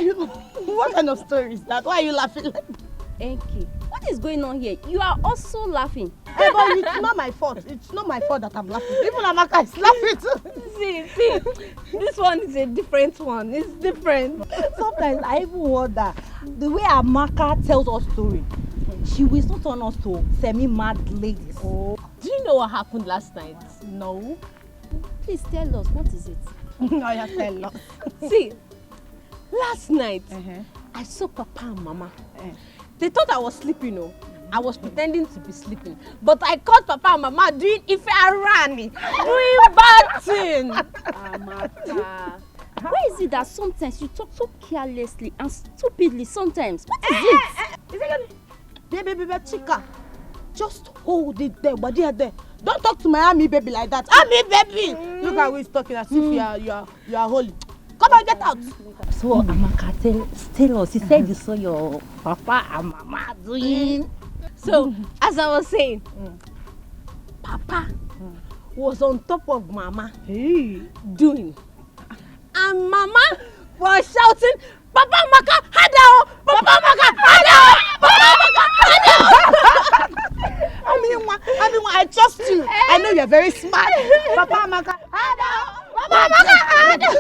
are you? What kind of story is that? Why are you laughing like that? Enki, what is going on here? You are also laughing. Hey, but it's not my fault. It's not my fault that I'm laughing. Even Amaka is laughing too. See, this one is a different one. It's different. Sometimes I even wonder the way Amaka tells us story. She will not turn us to semi-mad ladies. Oh. Do you know what happened last night? No. Please tell us, what is it? No, you tell us. See, last night, I saw Papa and Mama. They thought I was sleeping, no? I was pretending to be sleeping. But I caught Papa and Mama doing Ife Arani, doing bad thing. Amaka. Why is it that sometimes you talk so carelessly and stupidly sometimes? What is it? Baby, Chica, just hold it there, but there. Don't talk to my army baby like that. Army baby! Look at who is talking as if you are holy. Come on, get out. So Amaka, tell us. You said you saw your Papa and Mama doing. So, as I was saying, Papa was on top of Mama doing. And Mama was shouting, Papa Maka, Hadao! Papa Maka, Hadao! Papa Maka, Hadao! I trust you. I know you're very smart. Papa Maka, Hadao! Papa Maka, Hadao!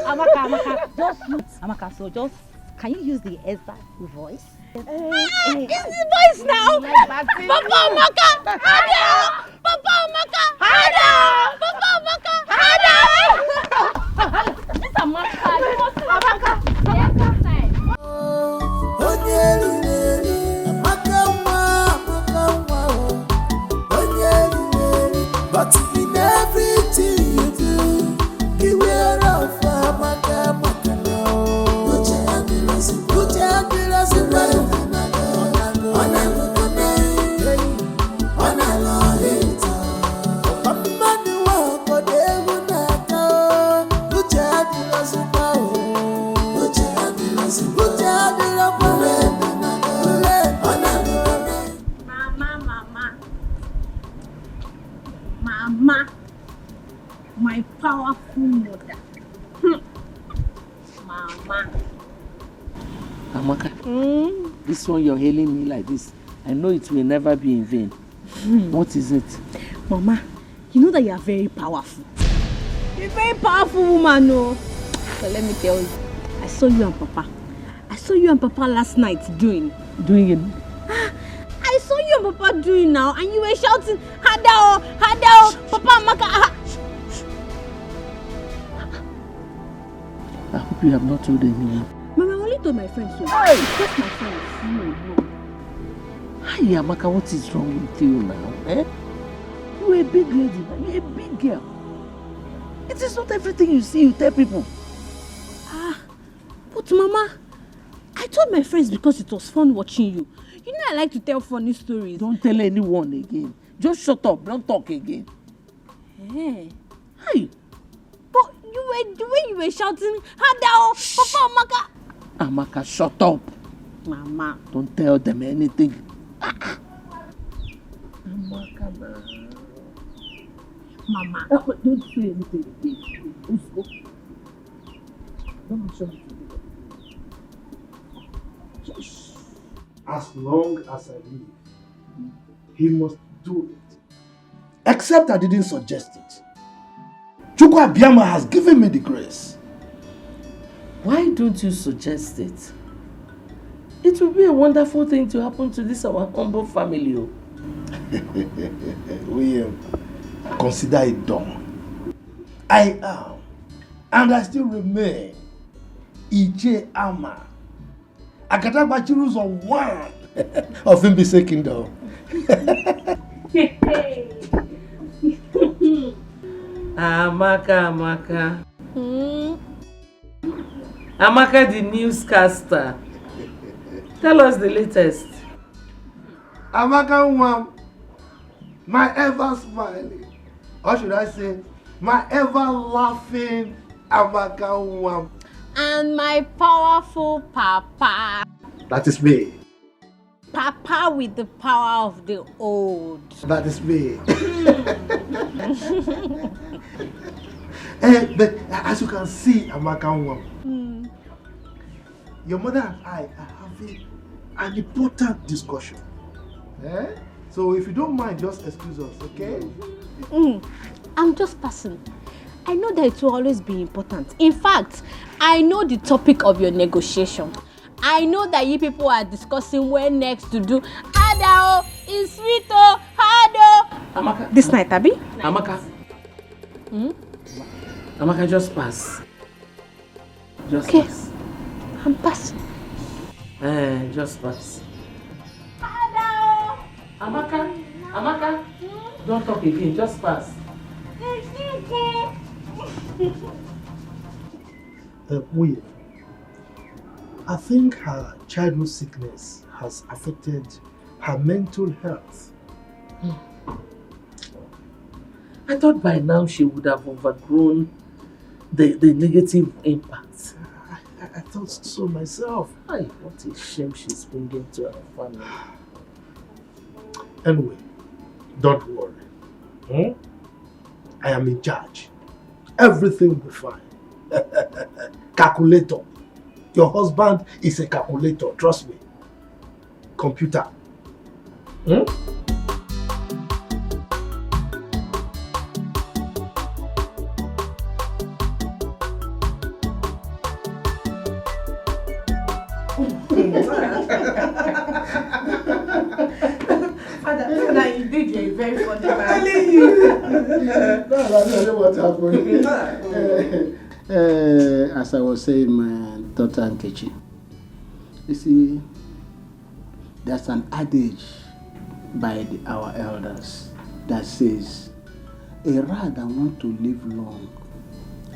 Amaka, so just, can you use the exact voice? It's the voice now! Papa Maka, Hadao! Papa Maka, Hadao! Papa Maka, Hadao! This Amaka, you must Amaka. But in everything you do, beware of Amaka. Put your hand in Mama, my powerful mother. Mama. Amaka, this one you're hailing me like this, I know it will never be in vain. What is it? Mama, you know that you are very powerful. You're a very powerful woman, no? So let me tell you, I saw you and Papa. I saw you and Papa last night doing. Doing it? I saw you and Papa doing now, and you were shouting, Hadao, Hadao, Papa Maka. I hope you have not told anyone. Mama, I only told my friends so. Hey! Just my friends. No. Hi, Amaka, what is wrong with you now? Eh? You're a big lady now. You're a big girl. It is not everything you see you tell people. But Mama, I told my friends because it was fun watching you. You know I like to tell funny stories. Don't tell anyone again. Just shut up. Don't talk again. Hey. Hi. But the way you were shouting, Hadao, Papa Maka. Amaka, shut up. Mama. Don't tell them anything. Amaka, Mama. Don't say anything again. Let's go. Don't be sure. As long as I live, he must do it. Except I didn't suggest it. Chukwu Abiyama has given me the grace. Why don't you suggest it? It will be a wonderful thing to happen to this our humble family. William, consider it done. I am, and I still remain, Ije Ama. Akatagbachiru's on one of Mbise Kingdom. Amaka. Amaka, the newscaster. Tell us the latest. Amaka Nwam, my ever smiling, or should I say, my ever laughing Amaka Nwam. And my powerful Papa. That is me. Papa with the power of the old. That is me. But as you can see, Amaka Nwam, your mother and I are having an important discussion. Eh? So if you don't mind, just excuse us, okay? I'm just passing. I know that it will always be important. In fact, I know the topic of your negotiation. I know that you people are discussing where next to do. Hado is sweet, oh, Hado. Amaka. This night, Abi? Amaka. Amaka, just pass. Just Okay. pass. I'm passing. Just pass. Hado. Amaka. Amaka. Don't talk again. Just pass. Wuye, I think her childhood sickness has affected her mental health. I thought by now she would have overgrown the negative impact. I thought so myself. Ay, what a shame she's bringing to our family. Anyway, don't worry. I am in charge. Everything will be fine. Calculator. Your husband is a calculator, trust me. Computer. Father, indeed, you're a very funny man. I don't know what happened. As I was saying, my daughter Nkechi, you see, there's an adage by our elders that says, a rat that wants to live long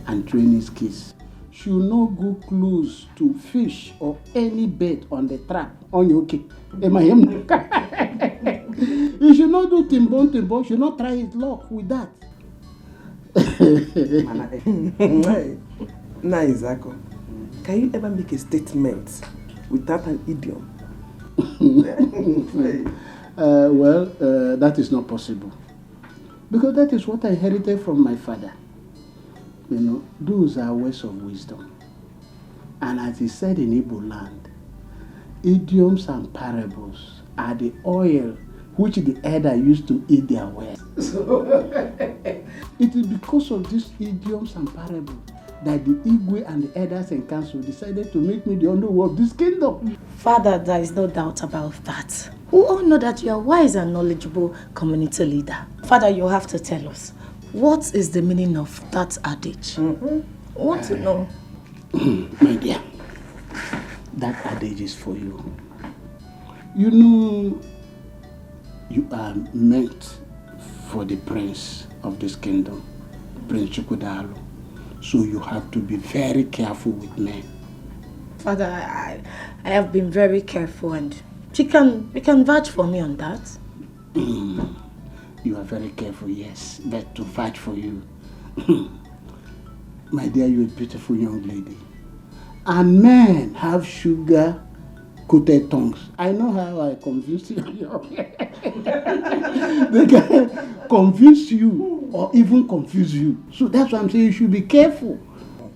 and train his kids should not go close to fish or any bait on the trap. On your okay? Am I him? You should not do timbon, should not try his luck with that. Nice, Zako. Can you ever make a statement without an idiom? That is not possible. Because that is what I inherited from my father. You know, those are words of wisdom. And as he said in Igbo land, idioms and parables are the oil which the elder used to eat their words. It is because of these idioms and parables that the Igwe and the elders and council decided to make me the underworld of this kingdom. Father, there is no doubt about that. We all know that you are wise and knowledgeable community leader. Father, you have to tell us, what is the meaning of that adage? We want to know. My dear, that adage is for you. You know, you are meant for the prince of this kingdom, Prince Chukwudalu. So you have to be very careful with men. Father, I have been very careful, and you can vouch for me on that. You are very careful, yes, but to vouch for you. My dear, you're a beautiful young lady. And men have sugar-coated tongues. I know how I confuse you. They can convince you or even confuse you. So that's why I'm saying you should be careful.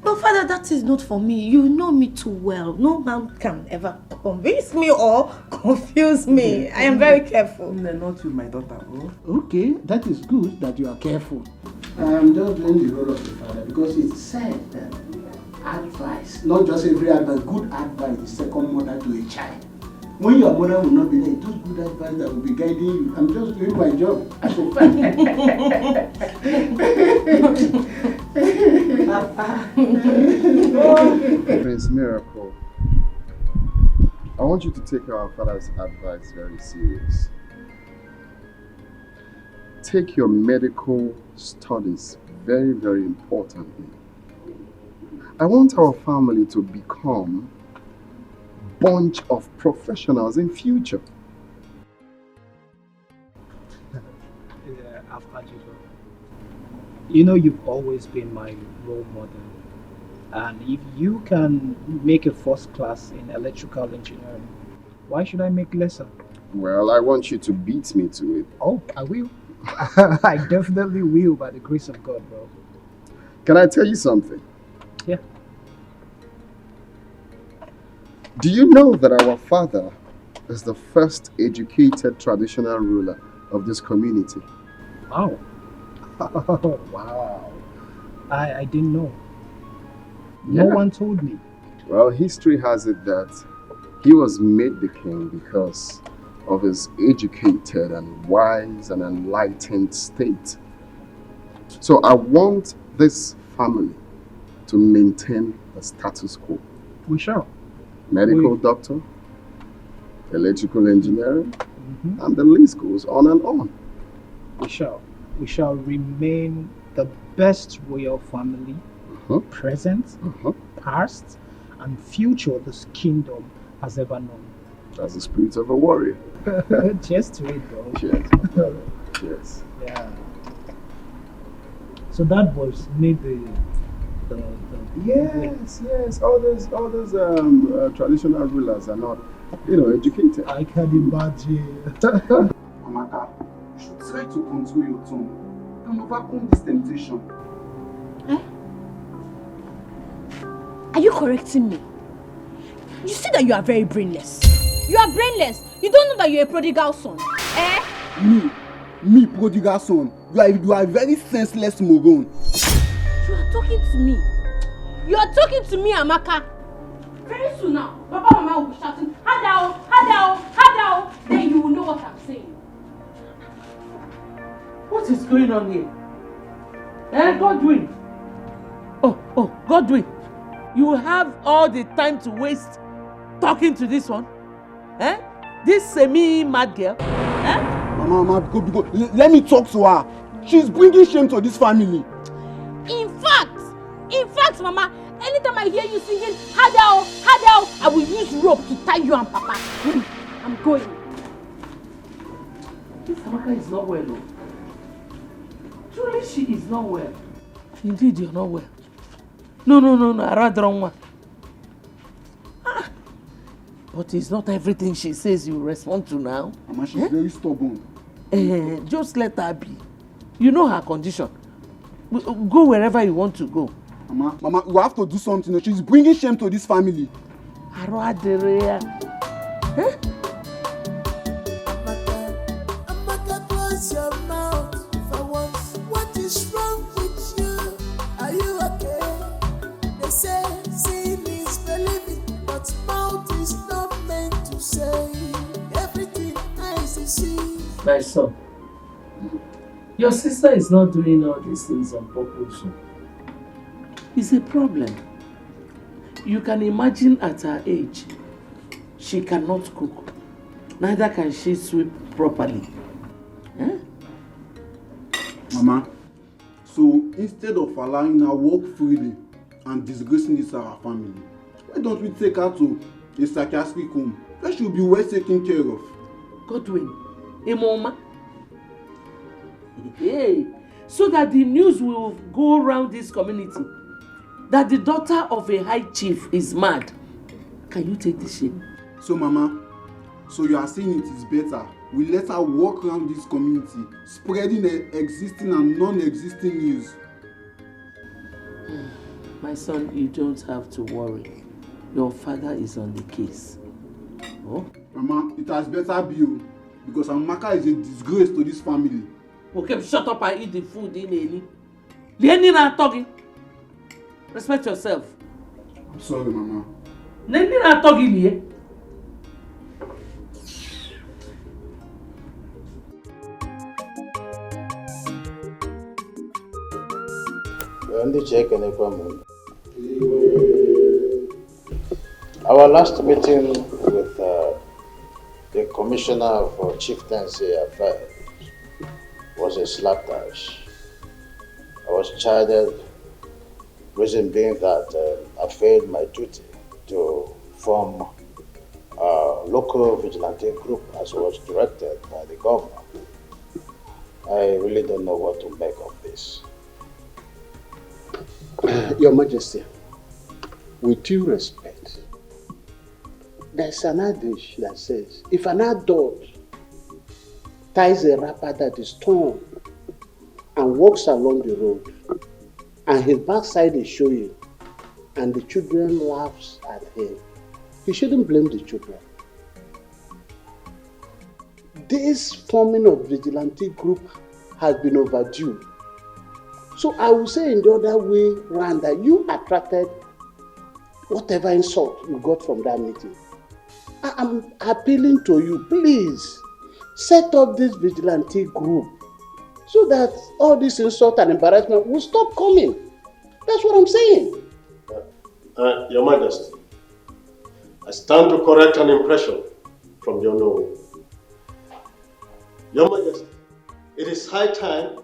But Father, that is not for me. You know me too well. No man can ever convince me or confuse me. I am very careful. No, not you, my daughter. Okay, that is good that you are careful. I'm just doing the role of the father because it's said that advice, not just every advice, good advice is second mother to a child. When your mother will not be there, those good advice that will be guiding you. I'm just doing my job as a father. Prince Miracle, I want you to take our father's advice very serious. Take your medical studies very, very importantly. I want our family to become a bunch of professionals in future. Yeah, I've had you. You know, you've always been my role model. And if you can make a first class in electrical engineering, why should I make lesser? Well, I want you to beat me to it. Oh, I will. I definitely will, by the grace of God, bro. Can I tell you something? Yeah. Do you know that our father is the first educated traditional ruler of this community? Wow. Wow. I didn't know. No one told me. Well, history has it that he was made the king because of his educated and wise and enlightened state. So I want this family to maintain the status quo. We shall. Medical doctor, electrical engineering, and the list goes on and on. We shall. We shall remain the best royal family, present, past, and future this kingdom has ever known. That's the spirit of a warrior. Cheers to it, bro. Cheers. Cheers. Yeah. So that was made the yes. All those traditional rulers are not, educated. I can imagine. Amaka, you should try to control your tongue and overcome this temptation. Are you correcting me? You see that you are very brainless. You are brainless. You don't know that you're a prodigal son. Me prodigal son. You are a very senseless moron. You are talking to me. You are talking to me, Amaka. Very soon now, Papa and Mama will be shouting, Hadao, Hadao, Hadao. Then you will know what I'm saying. What is going on here? Godwin. Oh, Godwin. You have all the time to waste talking to this one? This semi-mad girl? Mama, go. Let me talk to her. She's bringing shame to this family. In fact, Mama, anytime I hear you singing, Hadao, Hadao, I will use rope to tie you and Papa. I'm going. This Amaka is not well, though. Truly, she is not well. Indeed, you're not well. No, I rather don't want. But it's not everything she says you respond to now. Mama, she's very stubborn. Just let her be. You know her condition. Go wherever you want to go. Mama, you have to do something. She's bringing shame to this family. Amaka, close your mouth for once. What is wrong with you? Are you okay? They say sin is believing, but mouth is not meant to say everything eyes see. My son, your sister is not doing all these things on purpose. It's a problem. You can imagine at her age, she cannot cook. Neither can she sweep properly. Mama, so instead of allowing her walk freely and disgracing this our family, why don't we take her to a psychiatric home where she'll be well taken care of? Godwin, Mama. Hey, so that the news will go around this community that the daughter of a high chief is mad. Can you take this shame? So Mama, so you are saying it is better we let her walk around this community, spreading the existing and non-existing news. My son, you don't have to worry. Your father is on the case. Oh? Mama, it has better be you, because Amaka is a disgrace to this family. Okay, shut up and eat the food in Eli. Lenin are talking. Respect yourself. I'm sorry, Mama. Lenin are talking here. Our last meeting with the Commissioner for Chieftaincy Affairs was a slapdash. I was chided, reason being that I failed my duty to form a local vigilante group as was directed by the governor. I really don't know what to make of this. Your Majesty, with due respect, there's an adage that says, if an adult ties a wrapper that is torn and walks along the road, and his backside is showing, and the children laughs at him, he shouldn't blame the children. This forming of vigilante group has been overdue. So I will say in the other way round that you attracted whatever insult you got from that meeting. I'm appealing to you, please set up this vigilante group so that all this insult and embarrassment will stop coming. That's what I'm saying. Your Majesty, I stand to correct an impression from your Nollywood. Your Majesty, it is high time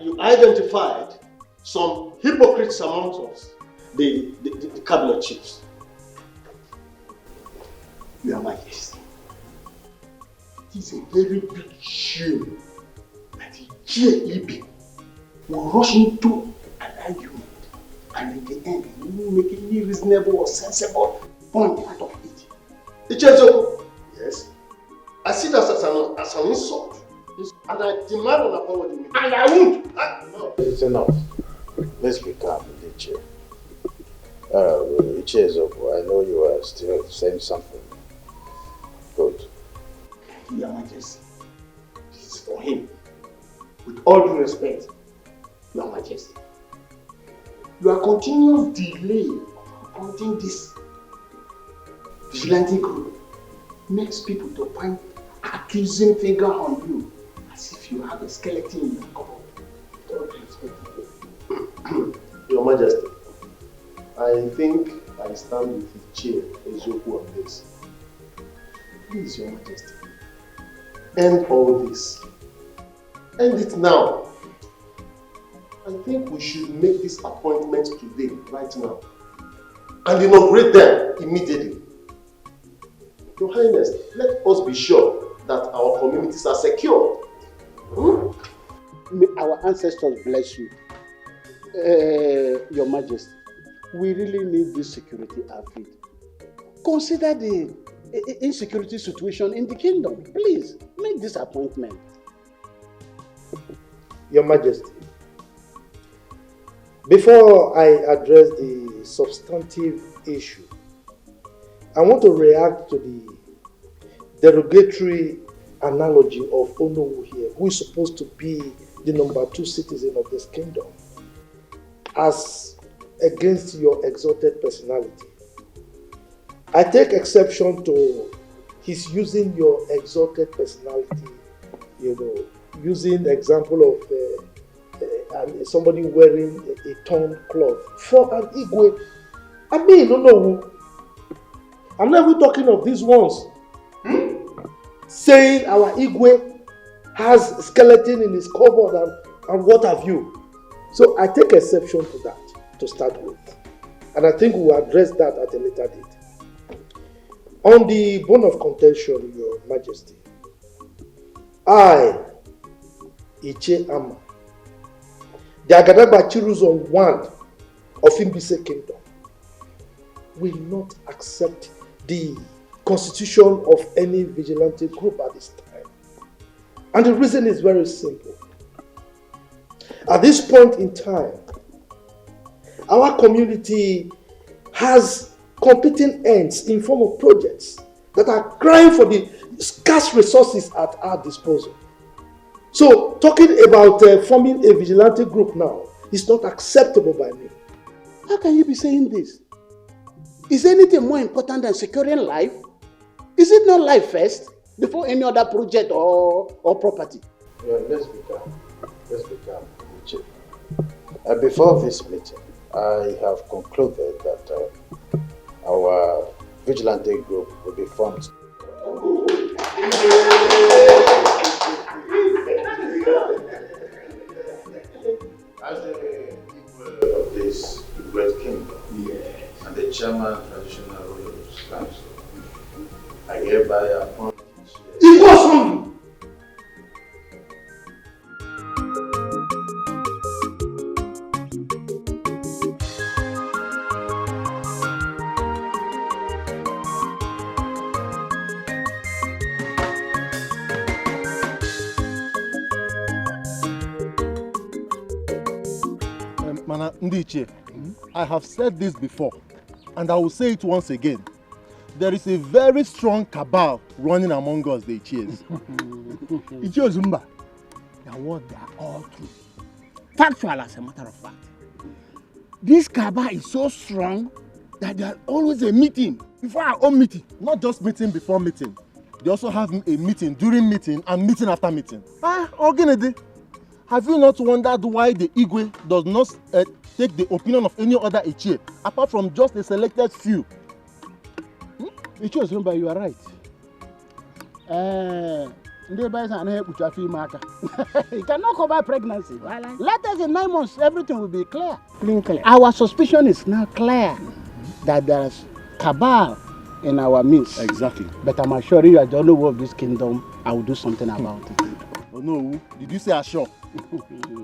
you identified some hypocrites amongst us, the cabinet chiefs. Your Majesty, it is a very big shame that the JEB will rush into an argument and in the end you will make any reasonable or sensible point out of it. Ichezoko, yes, I see that as an insult. And I demand an apology. And I won't. No. It's enough. Let's be calm, Iche. Ichezoko, I know you are still saying something. Good. Your Majesty, this is for him. With all due respect, Your Majesty, your continuous delay of appointing this vigilante group makes people to point accusing finger on you as if you have a skeleton in your cupboard. With all due respect. Your Majesty, I think I stand with the chair Ezoku on this. Please, Your Majesty, end all this. End it now. I think we should make this appointment today, right now, and inaugurate them immediately. Your Highness, let us be sure that our communities are secure. May our ancestors bless you. Your Majesty, we really need this security outfit. Consider the insecurity situation in the kingdom. Please, make this appointment. Your Majesty, before I address the substantive issue, I want to react to the derogatory analogy of Onowu here, who is supposed to be the number 2 citizen of this kingdom, as against your exalted personality. I take exception to his using your exalted personality, using the example of somebody wearing a torn cloth for an Igwe. I mean, no. I'm not even talking of these ones. Saying our Igwe has a skeleton in his cupboard and what have you. So I take exception to that to start with. And I think we'll address that at a later date. On the bone of contention, Your Majesty, I, Iche Ama, the Agadagba Chiruzon 1 of Imbise Kingdom, will not accept the constitution of any vigilante group at this time. And the reason is very simple. At this point in time, our community has competing ends in form of projects that are crying for the scarce resources at our disposal. So, talking about forming a vigilante group now is not acceptable by me. How can you be saying this? Is anything more important than securing life? Is it not life first before any other project or property? Yeah, let's be calm. Let's be calm, Chief. Before this meeting, I have concluded that our vigilante group will be formed. As the people of this great kingdom, and the chairman of traditional royal council, I hereby appoint It was on! Mana Ndiche, I have said this before, and I will say it once again. there is a very strong cabal running among us, the Ichies. Ichie Zumba, the word they are all true. Factual as a matter of fact. This cabal is so strong that there are always a meeting before our own meeting. Not just meeting before meeting. They also have a meeting during meeting and meeting after meeting. Ogenede, have you not wondered why the Igwe does not take the opinion of any other Ichie, apart from just a selected few? Ichie Zumba, you are right. You cannot cover pregnancy. Let us in 9 months, everything will be clear. Our suspicion is now clear that there is cabal in our midst. Exactly. But I'm assuring you, as the only one of this kingdom, I will do something about it. Oh no, did you say assure?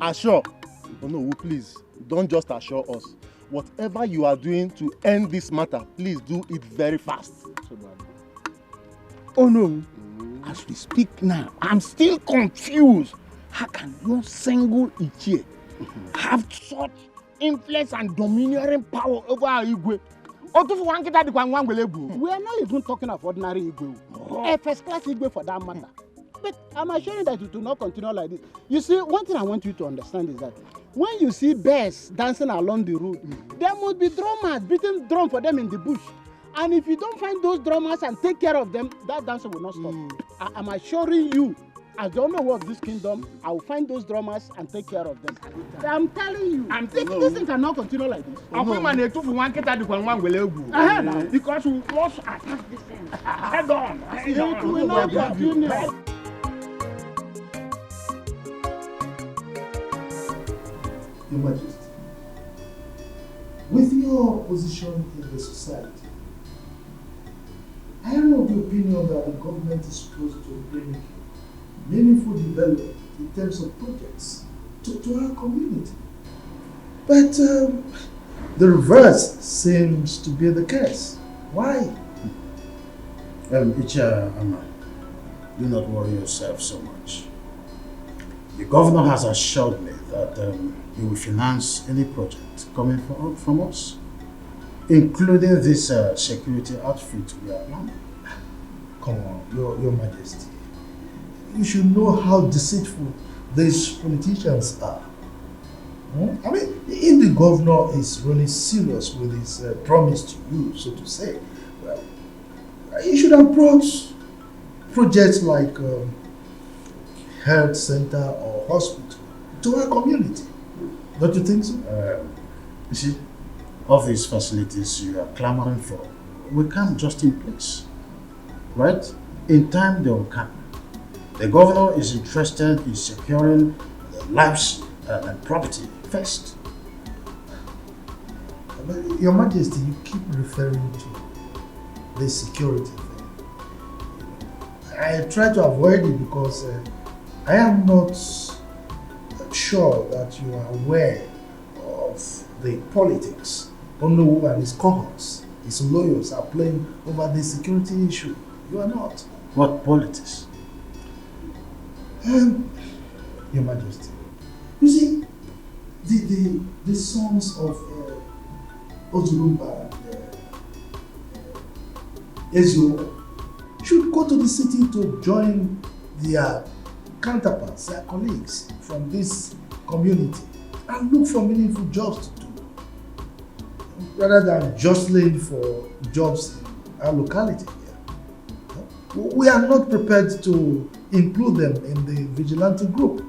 Assure? Oh no, please, don't just assure us. Whatever you are doing to end this matter, please do it very fast. Oh no. As we speak now, I'm still confused. How can no single Ichie have such influence and domineering power over our Igwe? We are not even talking of ordinary Igwe. A first class Igwe for that matter. But I'm assuring that you do not continue like this. You see, one thing I want you to understand is that when you see bears dancing along the road, there must be drummers beating drum for them in the bush. And if you don't find those drummers and take care of them, that dancing will not stop. I'm assuring you, as the owner of this kingdom, I will find those drummers and take care of them. I'm telling you, this thing cannot continue like this. Because we must attack this thing. Head on. It will not continue. Your Majesty, with your position in the society, I am of the opinion that the government is supposed to bring meaningful development in terms of projects to our community. But the reverse seems to be the case. Why? Icha Ama, do not worry yourself so much. The governor has assured me that he will finance any project coming from us, including this security outfit we are planning. Come on, Your Majesty. You should know how deceitful these politicians are. I mean, if the governor is really serious with his promise to you, so to say, well, he should have brought projects like health center or hospital to our community. Don't you think so? You see, all these facilities you are clamoring for, we come just in place, right? In time they will come. The governor is interested in securing the lives and property first. But Your Majesty, you keep referring to the security thing. I try to avoid it because I am not sure that you are aware of the politics Onowu and his cohorts, his lawyers are playing over the security issue. You are not. What politics? Your Majesty, you see, the sons of Ozurumba and Ezio should go to the city to join their counterparts, their colleagues from this community and look for meaningful jobs to do, rather than jostling for jobs in our locality here. We are not prepared to include them in the vigilante group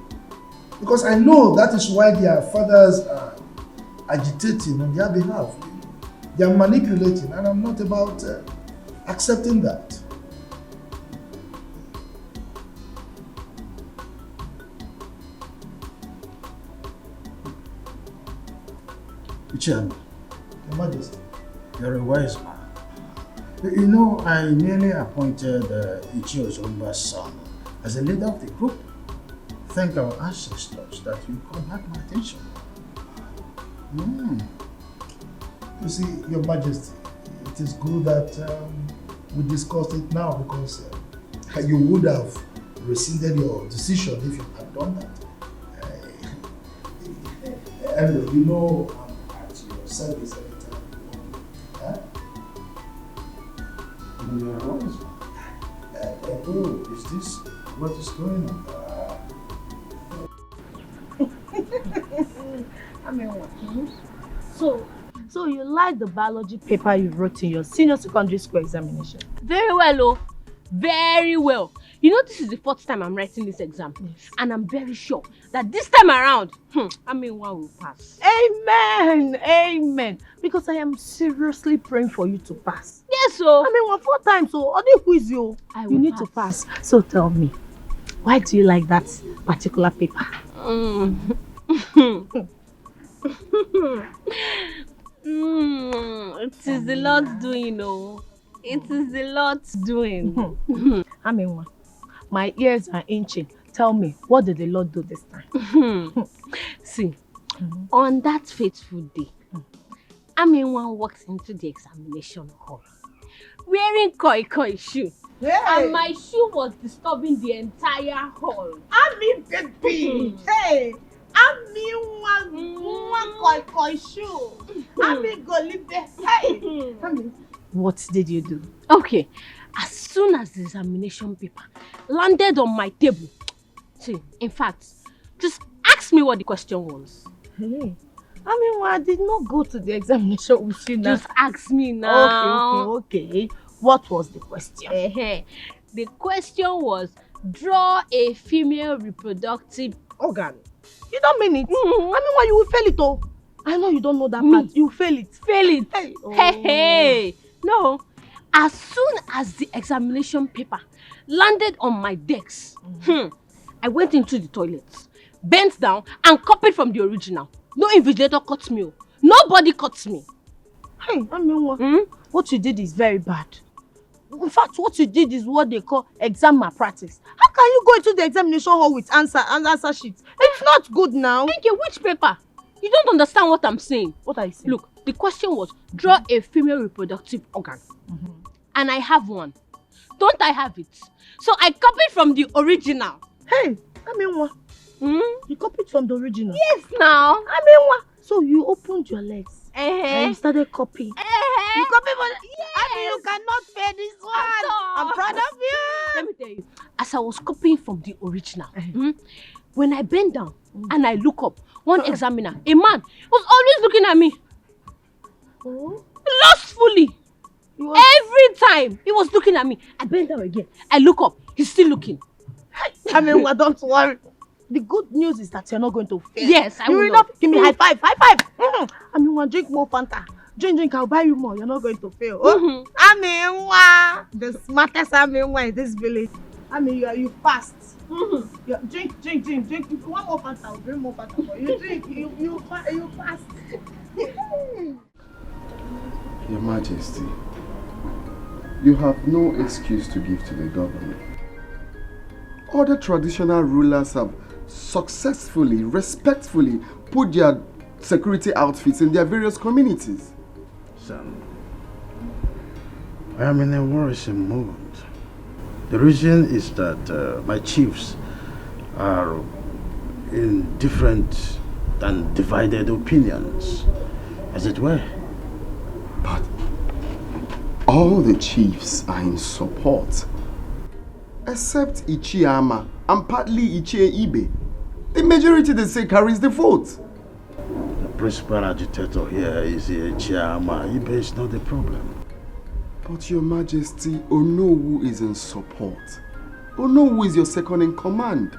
because I know that is why their fathers are agitating on their behalf. They are manipulating, and I'm not about accepting that. Chairman, Your Majesty, you're a wise man. You know, I nearly appointed Ichie Ozumba's son as a leader of the group. Thank our ancestors that you called back my attention. You see, Your Majesty, it is good that we discussed it now because you would have rescinded your decision if you had done that. Anyway, you know I'm at your service anytime you want. Yeah, oh, is this what is going on? I mean, what? So you like the biology paper you wrote in your senior secondary school examination? Very well, oh. Very well. You know, this is the fourth time I'm writing this exam. Yes. And I'm very sure that this time around, one will pass. Amen. Amen. Because I am seriously praying for you to pass. Yes, so. I mean, 4 times, so other quiz you need to pass. So tell me, why do you like that particular paper? It is the Lord's doing, oh. It is the Lord's doing. I mean, my ears are inching. Tell me, what did the Lord do this time? See, on that fateful day, Aminwa walked into the examination hall wearing koi shoe. Hey. And my shoe was disturbing the entire hall. Ami baby! Hey! Ami one koi shoe. Ami go live there. Hey! Ami. What did you do? Okay, as soon as the examination paper landed on my table, see, in fact, just ask me what the question was. Hey, I did not go to the examination with you now. Just ask me now. Okay. What was the question? The question was, draw a female reproductive organ. You don't mean it? You will fail it, oh. I know you don't know that part. You fail it. Fail it. Hey. Oh. Hey. No. As soon as the examination paper landed on my desk, I went into the toilet, bent down, and copied from the original. No invigilator caught me. Nobody caught me. Hey, what you did is very bad. In fact, what you did is what they call exam malpractice. How can you go into the examination hall with answer sheets? It's not good now. Thank you. Which paper? You don't understand what I'm saying. What are you saying? Look, the question was, draw a female reproductive organ. And I have one. Don't I have it? So I copied from the original. Hey, what? You copied from the original? Yes, now. What? So you opened your legs and you started copying. You copied from yes. You cannot fail this one. I'm proud of you. Let me tell you, as I was copying from the original, when I bent down and I look up, one examiner, a man, was always looking at me. Lustfully. Every time he was looking at me. I bent down again. I look up. He's still looking. Don't worry. The good news is that you're not going to fail. Yes, I will not. Give me high five. High five. Drink more Fanta. Drink. I'll buy you more. You're not going to fail. The smartest in this village. You passed. Drink. If you want more Fanta, I'll bring more Fanta for you. Drink. You passed. Your Majesty, you have no excuse to give to the government. Other traditional rulers have successfully, respectfully put their security outfits in their various communities. Son, I am in a worrisome mood. The reason is that my chiefs are in different and divided opinions, as it were. But all the chiefs are in support, except Ichiama and partly Ichie Ibe. The majority, they say, carries the vote. The principal agitator here is Ichiama. Ibe is not the problem. But Your Majesty, Onowu is in support. Onowu is your second in command.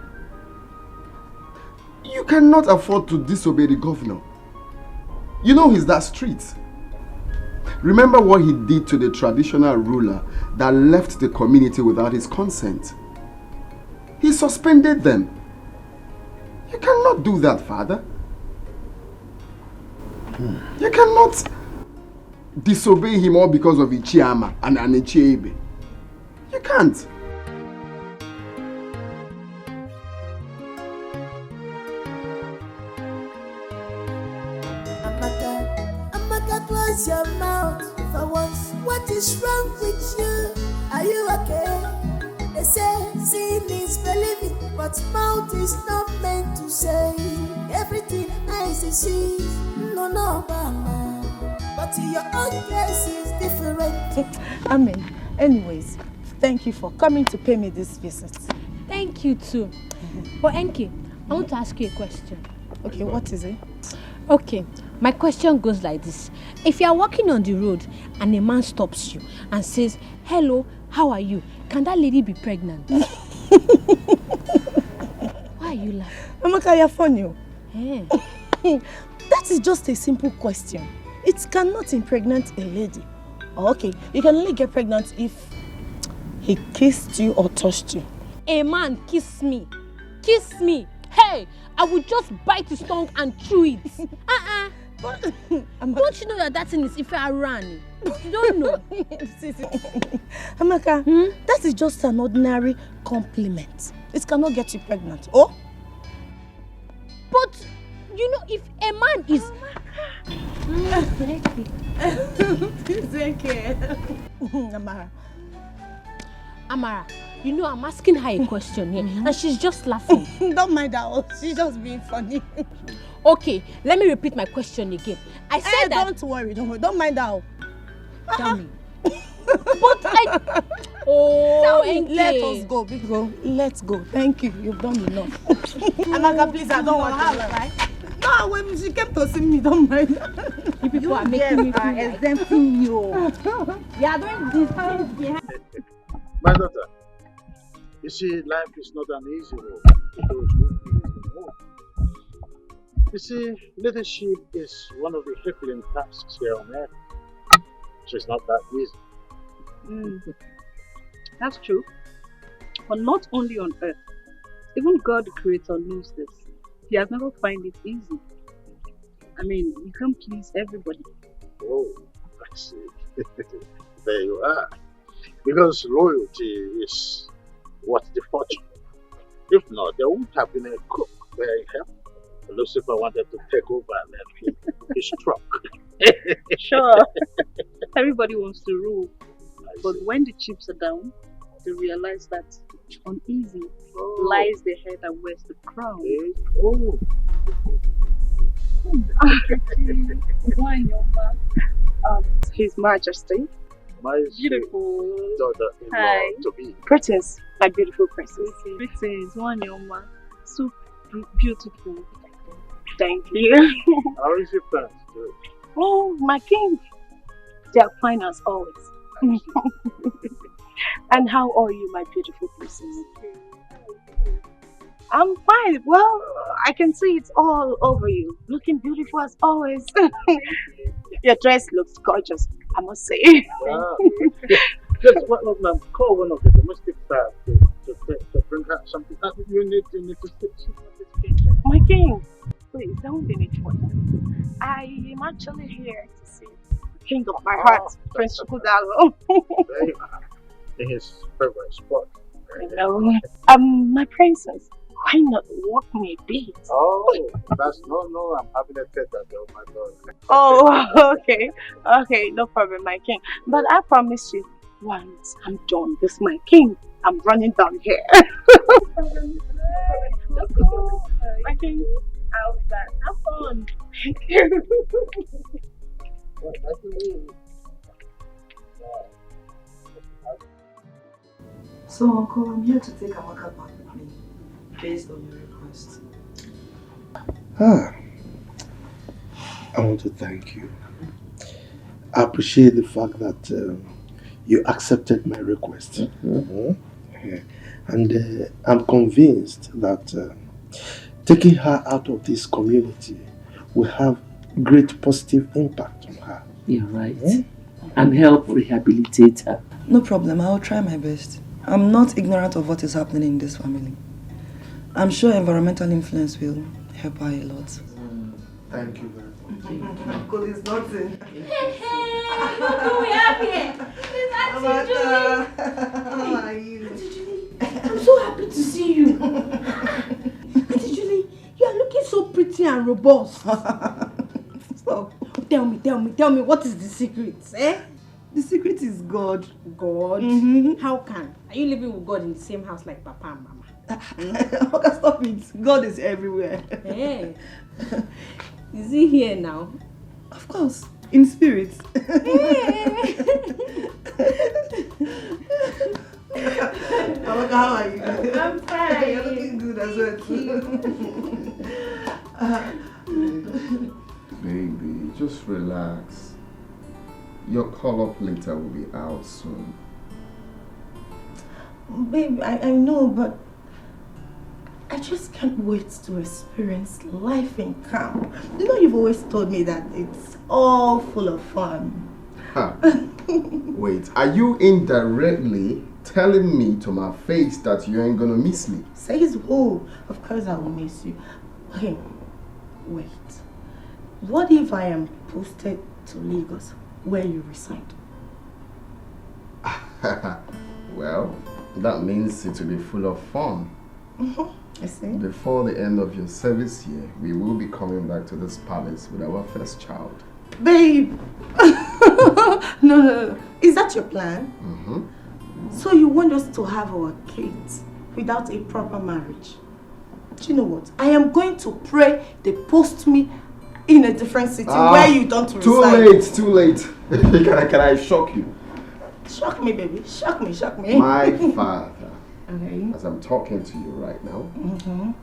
You cannot afford to disobey the governor. You know he's that strict. Remember what he did to the traditional ruler that left the community without his consent. He suspended them. You cannot do that, Father. You cannot disobey him all because of Ichiama and Ichiebe. You can't. Amaka, close your mouth for once. What is wrong with you? Are you okay? They say seeing is believing, but mouth is not meant to say everything eyes is see. No, mama. But your own case is different. Amen. Anyways, thank you for coming to pay me this visit. Thank you too. But Enki, I want to ask you a question. Okay, what is it? Okay, my question goes like this. If you are walking on the road and a man stops you and says, "Hello, how are you?" Can that lady be pregnant? Why are you laughing? Amaka, you're funny. Hey. That is just a simple question. It cannot impregnate a lady. Okay, you can only get pregnant if he kissed you or touched you. A man kiss me. Kiss me. Hey, I would just bite his tongue and chew it. Don't you know that thing is if I ran? You don't know. Amaka, that is just an ordinary compliment. It cannot get you pregnant. Oh? But, you know, if a man is... Amara, you know I'm asking her a question here and she's just laughing. Don't mind her, she's just being funny. Okay, let me repeat my question again. I said that... Don't worry, don't mind her. Tell me. But I... Oh, let us go, big girl. Let's go. Thank you. You've done enough. Amaka, please, I don't want to. Right? No, when she came to see me, don't mind. You people are making me feel exempting you. You are doing these things behind. My daughter, you see, life is not an easy road to those who please the Lord. You see, leadership is one of the crippling tasks here on earth. So it's not that easy. That's true. But not only on earth. Even God the Creator knows this. He has never found it easy. I mean, you can't please everybody. Oh, I see. There you are. Because loyalty is what's the fortune. If not, there wouldn't have been a cook where in heaven. Lucifer wanted to take over and then he struck. Sure. Everybody wants to rule. But when the chips are down, they realize that uneasy lies the head and wears the crown. Oh. His Majesty. My beautiful daughter-in-law Hi. to be. Princess, my beautiful princess. Princess, Wanyoma. So beautiful. Thank you. How is your parents doing? Oh, my king. They are fine as always. And how are you, my beautiful princess? I'm fine. Well, I can see it's all over you. Looking beautiful as always. Your dress looks gorgeous, I must say. Wow. Just call one of the domestic staff to bring her something. You need to sit. My king, please don't be need for that. I am actually here to see the king of my heart, Prince Shukudalo. There you are. In his favorite spot. I know. My princess, why not walk me a bit? Oh, that's no, I'm having a tete oh my God. Oh, okay, no problem, my king. But I promise you, once I'm done with my king, I'm running down here. Let's go. My king, I'll be back. Have fun. Thank you. So, Uncle, I'm here to take Amaka back with me, based on your request. I want to thank you. I appreciate the fact that you accepted my request. And I'm convinced that taking her out of this community will have great positive impact on her. You're right. And help rehabilitate her. No problem, I'll try my best. I'm not ignorant of what is happening in this family. I'm sure environmental influence will help her a lot. Thank you very much. Uncle is nothing. Hey, look who we have here. It's Auntie Julie. How are you? Auntie Julie, I'm so happy to see you. Auntie Julie, you are looking so pretty and robust. Stop. Tell me, what is the secret? The secret is God. God? How can? Are you living with God in the same house like Papa and Mama? Okay, stop it. God is everywhere. Hey. Is he here now? Of course. In spirit. Amaka, how are you? I'm fine. You're looking good as well. Baby, just relax. Your call-up later will be out soon. Babe, I know, but I just can't wait to experience life in camp. You know, you've always told me that it's all full of fun. Huh. Wait, are you indirectly telling me to my face that you ain't gonna miss me? Says who? Of course I will miss you. Okay, wait. What if I am posted to Lagos, where you reside? Well, that means it will be full of fun. I see. Before the end of your service year, we will be coming back to this palace with our first child. Babe! No. Is that your plan? So you want us to have our kids without a proper marriage? Do you know what? I am going to pray they post me in a different city where you don't reside. Too late. Can I shock you? Shock me, baby. Shock me. My father, Okay. as I'm talking to you right now,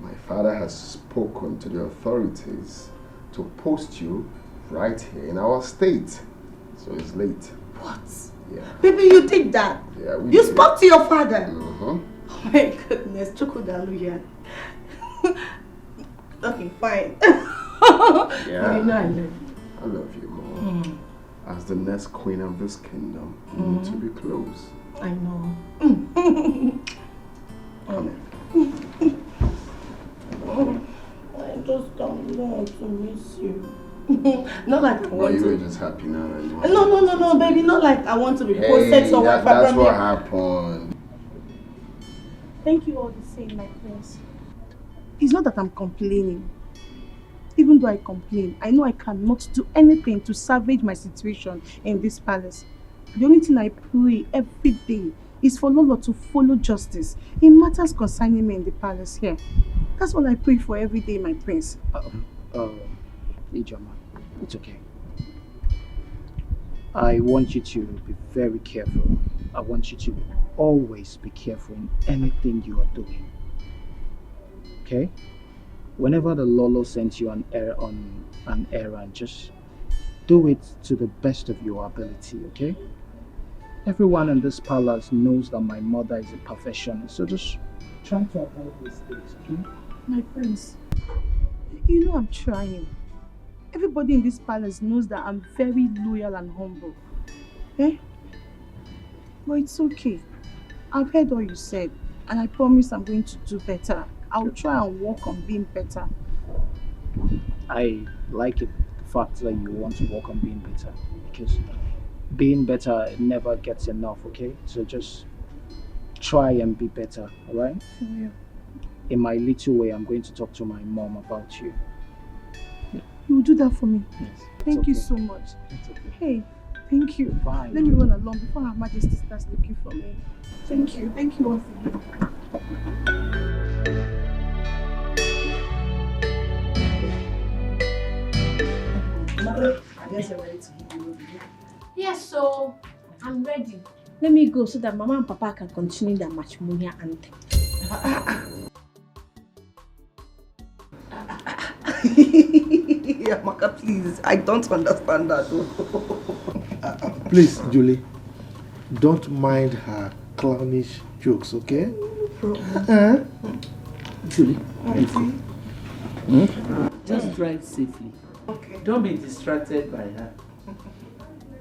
my father has spoken to the authorities to post you right here in our state. So it's late. What? Yeah. Baby, you did that? Yeah, we You did. spoke to your father? Uh-huh. Oh my goodness, Chukudaluya. Okay, fine. Yeah. You know I love you. I love you more. As the next queen of this kingdom, you need to be close. I know. I just don't want to miss you. Not like I Well, want you were to. just happy now. No, baby. Not like I want to be posted somewhere. That's what happened. Thank you all the same, my friends. It's not that I'm complaining. Even though I complain, I know I cannot do anything to salvage my situation in this palace. The only thing I pray every day is for Lolo to follow justice in matters concerning me in the palace here. That's what I pray for every day, my prince. Ijoma, it's okay. I want you to be very careful. I want you to always be careful in anything you are doing. Okay? Whenever the Lolo sends you on an errand, just do it to the best of your ability, okay? Everyone in this palace knows that my mother is a perfectionist, so just try to avoid mistakes, okay? My prince, you know I'm trying. Everybody in this palace knows that I'm very loyal and humble. Eh? But it's okay. I've heard all you said, and I promise I'm going to do better. I'll try and work on being better. I like it, the fact that you want to work on being better, because being better never gets enough, okay? So just try and be better, alright? Yeah. In my little way, I'm going to talk to my mom about you. You will do that for me? Yes. Thank you so much. It's okay. Hey, thank you. Fine. Let me run along before Her Majesty starts looking for me. Thank you. Thank you once again. Mother, I guess you're ready to give me. Yes, so I'm ready. Let me go so that Mama and Papa can continue their matrimonial anthem. Amaka, please. I don't understand that. Please, Julie, don't mind her clownish jokes, okay? Julie, just drive safely. Okay. Don't be distracted by her.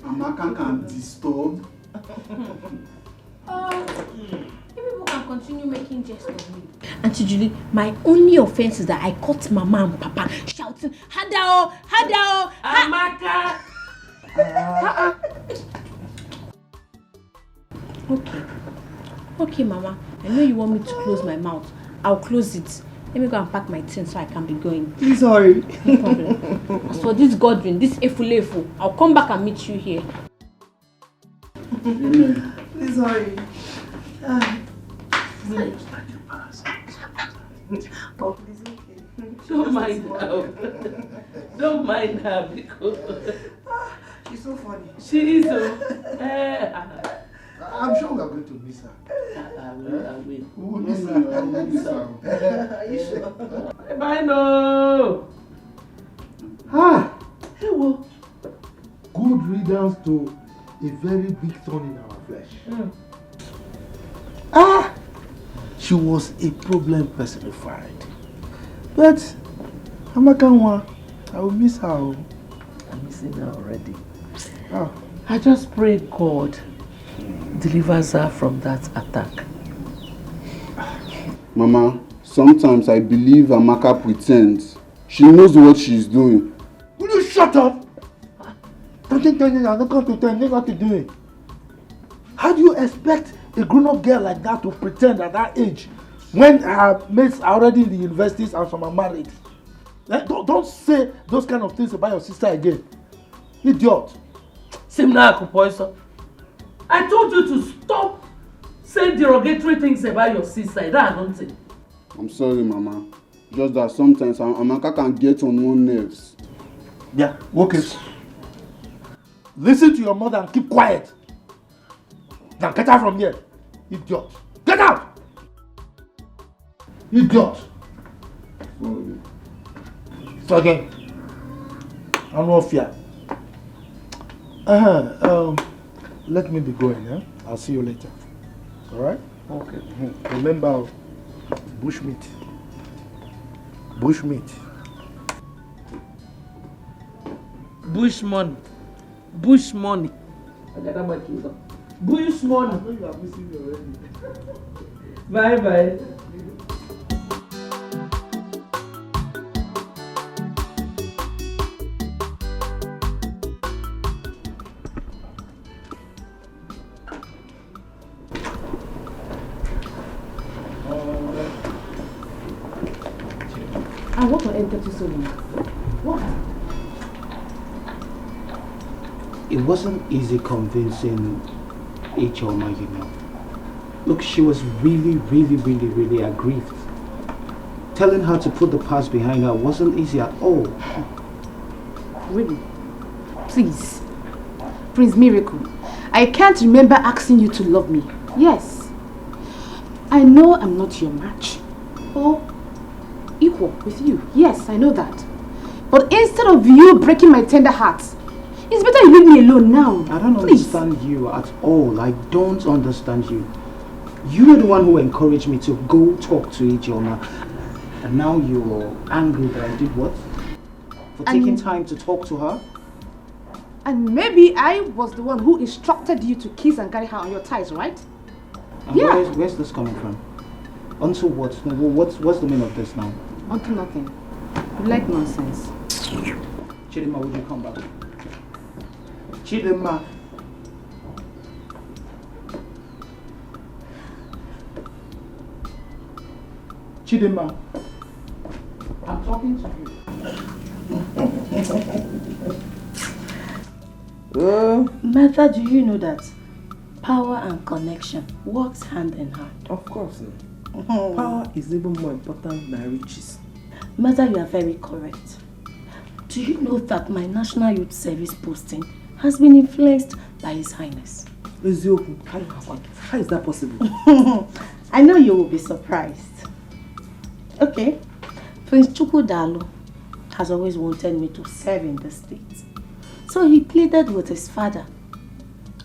Amaka can disturb. People can continue making jest of me. Auntie Julie, my only offense is that I caught Mama and Papa shouting, Hadao, Hadao, Amaka! Okay, Mama. I know you want me to close my mouth. I'll close it. Let me go and pack my things so I can be going. Please hurry. No problem. As for this Godwin, this Efulefu, I'll come back and meet you here. Please hurry. Oh, please, okay. Don't mind her. Don't mind her because so funny. She is. I'm sure we are going to miss her. I will. We will miss her. Are you sure? Bye, no. Hey, well, good riddance to a very big thorn in our flesh. She was a problem personified. But Amakanwa, I will miss her. I'm missing her already. Oh. I just pray God delivers her from that attack. Mama, sometimes I believe Amaka pretends. She knows what she's doing. Will you shut up? Don't think I'm not going to tell you what to do. How do you expect a grown-up girl like that to pretend at that age when her mates are already in the universities and some are married? Don't say those kind of things about your sister again. Idiot. Simna Akupoiso, I told you to stop saying derogatory things about your sister. That I don't think. I'm sorry, Mama. Just that sometimes Amaka can get on one's nerves. Yeah, okay. Listen to your mother and keep quiet. Now get out from here. Idiot. Get out! Idiot. So again. I'm not fear. Let me be going, yeah? I'll see you later. Alright? Okay. Remember, bushmeat. Bushmeat. Bush money. Bush money. Bush money. I know you are missing me already. Bye bye. I want to enter to so long. What? It wasn't easy convincing Ichoma, you know. Look, she was really aggrieved. Telling her to put the past behind her wasn't easy at all. Really? Please. Prince Miracle, I can't remember asking you to love me. Yes. I know I'm not your match. Or equal with you. Yes, I know that. But instead of you breaking my tender heart, it's better you leave me alone now. I don't understand you at all. I don't understand you. You were the one who encouraged me to go talk to Ijeoma. And now you're angry that I did what? For taking time to talk to her? And maybe I was the one who instructed you to kiss and carry her on your thighs, right? And Yeah. where's this coming from? Onto what? What's the meaning of this now? Onto nothing. You like nonsense. Chidima, would you come back? Chidema. Chidema. I'm talking to you. Martha, do you know that power and connection works hand in hand? Of course. Power is even more important than riches. Martha, you are very correct. Do you know that my National Youth Service posting has been influenced by His Highness? How is that possible? I know you will be surprised. Okay, Prince Chukwudalu has always wanted me to serve in the state. So he pleaded with his father.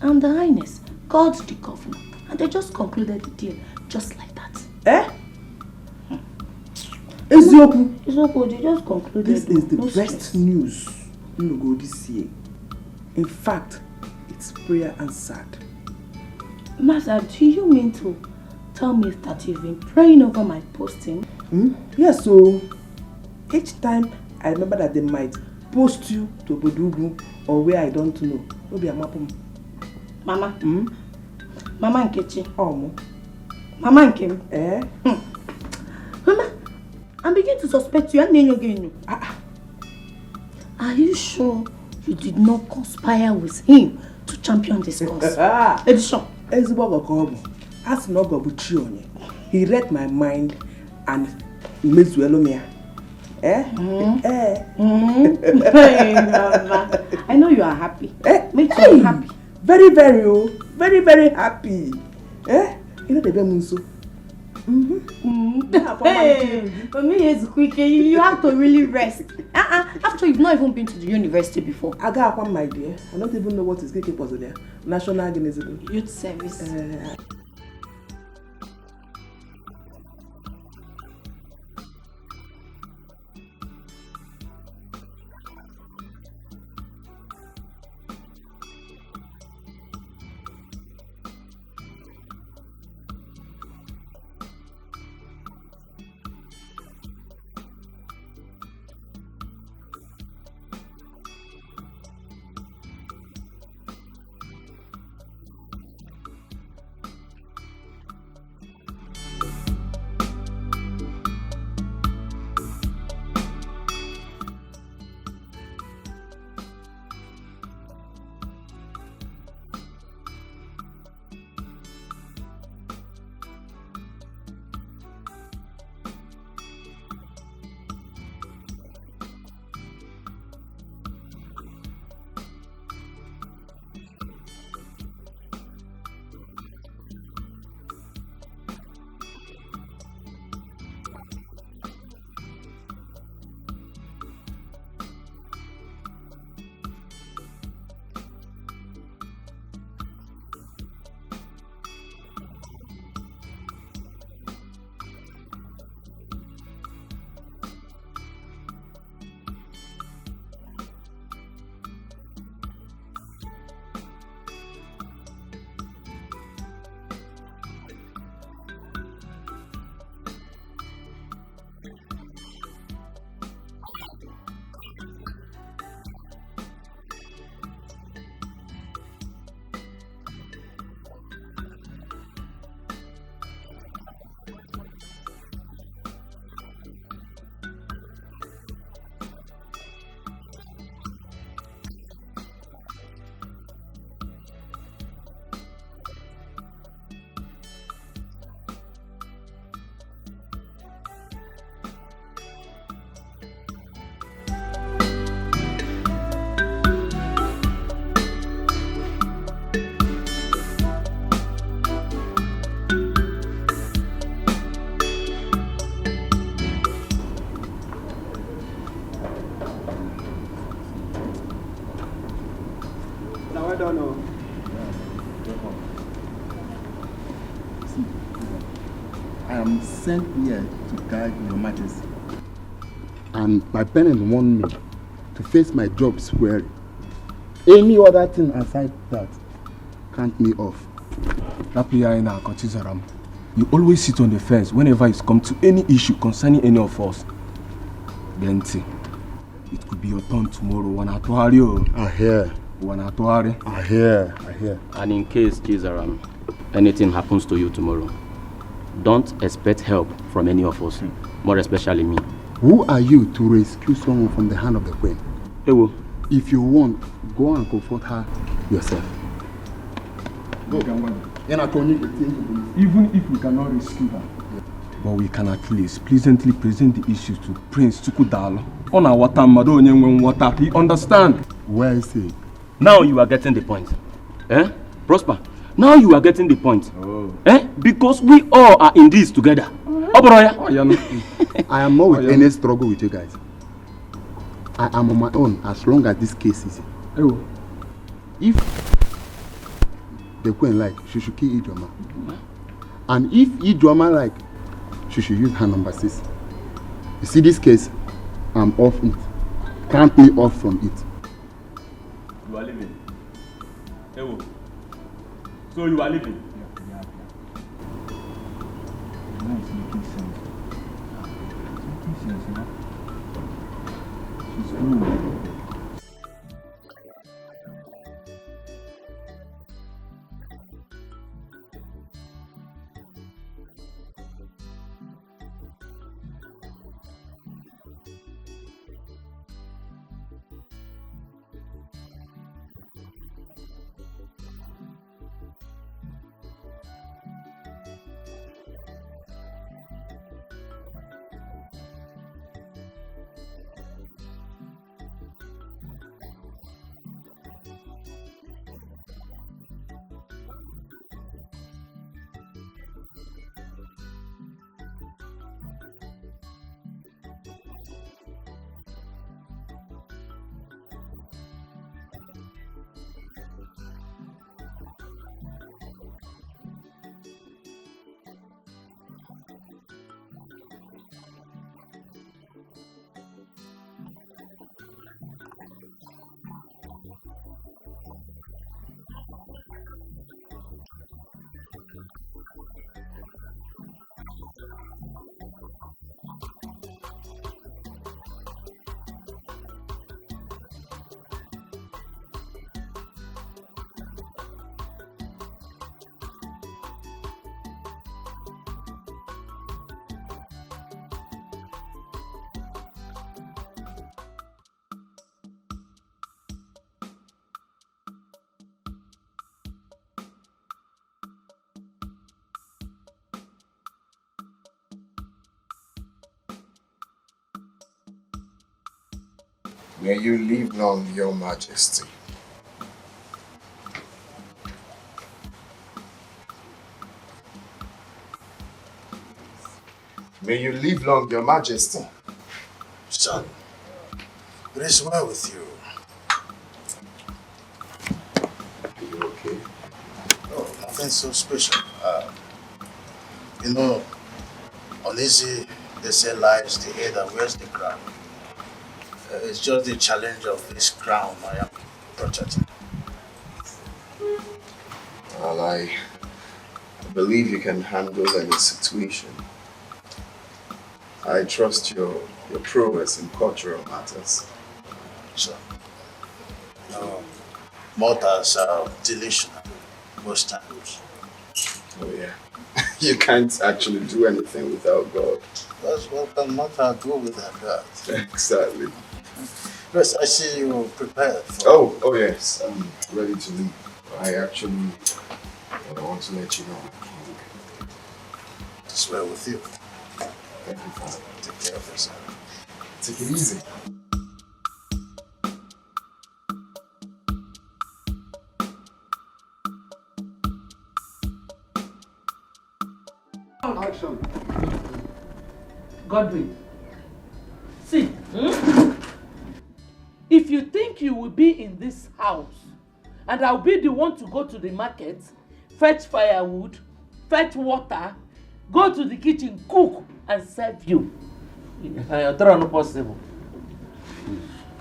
And the Highness called the governor. And they just concluded the deal just like that. Ezioku. Ezioku, they just concluded. This is the no best stress. news in go this year. In fact, it's prayer answered. Master, do you mean to tell me that you've been praying over my posting? Yes, so each time I remember that they might post you to Bodugu or where I don't know. Will be a map. Mama. Mama Nkechi. Oh, Mama Nkem. Mama, I'm beginning to suspect you and then again. Are you sure you did not conspire with him to champion this cause? Edition. He read my mind and made Zuelomia. Eh? Hey, Mama. I know you are happy. Me too, I'm happy. Very, very, very, very happy. Eh? You know the Bemunso. Hey, for me it's quick. You have to really rest. After you've not even been to the university before. I got one, my dear. I don't even know what is KK was there. National Organization. Youth Service. I am sent here to guide your majesty. And my parents want me to face my job squarely. Any other thing aside that, count me off. You always sit on the fence whenever it's come to any issue concerning any of us. Then it could be your turn tomorrow. I hear. I hear. And in case, Chizaram, anything happens to you tomorrow, don't expect help from any of us, more especially me. Who are you to rescue someone from the hand of the queen? Ewo. If you want, go and comfort her yourself. Go. Even if we cannot rescue her, but we can at least pleasantly present the issues to Prince Tukudalo. On our water, water. He understand. Where is he? Now you are getting the point. Prosper. Now you are getting the point. Because we all are in this together. I am not with any struggle with you guys. I am on my own as long as this case is. If the queen like, she should kill Ijoma. And if Ijoma like, she should use her number 6. You see this case, I'm off it. Can't me off from it. You are leaving. Ewo. So you are leaving? Yeah. Now it's making sense. It's making sense, you know? She's good. May you live long, Your Majesty. May you live long, Your Majesty. Son, it is well with you. Are you okay? Oh, nothing so special. Uneasy, they say lies the head and wears the crown. It's just the challenge of this crown I am protecting. Well, I believe you can handle any situation. I trust your prowess in cultural matters. So, mortals are delusional most times. Oh yeah. You can't actually do anything without God. That's what can mortal do without God. Exactly. Yes, I see you prepared for... Oh yes, I'm ready to leave. I want to let you know. It's well with you. Thank you, Father. Take care of yourself. Take it easy. Action. Godwin, see, if you think you will be in this house and I'll be the one to go to the market, fetch firewood, fetch water, go to the kitchen, cook and serve you, that's not possible.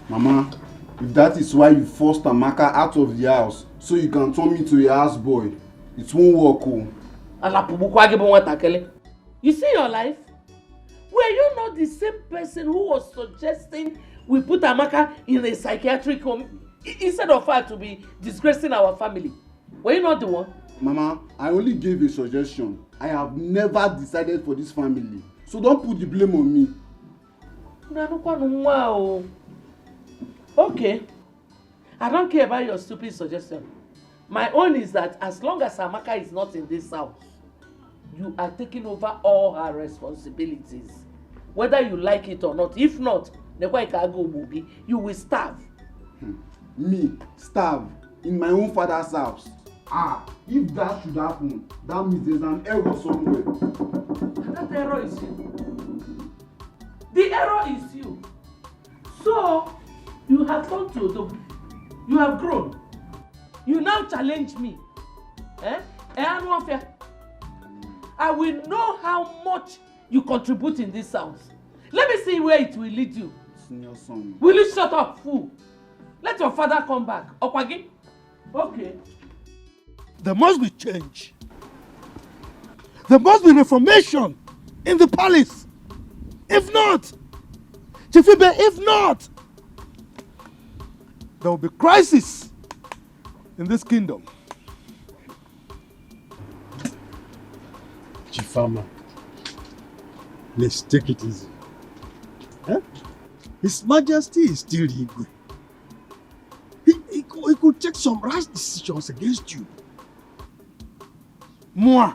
Mama, if that is why you forced Amaka out of the house so you can turn me to a houseboy, it won't work. You see your life? Were you not the same person who was suggesting we put Amaka in a psychiatric home instead of her to be disgracing our family? Were you not the one? Mama, I only gave a suggestion. I have never decided for this family. So don't put the blame on me. Okay. I don't care about your stupid suggestion. My own is that as long as Amaka is not in this house, you are taking over all her responsibilities. Whether you like it or not. If not, you will starve. Me, starve in my own father's house. If that should happen, that means there's an error somewhere. That error is you. The error is you. So, you have gone to Odogu. You have grown. You now challenge me. I will know how much you contribute in this house. Let me see where it will lead you. Senior son. Will you shut up, fool? Let your father come back. Okwagi? Okay. There must be change. There must be reformation in the palace. If not, Chifibe, if not, there will be crisis in this kingdom. Chifama, let's take it easy. His Majesty is still Igwe. He could take some rash decisions against you. Moi.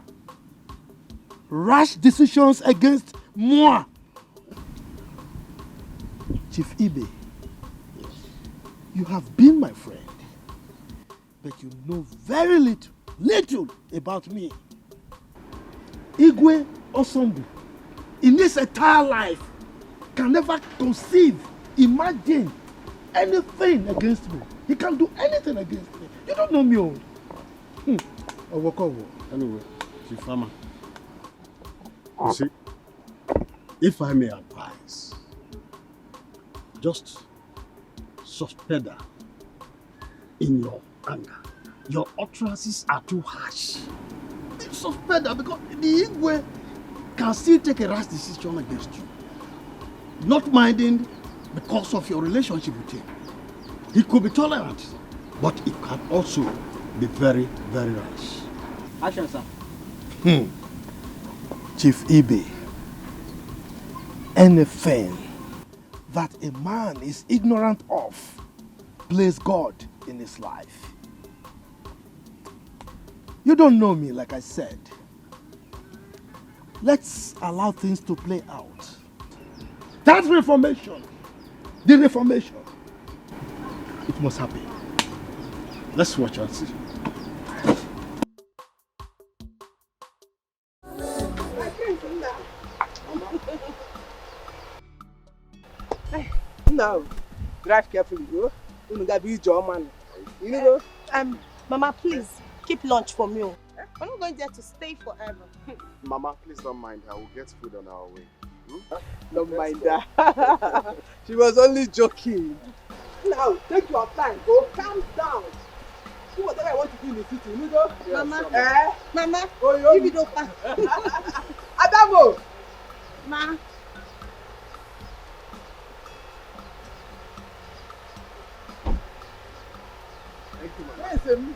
Rash decisions against moi. Chief Ibe, you have been my friend, but you know very little about me. Igwe Osombu, in his entire life, can never conceive, imagine anything against me. He can't do anything against me. You don't know me old. Anyway, Chifama, you see, if I may advise, just suspend her in your anger. Your utterances are too harsh. Suspend her because the Igwe can still take a rash decision against you. Not minding because of your relationship with him. He could be tolerant, but it can also be very, very rash. Action, sir. Chief Ibe, anything that a man is ignorant of plays God in his life. You don't know me, like I said. Let's allow things to play out. That reformation, the reformation, it must happen. Let's watch and see. Now, drive carefully, yo. You gotta be your man. You know? Mama, please keep lunch for me. We're not going there to stay forever. Mama, please don't mind her. We'll get food on our way. Don't mind that. She was only joking. Now, take your time. Go calm down. Do whatever I want to do in the city. You know? Mama, Mama, give it up. Adamo! Ma. Thank you, man.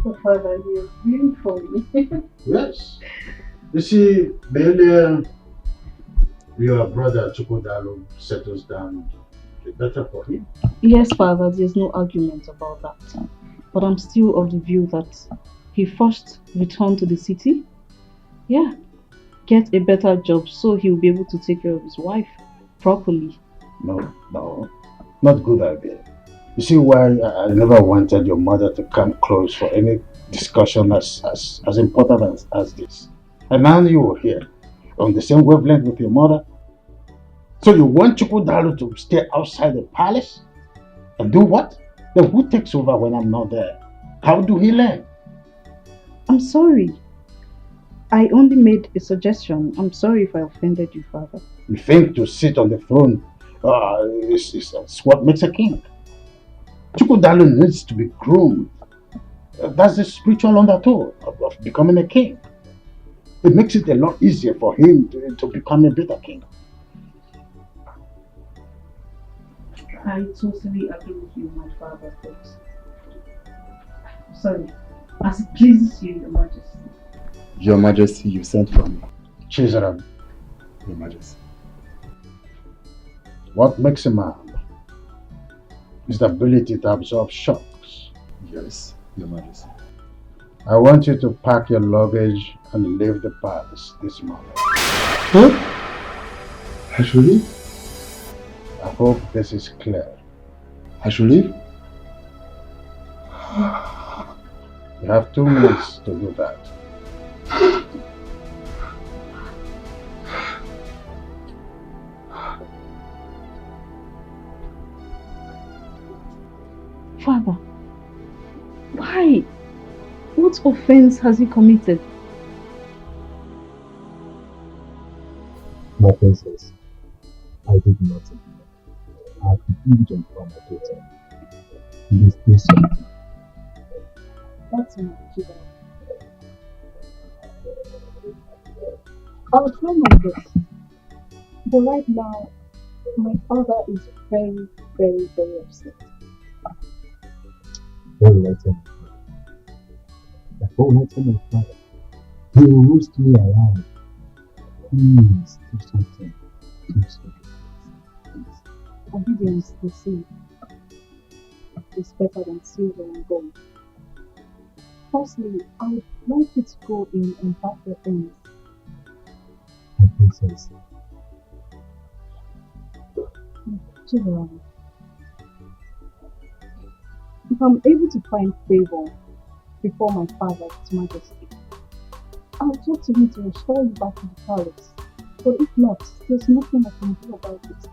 Yes, Father, you're really funny. Yes. You see, the earlier your brother Chukwudalo settles down, the better for him. Yes, Father, there's no argument about that. But I'm still of the view that he first returned to the city. Yeah. Get a better job so he'll be able to take care of his wife properly. No, not good idea. You see why I never wanted your mother to come close for any discussion as important as this. And now you are here on the same wavelength with your mother. So you want Chukwudalo to stay outside the palace? And do what? Then who takes over when I'm not there? How do he learn? I'm sorry. I only made a suggestion. I'm sorry if I offended you, Father. You think to sit on the throne is what makes a king? Chukwudalo needs to be groomed. That's the spiritual undertow of becoming a king. It makes it a lot easier for him to become a better king. I totally agree with you, my father, but sorry, as it pleases you, Your Majesty. Your Majesty, you sent for me. Chizaram. Your Majesty. What makes a man is the ability to absorb shocks. Yes, Your Majesty. I want you to pack your luggage and leave the palace this morning. Huh? I should leave? I hope this is clear. I should leave? You have 2 minutes to do that. Father, why? What offense has he committed? My princess, I did nothing. I have refused on my daughter. Please do something. That's enough, Judah. I'll try my best. But right now, my father is very, very, very upset. What will I tell my father? What will I tell my father? He will roast me around. Please do something. Do something. Obedience, they say, is better than silver and gold. Firstly, I would like it to go in imperfect things. My princess. Children, if I'm able to find favor before my father's majesty, I'll talk to him to restore you back to the palace. But if not, there's nothing I can do about it.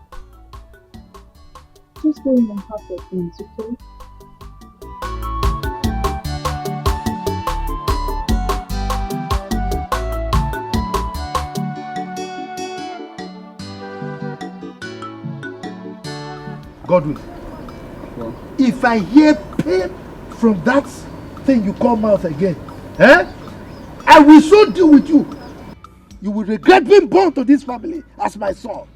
Just go in and have your things, okay? Godwin, if I hear pain from that thing you call mouth again, I will so deal with you. You will regret being born to this family as my son.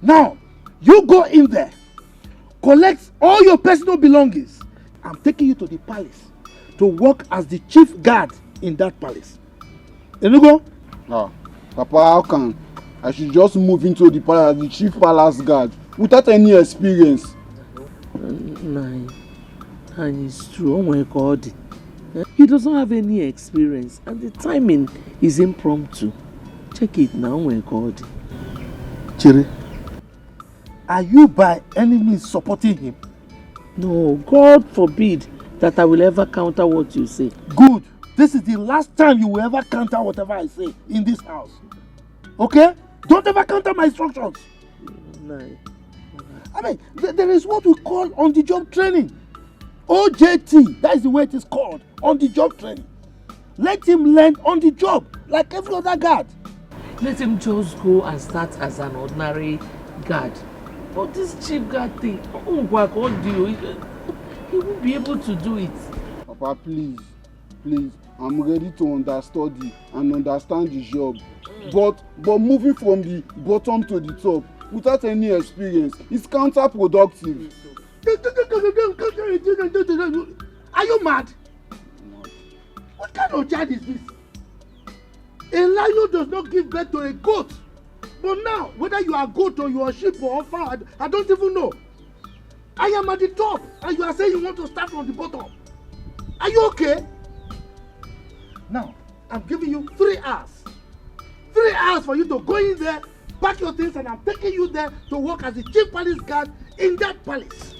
Now, you go in there, collect all your personal belongings. I'm taking you to the palace to work as the chief guard in that palace. You go? Ah, Papa, how can I should just move into the palace as the chief palace guard without any experience? Nah, and it's true. Oh my God. He doesn't have any experience and the timing is impromptu. Check it now, oh my God. Chiri, are you by any means supporting him? No, God forbid that I will ever counter what you say. Good. This is the last time you will ever counter whatever I say in this house. Okay? Don't ever counter my instructions. No. I mean, there is what we call on-the-job training. OJT, that is the way it is called, on-the-job training. Let him learn on the job, like every other guard. Let him just go and start as an ordinary guard. But this chief guard thing, he won't be able to do it. Papa, please, I'm ready to understudy and understand the job. But moving from the bottom to the top without any experience is counterproductive. Are you mad? What kind of child is this? A lion does not give birth to a goat. But now, whether you are goat or you are sheep or fowl, I don't even know. I am at the top and you are saying you want to start from the bottom. Are you okay? Now, I'm giving you 3 hours. 3 hours for you to go in there, pack your things, and I'm taking you there to work as the chief palace guard in that palace.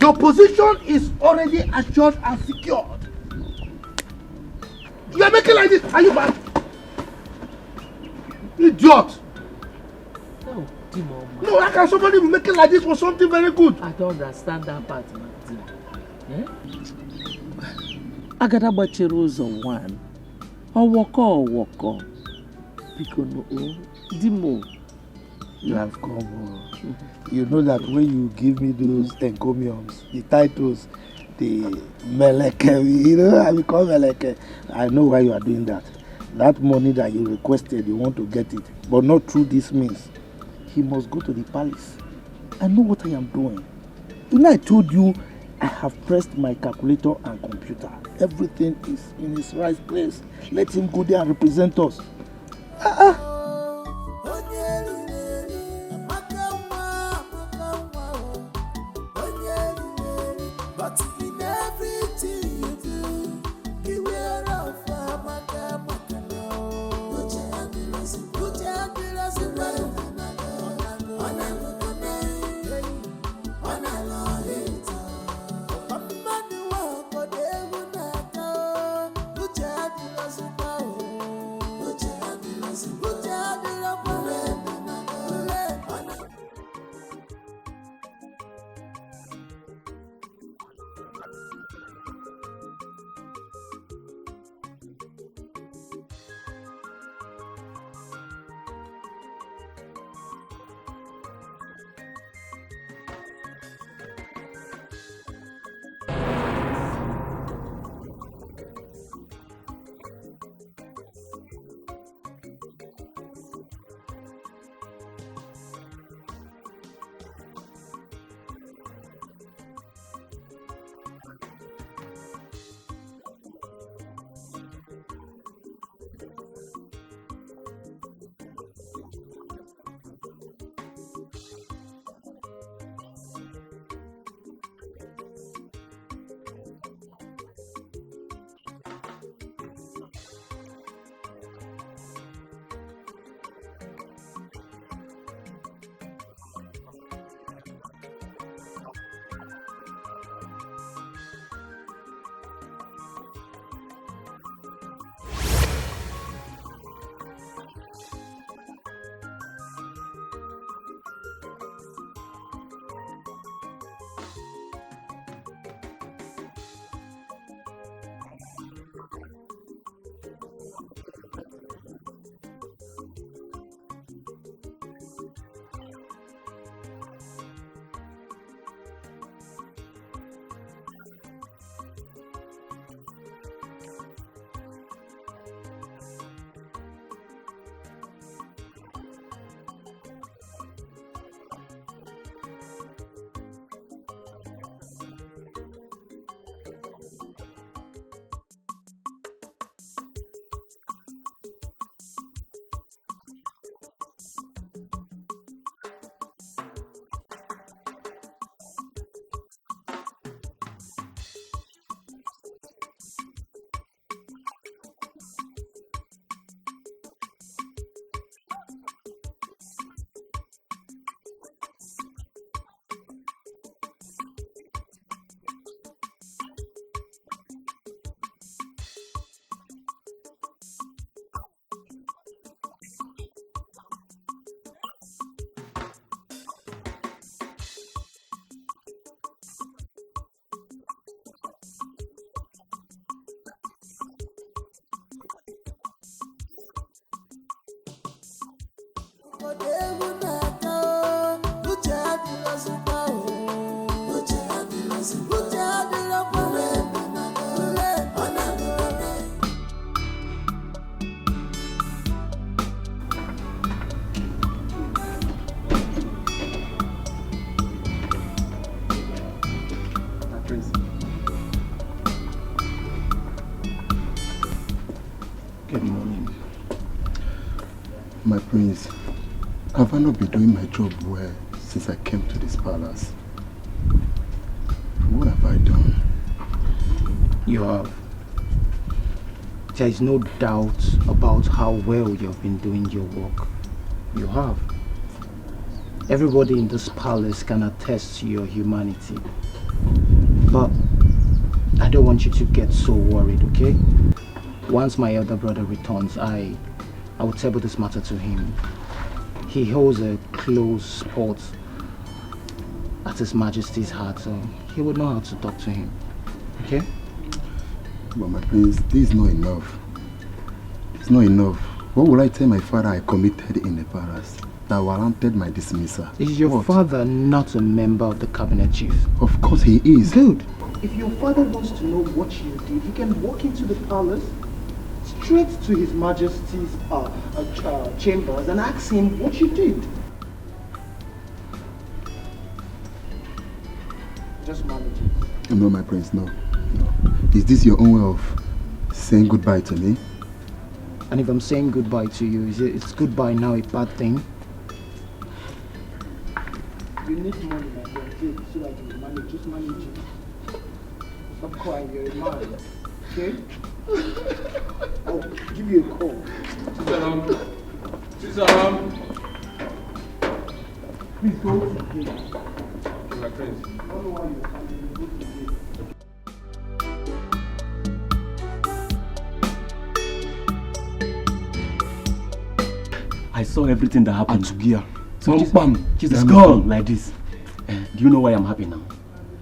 Your position is already assured and secured. You are making like this. Are you mad? Idiot. No, Timo. No, how can somebody be making like this for something very good? I don't understand that part, Timo. Agada gbachiri ụzọ 1. Ọwọkọ. Because no, Dimo. You have come. You know that when you give me those encomiums, the titles, the Meleke, you know, I become Meleke. I know why you are doing that. That money that you requested, you want to get it, but not through this means. He must go to the palace. I know what I am doing. You know, I told you I have pressed my calculator and computer. Everything is in its right place. Let him go there and represent us. But in everything you do, beware of Good morning. My prince, have I not been doing my job well since I came to this palace? What have I done? You have. There is no doubt about how well you have been doing your work. You have. Everybody in this palace can attest to your humanity. But I don't want you to get so worried, okay? Once my elder brother returns, I will table this matter to him. He holds a close spot at His Majesty's heart, so he would know how to talk to him. Okay? But my prince, this is not enough. It's not enough. What will I tell my father I committed in the palace that warranted my dismissal? Is your father not a member of the cabinet chief? Of course he is. Good. If your father wants to know what you did, he can walk into the palace straight to His Majesty's chambers and ask him what you did. Just manage it. No, my prince, no. Is this your own way of saying goodbye to me? And if I'm saying goodbye to you, is goodbye now a bad thing? You need money, my friend, so that you can manage. Just manage it. Stop crying, you're a man. Okay? I'll give you a call. Sisaram. Please go to the gate. Okay, my friends. I don't know why you're coming. Go to the gate. I saw everything that happened. Atugia. It's gone like this. Do you know why I'm happy now?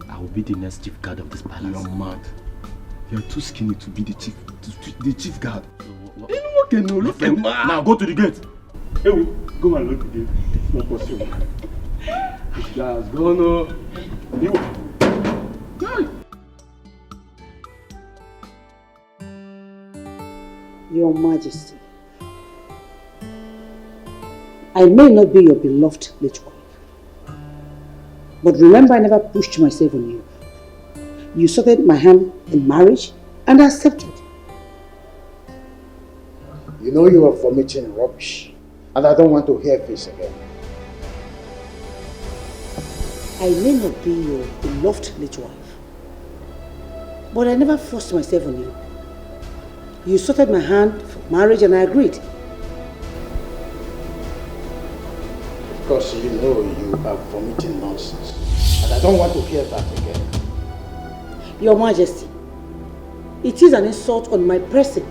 I will be the next chief guard of this palace. You're mad. You're too skinny to be the chief guard. Look at man. Now go to the gate. Hey, go and lock the gate. It's not possible. This guy has gone. Your Majesty, I may not be your beloved late wife, but remember I never pushed myself on you. You sought my hand in marriage and I accepted. You know you are vomiting rubbish, and I don't want to hear this again. I may not be your beloved late wife, but I never forced myself on you. You sought my hand for marriage and I agreed. Because you know you are vomiting nonsense, and I don't want to hear that again. Your Majesty, it is an insult on my person,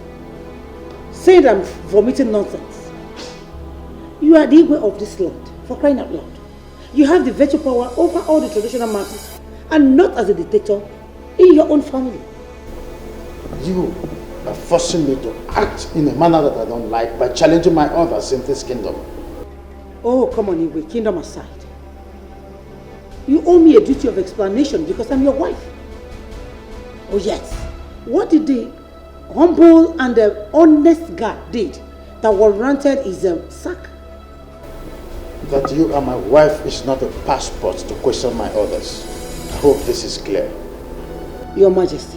saying I'm vomiting nonsense. You are the Igwe of this land, for crying out loud. You have the veto power over all the traditional matters, and not as a dictator in your own family. You are forcing me to act in a manner that I don't like by challenging my others in this kingdom. Oh, come on, Igwe, kingdom aside. You owe me a duty of explanation because I'm your wife. Oh yes, what did the humble and honest guard did that warranted his sack? That you are my wife is not a passport to question my orders. I hope this is clear. Your Majesty,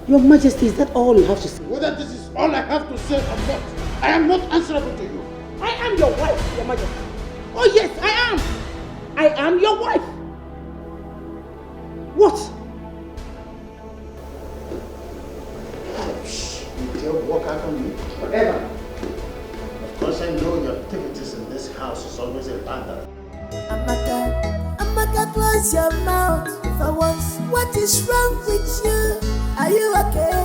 is that all you have to say? Whether this is all I have to say or not, I am not answerable to you. I am your wife, Your Majesty. Oh yes, I am. I am your wife. What? You dare walk out on me forever. Of course I know your activities in this house is always a bother. Amaka, close your mouth for once. What is wrong with you? Are you okay?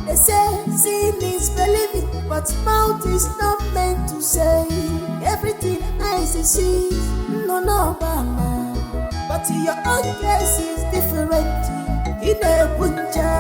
They say seeing is believing, but mouth is not meant to say everything eyes is see. No, mama. But your own case is different. In a buncha,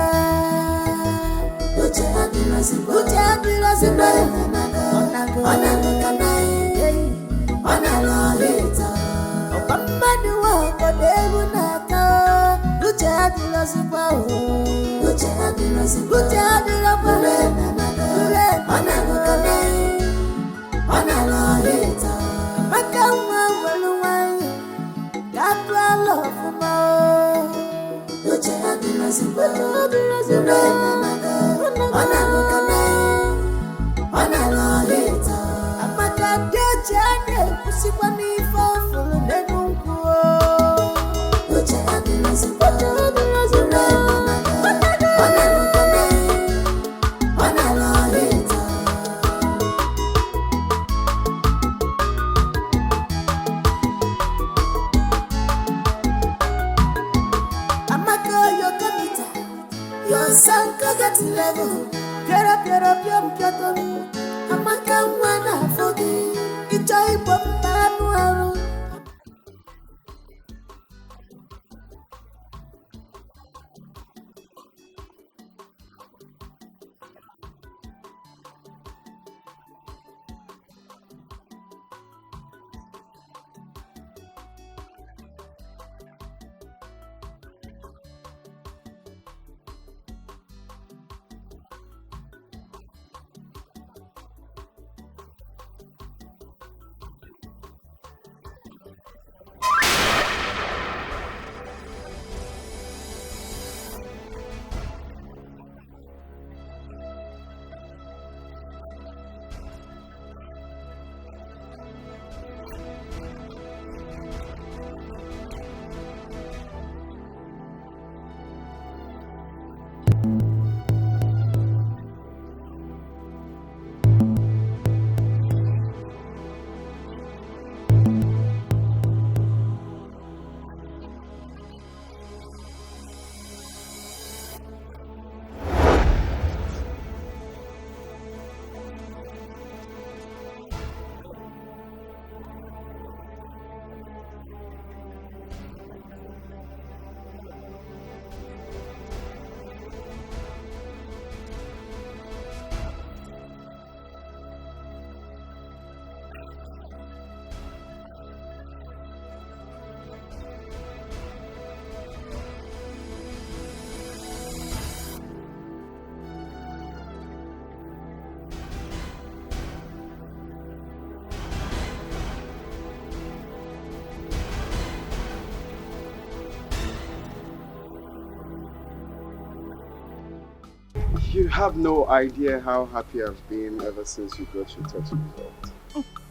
You have no idea how happy I've been ever since you got your test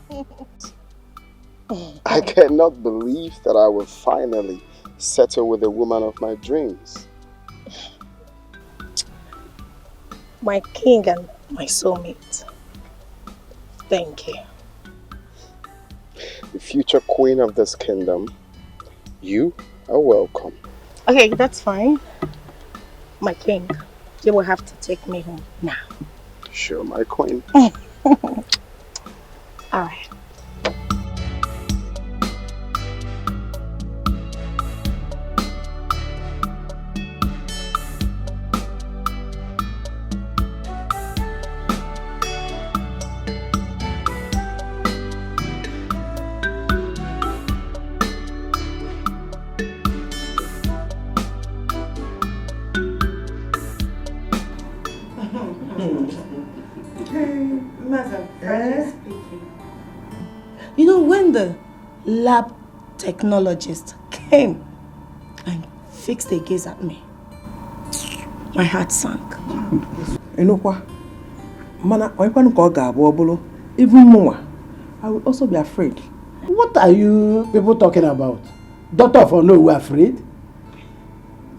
result. I cannot believe that I will finally settle with the woman of my dreams. My king and my soulmate. Thank you. The future queen of this kingdom, you are welcome. Okay, that's fine. My king, you will have to take me home now. Sure, my queen. Alright. You know, when the lab technologist came and fixed the gaze at me, my heart sank. You know what? Even more, I would also be afraid. What are you people talking about? Doctor for no, we are afraid?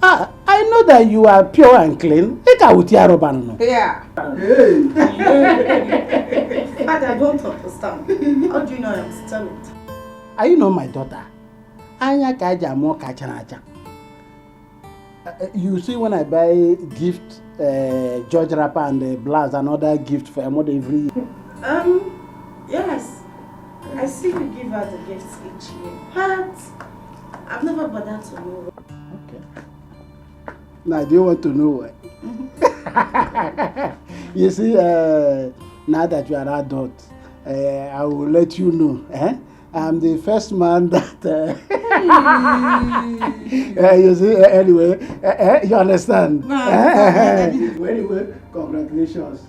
I know that you are pure and clean. Yeah. Hey. Father, I don't understand. How do you know I'm still it? Are you not my daughter? You see, when I buy gift, George wrapper and blouse and other gift for a mother every year. Yes. I see you give her the gifts each year. But I've never bothered to know. Okay. Now, do you want to know why? You see, now that you are adult, I will let you know I'm the first man that. You see, anyway, you understand? Anyway, congratulations.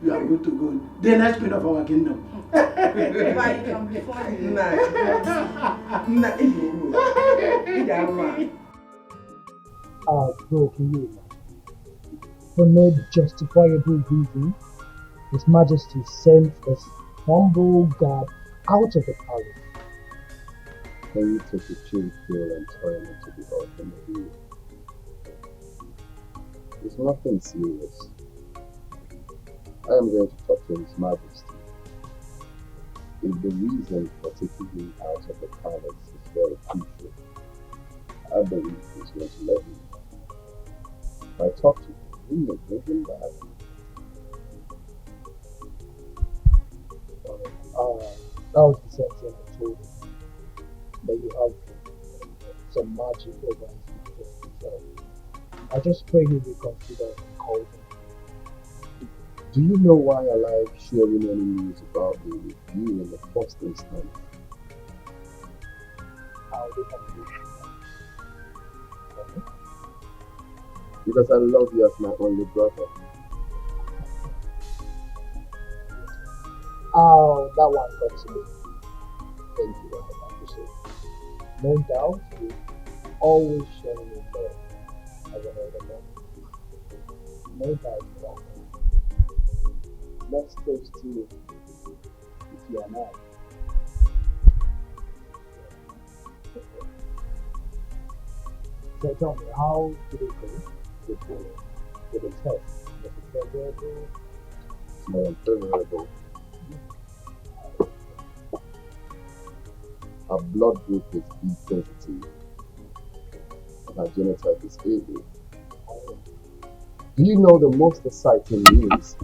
You are good to go. The next queen of our kingdom. Bro, can you imagine? For no justifiable reason, His Majesty sent this humble god out of the palace. Can you take a chill pill and turn it to the ultimate view? It's nothing serious. I am going to talk to His Majesty. If the reason for taking him out of the palace is very crucial, I believe he's going to let me know. If I talk to him, he may bring him back. That was the same thing I told him. That you have some magic over his future. So I just pray he will consider and call him. Do you know why I like sharing any news about me with you in the first instance? How do you Because I love you as my only brother. Oh, that one got to me. Thank you, I appreciate it. No doubt, you always show me love as an older man. No doubt about that. Let's toast to if you are not. So tell me, how did it go with the test? Was it favorable? No, unfavorable. Our blood group is B positive. And our genotype is AB. Do you know the most exciting news?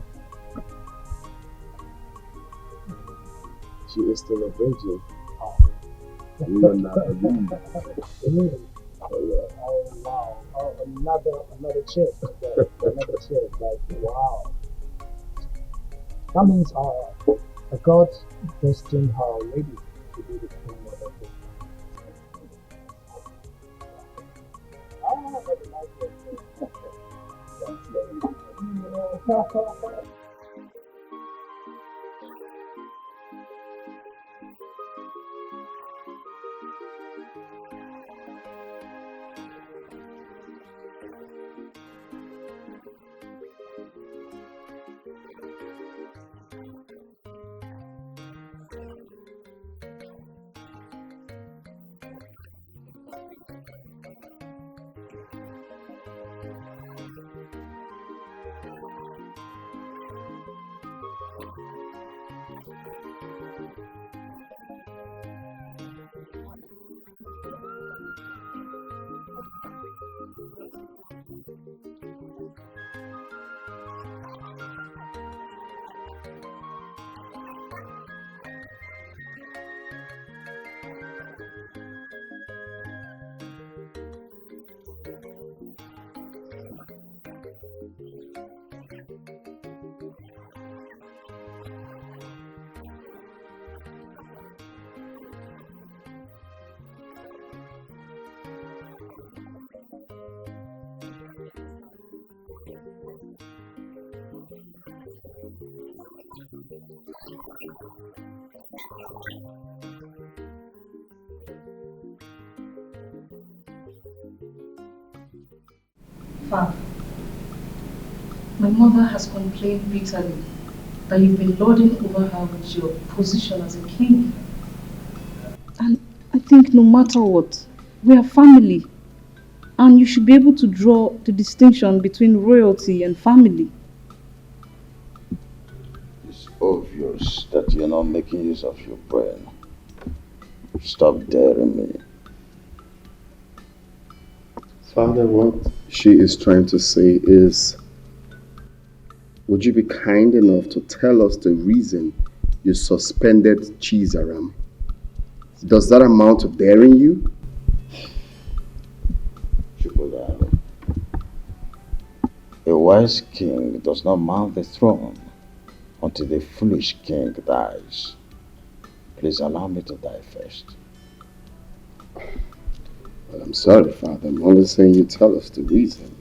She is still a virgin. You are not a virgin. Really? Oh yeah. Oh wow. Oh, another chick. Another chick. Like wow. That means God destined her lady to be the queen mother of his family. I really like it. Father, my mother has complained bitterly that you've been lording over her with your position as a king. And I think no matter what, we are family. And you should be able to draw the distinction between royalty and family. It's obvious that you're not making use of your brain. Stop daring me. Father, what she is trying to say is, would you be kind enough to tell us the reason you suspended Chizaram? Does that amount to daring you? A wise king does not mount the throne until the foolish king dies. please allow me to die first. Well, I'm sorry, Father. I'm only saying you tell us the reason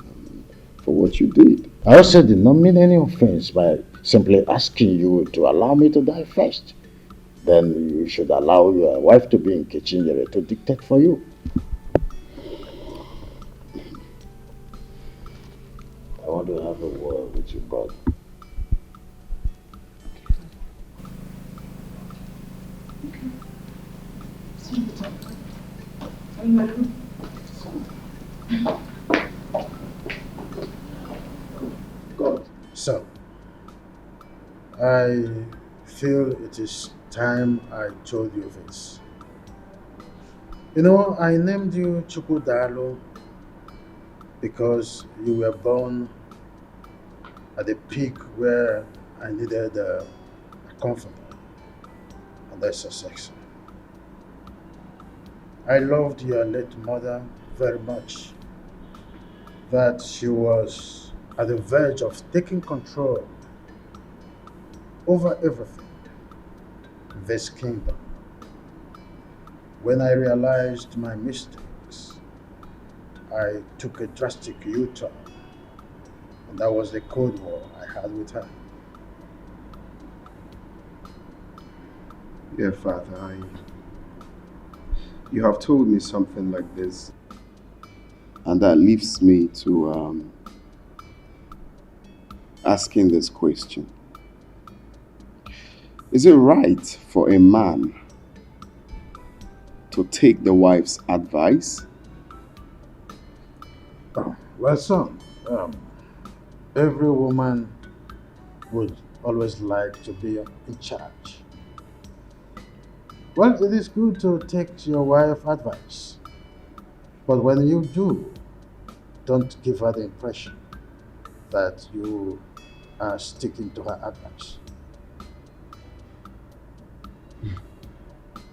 for what you did. I also did not mean any offense by simply asking you to allow me to die first. Then you should allow your wife to be in Kichinyere to dictate for you. I want to have a word with you, brother. Good. So, I feel it is time I told you this. You know, I named you Chukudalo because you were born at the peak where I needed a comforter, and that's Sussex. I loved your late mother very much, that she was at the verge of taking control over everything in this kingdom. When I realized my mistakes, I took a drastic U-turn, and that was the Cold War I had with her. Yeah, Father, you have told me something like this, and that leaves me to asking this question. Is it right for a man to take the wife's advice? Well, son, every woman would always like to be in charge. Well, it is good to take your wife's advice, but when you do, don't give her the impression that you are sticking to her advice.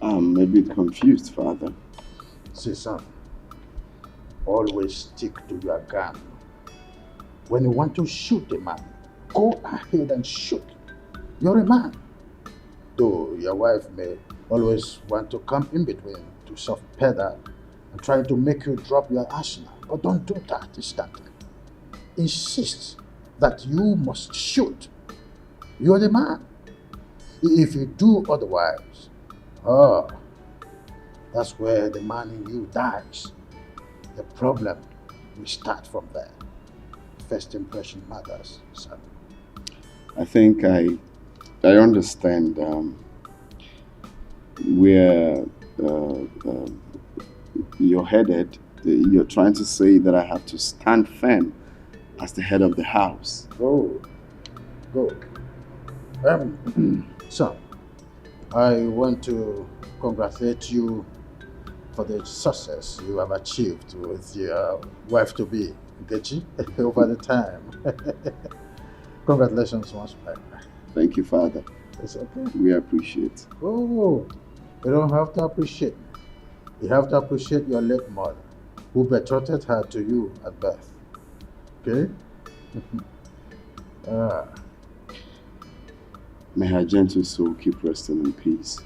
I'm a bit confused, Father. See, son, always stick to your gun. When you want to shoot a man, go ahead and shoot. You're a man. Though your wife may always want to come in between to soft pedal and try to make you drop your arsenal, but don't do that instantly. Insist that you must shoot. You're the man. If you do otherwise, that's where the man in you dies. The problem will start from there. First impression matters, son. I think I understand where you're headed. You're trying to say that I have to stand firm as the head of the house. Go. Son, I want to congratulate you for the success you have achieved with your wife-to-be, Nkechi, over the time. Congratulations once more. Thank you, Father. It's okay. We appreciate. Oh, you don't have to appreciate me. You have to appreciate your late mother, who betrothed her to you at birth. Okay? May her gentle soul keep resting in peace.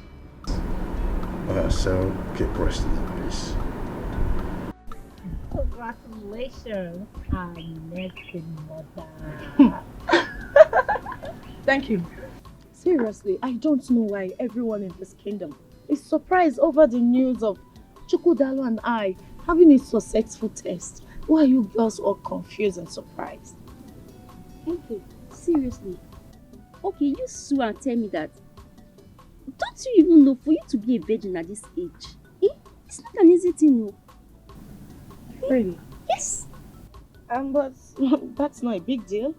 So keep resting in peace. Congratulations, our next mother. Thank you. Seriously, I don't know why everyone in this kingdom is surprised over the news of Chukudalo and I having a successful test. Why are you girls all confused and surprised? Okay, seriously. Okay, you sue and tell me that. Don't you even know for you to be a virgin at this age? It's not an easy thing, no. Really? Yes. But that's not a big deal.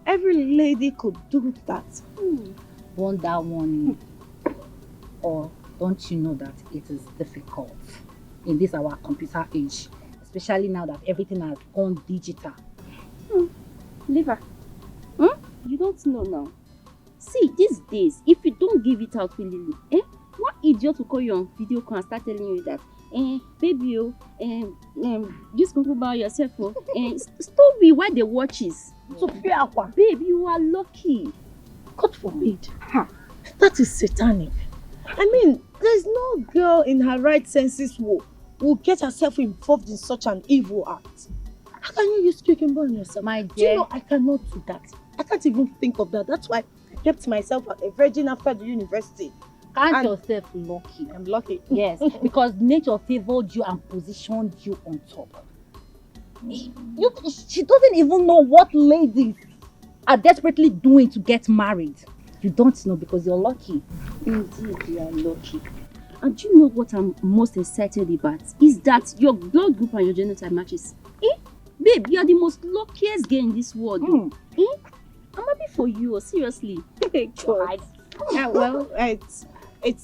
Every lady could do that. Wonder one. Or don't you know that it is difficult in this our computer age, especially now that everything has gone digital? Liver. You don't know now. See, these days, if you don't give it out willingly, one idiot will call you on video call and start telling you that, baby, just think about yourself, stop me while they watches. So, babe, you are lucky. God forbid. That is satanic. I mean, there's no girl in her right senses who will get herself involved in such an evil act. How can you use quick and burn yourself? My Do dear. you know I cannot do that? I can't even think of that. That's why I kept myself a virgin after the university. Count yourself lucky. I'm lucky. Yes, because nature favored you and positioned you on top. She doesn't even know what ladies are desperately doing to get married. You don't know because you're lucky. Indeed, you are lucky. And do you know what I'm most excited about? Is that your blood group and your genotype matches. Babe, you are the most luckiest girl in this world. I'm happy for you, seriously. God. Yeah, well, it's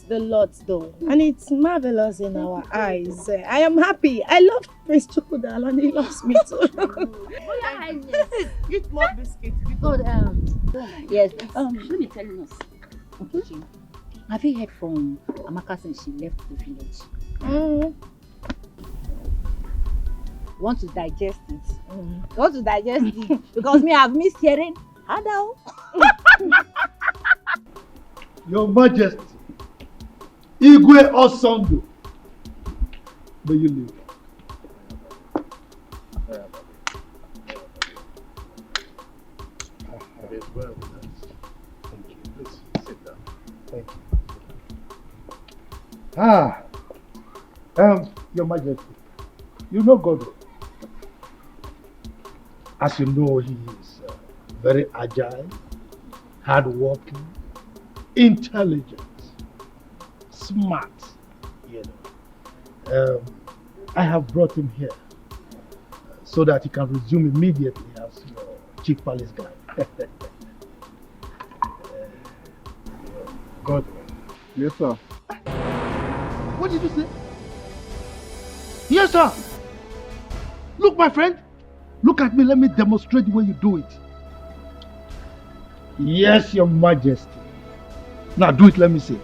the Lord though. And it's marvelous in our eyes. I am happy. I love Prince Chukudal and he loves me too. Get more biscuits. Yes. Let me tell you. Okay. Have you heard from Amaka since she left the village? Want to digest it? Want to digest it? Because me, I've missed hearing. Hello. Your Majesty, Igwe Osondo, may you live. It is well with us. Thank you. Please sit down. Thank you. Your Majesty, you know God. As you know, he is very agile, hardworking, intelligent, smart. You know, I have brought him here so that he can resume immediately as your chief palace guy. God. Yes, sir. What did you say? Yes, sir. Look, my friend. Look at me. Let me demonstrate the way you do it. Yes, Your Majesty. Now do it. Let me see.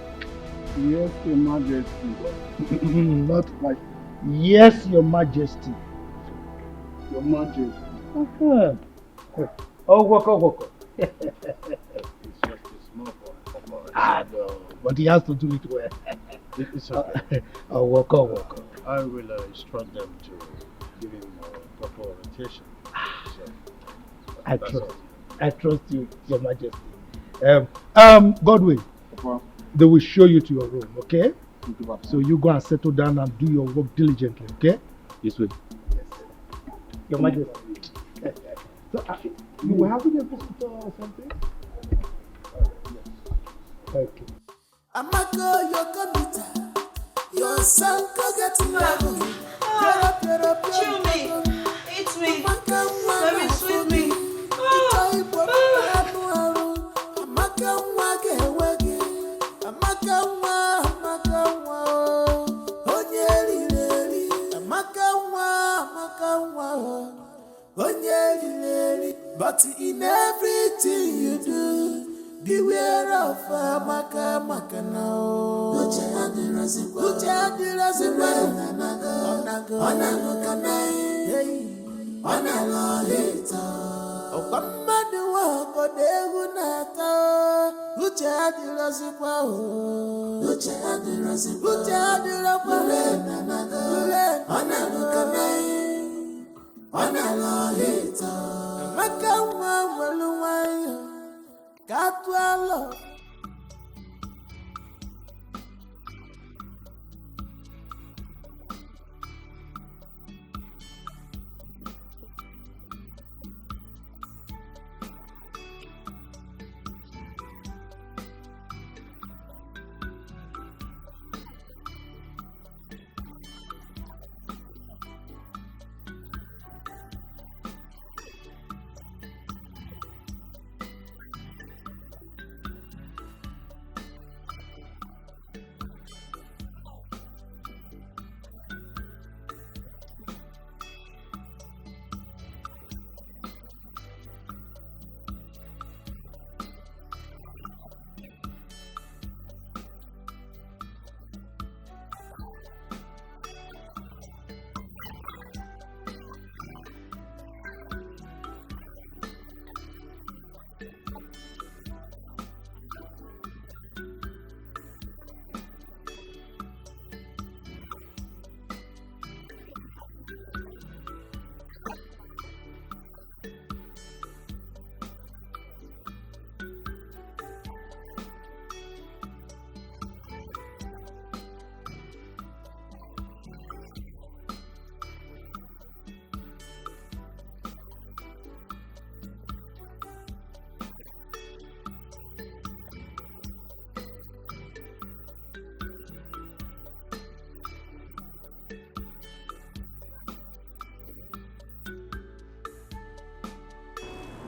Yes, Your Majesty. Not like. Yes, Your Majesty. Your Majesty. Oh, woko. It's just a small boy. No, but he has to do it well. It's okay. Oh, woko. I will instruct them to give him proper orientation. So, I trust you, Your Majesty. Godwin, they will show you to your room, okay? So you go and settle down and do your work diligently, okay? This way. Your Majesty. So, you were having a visitor or something? Okay. Amaka, your computer, your son go get married. Chew me, eat me, baby, sweet me. But in everything you do, beware of Amaka now.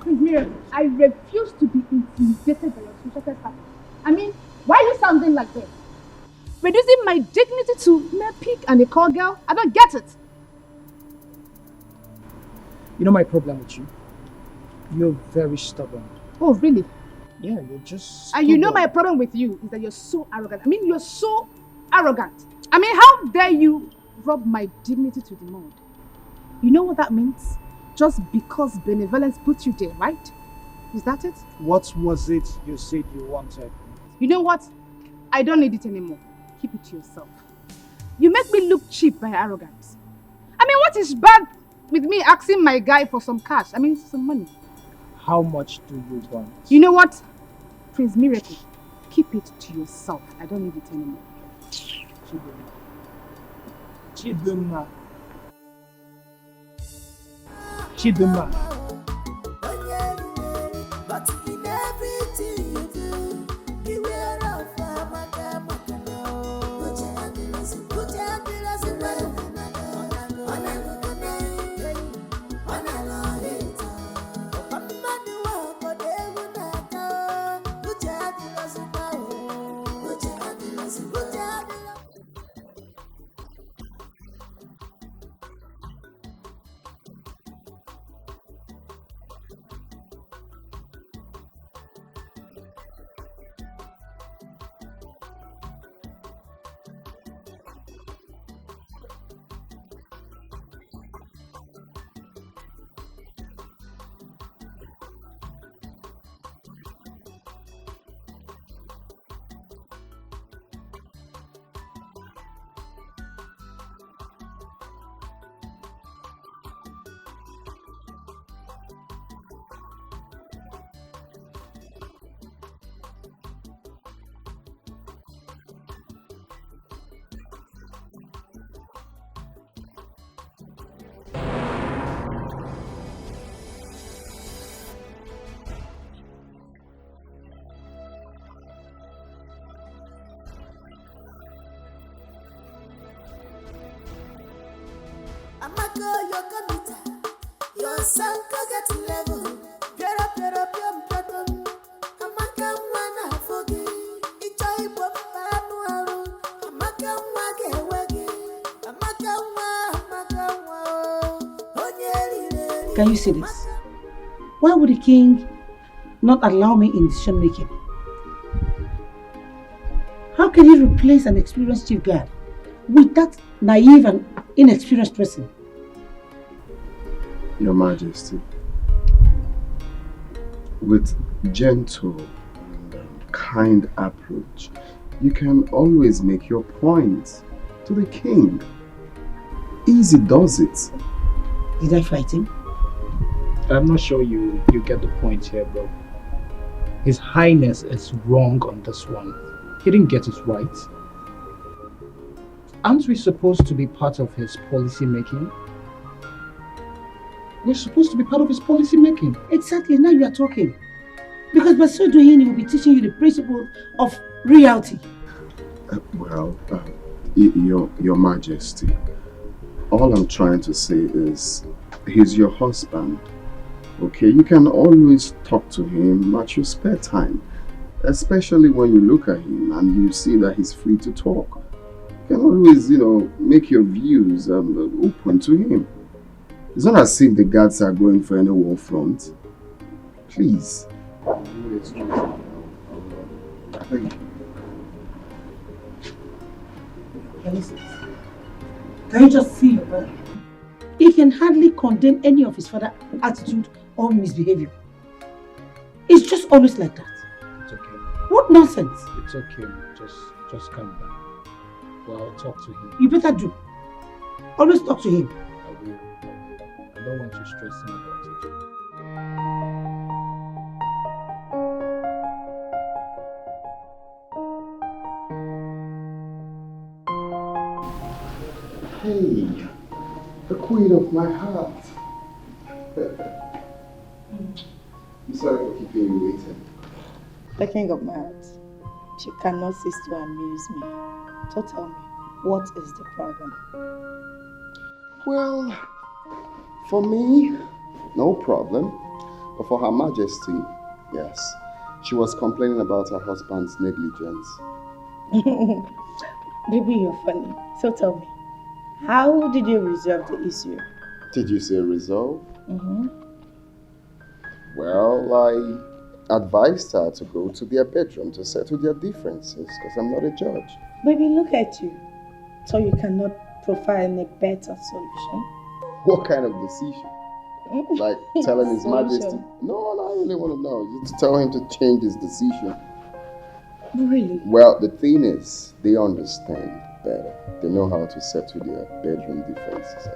Miriam, I refuse to be intimidated by your social status. I mean, why are you sounding like this? Reducing my dignity to mere pig and a call girl? I don't get it. You know my problem with you? You're very stubborn. Oh, really? Yeah, you're just And you know my problem with you is that you're so arrogant. I mean, you're so arrogant. I mean, how dare you rub my dignity to the mud? You know what that means? Just because benevolence put you there, right? Is that it? What was it you said you wanted? You know what? I don't need it anymore. Keep it to yourself. You make me look cheap by arrogance. I mean, what is bad with me asking my guy for some cash? I mean, some money. How much do you want? You know what? Prince Miracle, keep it to yourself. I don't need it anymore. Chidunma. Chidunma. But in everything you do, beware of Put your hand in us, put your hand in us, Amaka, your computer, your son can get level. Get up, your pattern. Amaka, wanna forget. It's a hip hop manual. Amaka, wage. Amaka, Can you see this? Why would the king not allow me in decision making? How can he replace an experienced chief guard with that naive and inexperienced person? Your Majesty, with gentle and kind approach, you can always make your point to the king. Easy does it. Did I fight him? I'm not sure you get the point here, bro. His Highness is wrong on this one. He didn't get it right. Aren't we supposed to be part of his policy making? We're supposed to be part of his policy making. Exactly, now you are talking. Because by so doing, he will be teaching you the principles of reality. Your Majesty, all I'm trying to say is, he's your husband. Okay, you can always talk to him at your spare time. Especially when you look at him and you see that he's free to talk. You can always, make your views open to him. It's not as if the guards are going for any war front. Please. Can you just see your brother? He can hardly condemn any of his father's attitude or misbehavior. It's just always like that. It's okay. What nonsense! It's okay. Just calm down. Well, I'll talk to him. You better do. Always talk to him. I will. I don't want you stressing about it. Hey, the queen of my heart. I'm sorry for keeping you waiting. The king of my heart, she cannot cease to amuse me. So tell me, what is the problem? Well, for me, no problem. For Her Majesty, yes. She was complaining about her husband's negligence. Baby, you're funny. So tell me, how did you resolve the issue? Did you say resolve? Mm-hmm. Well, I advised her to go to their bedroom to settle their differences because I'm not a judge. Baby, look at you. So you cannot provide a better solution? What kind of decision? Like telling His Majesty? No, I really want to know. Just to tell him to change his decision. Really? Well, the thing is, they understand better. They know how to settle their bedroom differences.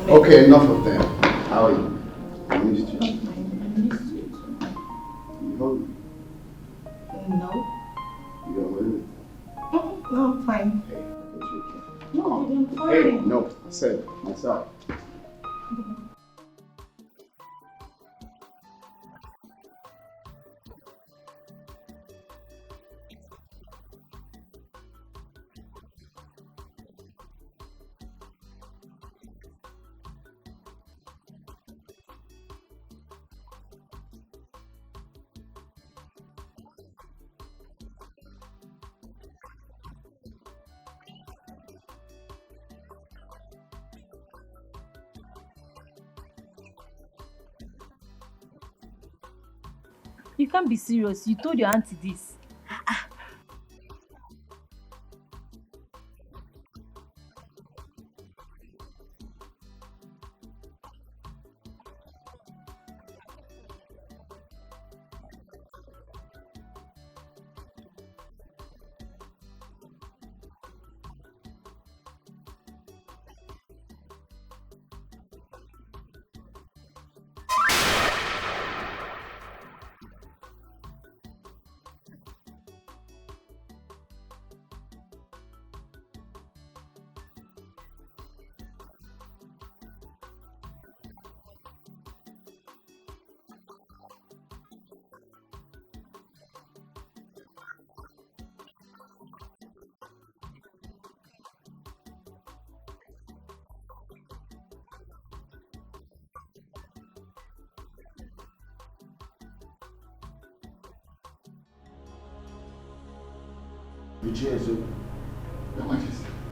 Okay, enough of them. How are you? I missed you. You hungry? No. You don't want anything? No, I'm fine. Hey, I guess you can. No, I'm fine. Hey, no, I said myself. You can't be serious. You told your auntie this.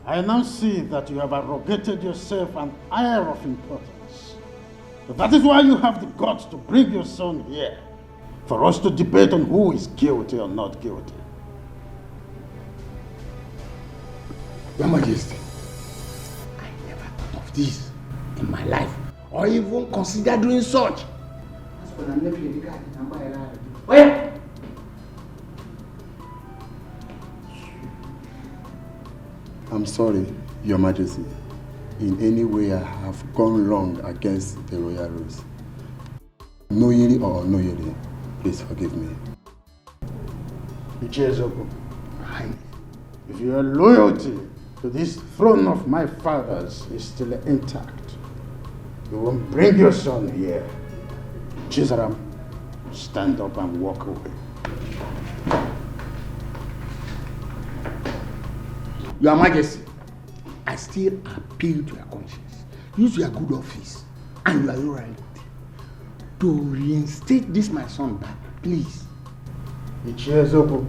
I now see that you have arrogated yourself an air of importance. But that is why you have the guts to bring your son here, for us to debate on who is guilty or not guilty. Your Majesty, I never thought of this in my life, or even considered doing such. I'm sorry, Your Majesty. In any way I have gone wrong against the royal rules. Knowingly or unknowingly, please forgive me. Ichezoko, if your loyalty to this throne of my fathers is still intact, you won't bring your son here. Chizaram, stand up and walk away. Your Majesty, I still appeal to your conscience. Use your good office and your loyalty to reinstate this my son back, please. Ichezoko,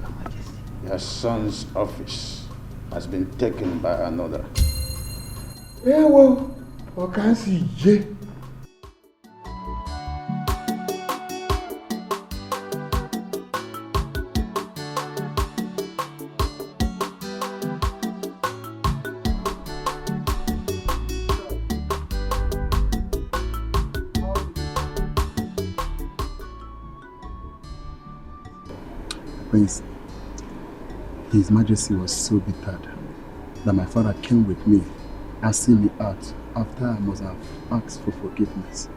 Your Majesty, your son's office has been taken by another. Eh, well, what can I see? Prince, His Majesty was so bitter that my father came with me, asking me out after I must have asked for forgiveness.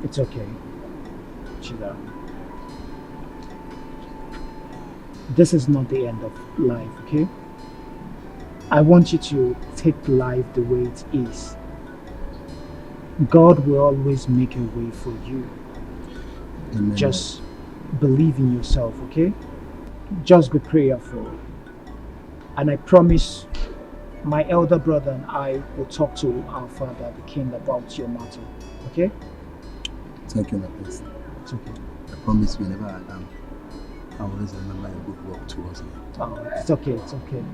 It's okay, Chida. This is not the end of life, okay? I want you to take life the way it is. God will always make a way for you. Amen. Just believe in yourself, okay? Just be prayerful. And I promise my elder brother and I will talk to our father, the king, about your matter. Okay? Thank you, my prince. It's okay. I promise you, whenever I am, I will always remember your good work towards me. Oh, it's okay, it's okay.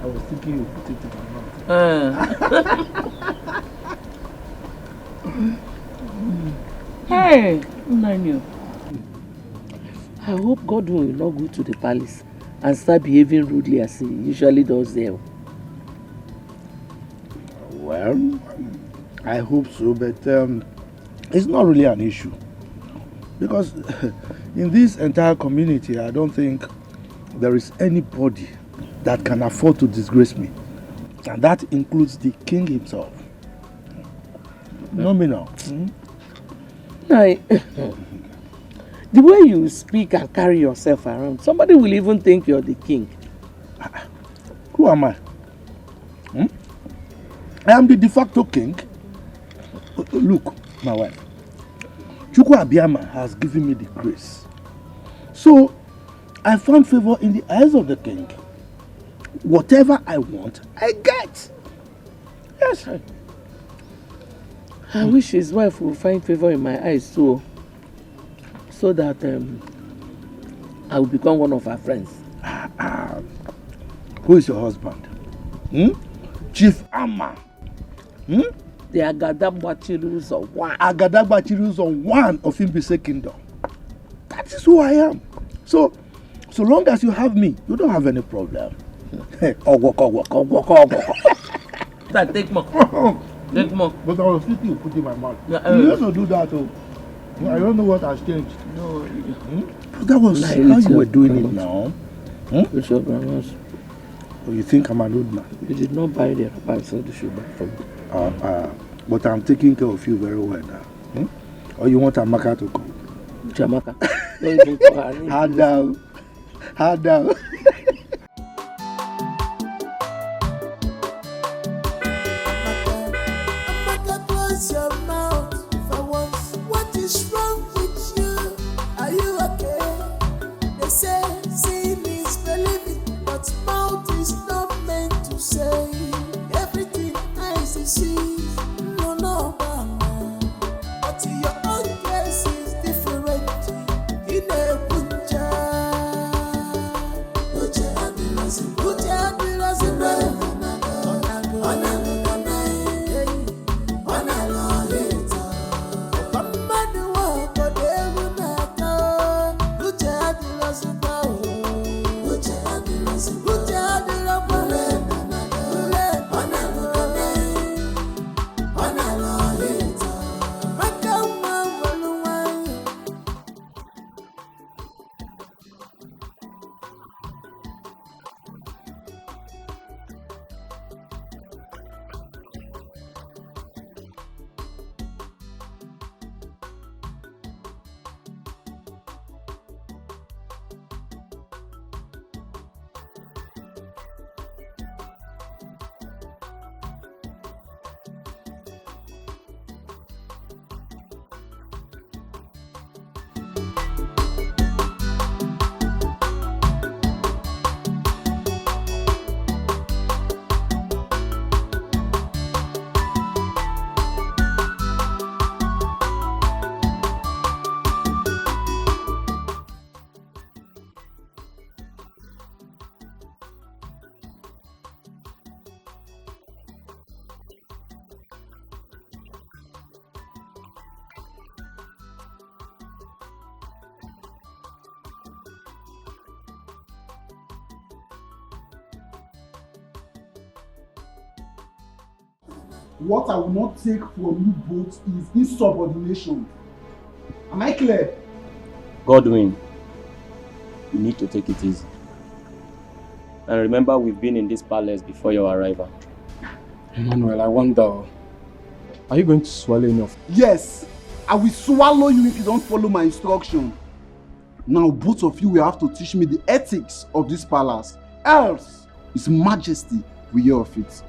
I was thinking you put it in my mouth. Hey, Nanu. I hope Godwin will not go to the palace and start behaving rudely as he usually does there. Well, I hope so, but it's not really an issue. Because in this entire community, I don't think there is anybody that can afford to disgrace me. And that includes the king himself. Nominal. The way you speak and carry yourself around, somebody will even think you're the king. Who am I? I am the de facto king. Look, my wife. Chukwu Abiyama has given me the grace. So, I found favor in the eyes of the king. Whatever I want, I get. Yes. I wish his wife will find favor in my eyes too, so that I will become one of her friends. Who is your husband? Chief Amma. The Agadagbachiru's of one. Agadagbachiru's of one of Imbise Kingdom. That is who I am. So long as you have me, you don't have any problem. Take more. Take more. But I was thinking you put in my mouth. Yeah, You used to do that too. I don't know what has changed. No. That was how you were doing it now. It's your grandma's. Oh, you think I'm an old man? You did not buy the wrapper, so you should buy for me. But I'm taking care of you very well now. Or you want Amaka to come? Jamaka. Don't even call her name. Hard down. Hard down. Close your mouth for once. What is wrong with you? Are you okay? They say seeing is believing, but mouth is not meant to say everything eyes see. No, mama. But your own case is different. In a punja, What I will not take from you both is insubordination. Am I clear? Godwin, you need to take it easy. And remember, we've been in this palace before your arrival. Emmanuel, I wonder, are you going to swallow enough? Yes, I will swallow you if you don't follow my instruction. Now both of you will have to teach me the ethics of this palace. Else, His Majesty will hear of it.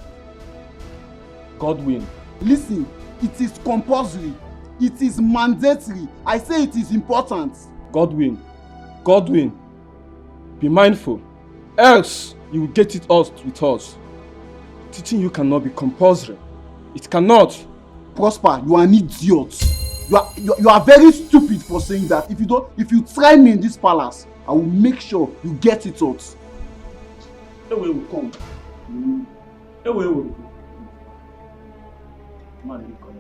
Godwin. Listen, it is compulsory. It is mandatory. I say it is important. Godwin, be mindful. Else, you will get it out with us. Teaching you cannot be compulsory. It cannot. Prosper, you are an idiot. You are very stupid for saying that. If you try me in this palace, I will make sure you get it out. Away will come. Away will go. Man, you come.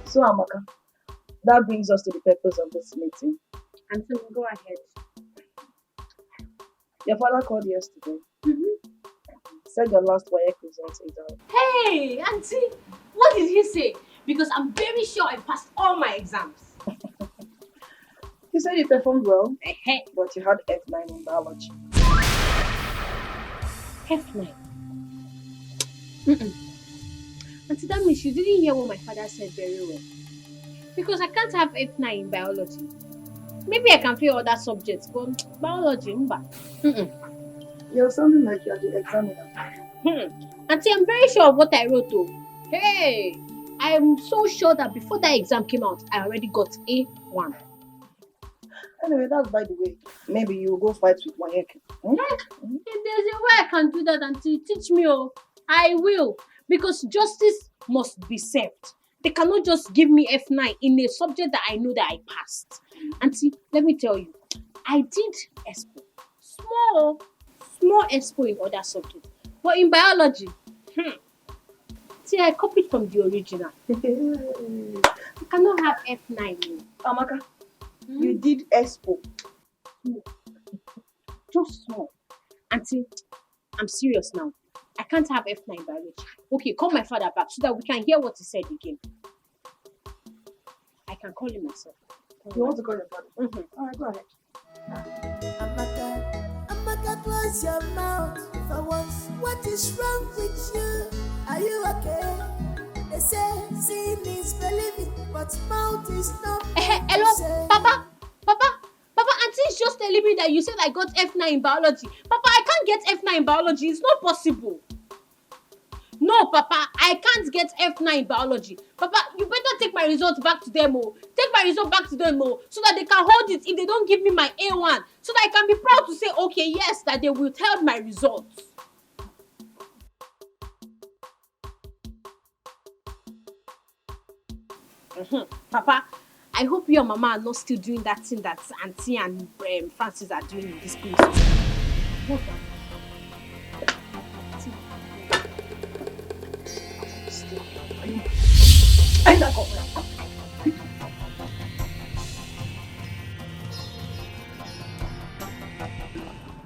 So, Amaka, that brings us to the purpose of this meeting. And so go ahead. Your father called yesterday. Said your last WAEC result is out. Hey, Auntie, what did he say? Because I'm very sure I passed all my exams. He said you performed well, but you had F9 in biology. F9? Auntie, that means you didn't hear what my father said very well. Because I can't have F9 in biology. Maybe I can fail other subjects, but biology, You're sounding like you're the examiner. Auntie, I'm very sure of what I wrote though. Hey, I am so sure that before that exam came out, I already got A1. Anyway, that's by the way. Maybe you will go fight with WAEC. If there's a way I can do that, Auntie, teach me. I will. Because justice must be served. They cannot just give me F9 in a subject that I know that I passed. Auntie, let me tell you, I did expo. Small expo in other subjects. But in biology, see, I copied from the original. I cannot have F9. Amaka, you did expo. Just small. Auntie, I'm serious now. I can't have F9 biology. Okay, call my father back so that we can hear what he said again. I can call him myself. You want to call your father? Alright, go ahead. Amaka, close your mouth for once. What is wrong with you? Are you okay? They say seeing is believing, but mouth is not. Hello, Papa, Auntie is just telling me that you said I got F9 in biology. Papa, I can't get F9 in biology. It's not possible. No, Papa, I can't get F9 in biology. Papa, you better take my results back to them, Take my result back to them, so that they can hold it if they don't give me my A1. So that I can be proud to say, okay, yes, that they will tell my results. Papa, I hope you and Mama are not still doing that thing that Auntie and Francis are doing in this place. No, Papa.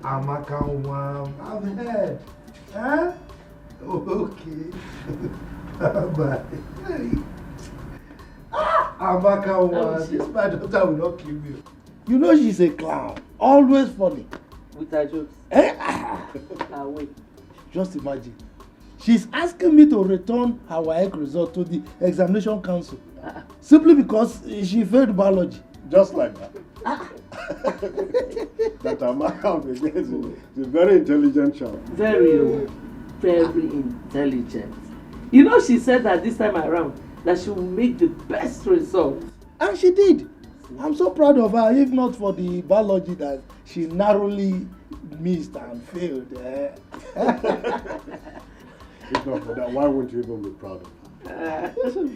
Amaka, I've heard. Huh? Okay. Bye. Amaka, this my daughter will not kill you. You know she's a clown. Always funny. With her jokes. Wait. Just imagine. She's asking me to return her WAEC result to the examination council. Simply because she failed biology. Just like that. That Amaka is a very intelligent child. Very intelligent. You know, she said that this time around that she will make the best result. And she did. I'm so proud of her, if not for the biology that she narrowly missed and failed. If not for that, why wouldn't you even be proud of her?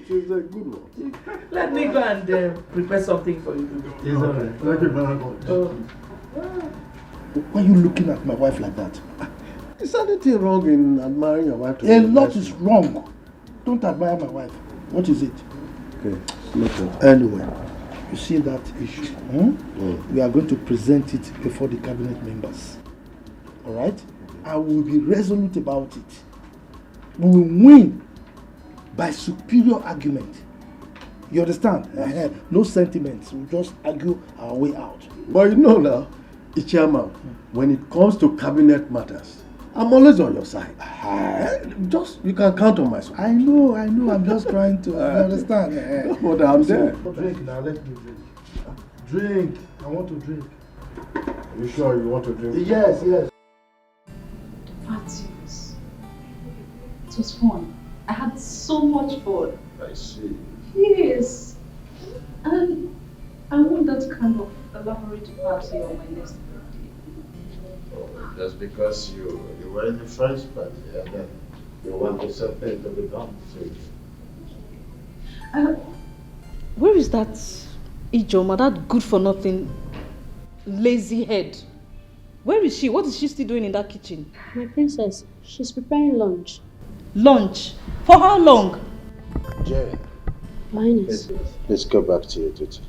She's a good one. Let me go and prepare something for you. It's all right. Thank you very much. Why are you looking at my wife like that? Is there anything wrong in admiring your wife? A lot is wrong. Don't admire my wife. What is it? Okay, nothing. Anyway, you see that issue. We are going to present it before the cabinet members. Alright? I will be resolute about it. We will win by superior argument. You understand? No sentiments. We'll just argue our way out. But you know now, Ichama, when it comes to cabinet matters, I'm always on your side. Just, you can count on my side. I know. I'm just trying to understand. But I'm there. Drink now, let me drink. Drink. I want to drink. You sure you want to drink? Yes. Francis, It was fun. I had so much fun. I see. Yes. And I want that kind of elaborate party on my next birthday. Just because you were in the first party and then you want the same thing to be done to you. Where is that Ijoma, that good for nothing lazy head? Where is she? What is she still doing in that kitchen? My princess, she's preparing lunch. Lunch? For how long? Jane, Minus. let's go back to your duty.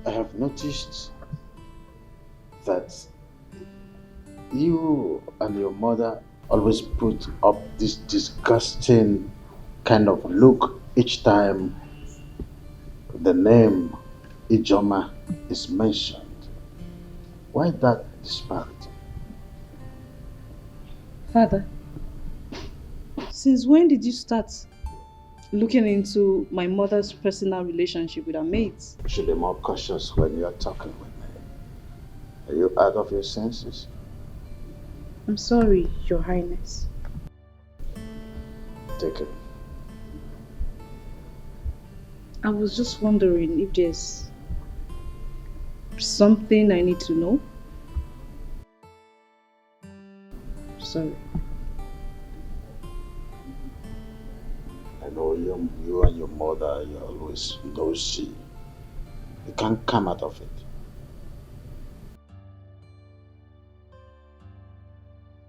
I have noticed that you and your mother always put up this disgusting kind of look each time the name Ijoma is mentioned. Why that disparity? Father, since when did you start looking into my mother's personal relationship with her mates? You should be more cautious when you are talking with me. Are you out of your senses? I'm sorry, Your Highness. Take it. I was just wondering if there's something I need to know. Sorry. I know you and your mother, you're always nosy. You can't come out of it.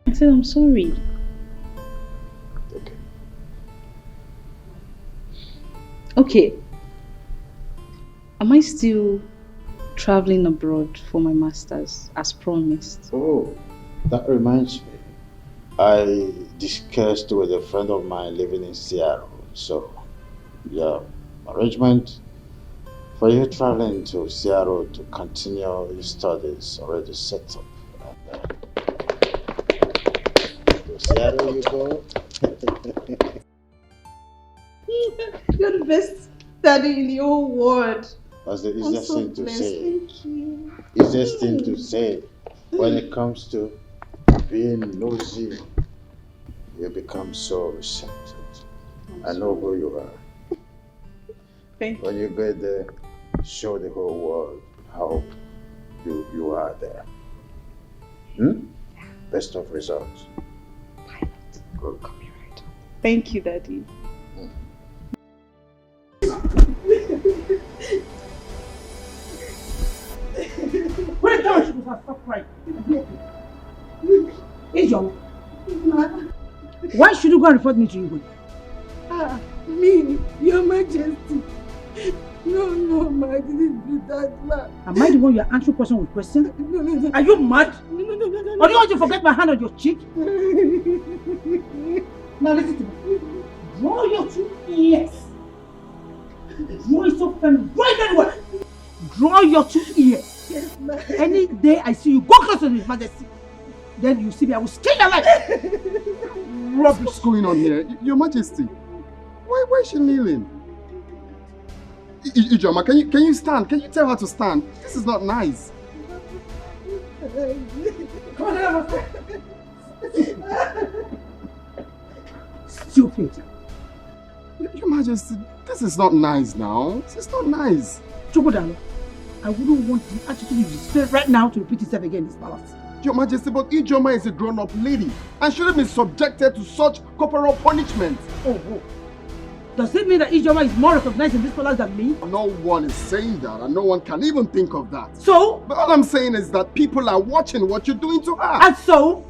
I said I'm sorry. Okay. Okay. Am I still traveling abroad for my master's as promised? Oh, that reminds me. I discussed with a friend of mine living in Seattle. So, yeah, arrangement for you traveling to Seattle to continue your studies already set up. To Seattle you go. You're the best daddy in the whole world. That's the I'm easiest so thing to blessed. say. Thank you. Easiest thing to say when it comes to being nosy. You become so receptive. I know who you are. Thank you. When you get there, show the whole world how you are there. Best of results. Good. Thank you, Daddy. When I tell you she was stop crying. Ijoma, why should you go and report me to you? Me, Your Majesty. No, ma, I didn't do that, ma. Am I the one you are answering question with question? No. Are you mad? No. Or do you want to forget my hand on your cheek? Now listen to me. Draw your 2 ears. Draw it so firm. Draw it very well. Draw your 2 ears. Yes, ma. Any day I see you go close to His Majesty, then you see me, I will skin your life. Rubbish. What's going on here? Your Majesty, why is she kneeling? Ijoma, can you stand? Can you tell her to stand? This is not nice. Come on, stupid. Your Majesty, this is not nice now. This is not nice. Chukwudalo, I wouldn't want the attitude you display right now to repeat itself again in this palace. Your Majesty, but Ijoma is a grown-up lady and shouldn't be subjected to such corporal punishment. Oh. Does it mean that Ijoma is more recognized in this palace than me? No one is saying that, and no one can even think of that. So? But all I'm saying is that people are watching what you're doing to her. And so?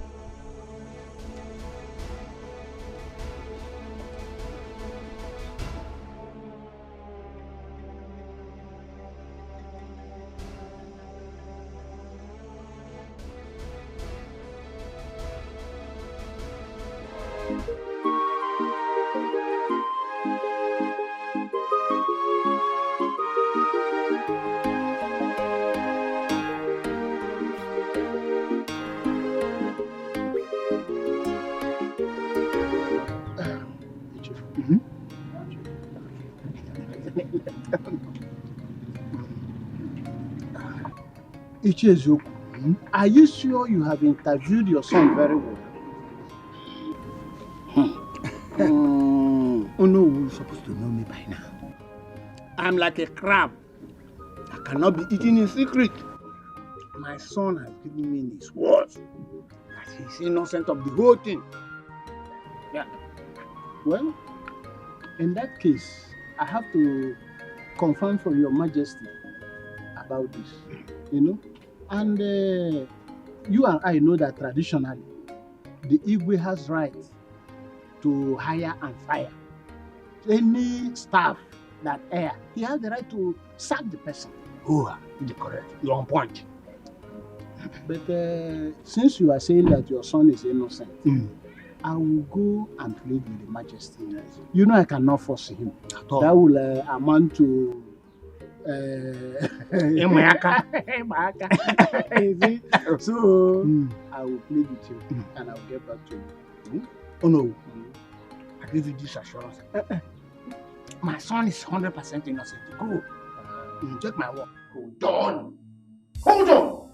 Ichi eziokwu, Are you sure you have interviewed your son very well? Oh no, you're supposed to know me by now. I'm like a crab that cannot be eaten in secret. My son has given me his word that he's innocent of the whole thing. Yeah. Well, in that case, I have to confirm from Your Majesty about this, And you and I know that traditionally, the Igwe has right to hire and fire any staff that err. He has the right to sack the person. Oh, you're correct. You're on point. But since you are saying that your son is innocent, I will go and plead with the Majesty. You know I cannot force him. That will amount to Emaka. You see? So I will plead with you and I will get back to you. Oh no. I give you this assurance. My son is 100% innocent. Go. Take my word. Hold on. Hold on.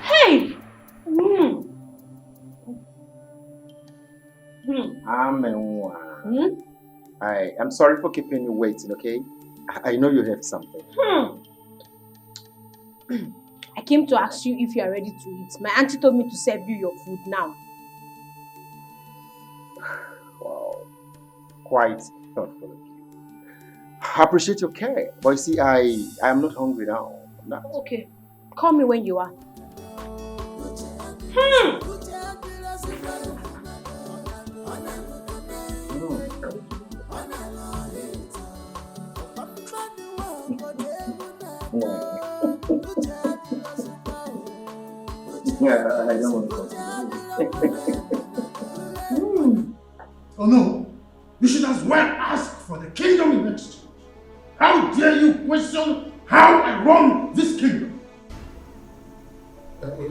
Hey! I'm sorry for keeping you waiting, okay? I know you have something. I came to ask you if you are ready to eat. My auntie told me to serve you your food now. Wow. Quite thoughtful of you. I appreciate your care. But you see, I am not hungry now. I'm not. Okay. Call me when you are. Yeah, I don't want to. Oh no! You should as well ask for the kingdom in exchange. How dare you question how I run this kingdom?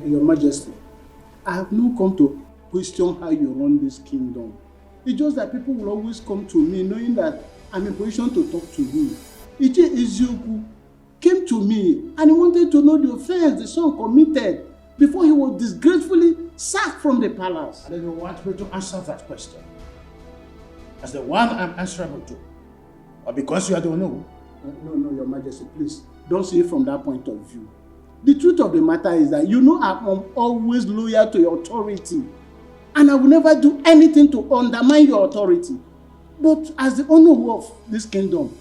Your Majesty, I have not come to question how you run this kingdom. It's just that people will always come to me knowing that I'm in position to talk to you. Iche Ezioku came to me and he wanted to know the offense the son committed before he was disgracefully sacked from the palace. And then you want me to answer that question as the one I'm answerable to, or because you are the one who? No, Your Majesty, please don't see it from that point of view. The truth of the matter is that you know I'm always loyal to your authority, and I will never do anything to undermine your authority. But as the owner of this kingdom,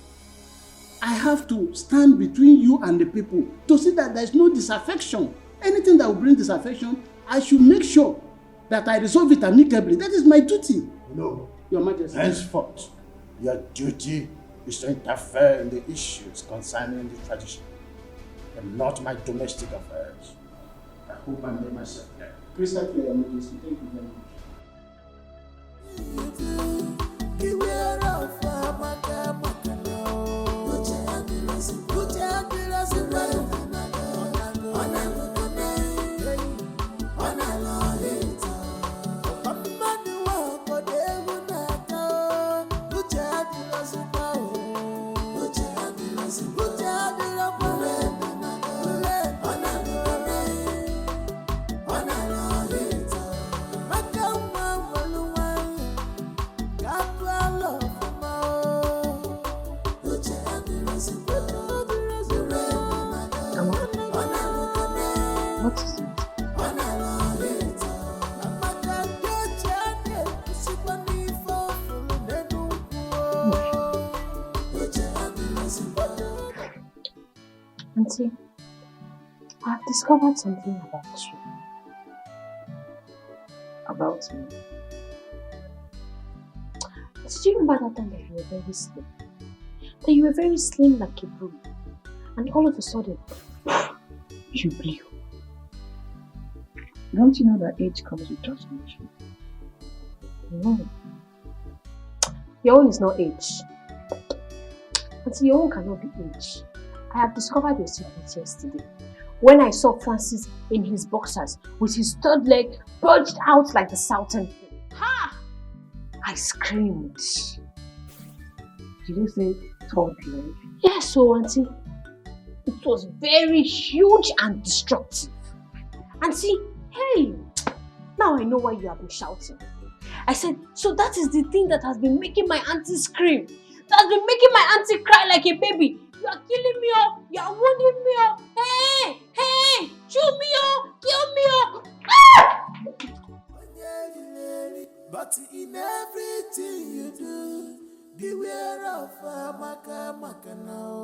I have to stand between you and the people to see that there is no disaffection. Anything that will bring disaffection, I should make sure that I resolve it amicably. That is my duty. No. Your Majesty. Henceforth, your duty is to interfere in the issues concerning the tradition and not my domestic affairs. I hope I made myself clear. Crystal clear, Your Majesty. Thank you very much. Beware of What is it? Auntie, I've discovered something about you. About me? Did you remember that time that you were very slim? That you were very slim like a broom. And all of a sudden, you blew. Don't you know that age comes with transformation? No. Your own is not age. Auntie, your own cannot be age. I have discovered your secret yesterday. When I saw Francis in his boxers with his third leg bulged out like the Southern King. Ha! I screamed. Did you say third leg? Yes, so auntie. It was very huge and destructive. Auntie, hey, now I know why you have been shouting. I said, so that is the thing that has been making my auntie scream. That has been making my auntie cry like a baby. You are killing me, oh. You are wounding me, oh. Hey, hey, shoot me, oh. Kill me, oh. Ah! But in everything you do, beware of Maka now.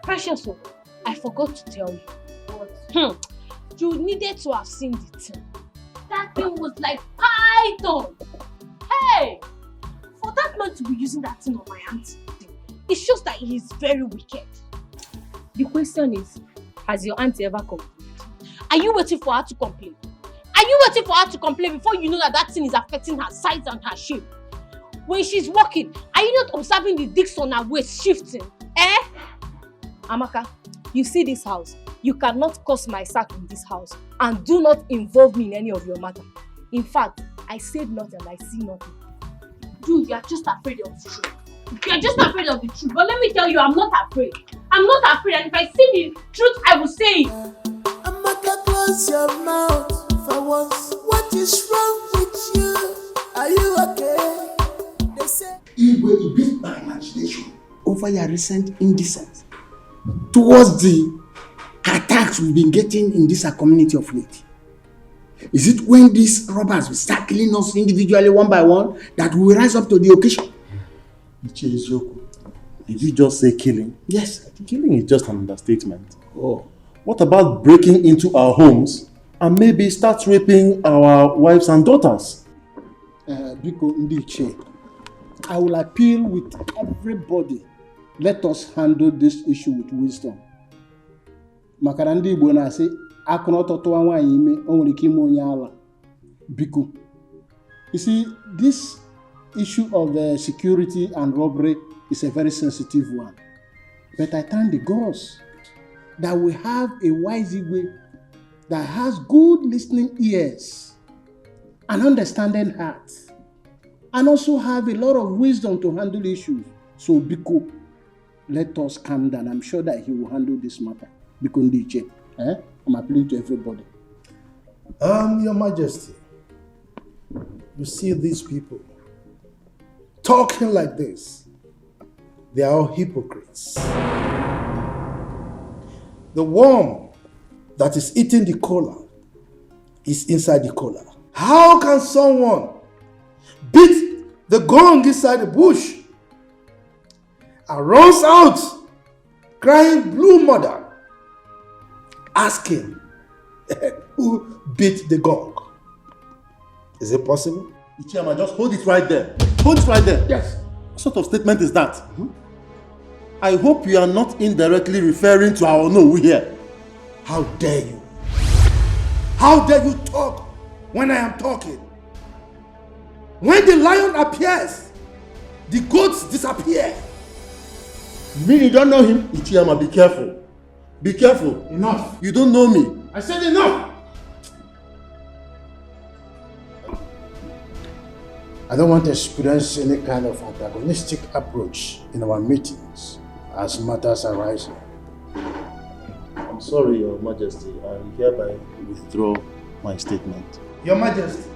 Precious, I forgot to tell you. You needed to have seen the thing. That thing was like python. Hey! For that man to be using that thing on my auntie, it shows that he is very wicked. The question is, has your auntie ever complained? Are you waiting for her to complain? Are you waiting for her to complain before you know that that thing is affecting her size and her shape? When she's walking, are you not observing the discs on her waist shifting? Eh? Amaka, you see this house. You cannot cause my sack in this house and do not involve me in any of your matter. In fact, I said nothing and I see nothing. You are just afraid of the truth. You are just afraid of the truth. But let me tell you, I'm not afraid. I'm not afraid, and if I see the truth, I will say it. Amaka, close your mouth for once. What is wrong with you? Are you okay? They say Igwe beat my imagination over your recent indecency towards the attacks we've been getting in this community of late. Is it when these robbers will start killing us individually one by one that we will rise up to the occasion? Did you just say killing? Yes. Killing is just an understatement. Oh. What about breaking into our homes and maybe start raping our wives and daughters? Biko Ndiche, I will appeal with everybody. Let us handle this issue with wisdom. Makarandi Igbo na-asị akụnọtọtụwa nwaanyị ime o nwere ike ime onye ala. Biko. You see, this issue of security and robbery is a very sensitive one. But I thank the gods that we have a wise Igwe that has good listening ears and understanding heart, and also have a lot of wisdom to handle issues. So Biko, let us calm down. I'm sure that he will handle this matter. Biko Ndiche, I'm appealing to everybody. Your Majesty, you see these people talking like this. They are all hypocrites. The worm that is eating the cola is inside the cola. How can someone beat the gong inside the bush and runs out crying blue mother, asking who beat the gong? Is it possible? Ichiyama, just hold it right there. Hold it right there. Yes. What sort of statement is that? I hope you are not indirectly referring to our Onowu here. How dare you? How dare you talk when I am talking? When the lion appears, the goats disappear. You mean you don't know him? Ichiyama, be careful. Be careful. Enough. You don't know me. I said enough. I don't want to experience any kind of antagonistic approach in our meetings as matters arise. I'm sorry, Your Majesty. I hereby withdraw my statement. Your Majesty,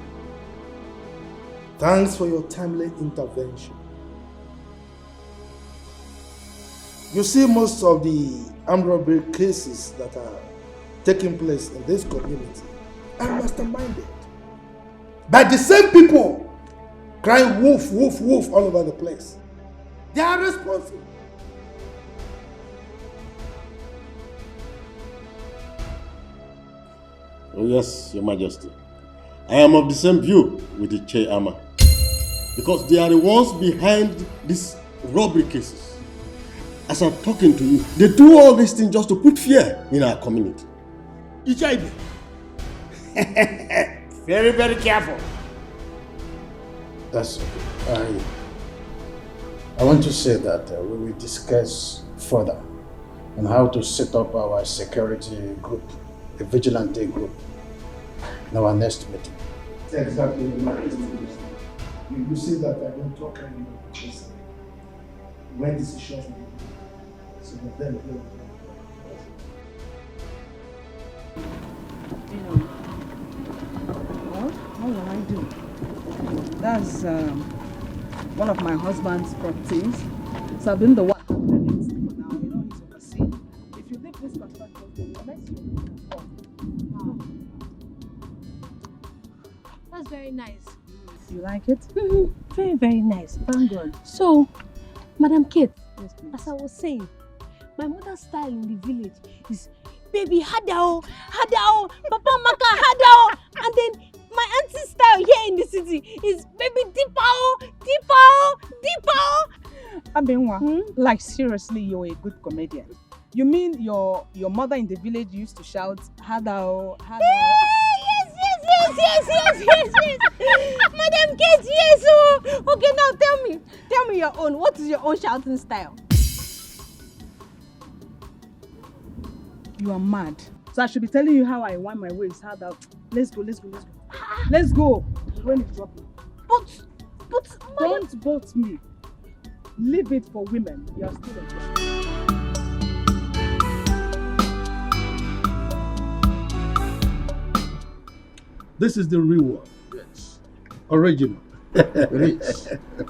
thanks for your timely intervention. You see, most of the armed robbery cases that are taking place in this community are masterminded by the same people crying wolf, wolf, wolf all over the place. They are responsible. Oh yes, Your Majesty. I am of the same view with the Ichiyama. Because they are the ones behind these robbery cases. As I'm talking to you, they do all these things just to put fear in our community. Ichiyama, Very, very careful. That's okay. I want to say that we will discuss further on how to set up our security group, the vigilante group, in our next meeting. Exactly. You see that I don't talk anymore because when decisions will be made. So then what will I do? That's one of my husband's properties. So I've been the one handling it for now. He's overseeing. If you leave this construction, the next That's very nice. You like it? Very, very nice. Thank God. So, Madam Kate, as I was saying, my mother's style in the village is baby hadao, hadao, papa maka hadao, and then my auntie's style here in the city is baby dipao, dipao, dipao. Abenwa, like seriously, you're a good comedian. You mean your mother in the village used to shout hadao, hadao? Yes. Madam Kate, yes. Oh. Okay, now tell me your own. What is your own shouting style? You are mad. So I should be telling you how I wind my waist. How that? Let's go. Let's go. The rain is dropping. But don't boat me. Leave it for women. You are still a girl. This is the real one. Yes. Original. It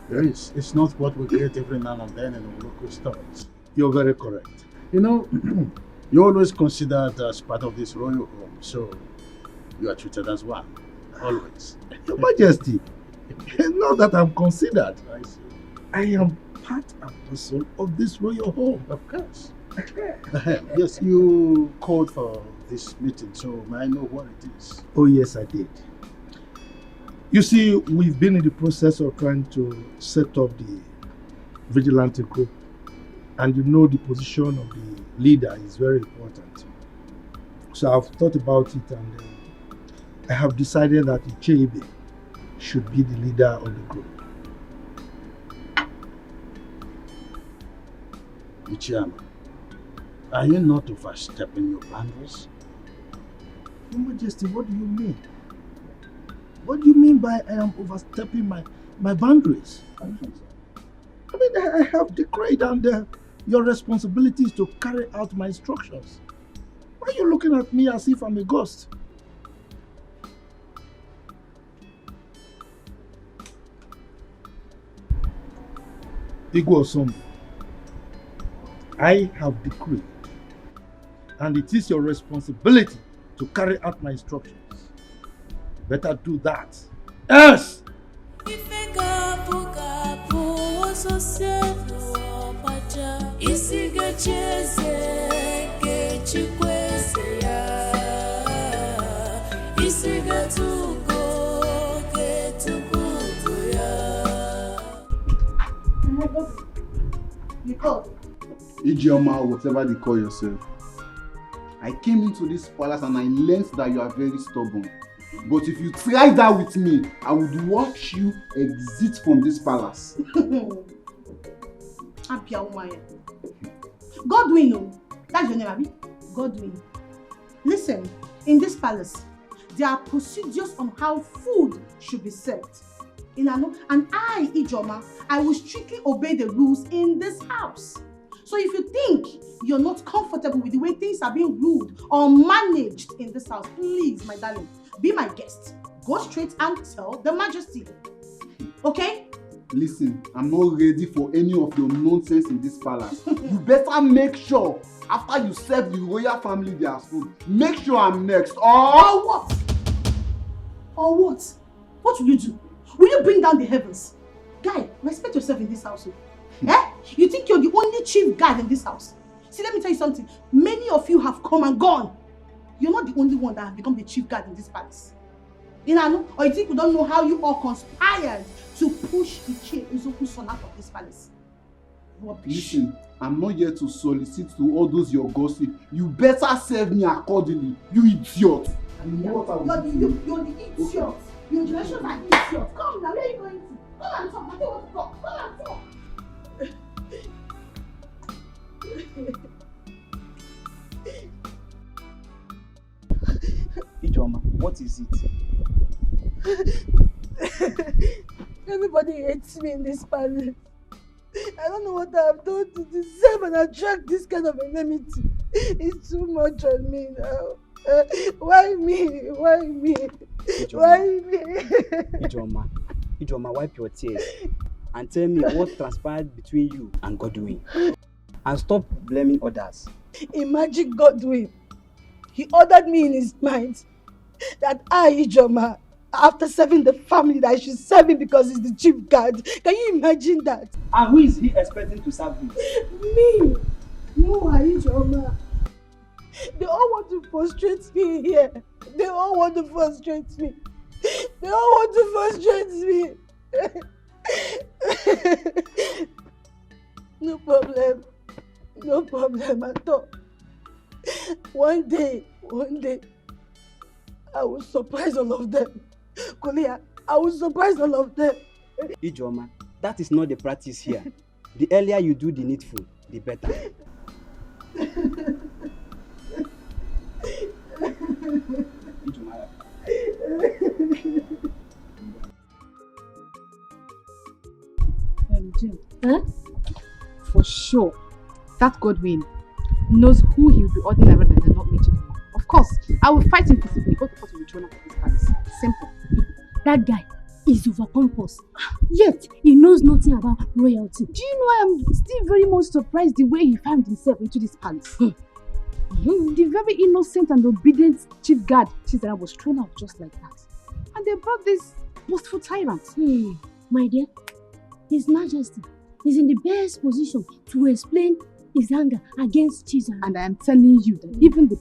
is. It's not what we get every now and then in the local stores. You're very correct. You know, you're always considered as part of this royal home, so you are treated as one. Always. Your Majesty, not that I'm considered. I see. I am part and parcel of this royal home. Of course. Yes, you called for this meeting, so may I know what it is? Oh yes, I did. You see, we've been in the process of trying to set up the vigilante group, and you know the position of the leader is very important. So I've thought about it, and I have decided that Ichebe should be the leader of the group. Ichiyama, are you not overstepping your boundaries? Your Majesty, what do you mean? What do you mean by I am overstepping my boundaries? I mean, I have decreed, and your responsibility is to carry out my instructions. Why are you looking at me as if I'm a ghost? Igwe, I have decreed, and it is your responsibility to carry out my instructions. Better do that. Yes! Ijeoma, whatever they call yourself. I came into this palace and I learned that you are very stubborn. But if you try that with me, I would watch you exit from this palace. Godwin, no. That's your name, Abi? Godwin. Listen, in this palace, there are procedures on how food should be served. And I, Ijoma, I will strictly obey the rules in this house. So if you think you're not comfortable with the way things are being ruled or managed in this house, please, my darling, be my guest. Go straight and tell the Majesty. Okay? Listen, I'm not ready for any of your nonsense in this palace. You better make sure, after you serve the royal family their food, make sure I'm next. Or what? Or what? What will you do? Will you bring down the heavens? Guy, respect yourself in this household. Eh? You think you're the only chief guard in this house? See, let me tell you something. Many of you have come and gone. You're not the only one that has become the chief guard in this palace. Or you think we don't know how you all conspired to push Ichie Uzoku's son out of this palace? Rubbish. Listen, I'm not here to solicit to all those your gossip. You better serve me accordingly, you idiot. And you know what I will do? You're the idiot. Your generations are idiots. Come now, where are you going to? Come and talk. I don't want to talk. Come and talk. Ijoma, what is it? Everybody hates me in this palace. I don't know what I've done to deserve and attract this kind of enmity. It's too much on me now. Why me? Why me? Why me? Ijoma, wipe your tears and tell me what transpired between you and Godwin. And stop blaming others. Imagine Godwin. He ordered me in his mind that I, Ijoma, after serving the family, that I should serve him because he's the chief guard. Can you imagine that? And who is he expecting to serve him? Me. No, Ijoma. They all want to frustrate me here. They all want to frustrate me. They all want to frustrate me. No problem. No problem at all. One day, I will surprise all of them. Kolia, I will surprise all of them. Ijoma, that is not the practice here. The earlier you do the needful, the better. Jim, for sure, that Godwin knows who he will be ordering rather than not me anymore. Of course, I will fight him physically, but the will be thrown out of this palace. Simple. That guy is over pompous. Yet, he knows nothing about royalty. Do you know I am still very much surprised the way he found himself into this palace? The very innocent and obedient chief guard Chisara was thrown out just like that. And they brought this boastful tyrant. My dear, His Majesty is in the best position to explain his anger against Chisara. And I am telling you that even the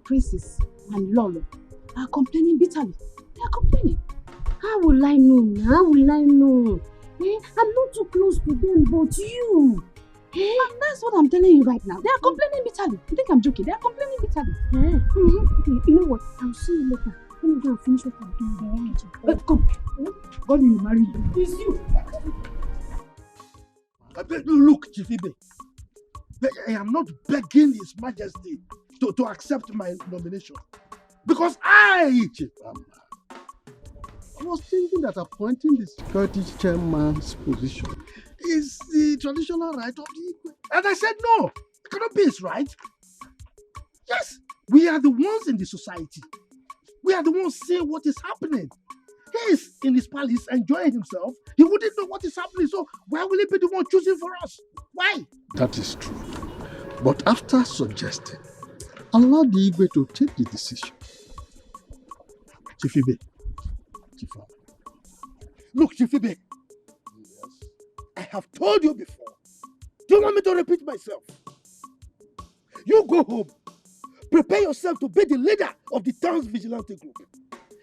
princes and Lolo are complaining bitterly. They are complaining. How will I know? How will I know? I'm not too close to them, but you. And that's what I'm telling you right now. They are complaining bitterly. You think I'm joking? They are complaining bitterly. Okay, you know what? I'll see you later. Let me go and finish what I'm doing. Come. God will marry you. It's you. Look, Chifibe, I am not begging His Majesty to accept my nomination. Because I was thinking that appointing the security chairman's position is the traditional right of the Igwe. And I said no, it cannot be his right. Yes, we are the ones in the society. We are the ones seeing what is happening. He is in his palace enjoying himself. He wouldn't know what is happening, so why will he be the one choosing for us? Why? That is true. But after suggesting, allow the Igwe to take the decision. Chifibe. Look, Chifibe. Yes. I have told you before. Do you want me to repeat myself? You go home. Prepare yourself to be the leader of the town's vigilante group.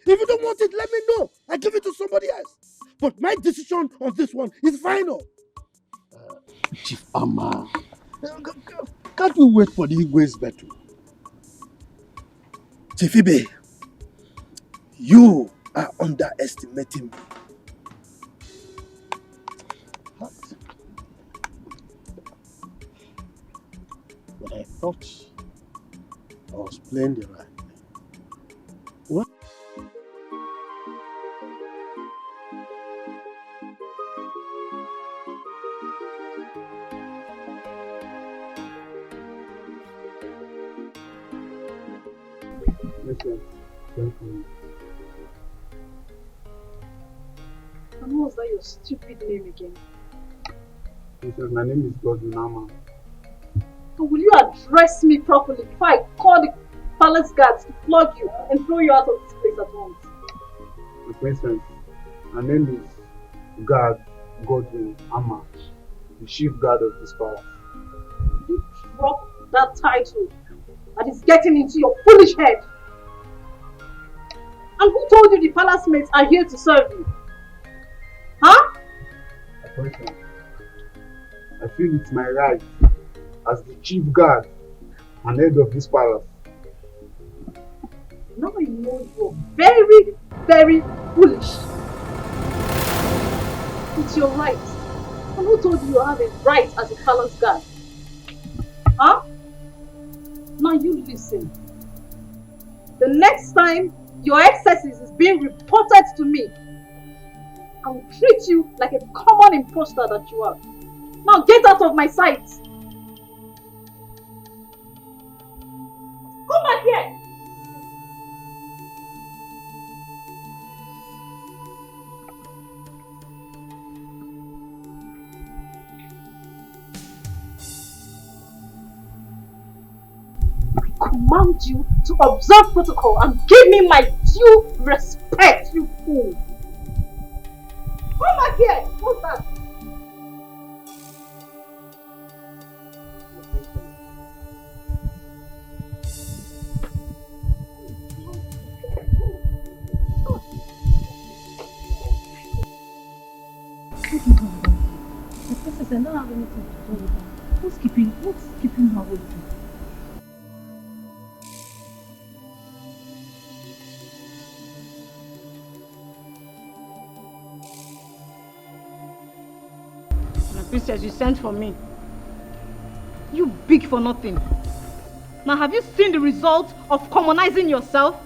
If you don't want it, let me know. I give it to somebody else. But my decision on this one is final. Chief Amma, can't we wait for the Igwe's battle? Chifibe, you are underestimating me. But I thought I was playing the right. What? Listen, gentlemen. And what was that your stupid name again? Listen, my name is Godwin Amma. So will you address me properly before I call the palace guards to flog you and throw you out of this place at once? My princess, my name is Godwin Amma, the chief guard of this palace. You drop that title that is getting into your foolish head. And who told you the palace mates are here to serve you? Huh? My princess, I feel it's my right as the chief guard an head of this palace. Now you know you're very, very foolish. It's your right. And who told you you have a right as a palace guard? Huh? Now you listen. The next time your excesses is being reported to me, I will treat you like a common imposter that you are. Now get out of my sight. Come back here. I command you to observe protocol and give me my due respect, you fool. Come back here. What's that? The princess, I don't have anything to do with her. What's keeping her with you? My princess, you sent for me. You big for nothing. Now, have you seen the result of commonizing yourself?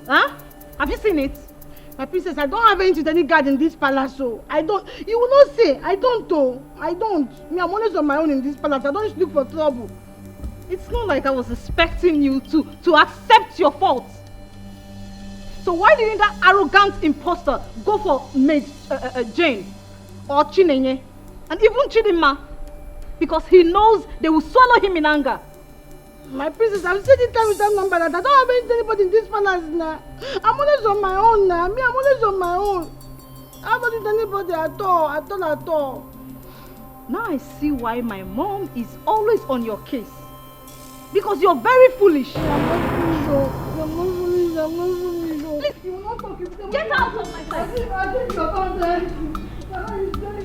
Huh? Have you seen it? My princess, I don't have anything to any guard in this palace, so I don't. You will not say. I don't, though. I don't. Me, I'm always on my own in this palace. I don't look for trouble. It's not like I was expecting you to accept your faults. So why didn't that arrogant imposter go for maid Jane or Chinenye and even Chidinma? Because he knows they will swallow him in anger. My princess, I've said it time with that number that I don't have anybody in this palace now. I'm always on my own now. Me, I'm always on my own. I don't need anybody at all. Now I see why my mom is always on your case. Because you're very foolish. I'm not foolish. Please, you will not talk. Get out of my sight.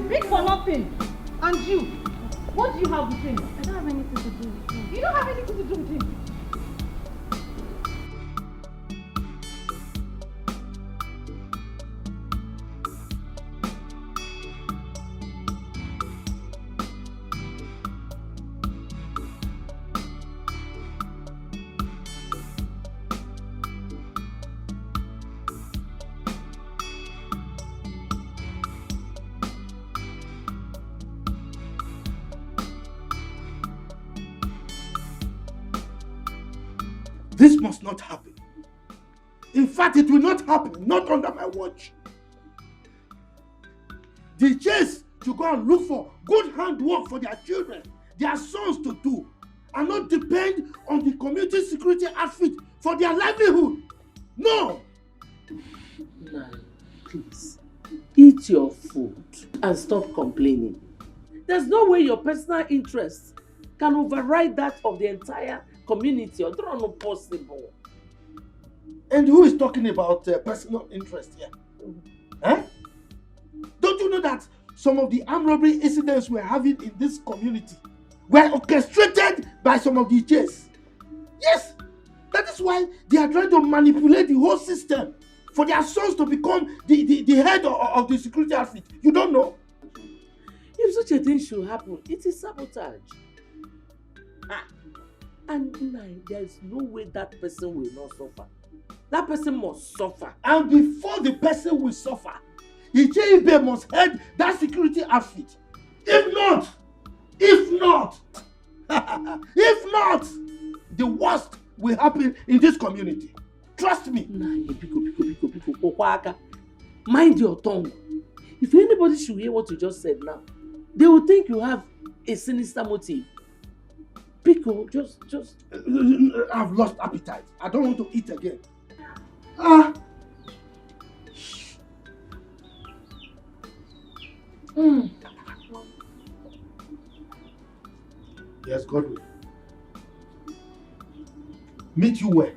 Big for nothing. And you, what do you have with him? I don't have anything to do with him. You don't have anything to do with him. This must not happen. In fact, it will not happen, not under my watch. The chase to go and look for good handwork for their children, their sons to do, and not depend on the community security outfit for their livelihood. No! Nah, please, eat your food and stop complaining. There's no way your personal interests can override that of the entire community. Or they're not possible. And who is talking about personal interest here? Eh? Don't you know that some of the armed robbery incidents we're having in this community were orchestrated by some of the J's? Yes! That is why they are trying to manipulate the whole system for their sons to become the head of the security outfit. You don't know? If such a thing should happen, it is sabotage. And there is no way that person will not suffer. That person must suffer. And before the person will suffer, Ijeibe must head that security outfit. If not, if not, the worst will happen in this community. Trust me. Mind your tongue. If anybody should hear what you just said now, they will think you have a sinister motive. Pico, just I've lost appetite. I don't want to eat again. Yes, Godwin. Meet you where?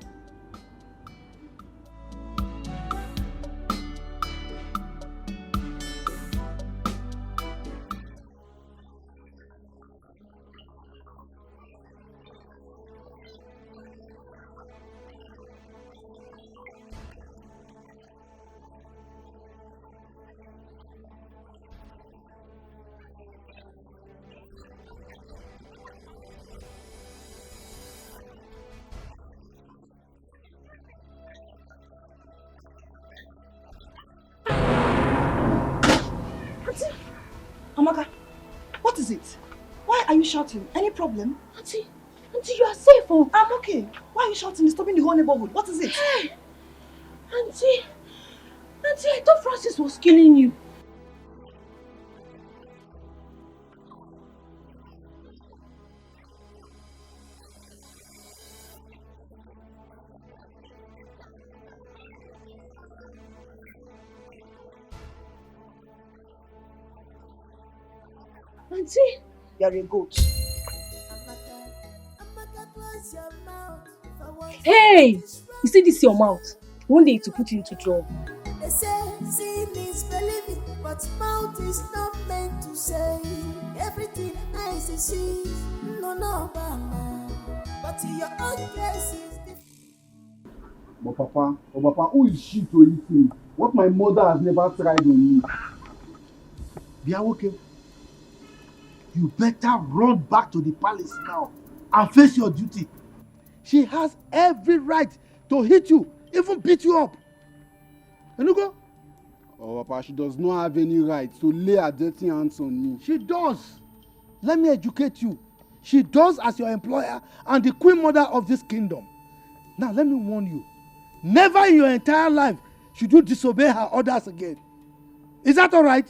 is it? Why are you shouting? Any problem? Auntie, you are safe, oh. I'm okay. Why are you shouting? Disturbing the whole neighborhood. What is it? Hey, Auntie, I thought Francis was killing you. Auntie, you're a goat. Hey! You see this your mouth? One day to put you into trouble. They say seeing is believing, but mouth is not meant to say everything eyes see. No, mama. But your own case is different. But Papa, who is she to eat me? What my mother has never tried on me. Biawoke, you better run back to the palace now and face your duty. She has every right to hit you, even beat you up. Enugo? Oh, Papa, she does not have any right to lay her dirty hands on me. She does. Let me educate you. She does as your employer and the queen mother of this kingdom. Now, let me warn you. Never in your entire life should you disobey her orders again. Is that all right?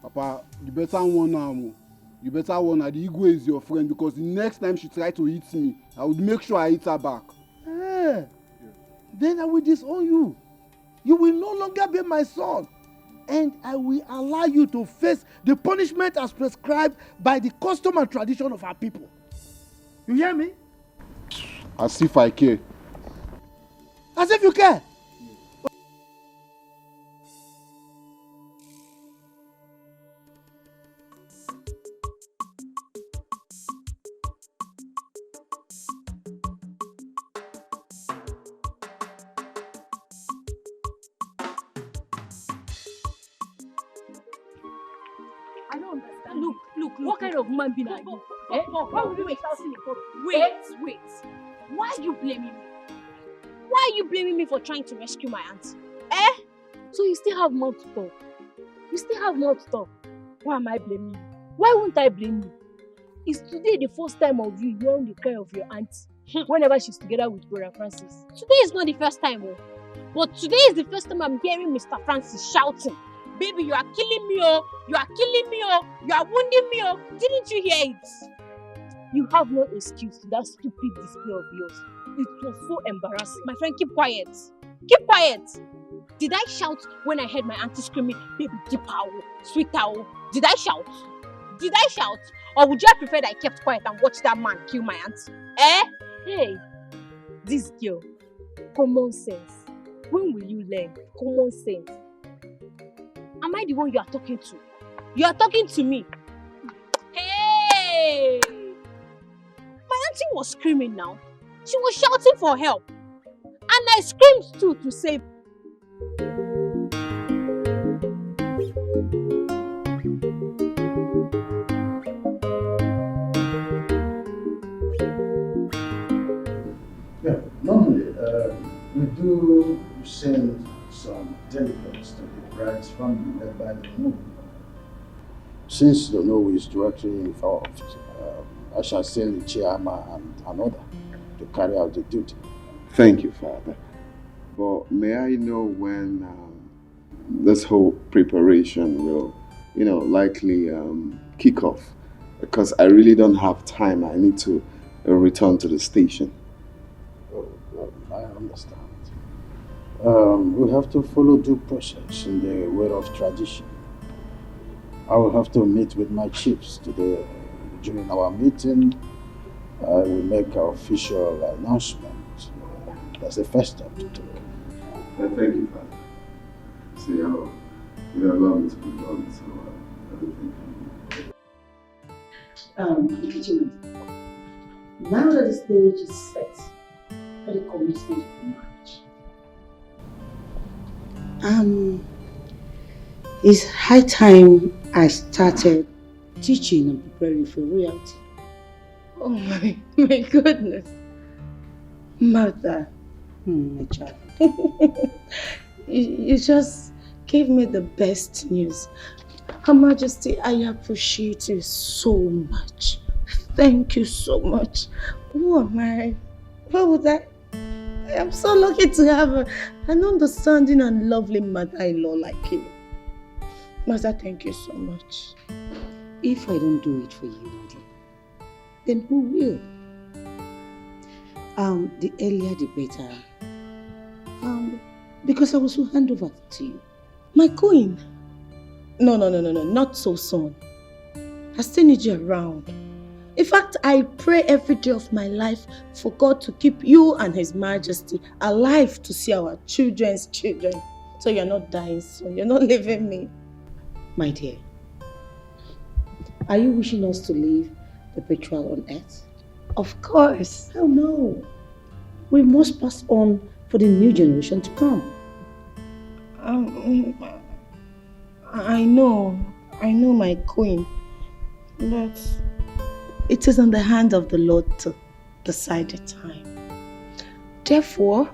Papa, you better warn her. You better warn her. The Igwe is your friend because the next time she tries to hit me, I would make sure I hit her back. Yeah. Then I will disown you. You will no longer be my son. And I will allow you to face the punishment as prescribed by the custom and tradition of our people. You hear me? As if I care. As if you care. I don't understand. Look, what kind of man being are you? Why would you be shouting in public? Wait. Why are you blaming me? Why are you blaming me for trying to rescue my auntie? So you still have more to talk. Why am I blaming you? Why won't I blame you? Is today the first time of you hearing the cry of your auntie whenever she's together with Brother Francis? Today is not the first time, but today is the first time I'm hearing Mr. Francis shouting, "Baby, you are killing me, oh! You are killing me, oh! You are wounding me, oh!" Didn't you hear it? You have no excuse to that stupid display of yours. It was so embarrassing. My friend, keep quiet. Keep quiet. Did I shout when I heard my auntie screaming, "Baby, deep owl, sweet owl"? Did I shout? Or would you have preferred I kept quiet and watched that man kill my auntie? Hey, this girl, common sense. When will you learn common sense? Am I the one you are talking to? You are talking to me. Hey! My auntie was screaming now. She was shouting for help. And I screamed too to save. Yeah, normally we do send some delegates to the bride's family led by the Nobu. Since the Nobu is directly involved, I shall send the chairman and another to carry out the duty. Thank you, Father. But may I know when this whole preparation will, likely kick off? Because I really don't have time. I need to return to the station. Oh, I understand. We have to follow due process in the way of tradition. I will have to meet with my chiefs today. During our meeting, I will make an official announcement. That's the first step to take. Thank you, Father. See how you allow me to be done, so Regina, now that the stage is set for the commitment of marriage, it's high time I started teaching and preparing for royalty. Oh my goodness. Mother, my child, you just gave me the best news. Her Majesty, I appreciate you so much. Thank you so much. Who am I? What would I am so lucky to have an understanding and lovely mother-in-law like you. Master, thank you so much. If I don't do it for you, my dear, then who will? The earlier the better. Because I will soon hand over to you. My queen? No, not so soon. I still need you around. In fact, I pray every day of my life for God to keep you and His Majesty alive to see our children's children. So you're not dying soon. You're not leaving me. My dear, are you wishing us to live perpetual on earth? Of course. Oh no. We must pass on for the new generation to come. I know, my queen. But it is in the hand of the Lord to decide the time. Therefore,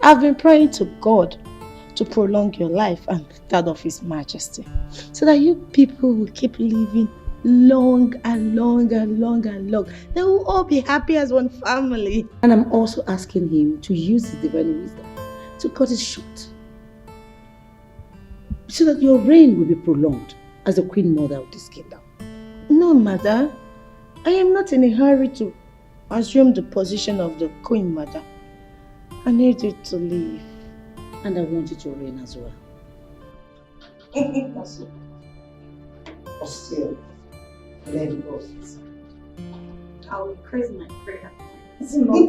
I've been praying to God to prolong your life and that of His Majesty, so that you people will keep living long and long and long and long. They will all be happy as one family. And I'm also asking Him to use His divine wisdom to cut it short, so that your reign will be prolonged as the Queen Mother of this kingdom. No, Mother. I am not in a hurry to assume the position of the Queen Mother. I need you to leave. And I want you to reign as well. That's it. But still, let it go. I will increase my prayer. It's not.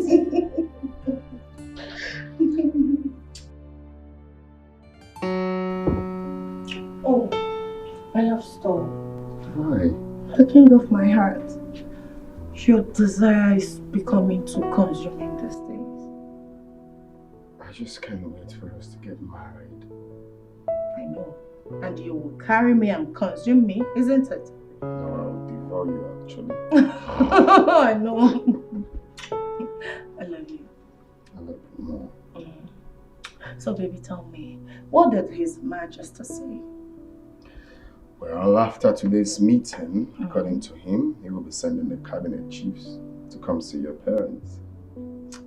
Oh, I have stalled. Why? The king of my heart. Your desire is becoming too consuming these days. I just can't wait for us to get married. I know. And you will carry me and consume me, isn't it? No, I'll devour you actually. I know. I love you. I love you more. So baby, tell me, what did His Majesty say? Well, after today's meeting, according to him, he will be sending the cabinet chiefs to come see your parents.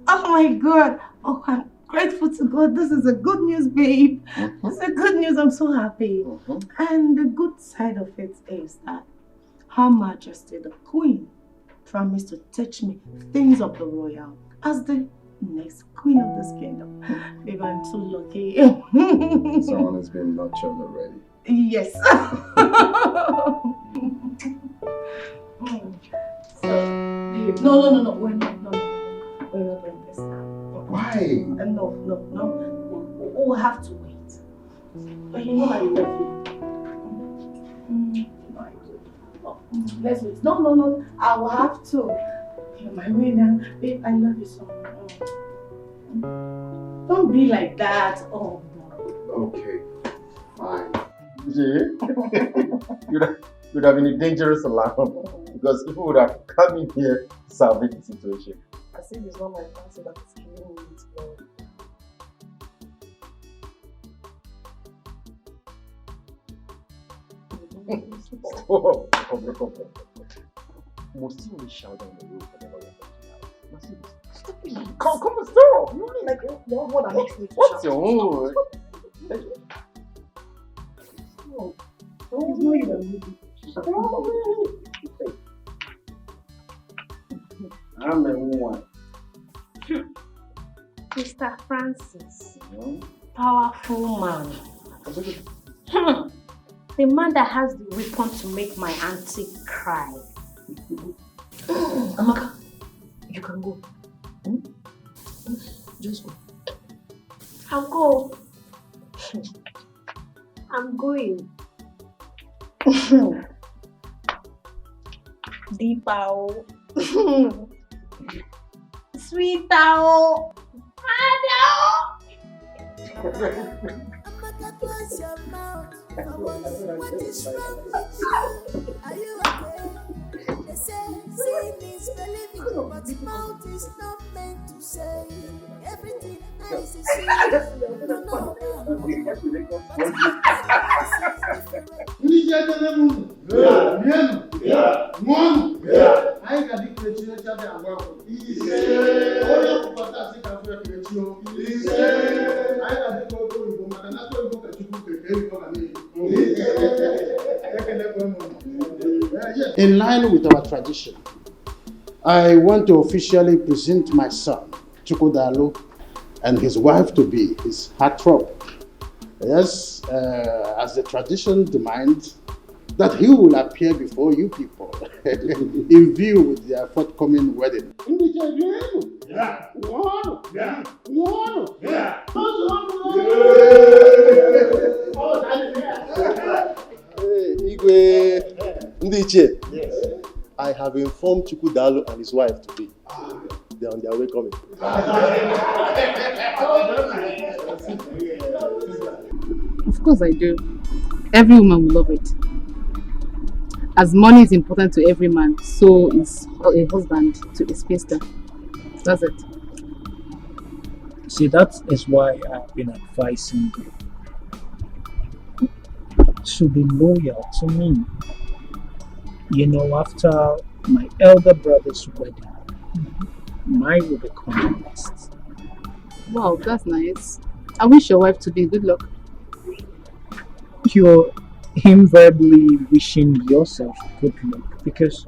Oh my God! Oh, I'm grateful to God. This is a good news, babe. It's a good news. I'm so happy. And the good side of it is that Her Majesty, the Queen, promised to teach me things of the royal as the next queen of this kingdom. Babe, I'm so lucky. Someone has been nurtured already. Yes. So, babe, no. We're not doing this now. Why? No. We'll have to wait. But you know I love you. Let's wait. No. I will have to. You're my way now. Babe, I love you so much. Don't be like that. Oh, Okay, fine. You'd have been a dangerous alarm because people would have come in here salvage the situation. I see it's not my fancy that is killing me with love. Stop. Most you will shout down the roof whenever you're talking out. Stop it. Come, stop. You only like you're what that makes me to What's shout. your own? It's not even I'm a one. Mr. Francis, powerful man. The man that has the weapon to make my auntie cry. Amaka, you can go. Just go. I'll go. I'm going. Deepa. Sweet Tao. Close your mouth. What is wrong with you? Are you okay? They say seeing is believing, but mouth is not meant to say. Everything eyes is seeing. No, no, In line with our tradition, I want to officially present my son, Chukwudalo, and his wife-to-be, his heartthrob. Yes, as the tradition demands, that he will appear before you people in view with their forthcoming wedding. Yeah. Igwe Ndiche, I have informed Chukwudalo and his wife to be. They are on their way coming. Of course I do. Every woman will love it. As money is important to every man, so is a husband to a spinster. That's it. See, that is why I've been advising you to be loyal to me. You know, after my elder brother's wedding, mine will become next. Wow, that's nice. I wish your wife to be good luck. You're invariably wishing yourself good luck because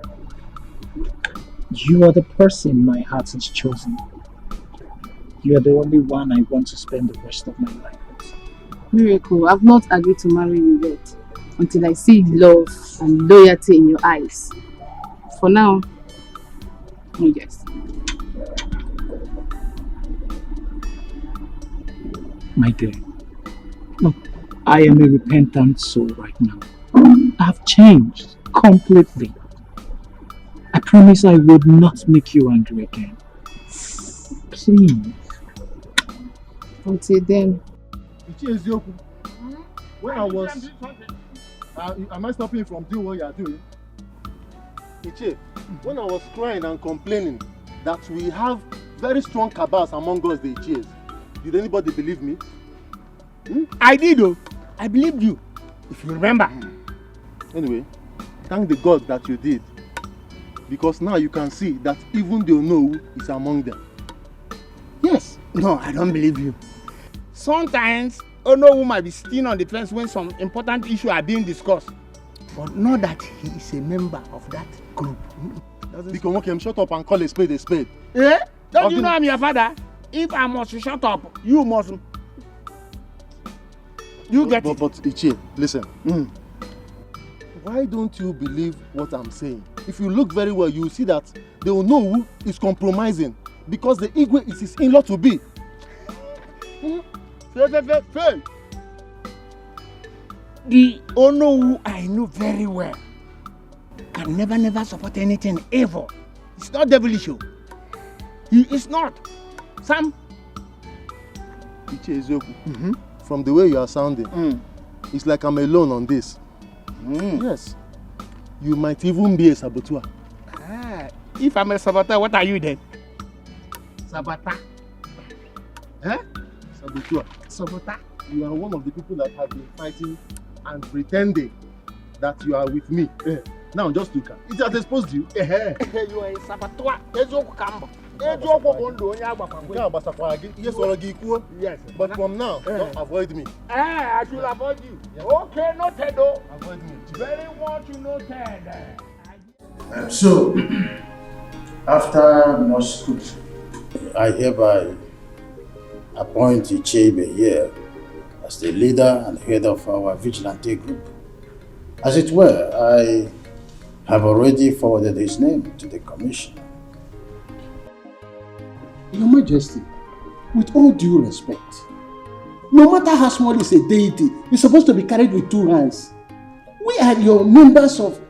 you are the person my heart has chosen. You are the only one I want to spend the rest of my life with. Miracle, I've not agreed to marry you yet until I see love and loyalty in your eyes. For now, yes. My dear, look, I am a repentant soul right now. I've changed completely. I promise I would not make you angry again. Please. Until then. When I was... am I stopping you from doing what you are doing? Iche, when I was crying and complaining that we have very strong cabals among us, the Iches, did anybody believe me? I did, though. I believed you, if you remember. Anyway, thank the God that you did. Because now you can see that even the Onowu is among them. Yes. No, I don't believe you. Sometimes, Onowu might be sitting on the fence when some important issues are being discussed. But not that he is a member of that group. Because shut up and call a spade a spade. Eh? Don't you know I'm your father? If I must shut up, you mustn't. You get it. But Ichie, listen. Why don't you believe what I'm saying? If you look very well, you see that the Onowu is compromising because the Igwe is his in-law to be. Fail. The Onowu I know very well can never support anything evil. It's not devilish. He is not. Sam. Ichie Ezeoku, from the way you are sounding, it's like I'm alone on this. Yes. You might even be a saboteur. If I'm a saboteur, what are you then? Saboteur. Eh? Saboteur. Saboteur. You are one of the people that have been fighting and pretending that you are with me. Now just look at it. Has exposed you. You are a saboteur. Yes. But from now, don't avoid me. I should avoid you. Yes. Okay, noted though. Avoid me. Very much noted. So, after much scrutiny, I hereby appoint Ichebe here as the leader and head of our vigilante group. As it were, I have already forwarded his name to the commission. Your Majesty, with all due respect, no matter how small is a deity, it's supposed to be carried with two hands. We are your members of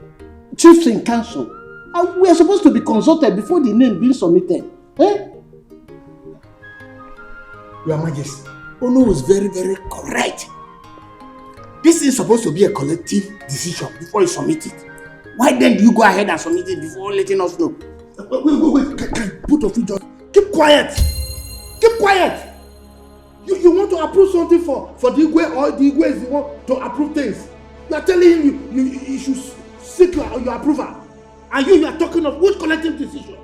chiefs in council, and we are supposed to be consulted before the name being submitted. Your Majesty, Ono was very correct. This is supposed to be a collective decision before you submit it. Why then do you go ahead and submit it before letting us know? Wait. Both of you just keep quiet. Keep quiet. You want to approve something for the Igwe, or the Igwe is the one to approve things. You are telling him you should seek your approval. And you are talking of which collective decision.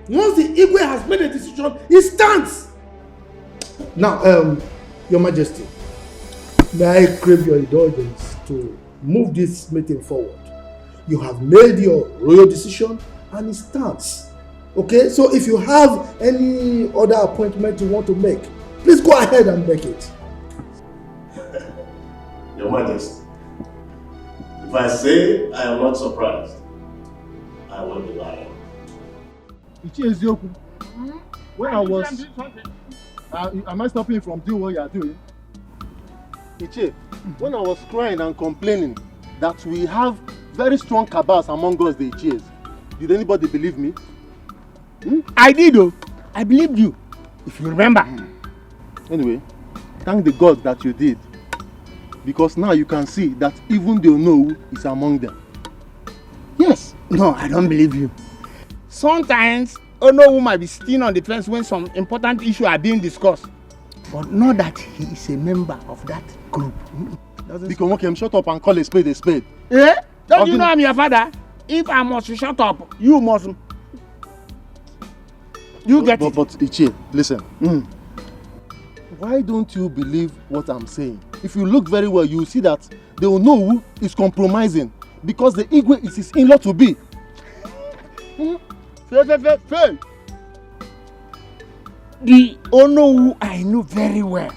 Once the Igwe has made a decision, it stands. Now, Your Majesty, may I crave your indulgence to move this meeting forward. You have made your royal decision and it stands. Okay, so if you have any other appointment you want to make, please go ahead and make it. Your Majesty, if I say I am not surprised, I will be lying. When I was... am I stopping you from doing what you are doing? Ichie, when I was crying and complaining that we have very strong cabals among us, the Ichies, did anybody believe me? I did, though. I believed you, if you remember. Anyway, thank the God that you did. Because now you can see that even the Onowu is among them. Yes. No, I don't believe you. Sometimes, Onowu might be sitting on the fence when some important issues are being discussed. But not that he is a member of that group. Because shut up and call a spade a spade. Eh? Don't you know I'm your father? If I must shut up, you mustn't. You get it. But Ichie, listen. Why don't you believe what I'm saying? If you look very well, you see that the Onowu is compromising because the Igwe is his in-law to be. Fail. The Onowu I know very well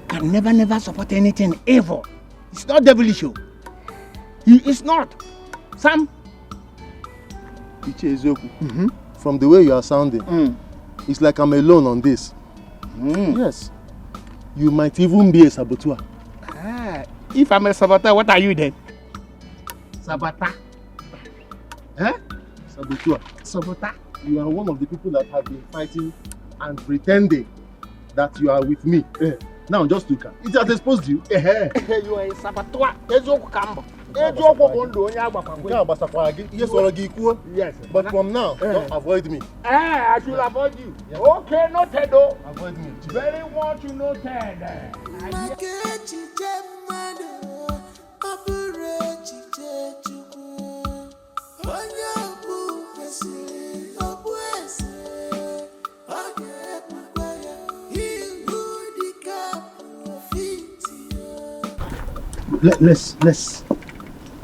can never support anything evil. It's not devilish. He is not. Sam. Ichie Ezioku, from the way you are sounding, it's like I'm alone on this. Yes. You might even be a saboteur. If I'm a saboteur, what are you then? Saboteur. Eh? Saboteur. You are one of the people that have been fighting and pretending that you are with me. Now just look at it. Has exposed you. You are a saboteur. Yes. But from now, don't avoid me. I should avoid you. Yes. Okay, noted though. Avoid me. Very much noted.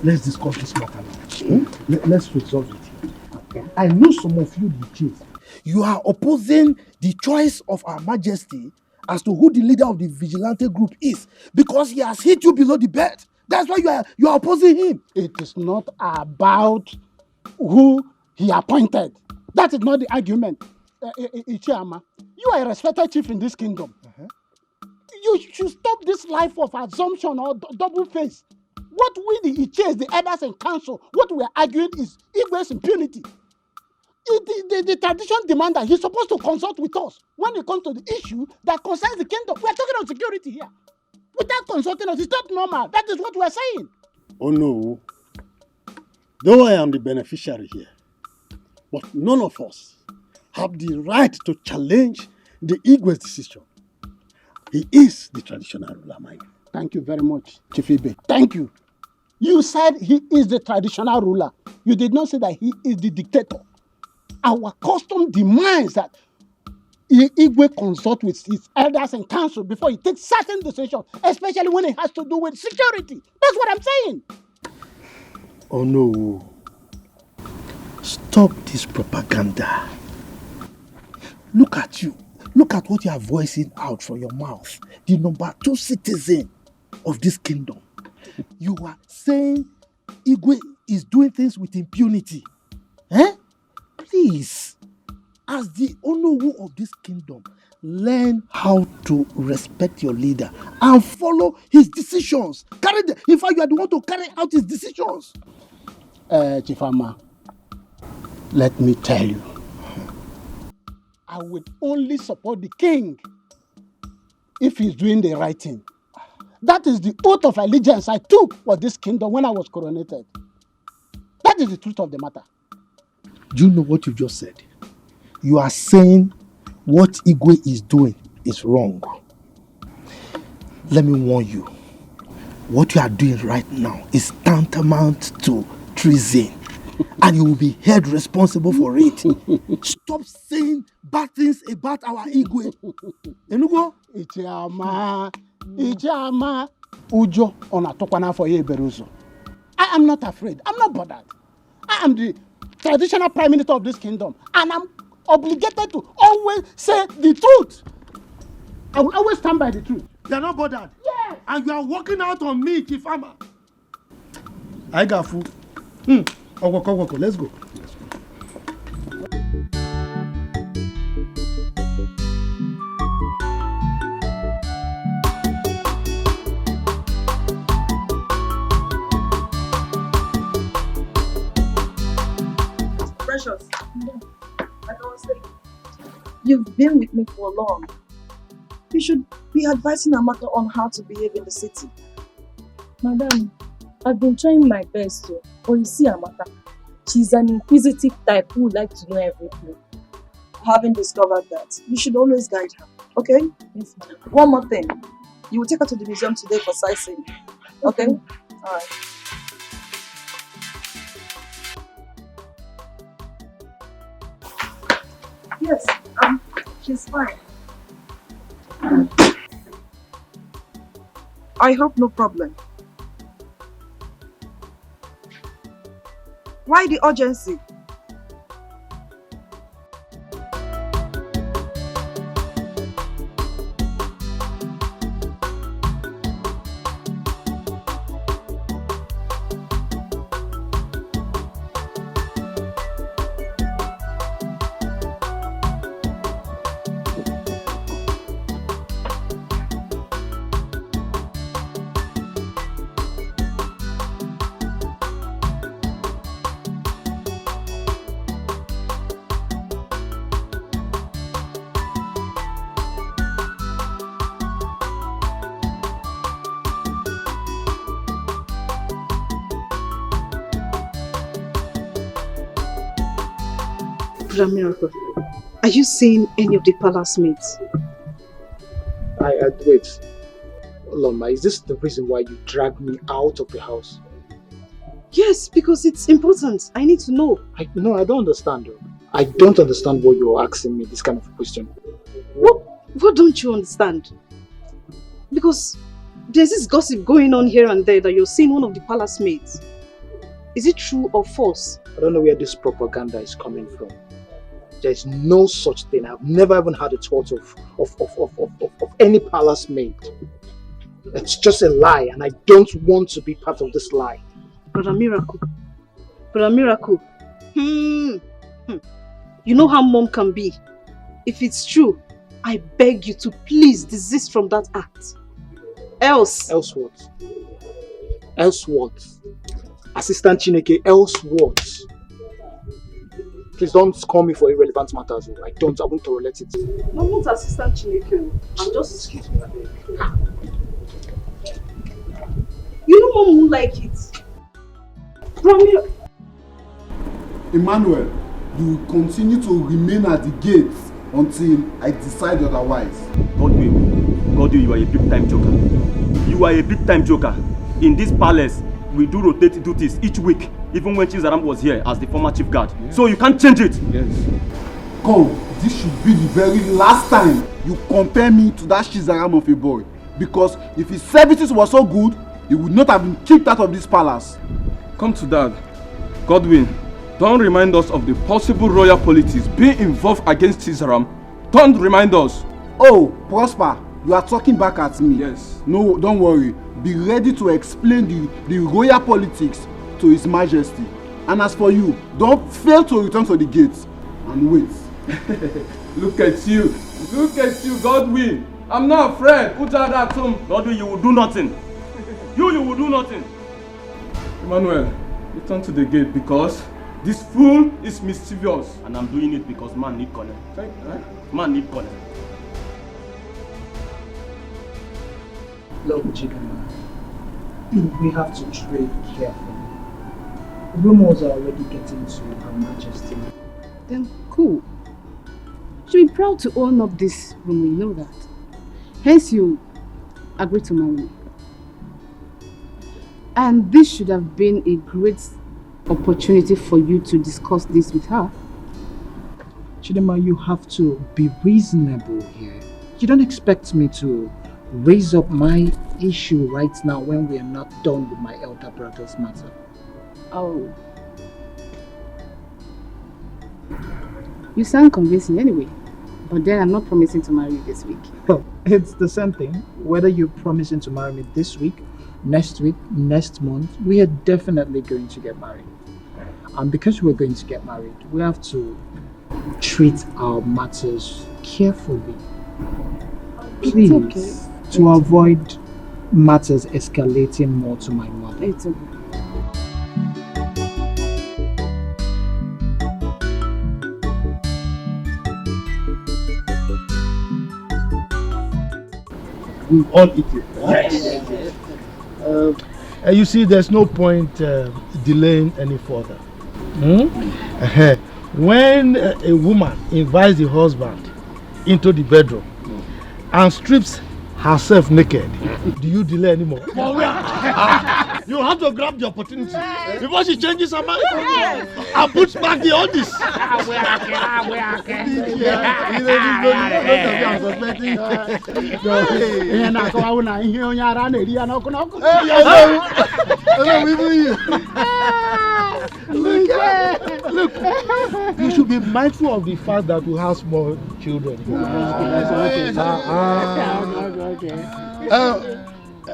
Let's discuss this matter now. Let's resolve it. Okay. I know some of you, the chief. You are opposing the choice of Our Majesty as to who the leader of the vigilante group is because he has hit you below the belt. That's why you are opposing him. It is not about who he appointed. That is not the argument. Ichiama, you are a respected chief in this kingdom. You should stop this life of assumption or double face. What we the Ichies, the elders and council, what we are arguing is Igwe's impunity. The tradition demands that he's supposed to consult with us when it comes to the issue that concerns the kingdom. We are talking about security here. Without consulting us, it's not normal. That is what we are saying. Oh no. Though I am the beneficiary here, but none of us have the right to challenge the Igwe's decision. He is the traditional ruler, mind. Thank you very much, Chief Ibe. Thank you. You said he is the traditional ruler. You did not say that he is the dictator. Our custom demands that Igwe consult with his elders and council before he takes certain decisions, especially when it has to do with security. That's what I'm saying. Oh no. Stop this propaganda. Look at you. Look at what you are voicing out from your mouth. The number 2 citizen of this kingdom. You are saying Igwe is doing things with impunity. Please, as the Onowu of this kingdom, learn how to respect your leader and follow his decisions. In fact, you are the one to carry out his decisions. Chifama, let me tell you, I would only support the king if he's doing the right thing. That is the oath of allegiance I took for this kingdom when I was coronated. That is the truth of the matter. Do you know what you just said? You are saying what Igwe is doing is wrong. Let me warn you. What you are doing right now is tantamount to treason. And you will be held responsible for it. Stop saying bad things about our Igwe. Enugo? Ichama, Ujo onatokwana for ye beruzo. I am not afraid. I'm not bothered. I am the traditional prime minister of this kingdom, and I'm obligated to always say the truth. I will always stand by the truth. You are not bothered? Yes. And you are walking out on me, Chifama. I got food. Oko, let's go. Precious, like I was saying, you've been with me for long. You should be advising Amaka on how to behave in the city. Madam, I've been trying my best to, but you see Amaka, she's an inquisitive type who would like to know everything. Having discovered that, you should always guide her, okay? Yes, ma'am. One more thing, you will take her to the museum today for sightseeing, okay? Alright. Yes, she's fine. I hope no problem. Why the urgency? Miracle, are you seeing any of the palace mates? Wait. Loma, is this the reason why you dragged me out of the house? Yes, because it's important. I need to know. I don't understand. I don't understand why you're asking me this kind of a question. What don't you understand? Because there's this gossip going on here and there that you're seeing one of the palace mates. Is it true or false? I don't know where this propaganda is coming from. There is no such thing. I've never even had a thought of any palace maid. It's just a lie, and I don't want to be part of this lie. Brother Miracle. You know how mom can be. If it's true, I beg you to please desist from that act. Else what? Else what? Assistant Chineke, else what? Please don't call me for irrelevant matters. I won't tolerate it. No, I'm not Assistant Chineke. I'm just... Excuse me. You know mom won't like it. Emmanuel, you will continue to remain at the gates until I decide otherwise. God, you are a big-time joker. You are a big-time joker. In this palace, we do rotate duties each week, even when Chizaram was here as the former chief guard. Yes. So you can't change it. Yes. Come, this should be the very last time you compare me to that Chizaram of a boy. Because if his services were so good, he would not have been kicked out of this palace. Come to that. Godwin, don't remind us of the possible royal politics being involved against Chizaram. Don't remind us. Oh, Prosper, you are talking back at me. Yes. No, don't worry. Be ready to explain the royal politics to His Majesty. And as for you, don't fail to return to the gates and wait. Look at you, Godwin. I'm not afraid. Godwin, you will do nothing. You will do nothing. Emmanuel, return to the gate because this fool is mischievous. And I'm doing it because man need connect. Man need connect. Look, Chidama, we have to trade carefully. rumors are already getting to Her Majesty. Then cool. She'll be proud to own up this rumor, you know that. Hence you agreed to marry me. And this should have been a great opportunity for you to discuss this with her. Chidema, you have to be reasonable here. You don't expect me to raise up my issue right now when we are not done with my elder brother's matter. Oh. You sound convincing anyway. But then I'm not promising to marry you this week. Well, it's the same thing. Whether you're promising to marry me this week, next month, we are definitely going to get married. And because we're going to get married, we have to treat our matters carefully. Please, okay. To avoid matters escalating more to my mother. It's okay. We've all eaten. Yes. You see, there's no point delaying any further. When a woman invites the husband into the bedroom and strips herself naked, do you delay anymore? You have to grab the opportunity before she changes her mind and puts back the oldies. Look, you should be mindful of the fact that we have small children.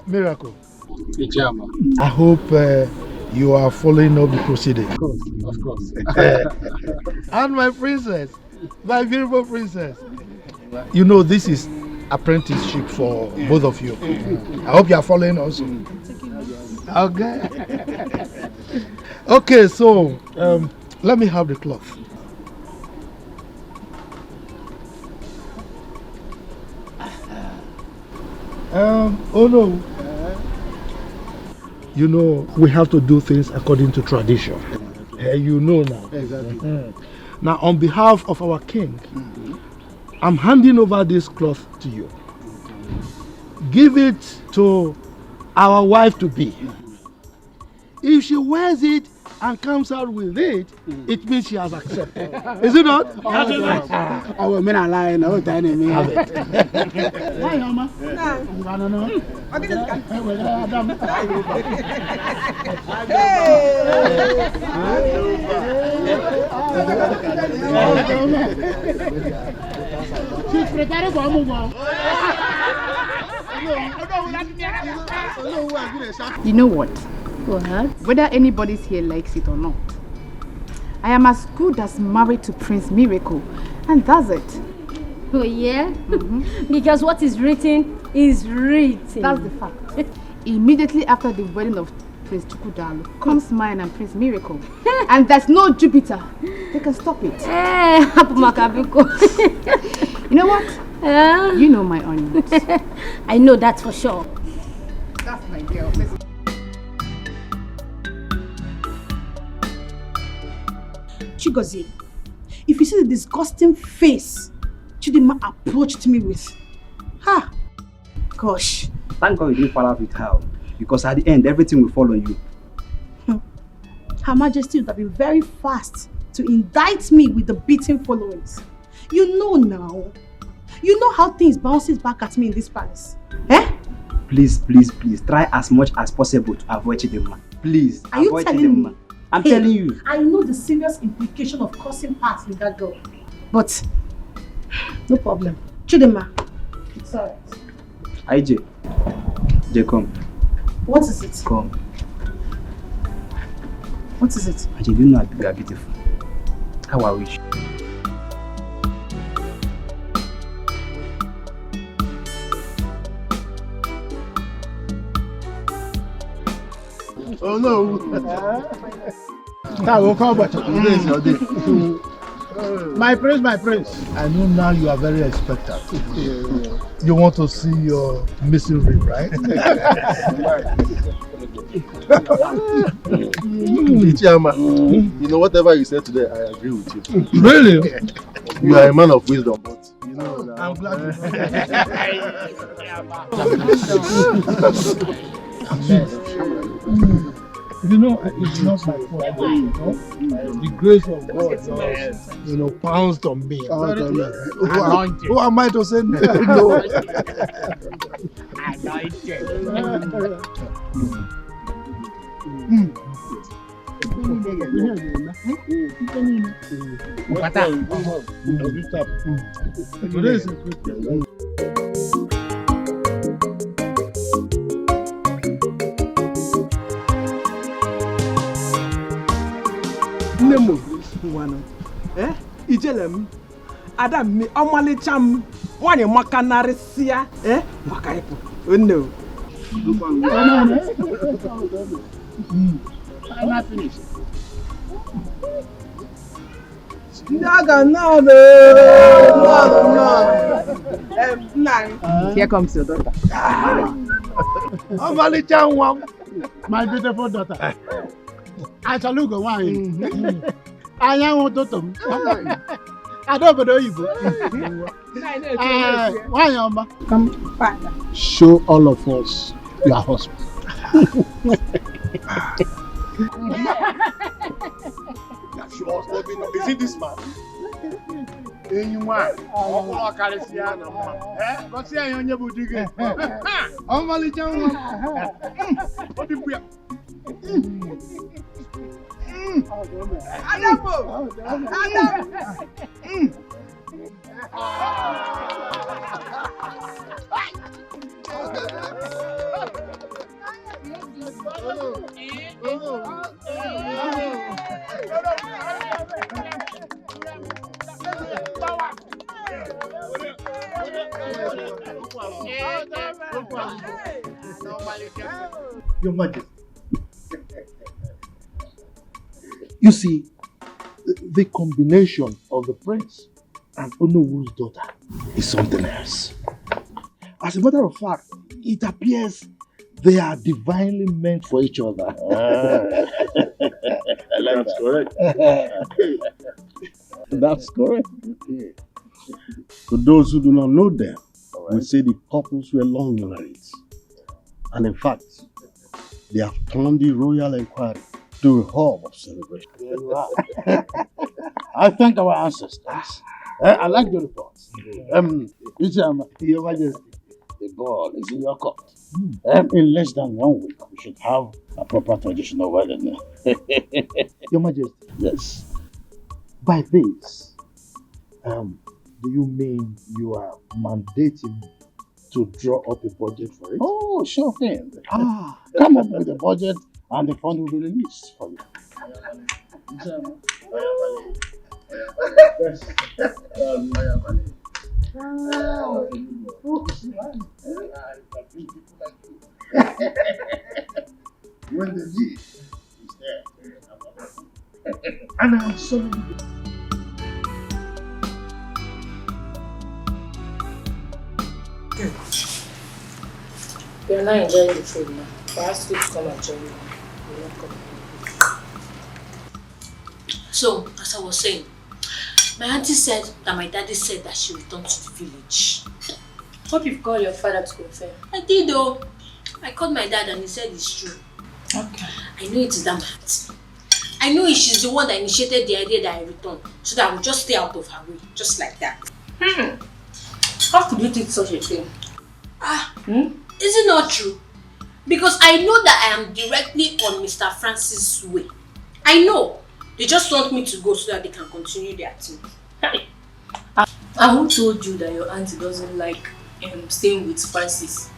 Miracle. I hope you are following up the proceeding. Of course. And my princess, my beautiful princess. You know this is apprenticeship for both of you. I hope you are following also. Okay. Okay, so let me have the cloth. Oh no. You know, we have to do things according to tradition. You know now. Exactly. Now, on behalf of our king, I'm handing over this cloth to you. Give it to our wife to be. If she wears it and comes out with it, it means she has accepted. Is it not? I will mean a lie. No, have it. Hi, Mama. She's preparing for a move on. You know what? What? Whether anybody's here likes it or not, I am as good as married to Prince Miracle, and that's it. Oh yeah? Because what is written is written. That's the fact. Immediately after the wedding of Prince Chukwudalo comes mine and Prince Miracle. And there's no Jupiter. They can stop it. You know what? You know my onions. I know that for sure. That's my girl. Listen. Chigozie, if you see the disgusting face Chidima approached me with, gosh. Thank God you didn't fall out with her, because at the end, everything will fall on you. Her Majesty would have been very fast to indict me with the beating followings. You know now. You know how things bounces back at me in this palace. Please, please, please, try as much as possible to avoid Chidima. Please, Are you telling me? I'm telling you. I know the serious implication of crossing paths with that girl. But, no problem. Chidima, it's alright. IJ, come. What is it? Come. What is it? IJ, do you know you are beautiful? How I wish. Oh no! That will come, but today is your day. My prince. I know now you are very expectant. You want to see your missing ring, right? Ichiyama, you know, whatever you said today, I agree with you. Really? You are a man of wisdom, but you know now. I'm glad you You know, it's not my fault, you know. The grace of God just, pounced on me. Anointed. Who am I to say no? Anointed. Nemo, Ijelem, Adam, Omalicham, one in Macanarisia, Macaipo. No. I'm not finished. Here comes your daughter. My beautiful daughter. I shall look away. I am what daughter. I don't know you. Why, Yama? Come, father. Show all of us your husband. Is it this man? Anyone? Oh, Caliciana. What's the on your booty? Oh, Malijan. What did we have? Your Majesty. You see, the combination of the prince and Onowu's daughter is something else. As a matter of fact, it appears they are divinely meant for each other. That's correct. That's correct. For those who do not know them, we say the couples were long married. And in fact, they have turned the royal inquiry to a hub of celebration. I thank our ancestors. I like the reports. Your Majesty, the ball is in your court. In less than 1 week, we should have a proper traditional wedding. Your Majesty. Yes. By this, do you mean you are mandating to draw up a budget for it? Oh, sure thing. Come up with a budget and the fund will be released for you. When the need is there, and I'm sorry. You're not enjoying the food now. I asked you to come and join me. You're not coming. So, as I was saying, my auntie said that my daddy said that she returned to the village. Hope you've called your father to confirm. I did though. I called my dad and he said it's true. Okay. I know it is that my auntie. I know she's the one that initiated the idea that I return, so that I would just stay out of her way, just like that. How could you think such a thing? Is it not true? Because I know that I am directly on Mr. Francis' way. I know. They just want me to go so that they can continue their team. And who told you that your auntie doesn't like staying with Francis?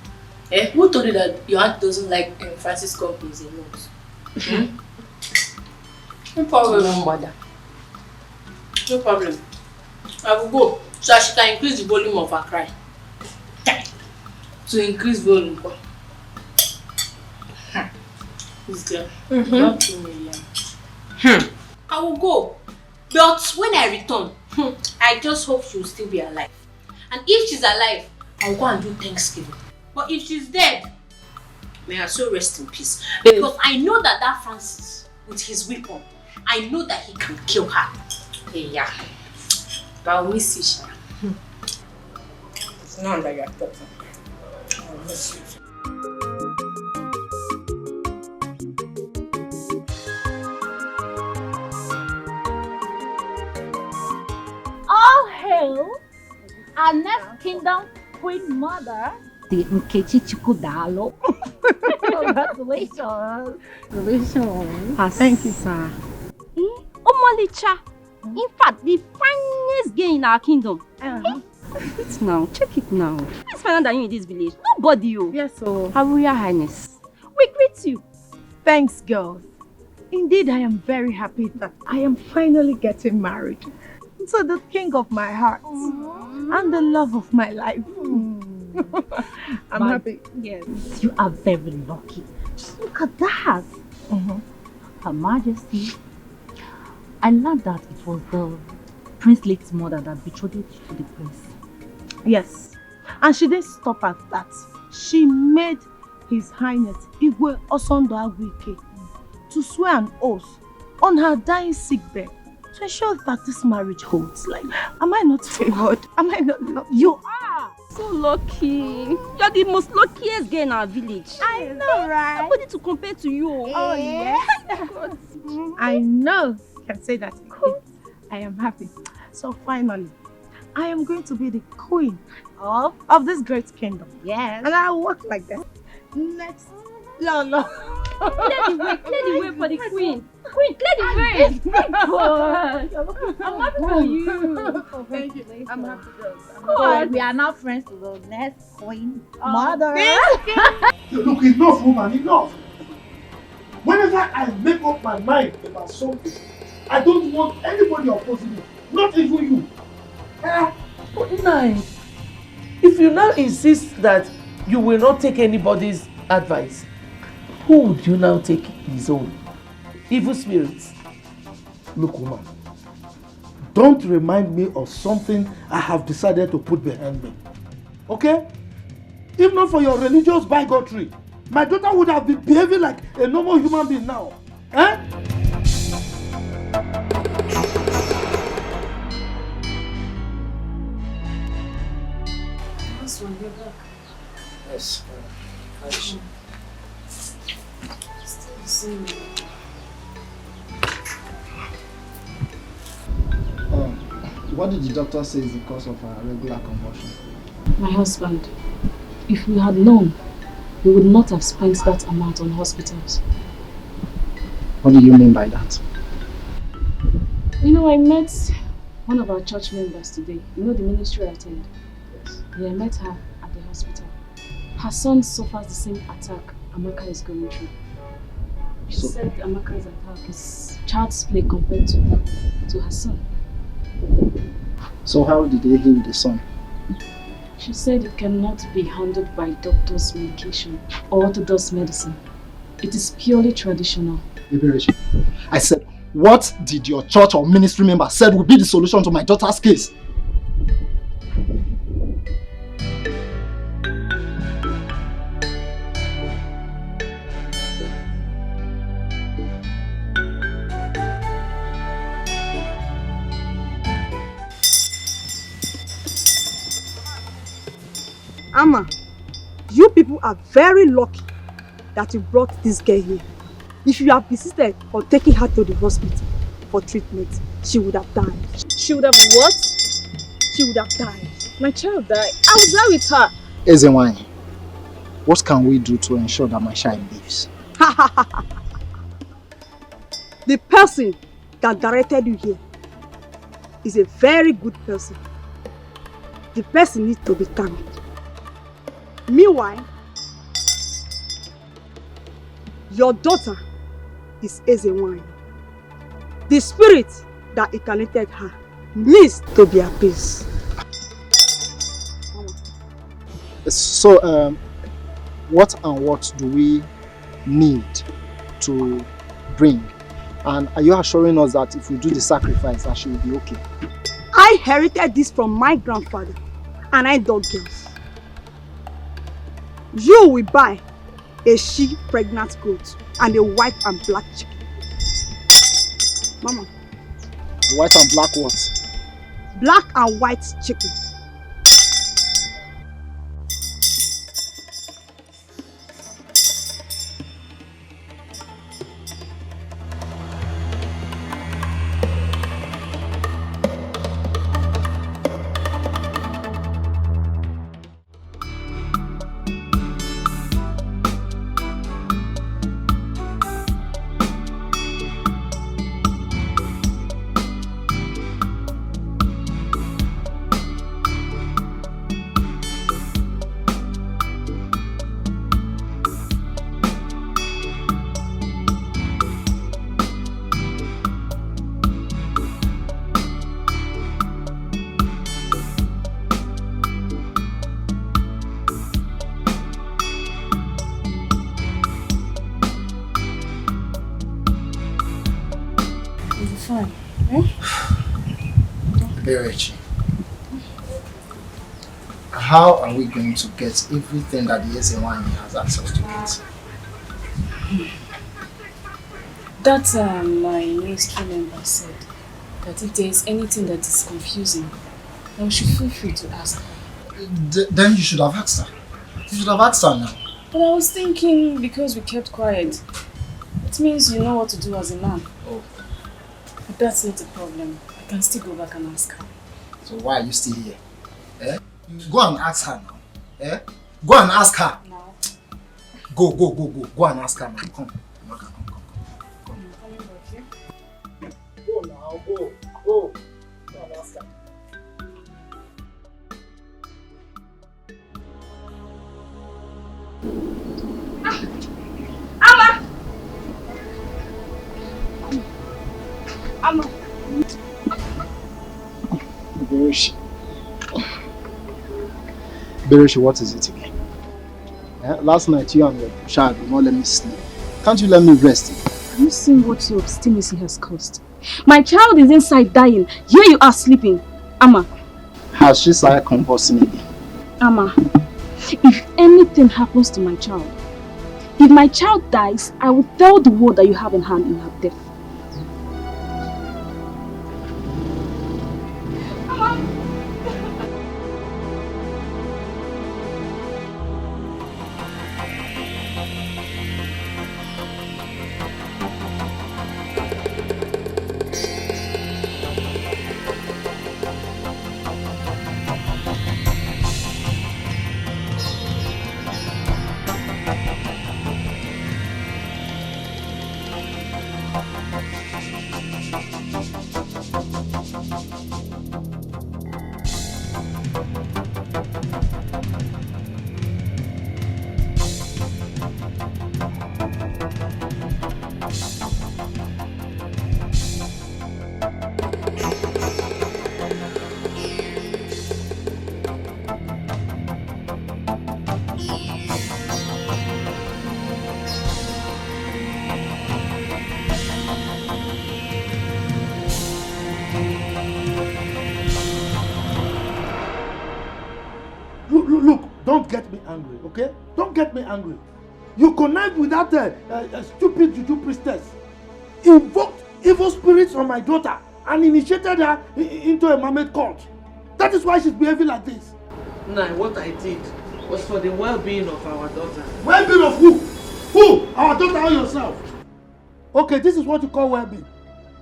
Who told you that your aunt doesn't like Francis companies a lot? No problem, mother. No problem. I will go so that she can increase the volume of her cry. To increase volume. This girl. Not 2 million. I will go. But when I return, I just hope she will still be alive. And if she's alive, I will go and do Thanksgiving. But if she's dead, May her soul rest in peace. Because I know that Francis, with his weapon, I know that he can kill her. Yeah. But I'll miss you, Sha. It's not that you're talking. I'll miss you. All hail our next kingdom queen mother, the Nkechi Chukudalo. Congratulations. Congratulations. Thank you, sir. Omolicha. In fact, the finest girl in our kingdom. Check it now. Check it now. Who's finer than you in this village? Nobody, you. Yes, so. Her Royal Highness. We greet you. Thanks, girls. Indeed, I am very happy that I am finally getting married to the king of my heart and the love of my life. I'm happy. Yes. You are very lucky. Just look at that. Her Majesty. I learned that it was the Prince Lake's mother that betrothed to the prince. Yes. And she didn't stop at that. She made His Highness Igwe Osondo Agwike to swear an oath on her dying sickbed to ensure that this marriage holds. Like, am I not favored? Am I not lucky? You are so lucky. You're the most luckiest girl in our village. I know, right? Nobody to compare to you. Oh, yes. I know. I can say that. Cool. I am happy. So finally, I am going to be the queen of this great kingdom. Yes. And I'll walk like that. Next. No. Clear the way for the queen. Queen, clear the way. God. I'm happy for you. Thank you. I'm happy, girls. God. We are now friends to the next queen mother. Look, enough, woman, enough. Whenever I make up my mind about something, I don't want anybody opposing me, not even you. But nice. If you now insist that you will not take anybody's advice, who would you now take his own? Evil spirits. Look, woman, don't remind me of something I have decided to put behind me. Okay? If not for your religious bigotry, my daughter would have been behaving like a normal human being now. Eh? Yes. What did the doctor say is the cause of her regular convulsion? My husband, if we had known, we would not have spent that amount on hospitals. What do you mean by that? You know, I met one of our church members today. You know the ministry I attend? Yes. Yeah, I met her at the hospital. Her son suffers the same attack Amaka is going through. She said Amaka's attack is child's play compared to her son. So how did they heal the son? She said it cannot be handled by doctor's medication or orthodox medicine. It is purely traditional. I said, what did your church or ministry member said would be the solution to my daughter's case? Amma, you people are very lucky that you brought this girl here. If you have persisted on taking her to the hospital for treatment, she would have died. She would have what? She would have died. My child died. I was there with her. Ezenwany, what can we do to ensure that my child lives? The person that directed you here is a very good person. The person needs to be thanked. Meanwhile, your daughter is Ezenwany. The spirit that incarnated her needs to be appeased. So, what and what do we need to bring? And are you assuring us that if we do the sacrifice, that she will be okay? I inherited this from my grandfather, and I dug girls. You will buy a she pregnant goat, and a white and black chicken. Mama. White and black what? Black and white chicken. Fine. Eh? Hey, Reggie. How are we going to get everything that the SN1 has access to it? That my ministry member said that if there is anything that is confusing, then we should feel free to ask her. Then you should have asked her. You should have asked her now. But I was thinking because we kept quiet, it means you know what to do as a man. Oh. But that's not a problem. I can still go back and ask her. So why are you still here? Eh? Go and ask her now. Eh? Go and ask her. Now. Go. Go and ask her now. Come. Go now. Go. Go and ask her. Amma. Bereshi, what is it again? Last night you and your child did not let me sleep. Can't you let me rest? Have you seen what your obstinacy has caused? My child is inside dying. Here you are sleeping. Amma. Has she started convulsing again? Amma, if anything happens to my child, if my child dies, I will tell the world that you have in hand in her death. Look, don't get me angry, okay? Don't get me angry. You connived with that stupid juju priestess, invoked evil spirits on my daughter, and initiated her into a mermaid cult. That is why she's behaving like this. Nah, what I did was for the well-being of our daughter. Well-being of who? Who? Our daughter or yourself? Okay, this is what you call well-being.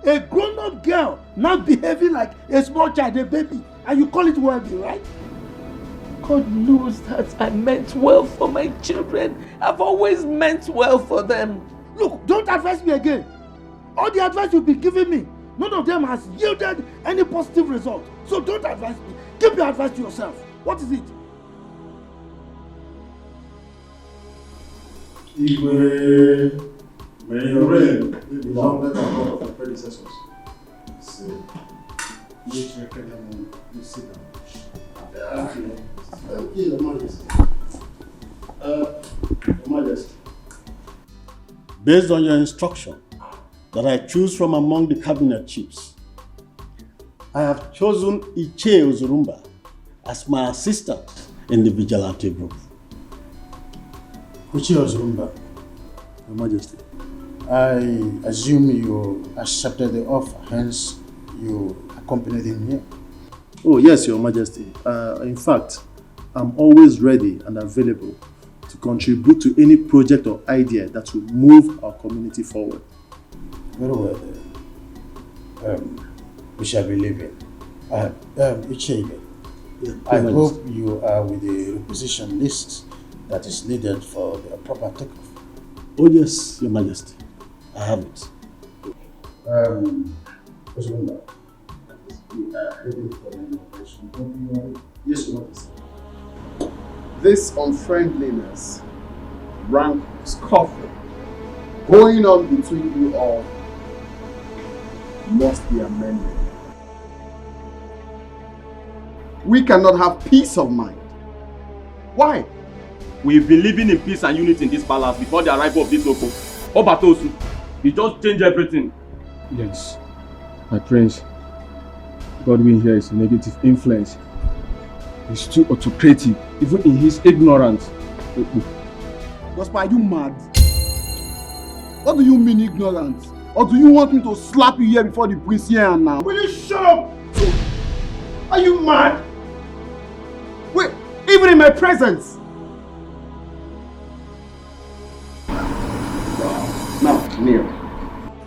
A grown-up girl now behaving like a small child, a baby, and you call it well-being, right? God knows that I meant well for my children. I've always meant well for them. Look, don't advise me again. All the advice you've been giving me, none of them has yielded any positive result. So don't advise me. Keep your advice to yourself. What is it? May your reign be long better than that of your predecessors. See, you sit down. Thank you, Your Majesty. Your Majesty. Based on your instruction that I choose from among the cabinet chiefs, I have chosen Iche Ozurumba as my assistant in the vigilante group. Uchi's Rumba, Your Majesty. I assume you accepted the offer, hence you accompanied him here. Oh, yes, Your Majesty. In fact, I'm always ready and available to contribute to any project or idea that will move our community forward. Very well then. We shall be leaving. Ichebe, I hope you are with the requisition list that is needed for the proper takeoff. Oh yes, Your Majesty. I have it. Osmunda, we are heading for an operation. Yes, Your Majesty. This unfriendliness, rank scuffle going on between you all must be amended. We cannot have peace of mind. Why? We've been living in peace and unity in this palace before the arrival of this Oko. Obatosu, he just changed everything. Yes, my prince. Godwin here is a negative influence. He's too autocratic, even in his ignorance. Gospa, are you mad? What do you mean ignorance? Or do you want me to slap you here before the prince here and now? Will you shut up? Are you mad? Wait, even in my presence? Now, kneel.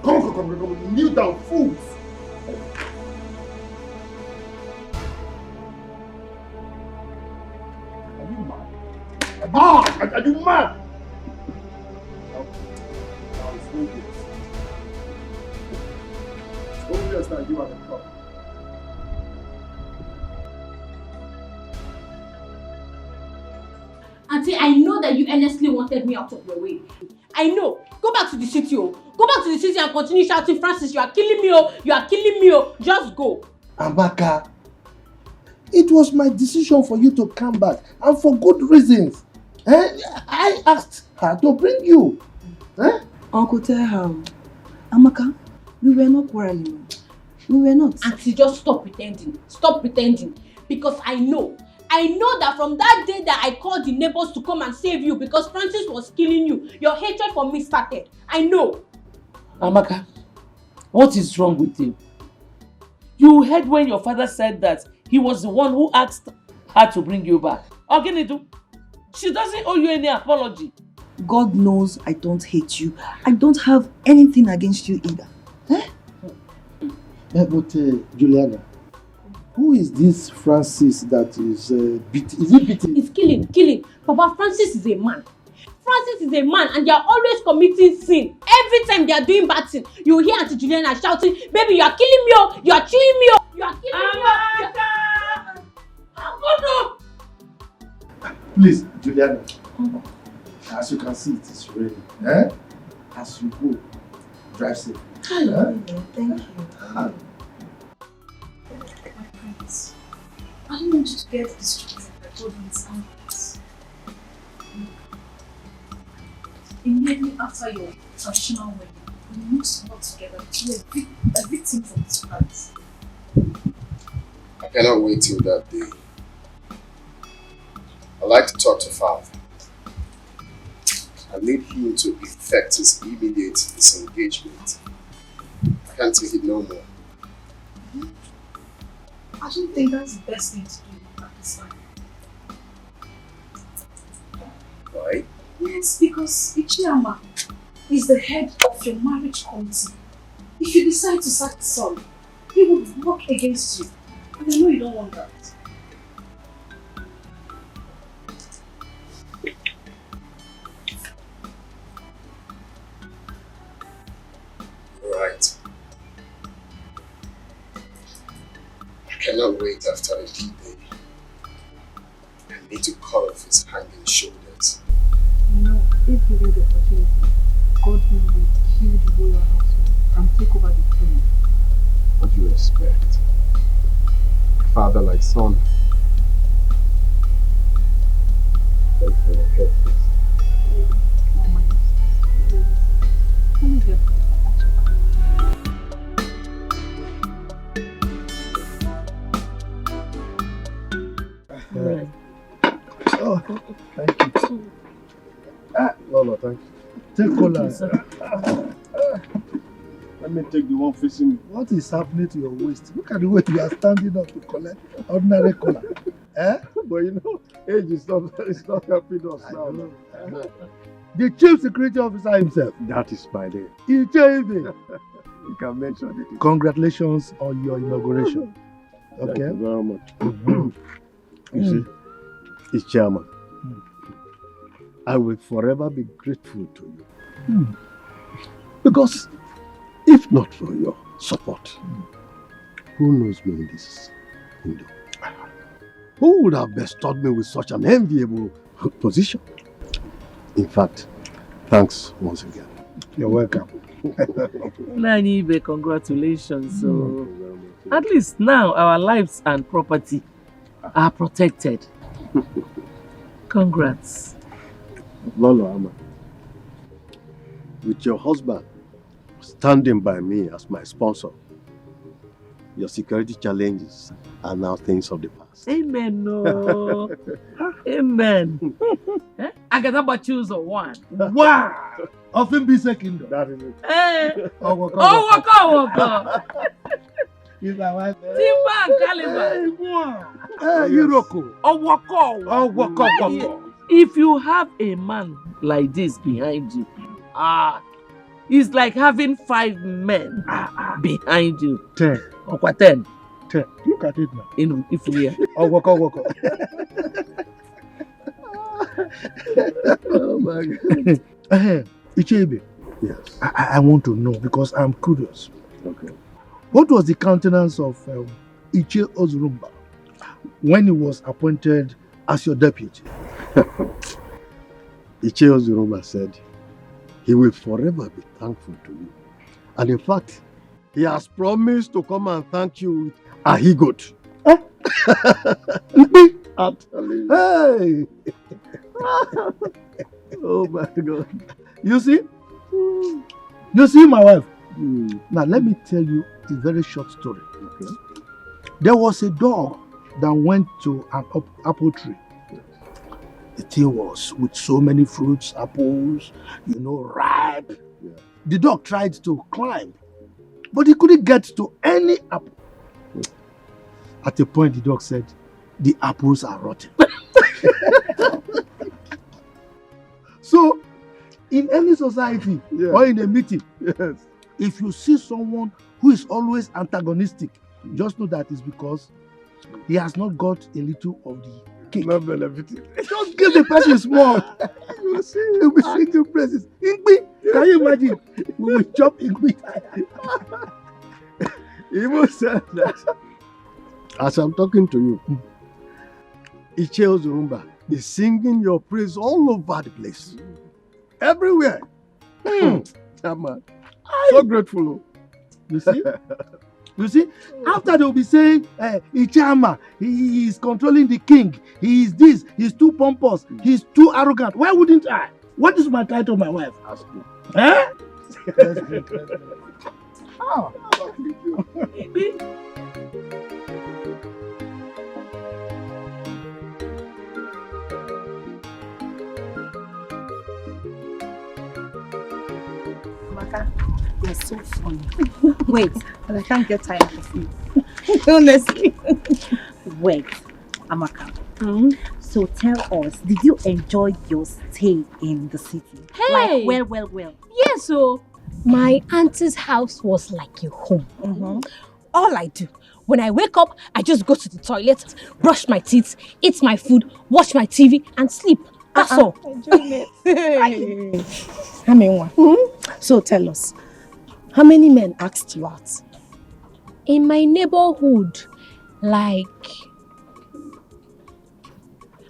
Come, kneel down, fools. Are you mad? Are you mad? Now it's obvious. It's obvious that you are the problem. Auntie, I know that you earnestly wanted me out of your way. I know. Go back to the city, oh. Go back to the city and continue shouting, Francis, you are killing me, oh. You are killing me, oh. Just go. Amaka, it was my decision for you to come back, and for good reasons. I asked her to bring you. Uncle, tell her. Amaka, we were not quarreling. We were not. Auntie, just stop pretending. Stop pretending. Because I know that from that day that I called the neighbors to come and save you because Francis was killing you, your hatred for me started. I know. Amaka, what is wrong with you? You heard when your father said that he was the one who asked her to bring you back. Oginidu, she doesn't owe you any apology. God knows I don't hate you. I don't have anything against you either. But Juliana, who is this Francis that is beating? Is it beating? It's killing. Papa, Francis is a man. Francis is a man and they are always committing sin. Every time they are doing bad thing, you hear Auntie Juliana shouting, baby, you are killing me, oh, you are chewing me, oh, you are killing me, oh. Please, Juliana. As you can see, it is ready. As you go, drive safe. Thank you. I don't want you to get distracted by Godwin's angles. Immediately after your traditional wedding, we must work together to be a victim for this price. I cannot wait till that day. I'd like to talk to Father. I need him to effect his immediate disengagement. I can't take it no more. I don't think that's the best thing to do at this time. Why? Yes, because Ichiyama is the head of your marriage committee. If you decide to sack son, he would work against you. And I know you don't want that. Right. I cannot wait after a D-Day. I need to cut off his hanging shoulders. You know, if given the opportunity, God will kill the royal household and take over the throne. What do you expect? Father like son. Thanks for your help, please. Oh my goodness. Let me get Oh, thank you. Lolo, thank you. Take cola. Let me take the one facing me. What is happening to your waist? Look at the way you are standing up to collect ordinary cola. Eh? But you know, age is not, it's not helping us now. I know. The chief security officer himself. That is my name. Ichebe. You can mention it. Congratulations on your inauguration. Okay? Thank you very much. You see, it's chairman. I will forever be grateful to you. Because if not for your support, who knows me in this kingdom? Who would have bestowed me with such an enviable position? In fact, thanks once again. You're welcome. Nanibe, congratulations. So, at least now our lives and property are protected. Congrats. Lolo Ama, with your husband standing by me as my sponsor, your security challenges are now things of the past. Amen. No. Amen. I got about choose a one. Wow! Often be second. That is it. Waka. He's my wife. Timba and Caliber. Hey, Iroko. Waka. If you have a man like this behind you, it's like having 5 men behind you. 10. Or 10. 10. Look at it now. In if we are. Waka. Oh my God. Ichebe. Yes. I want to know because I'm curious. Okay. What was the countenance of Ichie Ozurumba when he was appointed as your deputy? Ichie Ozurumba said he will forever be thankful to you. And in fact, he has promised to come and thank you with a higot. I'm telling you. Hey! Oh my God. You see? You see my wife? Now let me tell you a very short story. Okay. There was a dog that went to an apple tree. The tree was with so many fruits, apples, ripe. Yeah. The dog tried to climb, but he couldn't get to any apple. At a point, the dog said, "The apples are rotten." So, in any society or in a meeting, if you see someone who is always antagonistic, just know that it's because he has not got a little of the cake. Not benefiting. Just give the person small. You will see, he will be singing praises. Ingbi, can you imagine? We will chop Ingbi. He even said that as I'm talking to you, Ichie Ozurumba is singing your praise all over the place. Everywhere. Man. So grateful. You see? You see? After they will be saying, Ichama, he is controlling the king. He is this. He's too pompous. He's too arrogant. Why wouldn't I? What is my title, my wife? Ask me. Eh? Oh. Amaka, you're so funny. Wait, but I can't get tired of you. Honestly. Wait, Amaka. So tell us, did you enjoy your stay in the city? Hey! Like, well. Yes, so my auntie's house was like a home. All I do, when I wake up, I just go to the toilet, brush my teeth, eat my food, watch my TV, and sleep. That's all. Enjoyment. So tell us, how many men asked you out? In my neighborhood, like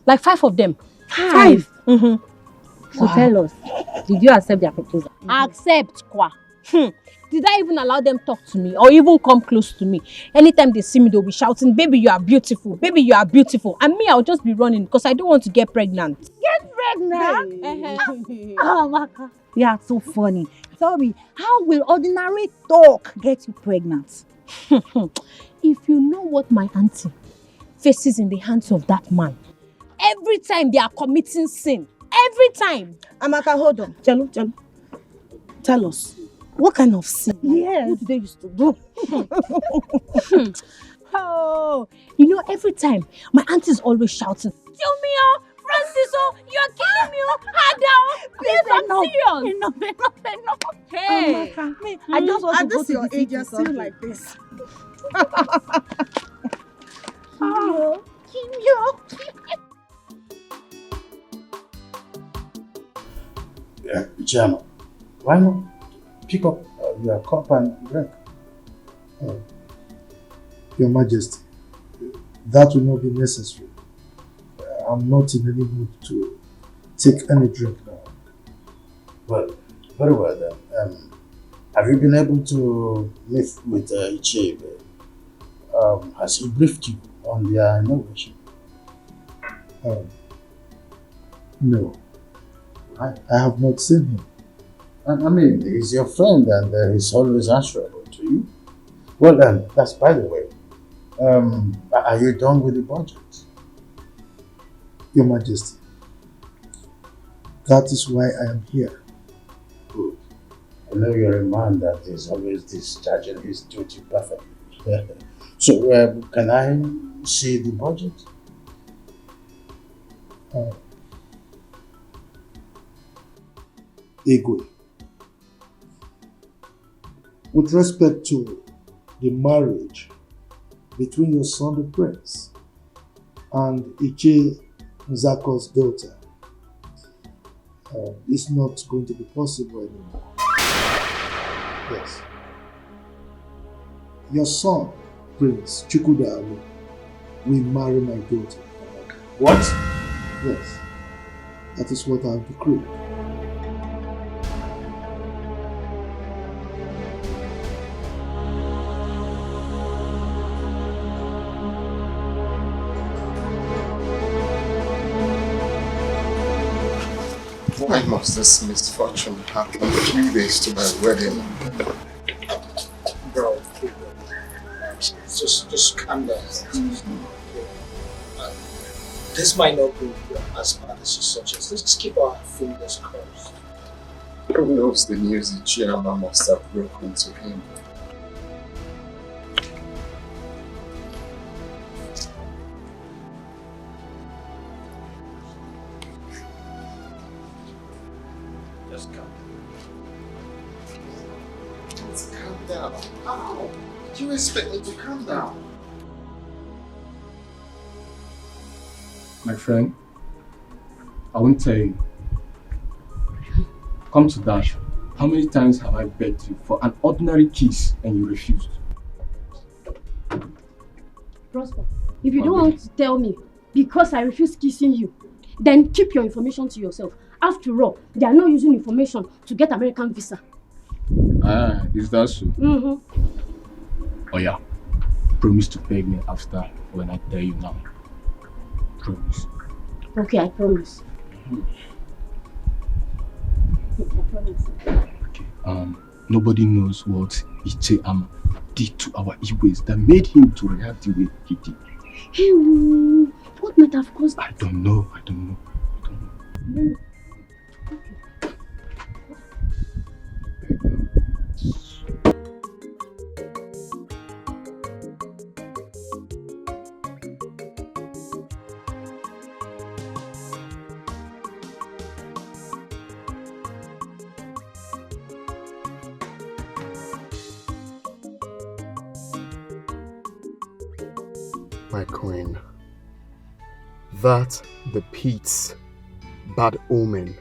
5 of them. 5? So tell us, did you accept their proposal? Accept quoi? Did I even allow them talk to me or even come close to me? Anytime they see me, they'll be shouting, "Baby, you are beautiful. Baby, you are beautiful." And me, I'll just be running because I don't want to get pregnant. Get pregnant? Oh, Amaka, you are so funny. Tell me, how will ordinary talk get you pregnant? If you know what my auntie faces in the hands of that man, every time they are committing sin, every time. Amaka, hold on. Jalo, tell us, what kind of sin? Yes. What do they used to do? Oh, you know, every time my auntie's always shouting, Filmio, Francis, you're killing me, Ada. Please, I'm serious. Enough. Hey. Amaka, I just want to go to the city you're still something. like this. Chairman, why not pick up your cup and drink? Your Majesty, that will not be necessary. I'm not in any mood to take any drink now. Well, very well then. Have you been able to meet with Ichie? Has he briefed you on their inauguration? No, I have not seen him. I mean, he's your friend and he's always answerable to you. Well then, that's by the way. Are you done with the budget? Your Majesty, that is why I am here. Good. I know you're a man that is always discharging his duty perfectly. So, can I see the budget? Igwe, with respect to the marriage between your son the prince and Ichie Nzako's daughter, it's not going to be possible anymore. Yes. Your son, Prince Chukwudaru, will marry my daughter. What? Yes. That is what I have decreed. Why must this misfortune happen 3 days to my wedding? Bro, just calm down. This might not be as bad as you suggest. Let's just keep our fingers crossed. Who knows the news the chairman must have broken to him? Just calm down. Let's calm down. How? Do you expect me to calm down? My friend, I won't tell you. Come to that. How many times have I begged you for an ordinary kiss and you refused? Prosper, if you don't want to tell me because I refuse kissing you, then keep your information to yourself. After all, they are not using information to get American visa. Ah, is that so? Mm-hmm. Oh yeah. Promise to beg me after when I tell you now. Promise. Okay, I promise. I promise. Okay. Nobody knows what Iche Ama did to our Igwes that made him to react the way he did. Hey, what might have caused? I don't know. My queen, that the Pete's bad omen.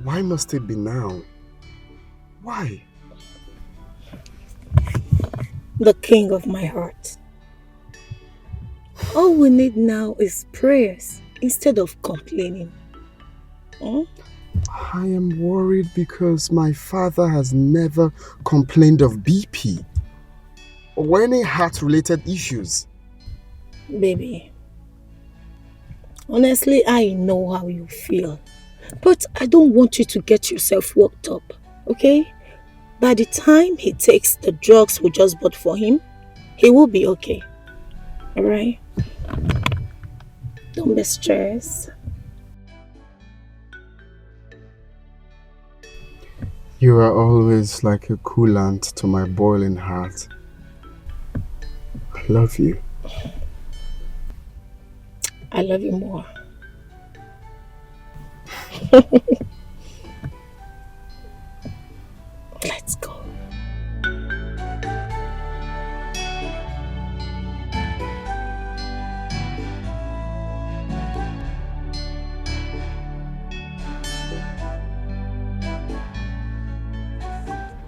Why must it be now? Why? The king of my heart. All we need now is prayers instead of complaining. I am worried because my father has never complained of BP or any heart-related issues. Baby, honestly, I know how you feel. But I don't want you to get yourself worked up, okay? By the time he takes the drugs we just bought for him, he will be okay. Alright? Don't be stressed. You are always like a coolant to my boiling heart. I love you. I love you more. Let's go.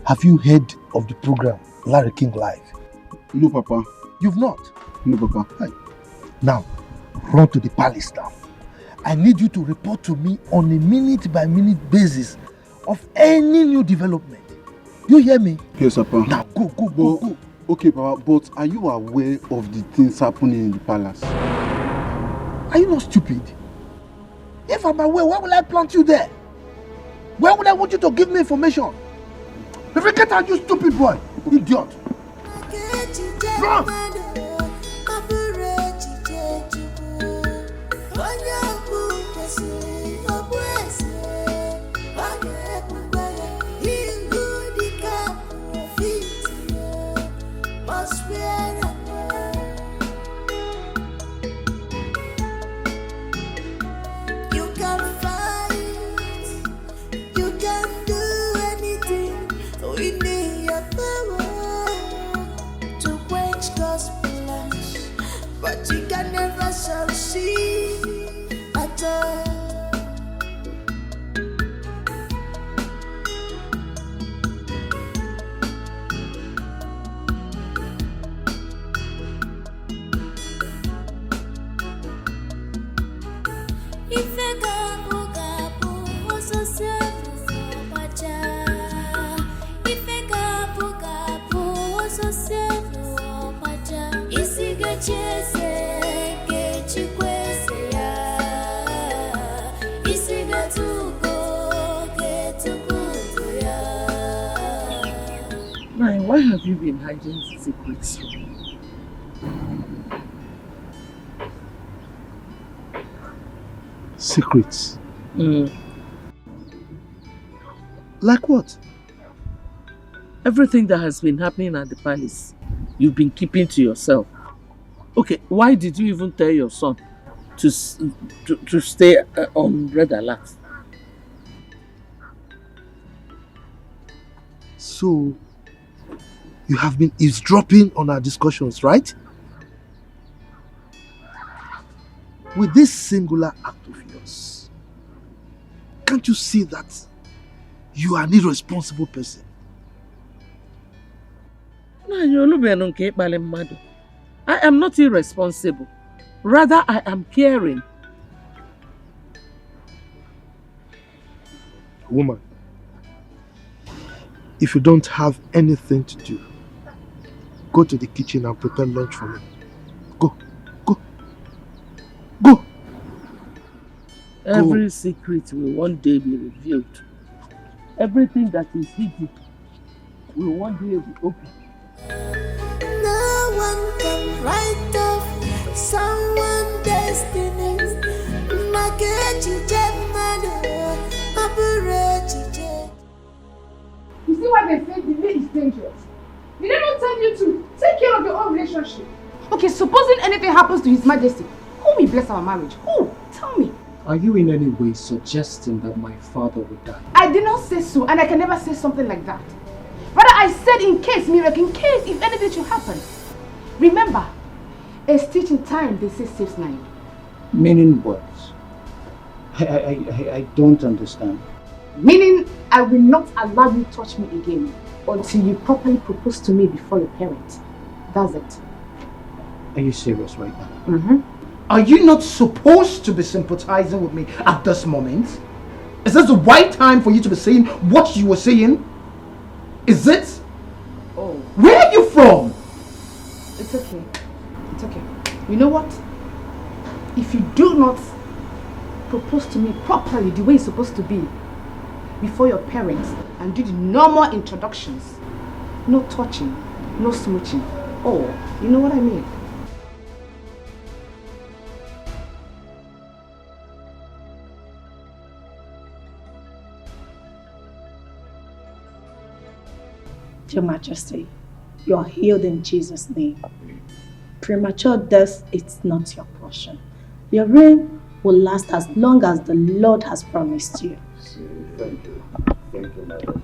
Have you heard of the program Larry King Live? No, Papa. You've not? No, Papa. Hey. Now, run to the palace now. I need you to report to me on a minute-by-minute basis of any new development. You hear me? Yes, Papa. Now, go. Okay, Papa, but are you aware of the things happening in the palace? Are you not stupid? If I'm aware, why will I plant you there? Why would I want you to give me information? Get out, you stupid boy! Idiot! Run! But you can never succeed at all. Why have you been hiding secrets from me? Secrets? Like what? Everything that has been happening at the palace, you've been keeping to yourself. Okay, why did you even tell your son to stay on red alert? So, you have been eavesdropping on our discussions, right? With this singular act of yours, can't you see that you are an irresponsible person? I am not irresponsible. Rather, I am caring. Woman, if you don't have anything to do, go to the kitchen and prepare lunch for me. Go. Every secret will one day be revealed. Everything that is hidden will one day be open. No one can write off someone's destiny. You see why they say delay is dangerous? Did they not tell you to take care of your own relationship? Okay, supposing anything happens to His Majesty, who will bless our marriage? Who? Tell me. Are you in any way suggesting that my father would die? I did not say so, and I can never say something like that. Rather, I said in case, miracle, in case if anything should happen. Remember, a stitch in time, they say, saves 9. Meaning what? I don't understand. Meaning, I will not allow you to touch me again until you properly propose to me before your parents. That's it. Are you serious right now? Mm-hmm. Are you not supposed to be sympathizing with me at this moment? Is this the right time for you to be saying what you were saying? Is it? Oh. Where are you from? It's okay. It's okay. You know what? If you do not propose to me properly the way it's supposed to be before your parents and do the normal introductions, no touching, no smooching. Oh, you know what I mean? Your Majesty, you are healed in Jesus' name. Premature death is not your portion. Your reign will last as long as the Lord has promised you. Thank you. Thank you, my daughter.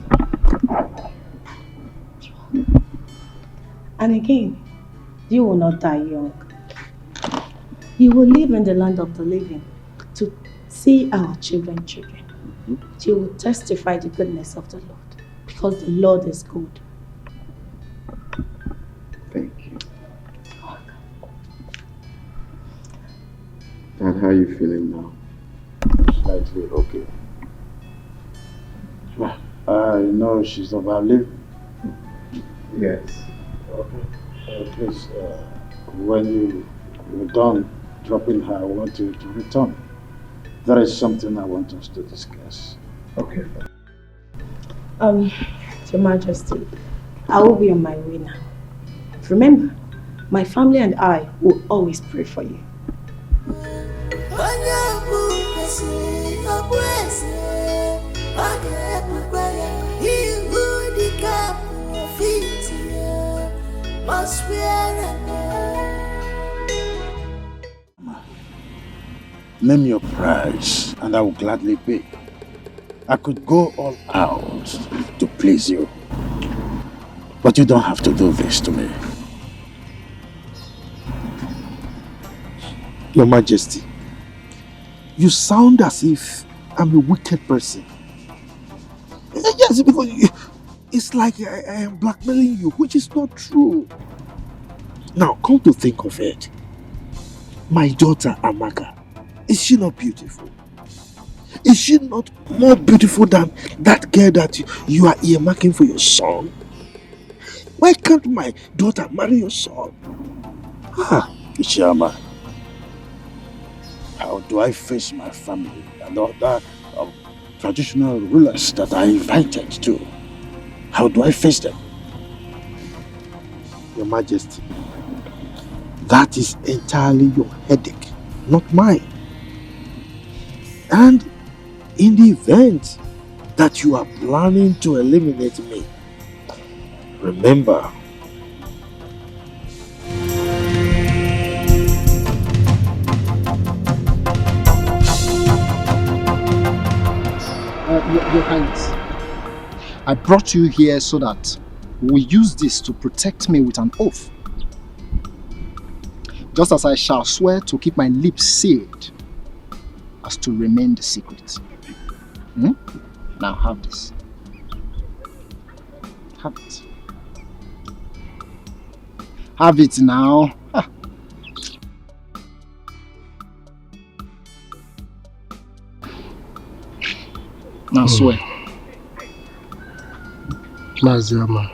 And again, you will not die young. You will live in the land of the living to see our children. You will testify the goodness of the Lord because the Lord is good. Thank you. And how are you feeling now? Slightly okay. Well, I know she's overlived. Yes. Okay. Please, when you're done dropping her, I want you to return. There is something I want us to discuss. Okay. Your Majesty, I will be on my way now. Remember, my family and I will always pray for you. Name your price, and I will gladly pay. I could go all out to please you. But you don't have to do this to me. Your Majesty, you sound as if I'm a wicked person. Yes, because it's like I am blackmailing you, which is not true. Now, come to think of it, my daughter Amaka, is she not beautiful? Is she not more beautiful than that girl that you are earmarking for your son? Why can't my daughter marry your son? Ishama, how do I face my family and other traditional rulers that I invited to? How do I face them? Your Majesty, that is entirely your headache, not mine. And in the event that you are planning to eliminate me, remember, Your Highness, I brought you here so that we use this to protect me with an oath. Just as I shall swear to keep my lips sealed as to remain the secret. Now have this. Have it. Have it now. Now swear. Maziama,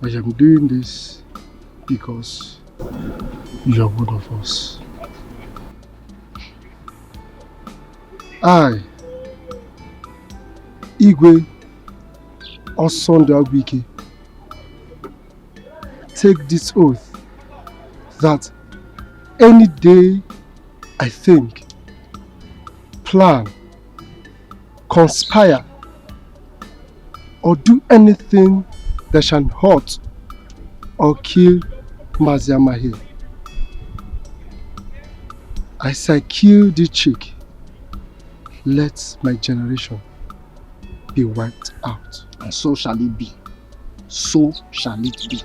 I am doing this because you are one of us. I, Igwe Osondawiki, take this oath that any day I think, plan, conspire, or do anything that shall hurt or kill Maziama here, as I kill this chick, let my generation be wiped out. And so shall it be. So shall it be.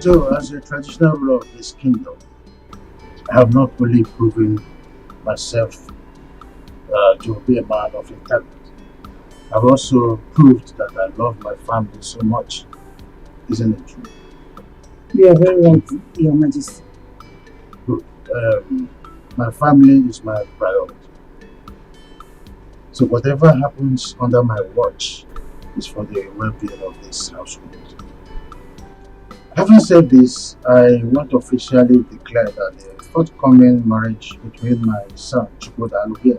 So, as a traditional ruler of this kingdom, I have not fully proven myself to be a man of integrity. I've also proved that I love my family so much. Isn't it true? You are very right, Your Majesty. Good. My family is my priority. So whatever happens under my watch is for the well-being of this household. Having said this, I want to officially declare that the forthcoming marriage between my son Chukwudalu here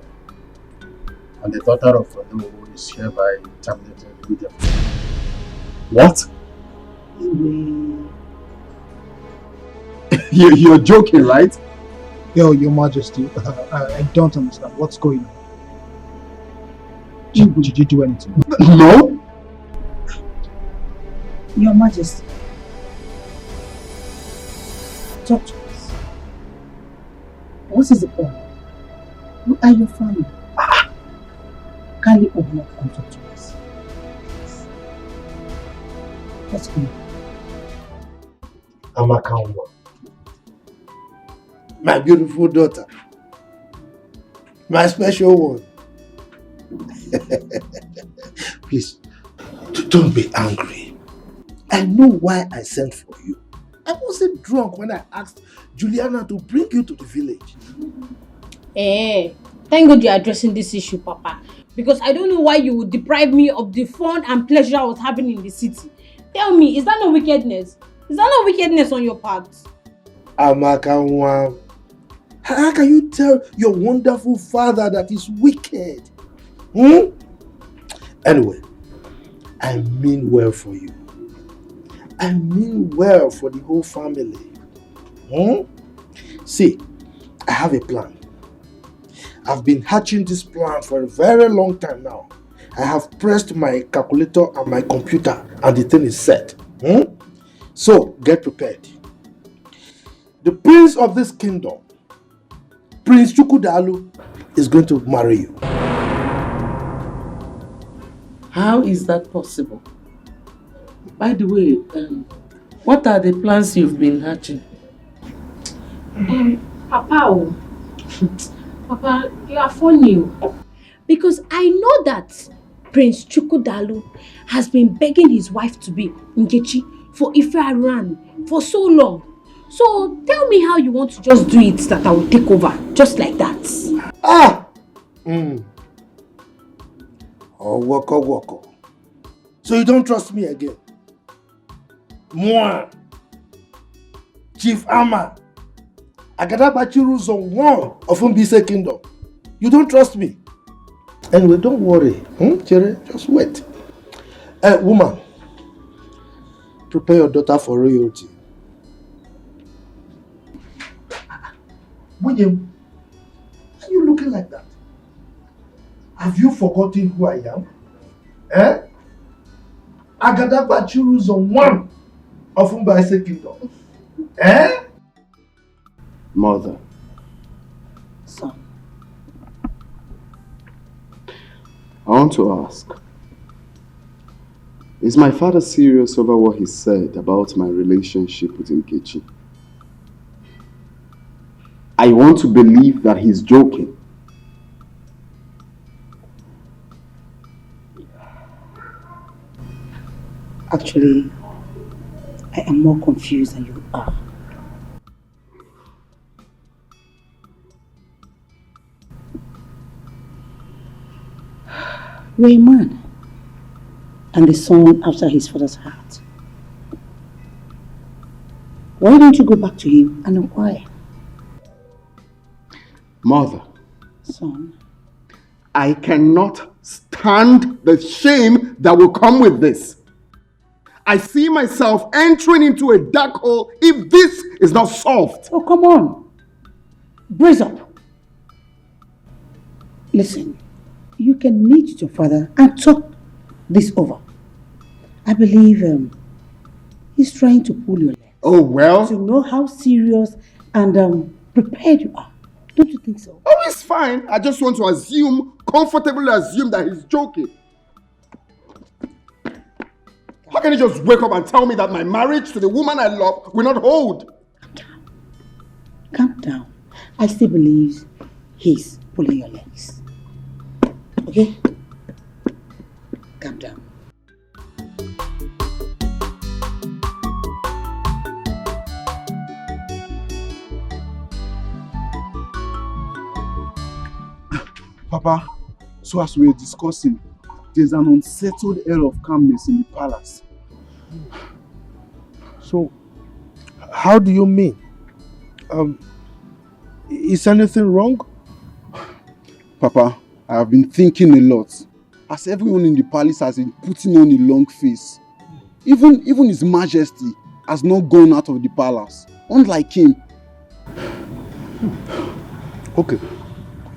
and the daughter of Nollywood is hereby terminated immediately. What? You're joking, right? Yo, Your Majesty, I don't understand. What's going on? Did you do anything? No. Your Majesty, talk to us. What is the problem? Who are your family? Kindly open up and talk to us. What's going on? Amakanwa. My beautiful daughter. My special one. Please, don't be angry. I know why I sent for you. I wasn't drunk when I asked Juliana to bring you to the village. Thank God you're addressing this issue, Papa. Because I don't know why you would deprive me of the fun and pleasure I was having in the city. Tell me, is that not wickedness? Is that not wickedness on your part? Amakanwa, how can you tell your wonderful father that he's wicked? Anyway, I mean well for you. I mean well for the whole family. See, I have a plan. I've been hatching this plan for a very long time now. I have pressed my calculator and my computer and the thing is set. So, get prepared. The prince of this kingdom, Prince Chukwudalu, is going to marry you. How is that possible? By the way, what are the plans you've been hatching? Papa, Papa, you are funny. Because I know that Prince Chukwudalu has been begging his wife to be Nkechi for Ife Aran for so long. So tell me how you want to just do it that I will take over, just like that. Oh, woko. So you don't trust me again? Moi, Chief Ama, Agadabachiru Zone 1 of Mbise Kingdom. You don't trust me? Anyway, don't worry. Chere, just wait. Woman, prepare your daughter for royalty. William, why are you looking like that? Have you forgotten who I am? Agadabachiru Zone 1 of Mbise Kingdom. Mother. Son. I want to ask, is my father serious over what he said about my relationship with Nkechi? I want to believe that he's joking. Actually, I am more confused than you are. You're a man and the son after his father's heart. Why don't you go back to him and inquire? Mother. Son. I cannot stand the shame that will come with this. I see myself entering into a dark hole if this is not solved. Oh, come on. Brace up. Listen, you can meet your father and talk this over. I believe he's trying to pull your leg. Oh, well. To know how serious and prepared you are. Don't you think so? Oh, it's fine. I just want to comfortably assume that he's joking. How can he just wake up and tell me that my marriage to the woman I love will not hold? Calm down. I still believe he's pulling your legs. Okay? Calm down. Papa, so as we were discussing, there's an unsettled air of calmness in the palace. So, how do you mean? Is anything wrong? Papa, I have been thinking a lot, as everyone in the palace has been putting on a long face. Even His Majesty has not gone out of the palace, unlike him. Okay,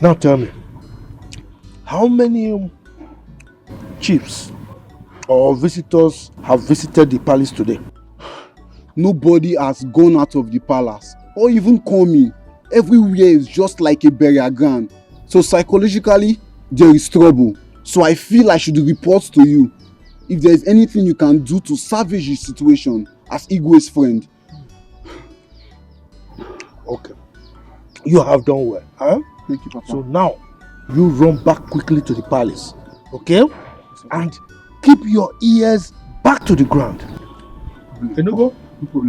now tell me, how many chiefs or visitors have visited the palace today? Nobody has gone out of the palace or even come in. Everywhere is just like a burial ground. So psychologically, there is trouble. So I feel I should report to you if there is anything you can do to salvage the situation as Igwe's friend. Okay. You have done well. Huh? Thank you, Papa. So now, you run back quickly to the palace. Okay? And keep your ears back to the ground. Can you go? Go.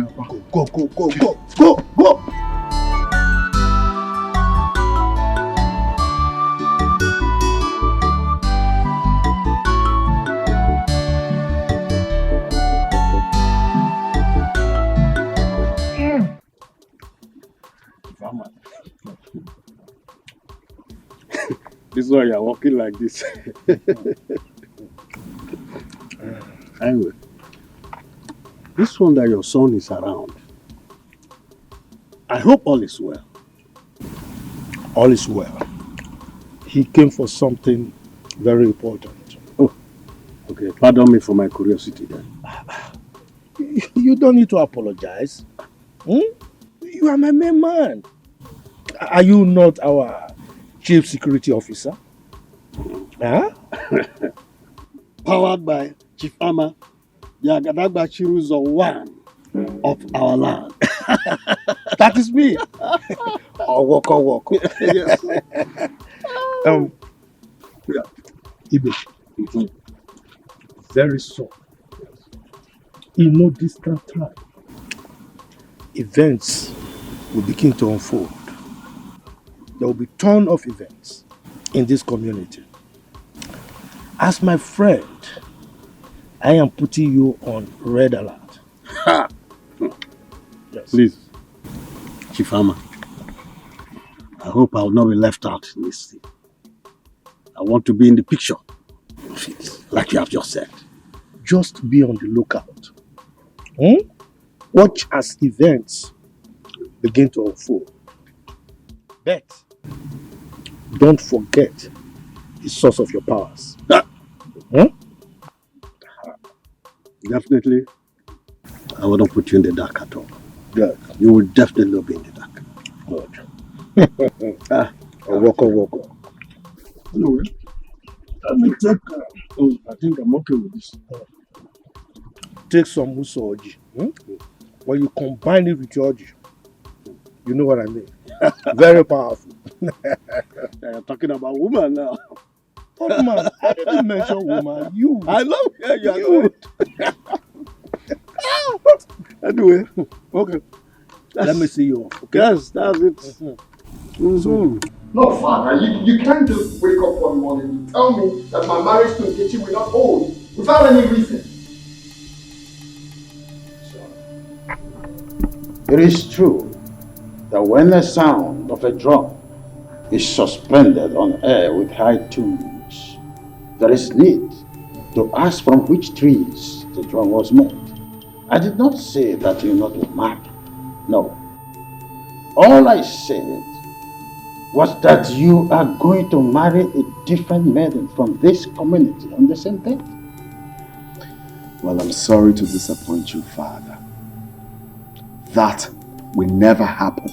This is why you're walking like this. Anyway, this one that your son is around, I hope all is well. All is well. He came for something very important. Oh, okay. Pardon me for my curiosity then. You don't need to apologize. You are my main man. Are you not our chief security officer? Huh? Powered by Chief Ama, Yagadagba Chiruzo one of our land. That is me. Walk. Yes. Ibe. Very soon, in no distant time, events will begin to unfold. There will be a ton of events in this community. As my friend, I am putting you on red alert. Yes. Please, Chief Ama, I hope I will not be left out in this thing. I want to be in the picture, like you have just said. Just be on the lookout. Watch as events begin to unfold. But don't forget the source of your powers. Definitely, I will not put you in the dark at all. Good. You will definitely not be in the dark. Good. Walk. Anyway, let me take. I think I'm okay with this. Take some muso oji. When you combine it with your oji, you know what I mean. Very powerful. You're talking about woman now. What man? I didn't mention woman. You. I love you. Anyway, okay. Let me see you off. Okay? Yes, that's it. So, no, Father, you can't just wake up one morning and tell me that my marriage to Nkechi will not hold without any reason. It is true that when the sound of a drum is suspended on air with high tunes, there is need to ask from which trees the drum was made. I did not say that you not will marry. No. All I said was that you are going to marry a different maiden from this community on the same day. Well, I'm sorry to disappoint you, Father. That will never happen.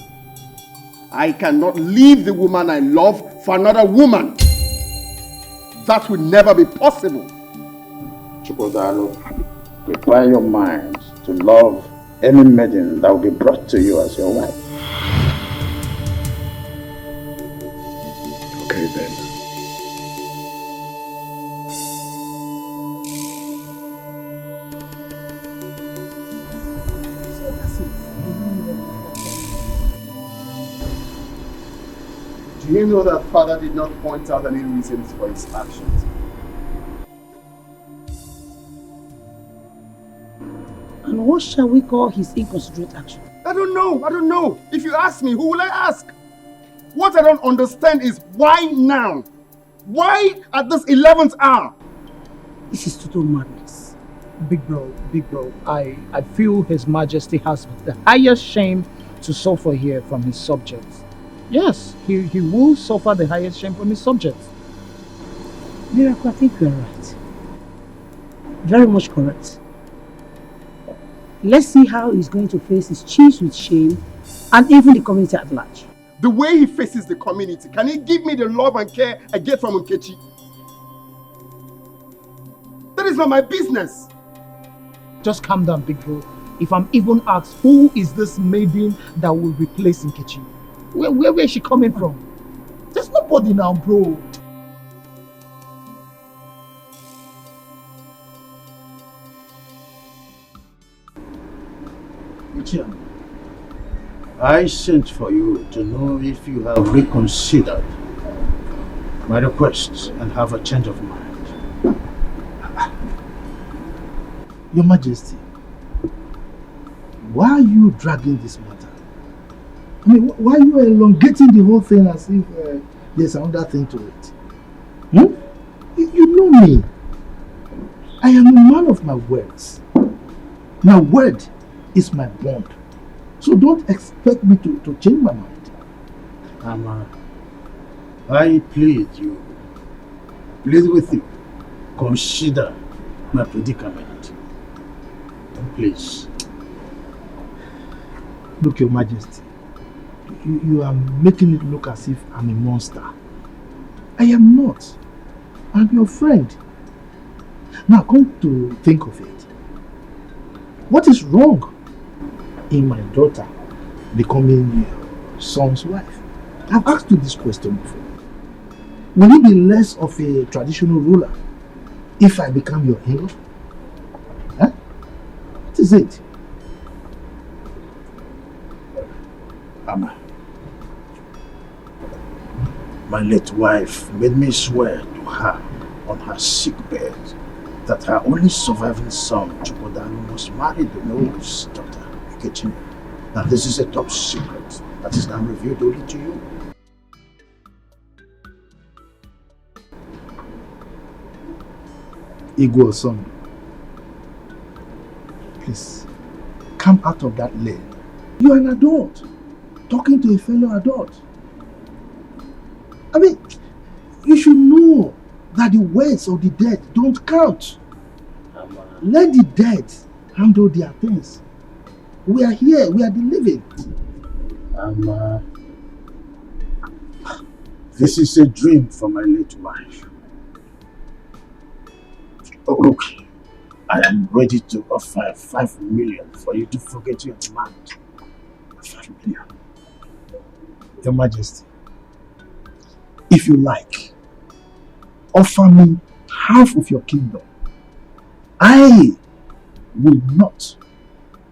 I cannot leave the woman I love for another woman. That will never be possible. Chukwudalo, prepare your mind to love any maiden that will be brought to you as your wife. Okay then. Do you know that Father did not point out any reasons for his actions? And what shall we call his inconsiderate action? I don't know. If you ask me, who will I ask? What I don't understand is why now? Why at this 11th hour? This is total madness. Big bro, I feel His Majesty has the highest shame to suffer here from his subjects. Yes, he will suffer the highest shame from his subjects. Miracle, I think you are right. Very much correct. Let's see how he's going to face his chiefs with shame and even the community at large. The way he faces the community, can he give me the love and care I get from Nkechi? That is not my business. Just calm down, big bro. If I'm even asked, who is this maiden that will replace Nkechi? Where is she coming from? There's nobody now, bro. Regina, I sent for you to know if you have reconsidered my request and have a change of mind. Your Majesty, why are you dragging this matter? I mean, why are you elongating the whole thing as if there's another thing to it? You know me. I am a man of my words. My word is my bond. So don't expect me to change my mind. Ama, I plead with you, consider my predicament. Please. Look, Your Majesty, you are making it look as if I'm a monster. I am not. I'm your friend. Now, come to think of it. What is wrong in my daughter becoming your son's wife? I've asked you this question before. Will it be less of a traditional ruler if I become your in-law? Huh? What is it? Ama, my late wife made me swear to her on her sick bed that her only surviving son, Chukwudanu, must marry the noble's daughter, Nkechi. Now this is a top secret that is now revealed only to you. Igwe son, please, come out of that lane. You are an adult, talking to a fellow adult. I mean, you should know that the words of the dead don't count. Let the dead handle their things. We are here, we are the living. This is a dream for my late wife. Oh, look, I am ready to offer 5 million for you to forget your demand. 5 million. Your Majesty, if you like, offer me half of your kingdom. I will not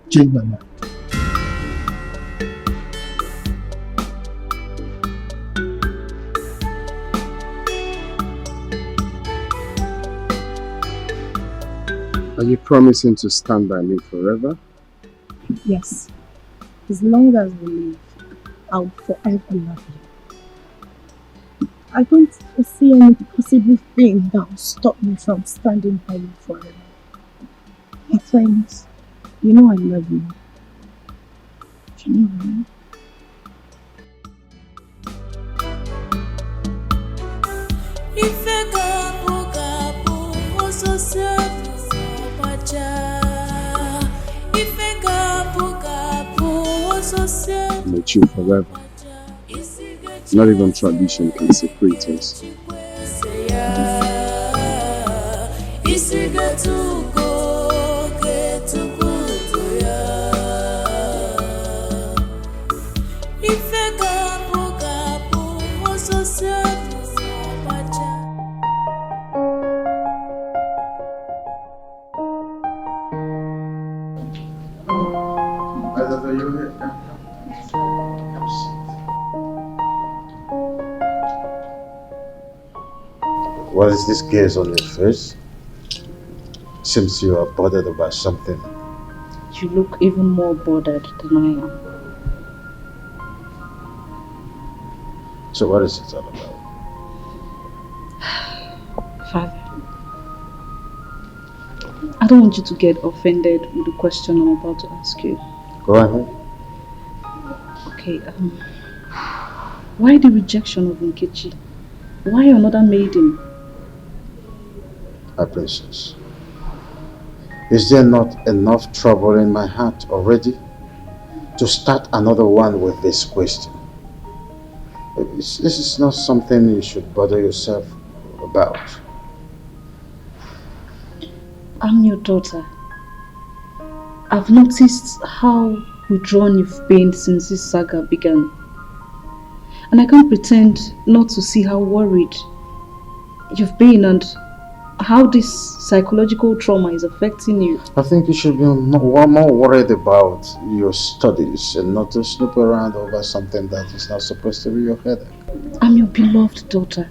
change my mind. Are you promising to stand by me forever? Yes. As long as we live, I'll forever love you. I don't see any possible thing that will stop me from standing by you forever. My friends, you know I love you. You know, right? I'm with you forever. Not even tradition can separate us. What is this gaze on your face? Seems you are bothered about something. You look even more bothered than I am. So what is it all about? Father, I don't want you to get offended with the question I'm about to ask you. Go ahead. Okay, why the rejection of Nkechi? Why another maiden? My princess, is there not enough trouble in my heart already to start another one with this question? This is not something you should bother yourself about. I'm your daughter. I've noticed how withdrawn you've been since this saga began. And I can't pretend not to see how worried you've been and how this psychological trauma is affecting you. I think you should be more worried about your studies and not to snoop around over something that is not supposed to be your headache. I'm your beloved daughter.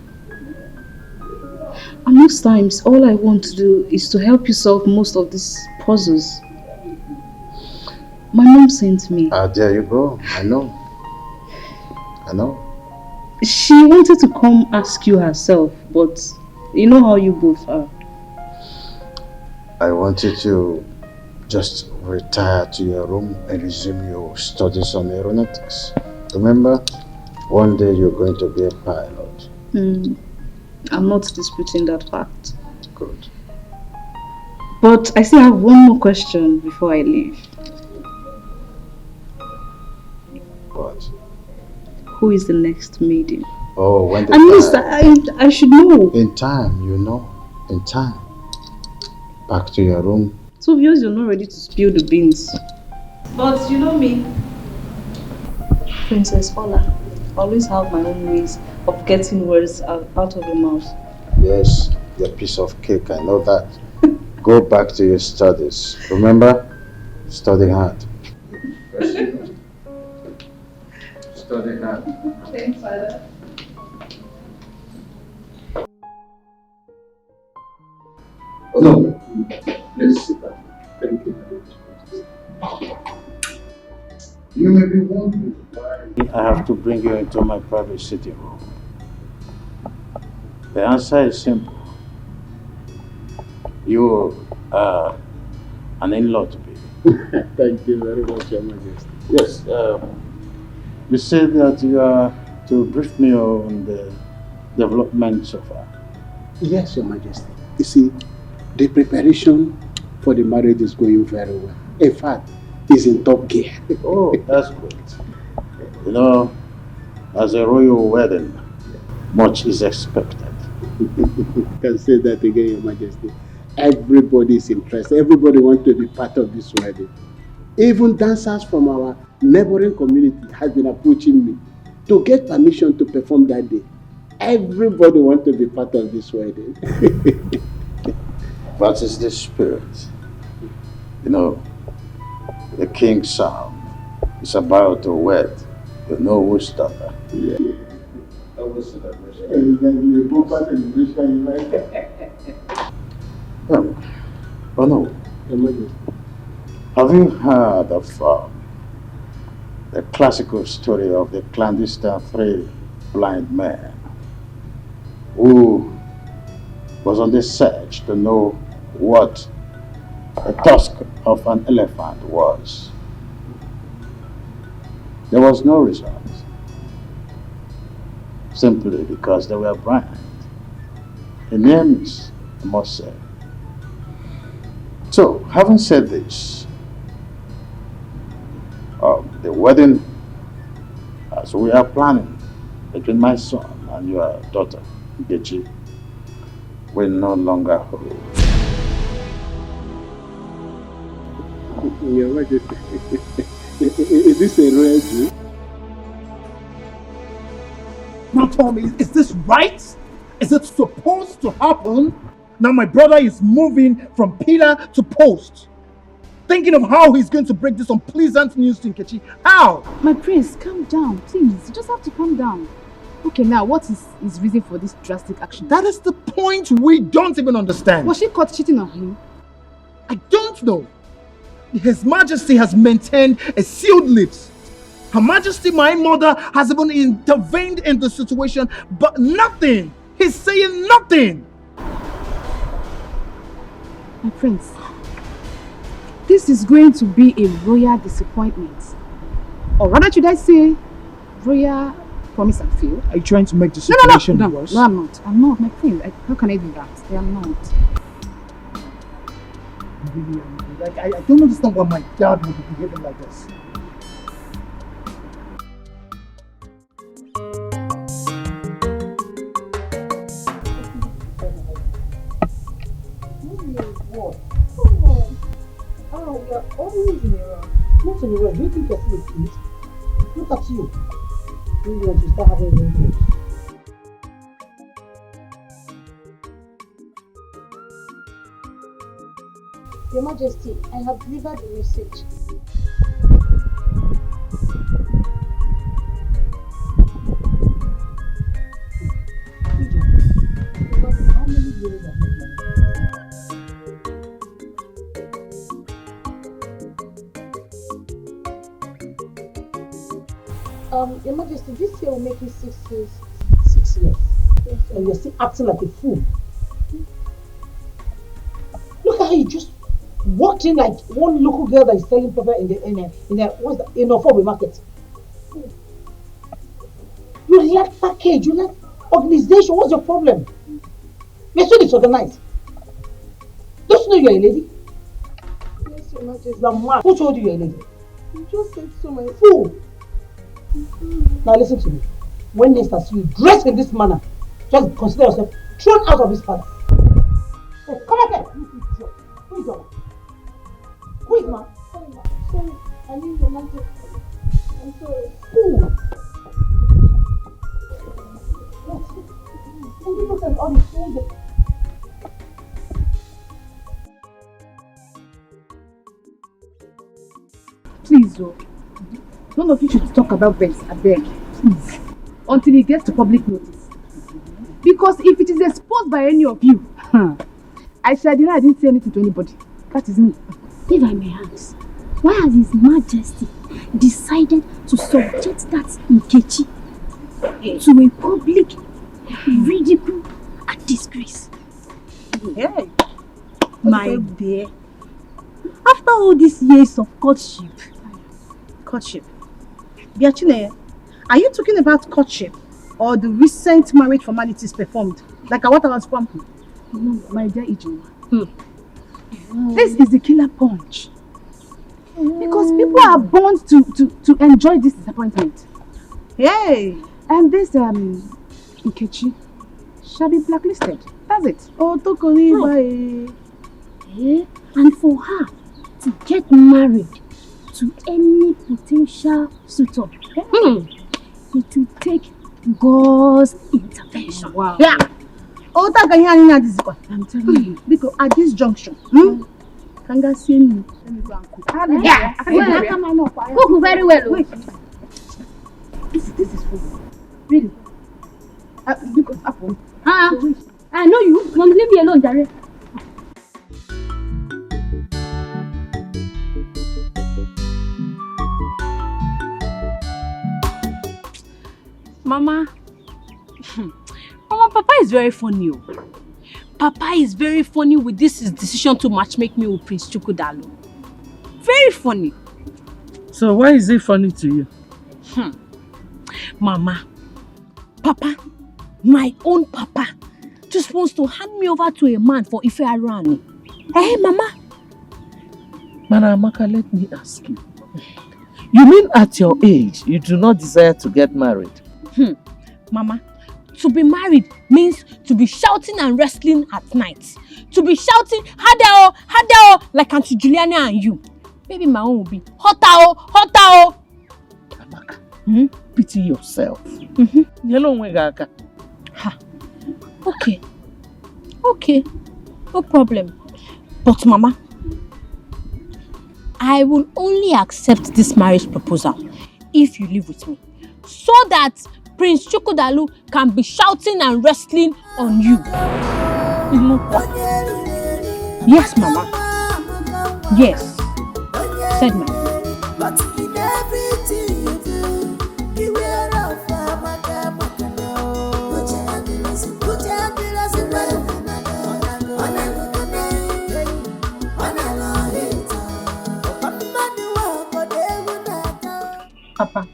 And most times, all I want to do is to help you solve most of these puzzles. My mom sent me. There you go. I know. She wanted to come ask you herself, but you know how you both are. I want you to just retire to your room and resume your studies on aeronautics. Remember, one day you're going to be a pilot. I'm not disputing that fact. Good. But I still have one more question before I leave. What? Who is the next maiden? Oh, when the At least I should know. In time, you know. In time. Back to your room. So obvious you're not ready to spill the beans. But you know me. Princess Ola. Always have my own ways of getting words out of your mouth. Yes, your piece of cake, I know that. Go back to your studies. Remember? Study hard. Study hard. Thanks, Father. No. Let's sit down. Thank you. You may be wondering why I have to bring you into my private sitting room. The answer is simple. You are an in-law to me. Thank you very much, Your Majesty. Yes, you said that you are to brief me on the development so far. Yes, Your Majesty. You see, the preparation for the marriage is going very well. In fact, it's in top gear. Oh, that's great. You know, as a royal wedding, much is expected. You can say that again, Your Majesty. Everybody is interested. Everybody wants to be part of this wedding. Even dancers from our neighboring community have been approaching me to get permission to perform that day. Everybody wants to be part of this wedding. That is the spirit. You know, the king's son is about to wed the Nollywood daughter. Yeah. Oh no. Have you heard of the classical story of the clandestine three blind men who was on the search to know what the tusk of an elephant was? There was no result, simply because they were blind. A near miss, I must say. So, having said this, the wedding, as we are planning between my son and your daughter, Nkechi, will no longer hold. Your Majesty, is this a real Jew? Now tell me, is this right? Is it supposed to happen? Now my brother is moving from pillar to post. Thinking of how he's going to break this unpleasant news to Nkechi. How? My prince, calm down, please. You just have to calm down. Okay, now what is his reason for this drastic action? That is the point we don't even understand. Was she caught cheating on him? I don't know. His Majesty has maintained a sealed lips. Her Majesty, my mother, has even intervened in the situation, but nothing. He's saying nothing. My friends, this is going to be a royal disappointment. Or rather, should I say, royal promise and fail? Are you trying to make the situation worse? No, I'm not. I'm not, my friend. How can I do that? I am not. Really, like, I don't understand why my dad would be behaving like this. Oh, you're always in a rush. Not in a rush. Do you think you're still a kid? Look at you. You want to start having wrinkles. Your Majesty, I have delivered a message. How many years have you been? Your Majesty, this year will make you 6 years. 6 years. Yes, And you're still acting like a fool. Look at how you just walked in like one local girl that is selling pepper in the what's that, in Ofobe market. You lack package, you lack organization. What's your problem? You're so disorganized. Don't you know you're a lady? Yes, Your Majesty. You're mad. Who told you you're a lady? You just said so, my Fool! Now listen to me. When next I see you dressed in this manner, just consider yourself thrown out of this palace. Hey, come back here! You idiot. Who is your? Who is man? Sorry, I mean Your Majesty. I'm sorry. Fool! What? And you look at all the food. Please, oh. None of you should talk about this, I beg. Please. Until it gets to public notice. Because if it is exposed by any of you, I shall deny I didn't say anything to anybody. That is me. If I may ask, why has His Majesty decided to subject that Nkechi to a public ridicule and disgrace? Hey, my dear. After all these years of courtship, Biachine, are you talking about courtship or the recent marriage formalities performed? Like what I was pumping? No, my dear Ijoma. This is the killer punch. Because people are born to enjoy this disappointment. Hey! And this Nkechi shall be blacklisted. That's it. Oh, Tokoni, bye. And for her to get married to any potential suitor, it will take God's intervention. Wow. Yeah. I'm telling you. Because at this junction, Kanga see me. Let me go and cook. Yeah. Cook very well. Wait. This is food. Really? Because apple. I know you. Mom, leave me alone, Jare. Mama, Papa is very funny. Papa is very funny with this his decision to matchmake me with Prince Chukwudalu. Very funny. So why is it funny to you? Mama, Papa, my own Papa, just wants to hand me over to a man for Ife Arani. Hey, Mama. Amaka, let me ask you. You mean at your age, you do not desire to get married? Mama, to be married means to be shouting and wrestling at night. To be shouting, Hadao, Hadao, like Auntie Juliana and you. Maybe my own will be, Hotao, Hotao. Amaka, pity yourself. Okay, no problem. But Mama, I will only accept this marriage proposal if you live with me. So that Prince Chukwudalu can be shouting and wrestling on you. Yes, Mama. Yes. Said Mama. But in everything you do, beware of Papa,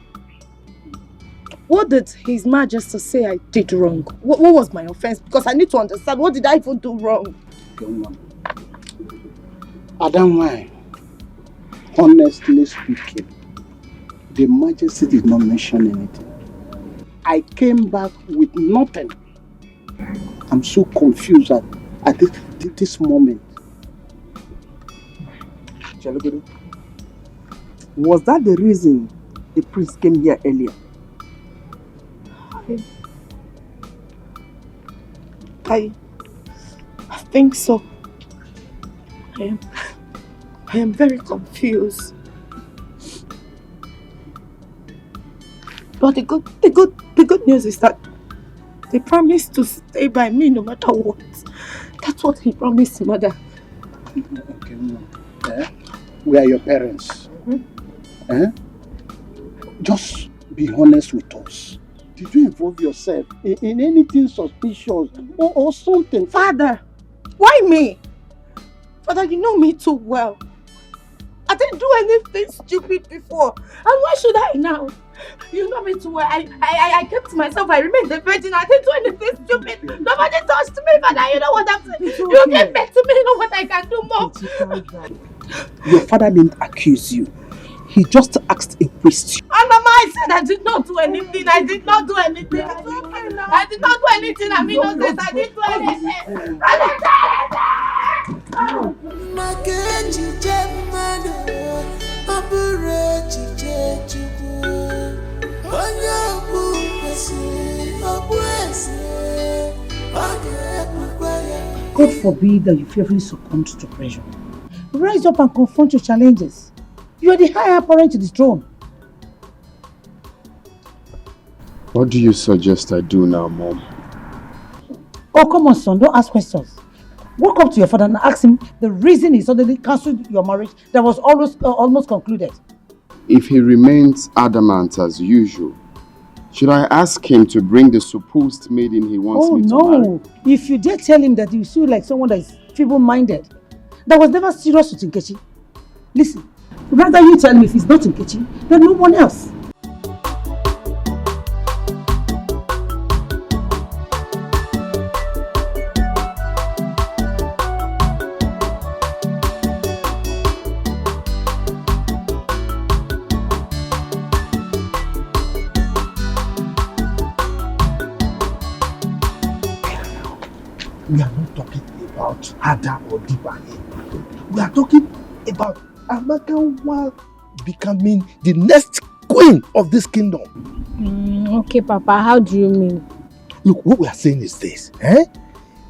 what did His Majesty say I did wrong? What was my offense? Because I need to understand, what did I even do wrong? Adam, why? Honestly speaking, the Majesty did not mention anything. I came back with nothing. I'm so confused at this moment. Chaluguru, was that the reason the priest came here earlier? I think so. I am very confused. But the good news is that they promised to stay by me no matter what. That's what he promised, Mother. Okay, no. We are your parents. Just be honest with us. Did you involve yourself in anything suspicious or something? Father, why me? Father, you know me too well. I didn't do anything stupid before. And why should I now? You know me too well. I kept myself. I remained a virgin. I didn't do anything stupid. Nobody touched me, Father. You know what I'm saying? You get back to me. You know what I can do more. Your father didn't accuse you. He just asked a question. And Mama, I said I did not do anything. I did not do anything. I did not do anything. I'm innocent. I didn't do anything. God forbid that you fearfully succumb to pressure. Rise up and confront your challenges. You are the higher apparent to the throne. What do you suggest I do now, Mom? Oh, come on, son. Don't ask questions. Walk up to your father and ask him the reason he suddenly cancelled your marriage that was almost concluded. If he remains adamant as usual, should I ask him to bring the supposed maiden he wants me to marry? Oh, no. If you dare tell him that you feel like someone that is feeble-minded, that was never serious with Nkechi. Listen, rather you tell me if it's not Nkechi, then no one else. We are not talking about Ada or Diba here. We are talking about Amaka becoming the next queen of this kingdom. Okay, Papa, how do you mean? Look, what we are saying is this.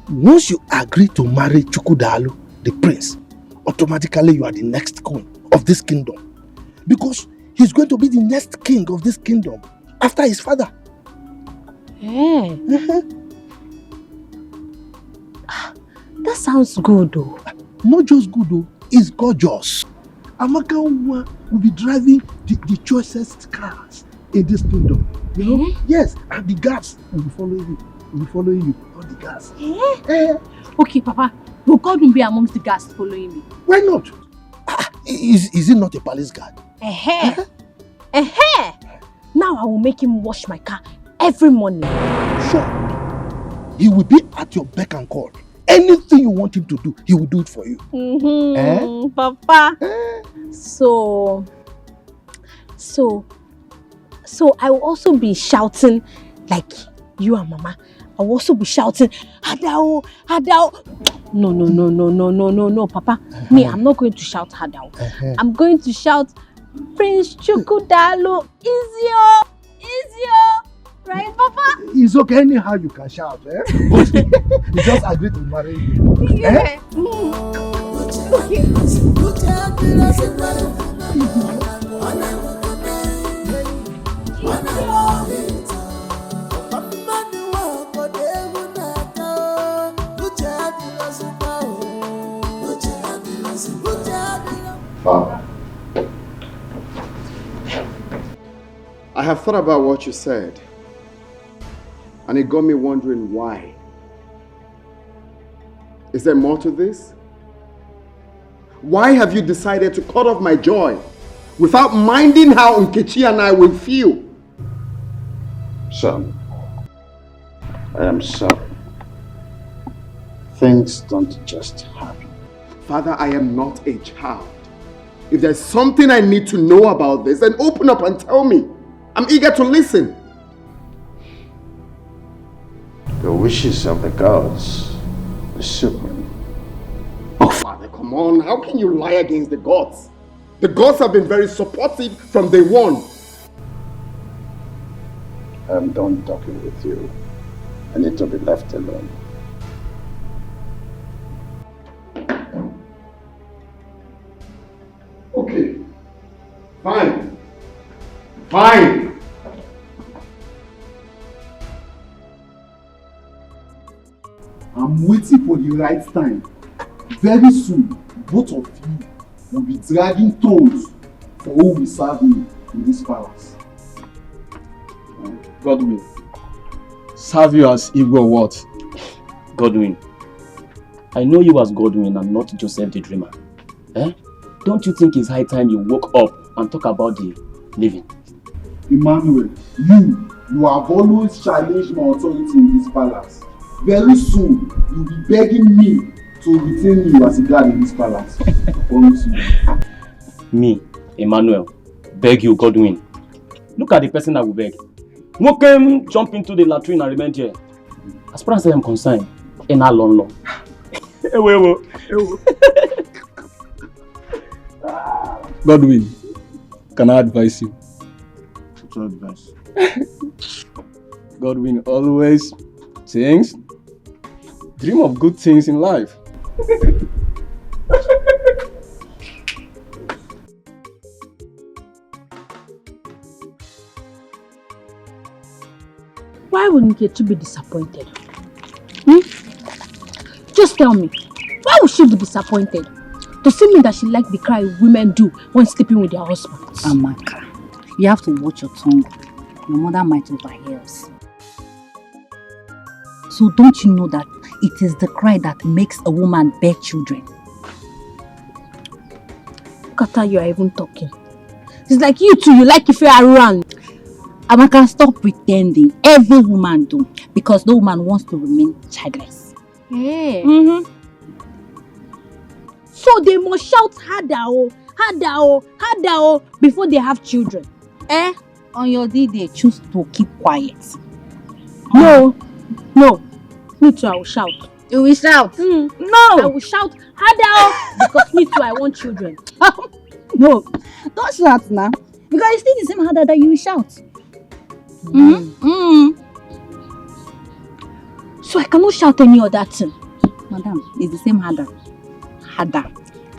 Once you agree to marry Chukwudalu, the prince, automatically you are the next queen of this kingdom. Because he's going to be the next king of this kingdom after his father. Yeah. That sounds good though. Not just good though, it's gorgeous. Amaka will be driving the choicest cars in this kingdom. You know? Yes, and the guards will be following you. All the guards. Okay, Papa. Will God be amongst the guards following me? Why not? Is it not a palace guard? Now I will make him wash my car every morning. Sure. He will be at your beck and call. Anything you want him to do, he will do it for you. Papa. So I will also be shouting like you and Mama. I will also be shouting, Hadao, Hadao. No, Papa. Me, I'm not going to shout Hadao. I'm going to shout, Prince Chukwudalu, Izio. Right, Papa? It's okay, anyhow you can shout, But you just agree to marry you. Yeah. Father, I have thought about what you said. And it got me wondering why. Is there more to this? Why have you decided to cut off my joy without minding how Nkechi and I will feel. Son, I am sorry. Things don't just happen. Father, I am not a child. If there's something I need to know about this, then open up and tell me. I'm eager to listen. The wishes of the gods is supreme. Oh, Father, come on. How can you lie against the gods? The gods have been very supportive from day one. I'm done talking with you. I need to be left alone. Okay. Fine. Fine. I'm waiting for the right time. Very soon, both of you will be dragging toes for who will serve me in this palace. Godwin, serve you as Igwe or what? Godwin, I know you as Godwin and not Joseph the Dreamer. Eh? Don't you think it's high time you woke up and talk about the living? Emmanuel, you have always challenged my authority in this palace. Very soon, you'll be begging me to retain you as a guard in this palace. I promise you. Me, Emmanuel, beg you, Godwin. Look at the person I will beg. Who came jump into the latrine and remain here? As far as I am concerned, in our law. Godwin, can I advise you? What's your advice? Godwin always thinks, dream of good things in life. Why would Nkechi be disappointed? Just tell me, why would she be disappointed? To see me that she like the cry women do when sleeping with their husbands. Amaka, you have to watch your tongue. Your mother might overhear us. So don't you know that it is the cry that makes a woman bear children? Look at how you are even talking. It's like you too, you like if you are around. Amaka, stop pretending. Every woman do. Because no woman wants to remain childless. Yeah. So they must shout harder, before they have children. On your day, they choose to keep quiet. No. Me too, I will shout. You will shout? No. I will shout harder because me too, I want children. No, don't shout now. Because it's still the same harder that you will shout. So I cannot shout any other thing. Madam, it's the same harder. Harder.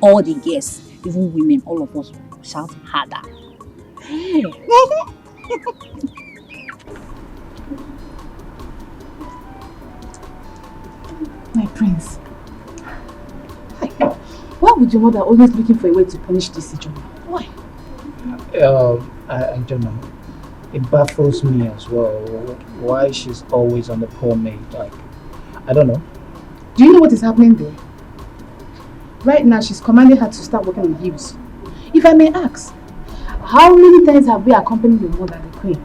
All the girls, even women, all of us shout harder. My prince. Hi. Why would your mother always looking for a way to punish this Ijoma? Why? I don't know. It baffles me as well. Why she's always on the poor maid. Like, I don't know. Do you know what is happening there? Right now, she's commanding her to start working with heels. If I may ask, how many times have we accompanied your mother, the queen,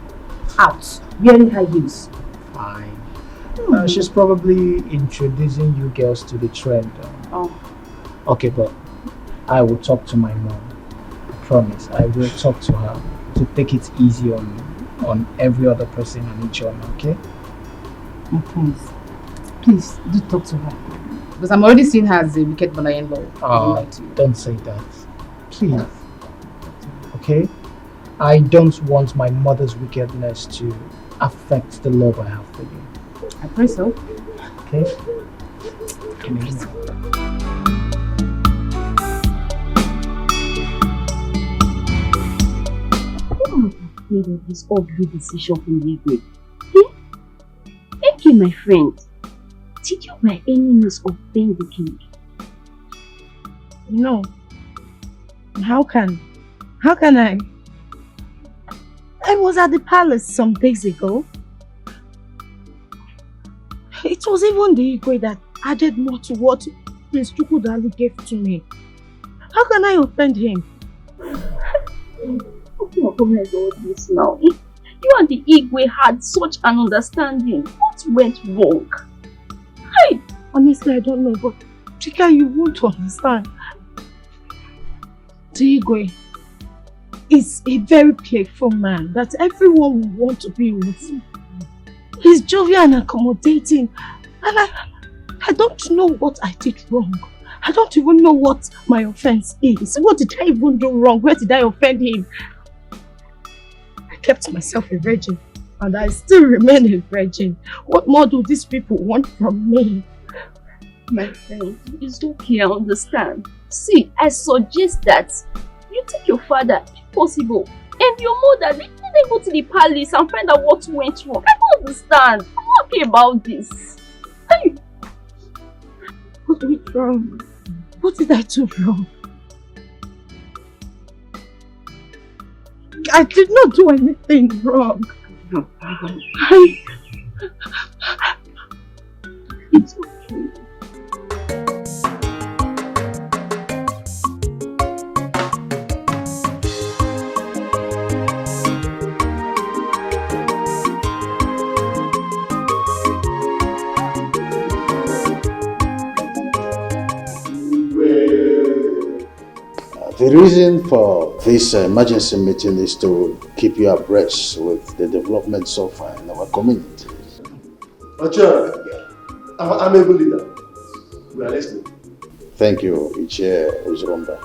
out wearing high heels? Fine. She's probably introducing you girls to the trend. Okay, but I will talk to my mom. I promise. I will talk to her to take it easy on every other person and each other, okay? My prince, please do talk to her. Because I'm already seeing her as a wicked mother-in-law. Don't say that. Please. Okay? I don't want my mother's wickedness to affect the love I have for you. I pray so. Okay? Who would have played with this ugly decision from the Igwe? Thank you, my friend. Did you by any means offend the king? No. How can I? I was at the palace some days ago. It was even the Igwe that added more to what Prince Chukwudalu gave to me. How can I offend him? what problem is all this now? You and the Igwe had such an understanding. What went wrong? Hey! Honestly, I don't know, but Chika, you won't understand. The Igwe is a very playful man that everyone will want to be with. He's jovial and accommodating. And I don't know what I did wrong. I don't even know what my offense is. What did I even do wrong? Where did I offend him? I kept myself a virgin and I still remain a virgin. What more do these people want from me? My friend, it's okay, I understand. See, I suggest that you take your father, if possible, and your mother, let them go to the palace and find out what went wrong. I don't understand. I'm not happy about this. Hey. What went wrong? What did I do wrong? I did not do anything wrong. It's okay. The reason for this emergency meeting is to keep you abreast with the development so far in our community. Ocha, I'm a good leader. We are listening. Thank you, Ichie Uzromba.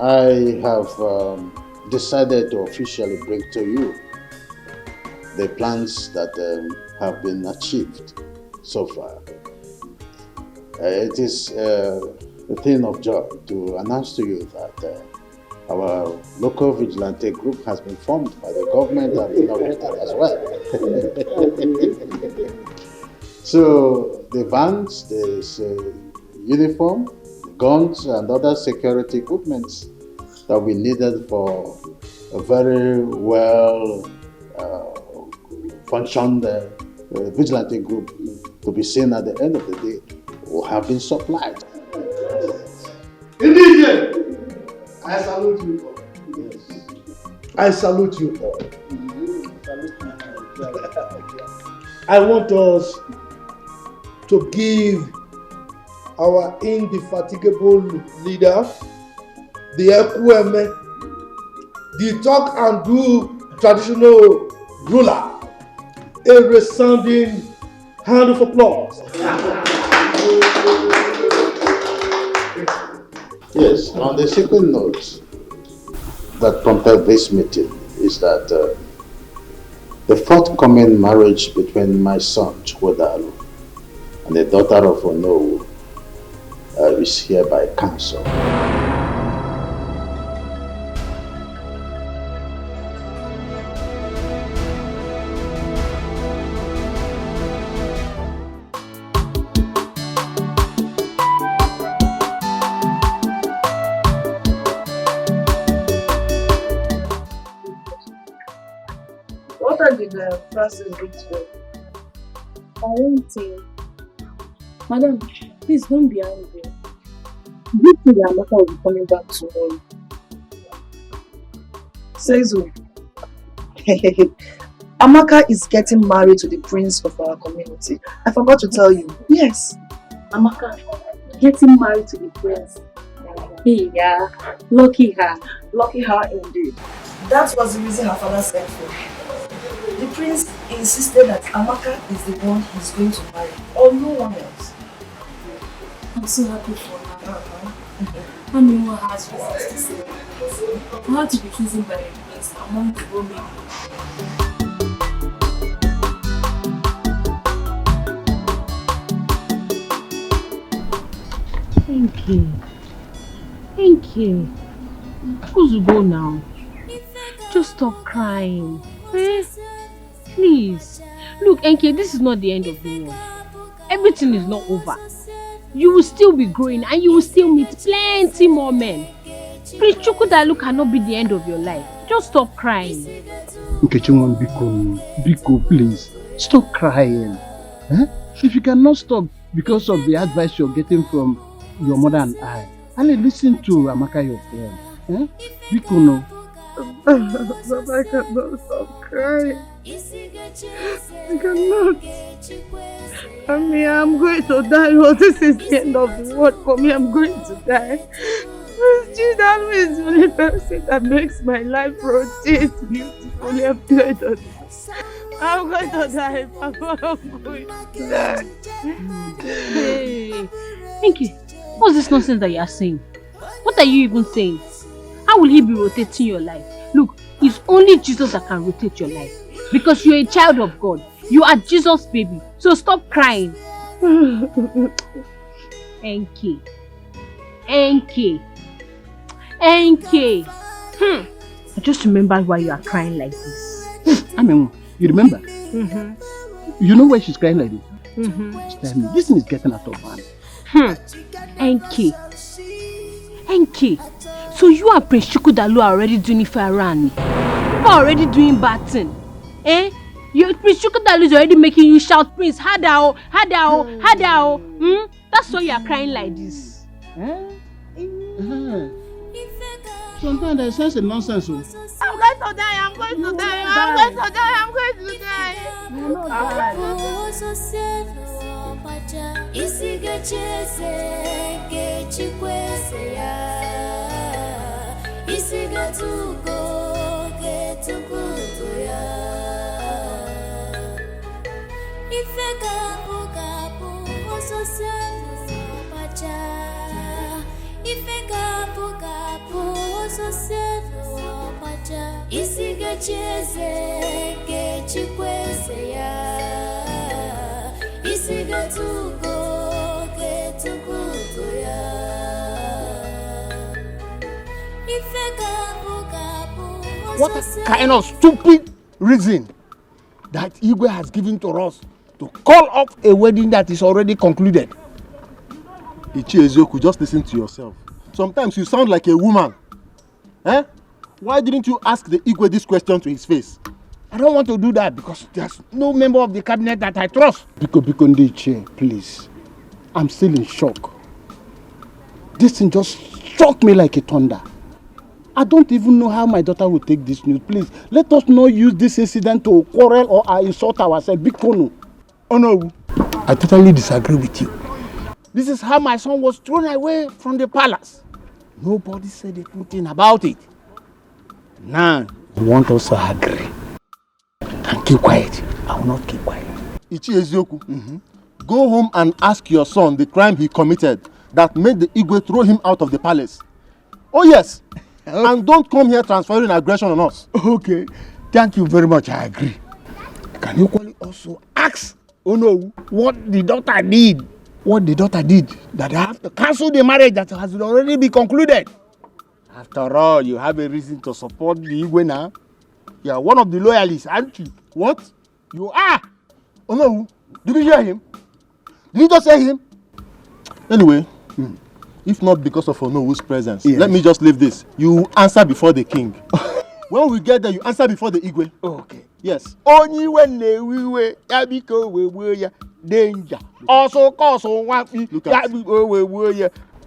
I have decided to officially bring to you the plans that have been achieved so far. It is a thing of joy to announce to you that our local vigilante group has been formed by the government and inaugurated as well. So the vans, the uniform, the guns and other security equipment that we needed for a very well functioned vigilante group to be seen at the end of the day will have been supplied. Indeed, I salute you all. Yes. I salute you all. I want us to give our indefatigable leader, the Ekweme, the talk and do traditional ruler, a resounding hand of applause. Yes, on the second note that prompted this meeting is that the forthcoming marriage between my son Chukwodalu and the daughter of Onowu is hereby cancelled. What did the Francis do to you? I won't say. Madam, please don't be angry. Do you think that Amaka will be coming back tomorrow? Says who? Amaka is getting married to the prince of our community. I forgot to tell you. Yes. Amaka getting married to the prince. Hey, yeah. Lucky her. Lucky her indeed. That was the reason her father sent for her. The prince insisted that Amaka is the one he's going to marry, or no one else. I'm so happy for her. I mean, what has reasons to say. I had to be chosen by the prince among the women. Thank you. Thank you. Who's to go now? Just stop crying. Eh? Please. Look, Enke, this is not the end of the world. Everything is not over. You will still be growing and you will still meet plenty more men. Please, Chukwudalu cannot be the end of your life. Just stop crying. Nkechimon, Biko, please. Stop crying. Eh? If you cannot stop because of the advice you're getting from your mother and I, only listen to Amaka, your friend. Eh? Biko, no. But I cannot stop crying. I cannot. I mean, I'm going to die. Oh, this is the end of the world for me. I'm going to die. Regina is the only person that makes my life rotate beautifully. I'm going to die. I'm going to die, Papa. I'm going to die. Hey, Pinky, what's this nonsense that you are saying? What are you even saying? How will he be rotating your life? Look, it's only Jesus that can rotate your life. Because you're a child of God. You are Jesus' baby. So stop crying. Enki. I just remembered why you are crying like this. I mean, you remember? You know why she's crying like this? Mm-hmm. Tell me, this thing is getting out of hand. Enki. So you and Prince Chukwudalu are already doing it for Arani. You are already doing bad thing. Eh? Prince Chukwudalu is already making you shout, Prince, Hadao. That's why you are crying like this. Sometimes there's such a nonsense. I'm going to die. I'm going to die. What kind of stupid reason that Igwe has given to us to call off a wedding that is already concluded? Ichiezoku, just listen to yourself. Sometimes you sound like a woman. Eh? Why didn't you ask the Igwe this question to his face? I don't want to do that because there's no member of the cabinet that I trust. Biko Ndiche, please. I'm still in shock. This thing just struck me like a thunder. I don't even know how my daughter will take this news. Please, let us not use this incident to quarrel or insult ourselves. Biko. Oh no, I totally disagree with you. This is how my son was thrown away from the palace. Nobody said a good thing about it. Now, you want us to agree and keep quiet. I will not keep quiet. Ichiezoku, go home and ask your son the crime he committed that made the Igwe throw him out of the palace. Oh yes, and don't come here transferring aggression on us. Okay, thank you very much. I agree. Can you also ask Ono what the daughter did? What the daughter did that I have to cancel the marriage that has already been concluded. After all, you have a reason to support the Igwe now. You are one of the loyalists, aren't you? What? You are. Oh no, did you hear him? Did you just hear him? Anyway, if not because of Onowu's presence, let me just leave this. You answer before the king. When we get there, you answer before the Igwe. Okay. Yes. Only when we Yabiko we danger. Also cause on one Yabiko we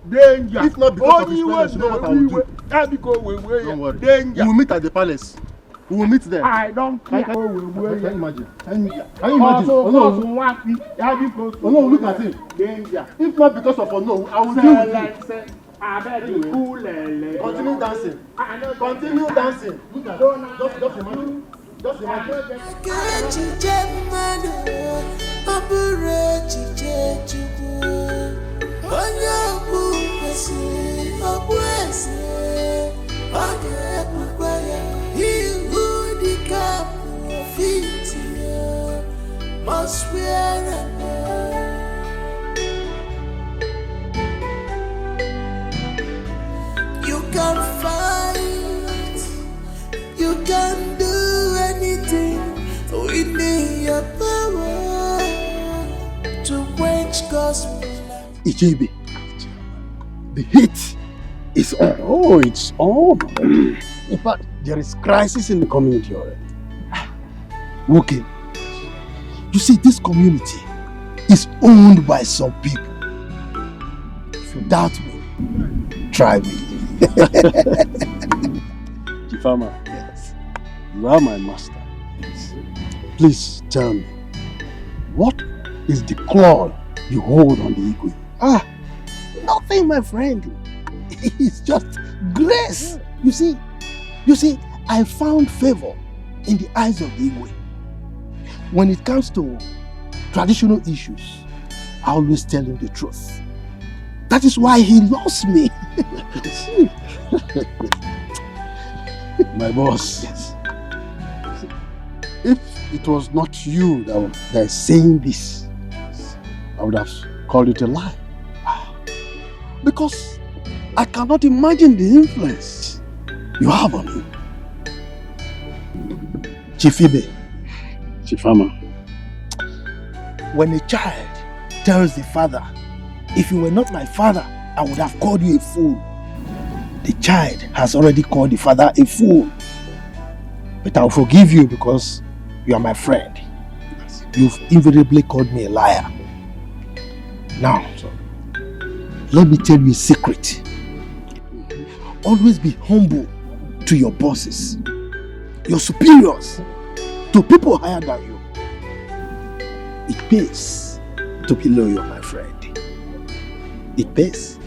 danger. If not because of his presence, you know what I will do. Don't worry. Danger. We will meet at the palace. We will meet there. I don't care. Can you imagine? Can you imagine? Oh no, look at him. Danger. If not because of Ono, I will deal with you. Continue dancing. Continue dancing. Look at it. Just imagine. Just imagine. Must wear you can fight, you can do anything within your power to quench gospel. Ichebe, the heat is on. Oh, it's on. In fact, there is crisis in the community already. Okay. You see, this community is owned by some people. If you doubt me, try me. Chifama, You are my master. Please tell me, what is the claw you hold on the Igwe? Ah, nothing, my friend. It's just grace. You see, I found favor in the eyes of the Igwe. When it comes to traditional issues, I always tell him the truth. That is why he loves me. My boss. Yes. If it was not you that is saying this, I would have called it a lie. Because I cannot imagine the influence you have on him. Chifibe. Chifama. When a child tells the father, if you were not my father, I would have called you a fool. The child has already called the father a fool. But I'll forgive you because you are my friend. You've invariably called me a liar. Now, let me tell you a secret. Always be humble to your bosses, your superiors, to people higher than you. It pays to be loyal, my friend. It pays.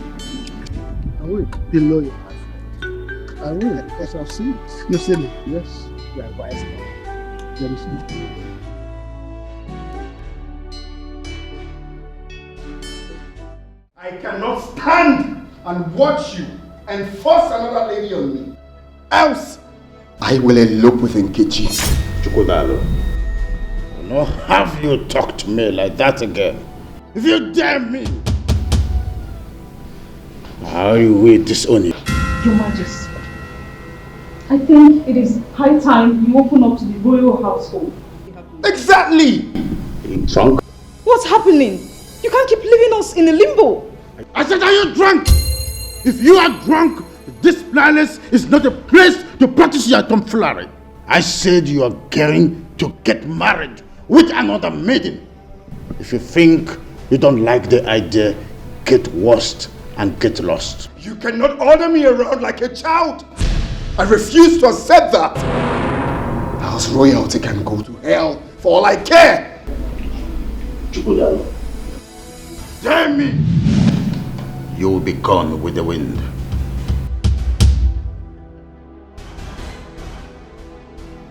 I will be loyal, my friend. I will, because I've seen it. You've seen it? Yes. You are wise man. Very soon. I cannot stand and watch you and force another lady on me. Else, I will elope with Nkechi. Chukwudalo, I will not have you talk to me like that again. If you dare me, I will disown you. Your Majesty, I think it is high time you open up to the royal household. Exactly! Drunk? What's happening? You can't keep leaving us in a limbo. I said, are you drunk? If you are drunk, this palace is not a place to practice your tomfoolery. I said you are going to get married with another maiden. If you think you don't like the idea, get worst and get lost. You cannot order me around like a child. I refuse to accept that. House royalty can go to hell for all I care. Chukwudalo, damn me! You will be gone with the wind.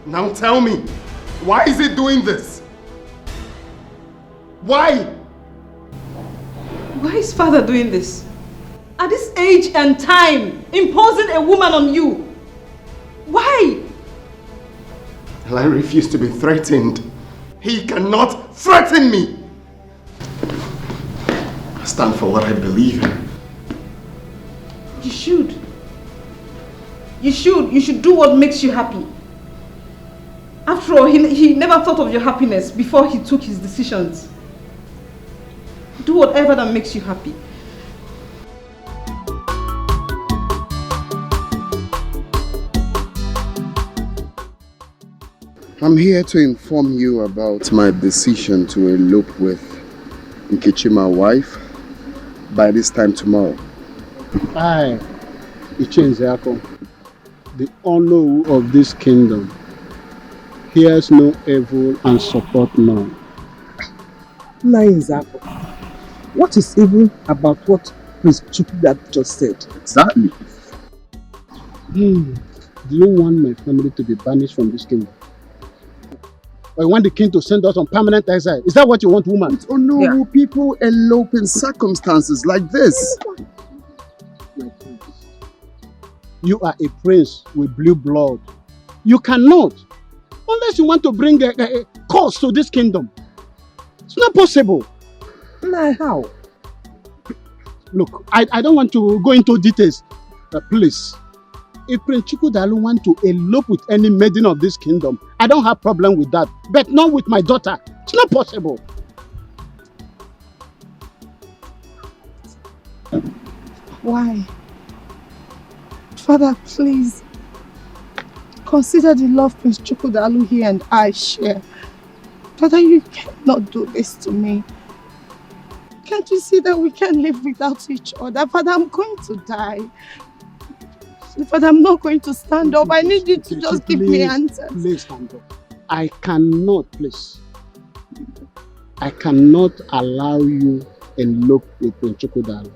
Now tell me, why is it doing this? Why? Why is father doing this? At this age and time, imposing a woman on you. Why? Well, I refuse to be threatened. He cannot threaten me. I stand for what I believe in. You should. You should do what makes you happy. After all, he never thought of your happiness before he took his decisions. Do whatever that makes you happy. I'm here to inform you about my decision to elope with Nkechi, my wife, by this time tomorrow. I, Ichenzeako, the honor of this kingdom, hears no evil and support none. Nzako, what is evil about what Prince Chukwuda just said? Exactly. Do you want my family to be banished from this kingdom? Or you want the king to send us on permanent exile? Is that what you want, woman? Oh no, people elope in circumstances like this. You are a prince with blue blood. You cannot, unless you want to bring a curse to this kingdom. It's not possible. Nah, how? Look, I don't want to go into details, but please, if Prince Chukwudalu want to elope with any maiden of this kingdom, I don't have problem with that, but not with my daughter. It's not possible. Why? Father, please, consider the love Prince Chukwudalu here and I share. Father, you cannot do this to me. Can't you see that we can't live without each other? Father, I'm going to die. But I'm not going to stand up. I need you to just give me answers. Please stand up. I cannot allow you elope with Nchukwudalo.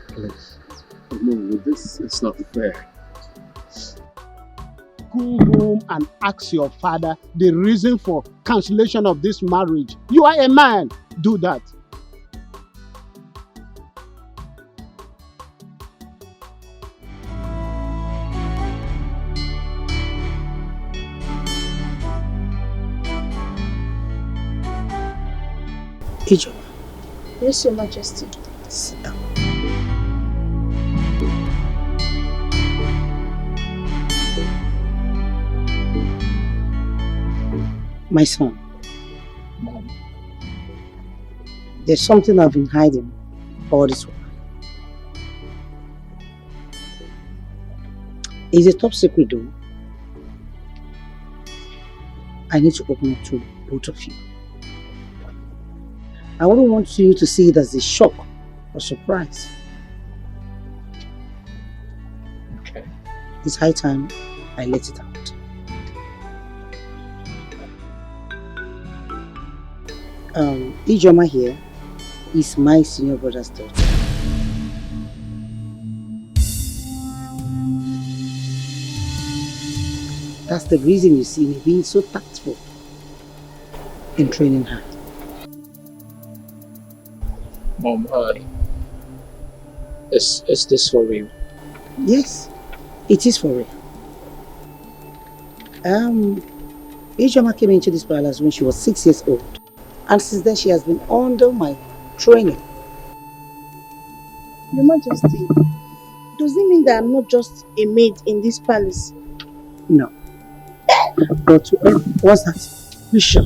Please. No, this is not fair. Go home and ask your father the reason for cancellation of this marriage. You are a man. Do that. Ijo. Yes, Your Majesty. Sit down. My son. Mom. There's something I've been hiding all this while. It's a top secret though. I need to open up to both of you. I wouldn't want you to see it as a shock or surprise. Okay. It's high time I let it out. Ijoma here is my senior brother's daughter. That's the reason you see me being so tactful in training her. Mom, is this for real? Yes, it is for real. Ijoma came into this palace when she was 6 years old. And since then she has been under my training. Your Majesty, does it mean that I'm not just a maid in this palace? No. But to what's that? You sure?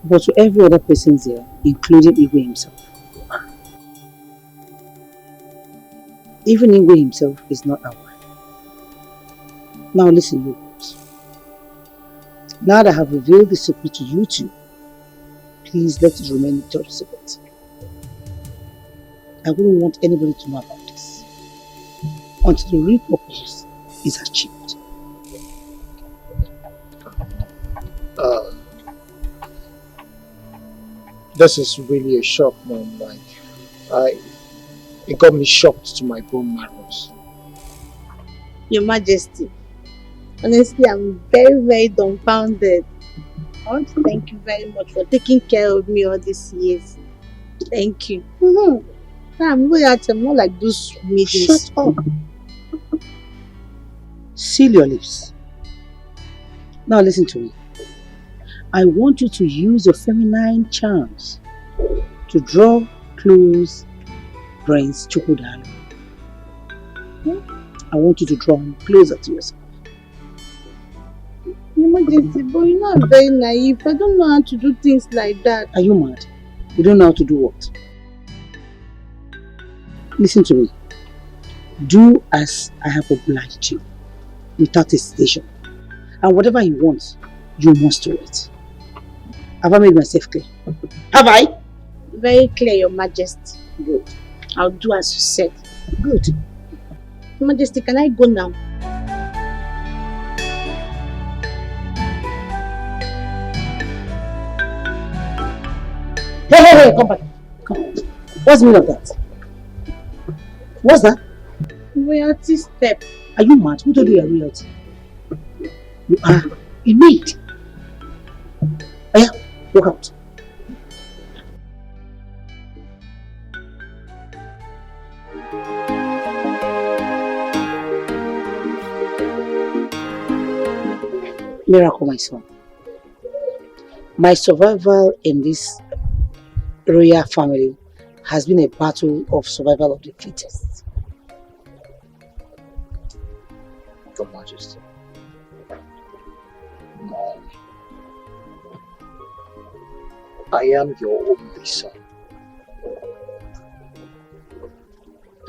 But to every other person here, including Igwe himself. Even Igwe himself is not aware. Now listen, you boys. Now that I have revealed the secret to you two, please let it remain top secret. I wouldn't want anybody to know about this until the real purpose is achieved. This is really a shock, Mom. It got me shocked to my bone marrows. Your Majesty, honestly, I'm very, very dumbfounded. I want to thank you very much for taking care of me all these years. Thank you. I'm not like those meetings. Shut up. Seal your lips. Now listen to me. I want you to use your feminine charms to draw close Prince Chukwudalo. I want you to draw him closer to yourself. Your Majesty, but you know I'm very naive. I don't know how to do things like that. Are you mad? You don't know how to do what? Listen to me. Do as I have obliged you, without hesitation. And whatever he wants, you must do it. Have I made myself clear? Have I? Very clear, Your Majesty. Good. I'll do as you said. Good. Your Majesty, can I go now? Hey, come back. Come. What's the meaning of that? What's that? Royalty step. Are you mad? Who told you you're royalty? You are a maid. Oh yeah, walk out. Miracle, my son. My survival in this royal family has been a battle of survival of the fittest. Your Majesty. Mom. I am your only son.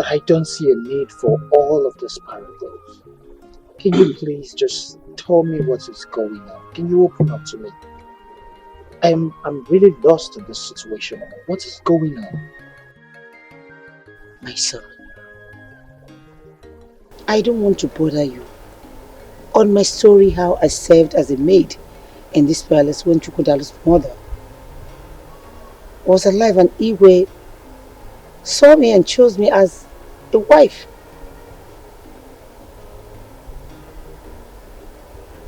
I don't see a need for all of this parables. Can you please just tell me what is going on? Can you open up to me? I'm really lost in this situation. What is going on? My son, I don't want to bother you on my story how I served as a maid in this palace when Chukwudalo's mother was alive and Igwe saw me and chose me as a wife.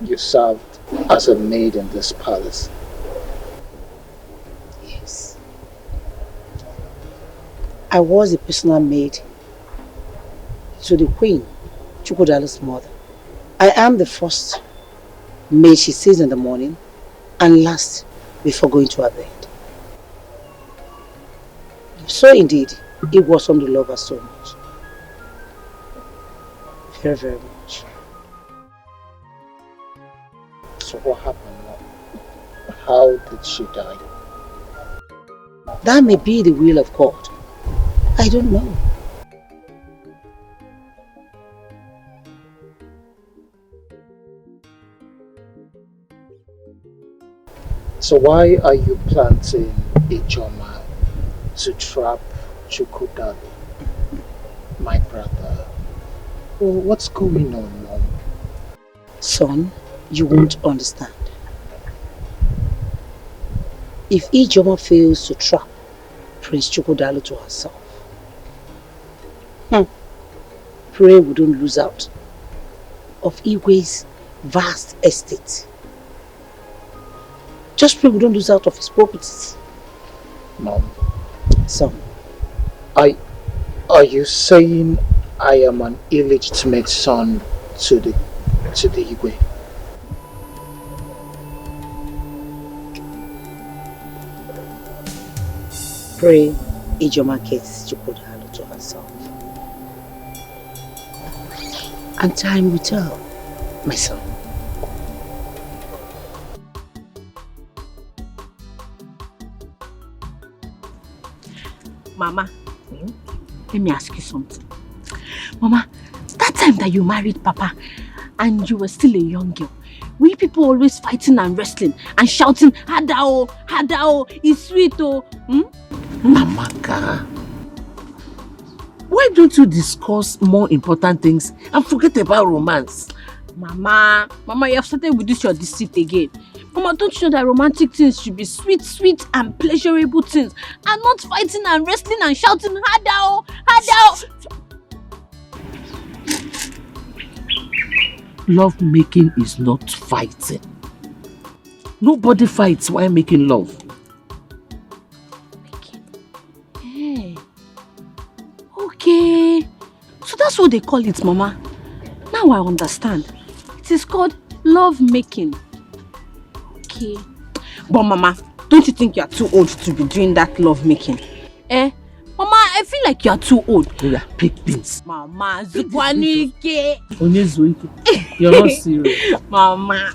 You served as a maid in this palace. Yes. I was a personal maid to the queen, Chukwudalo's mother. I am the first maid she sees in the morning and last before going to her bed. So indeed, it was from the love her so much. Very, very much. So what happened now? How did she die? That may be the will of God. I don't know. So why are you planting a Ijoma to trap Chukwudalo, my brother? Well, what's going on, Mom? Son, you won't understand. If Ijoma fails to trap Prince Chukwudalo to herself, pray we don't lose out of Igwe's vast estate. Just pray we don't lose out of his properties. Mom. Son. Are you saying I am an illegitimate son to the Igwe? Pray Ijoma gets Chukwudalo to herself. And time will tell, my son. Mama, let me ask you something. Mama, that time that you married Papa and you were still a young girl, were you people always fighting and wrestling and shouting, Hadao, Hadao, it's sweet oh? Amaka, why don't you discuss more important things and forget about romance? Mama, you have started with this your deceit again. Mama, don't you know that romantic things should be sweet, sweet and pleasurable things and not fighting and wrestling and shouting, Hadao, Hadao. Love making is not fighting. Nobody fights while making love. Hey. Okay. So that's what they call it, Mama. Now I understand. It is called love making. Okay. But Mama, don't you think you are too old to be doing that love making? Mama, I feel like you are too old. Yeah, pick beans. Mama, Zukwanike. You're not serious. Mama.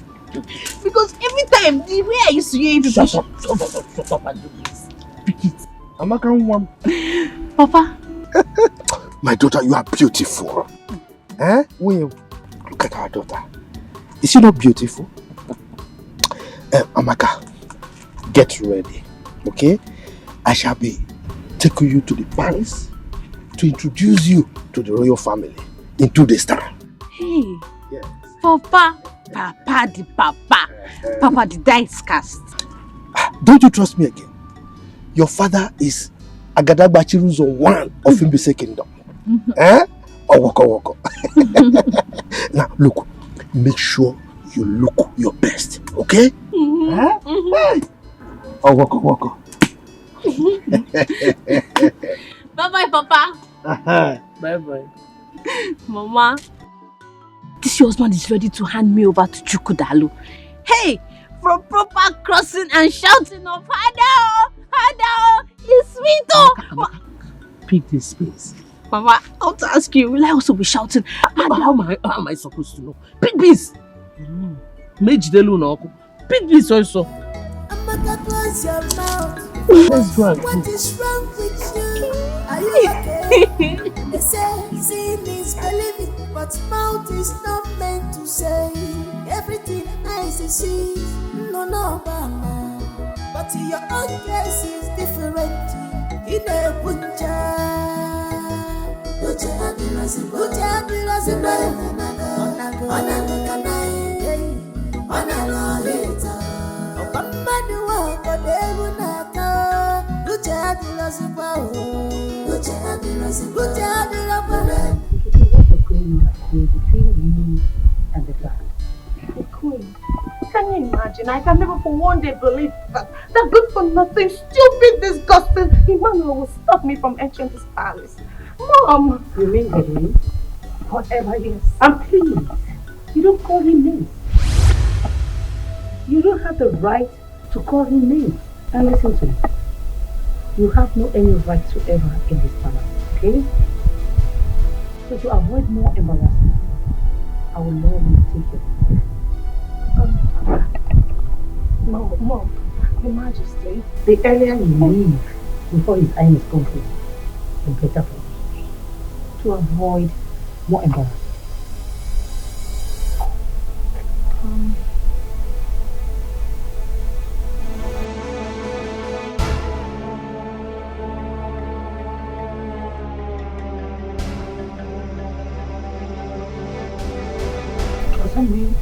Because every time, the way I used to hear people... Shut up and do this. Pick it. Amaka, Papa. My daughter, you are beautiful. Well, look at our daughter. Is she not beautiful? Amaka, get ready, okay? I shall be taking you to the palace to introduce you to the royal family in 2 days' time. Hey, yes. Papa the dice cast. Don't you trust me again? Your father is Agadagba Chiruzo one of Mbise Kingdom. Owoko. Now look, make sure you look your best, okay? Owoko. Bye-bye, Papa. Bye-bye. Mama, this your husband is ready to hand me over to Chukwudalo. Hey, from proper crossing and shouting of Hadao, it's sweet oh. Pick this space. Mama, I want to ask you, will I also be shouting? How am I supposed to know? Pick this. Pick this also. Amaka, close your mouth. Let's go and What is wrong with you? Are you okay? They say seeing is believing, but mouth is not meant to say. Everything eyes is see. No, mama. But your own case is different. In a punja. Between you and the guy. The queen. Can you imagine? I can never for one day believe that good for nothing, stupid, disgusting Emmanuel will stop me from entering this palace. Mom! You mean Regina? Whatever it is. And please, you don't call him names. You don't have the right to call him names. And listen to me. You have no any right whatsoever in this palace, okay? So to avoid more embarrassment, I will love you to take it. Mom, Your Majesty, the earlier you leave before his time is complete, the better for you. To avoid more embarrassment. Doesn't mean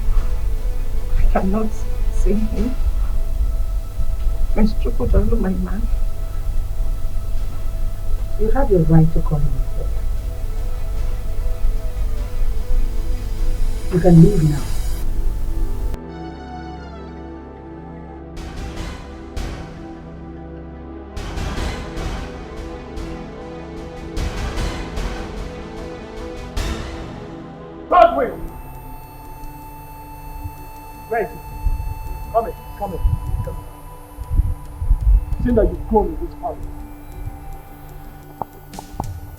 I cannot see him. Mr. Kodalu, my man. You have your right to call him a friend. You can leave now. Godwin! Where is he? Come in. Seeing that you've grown in this palace.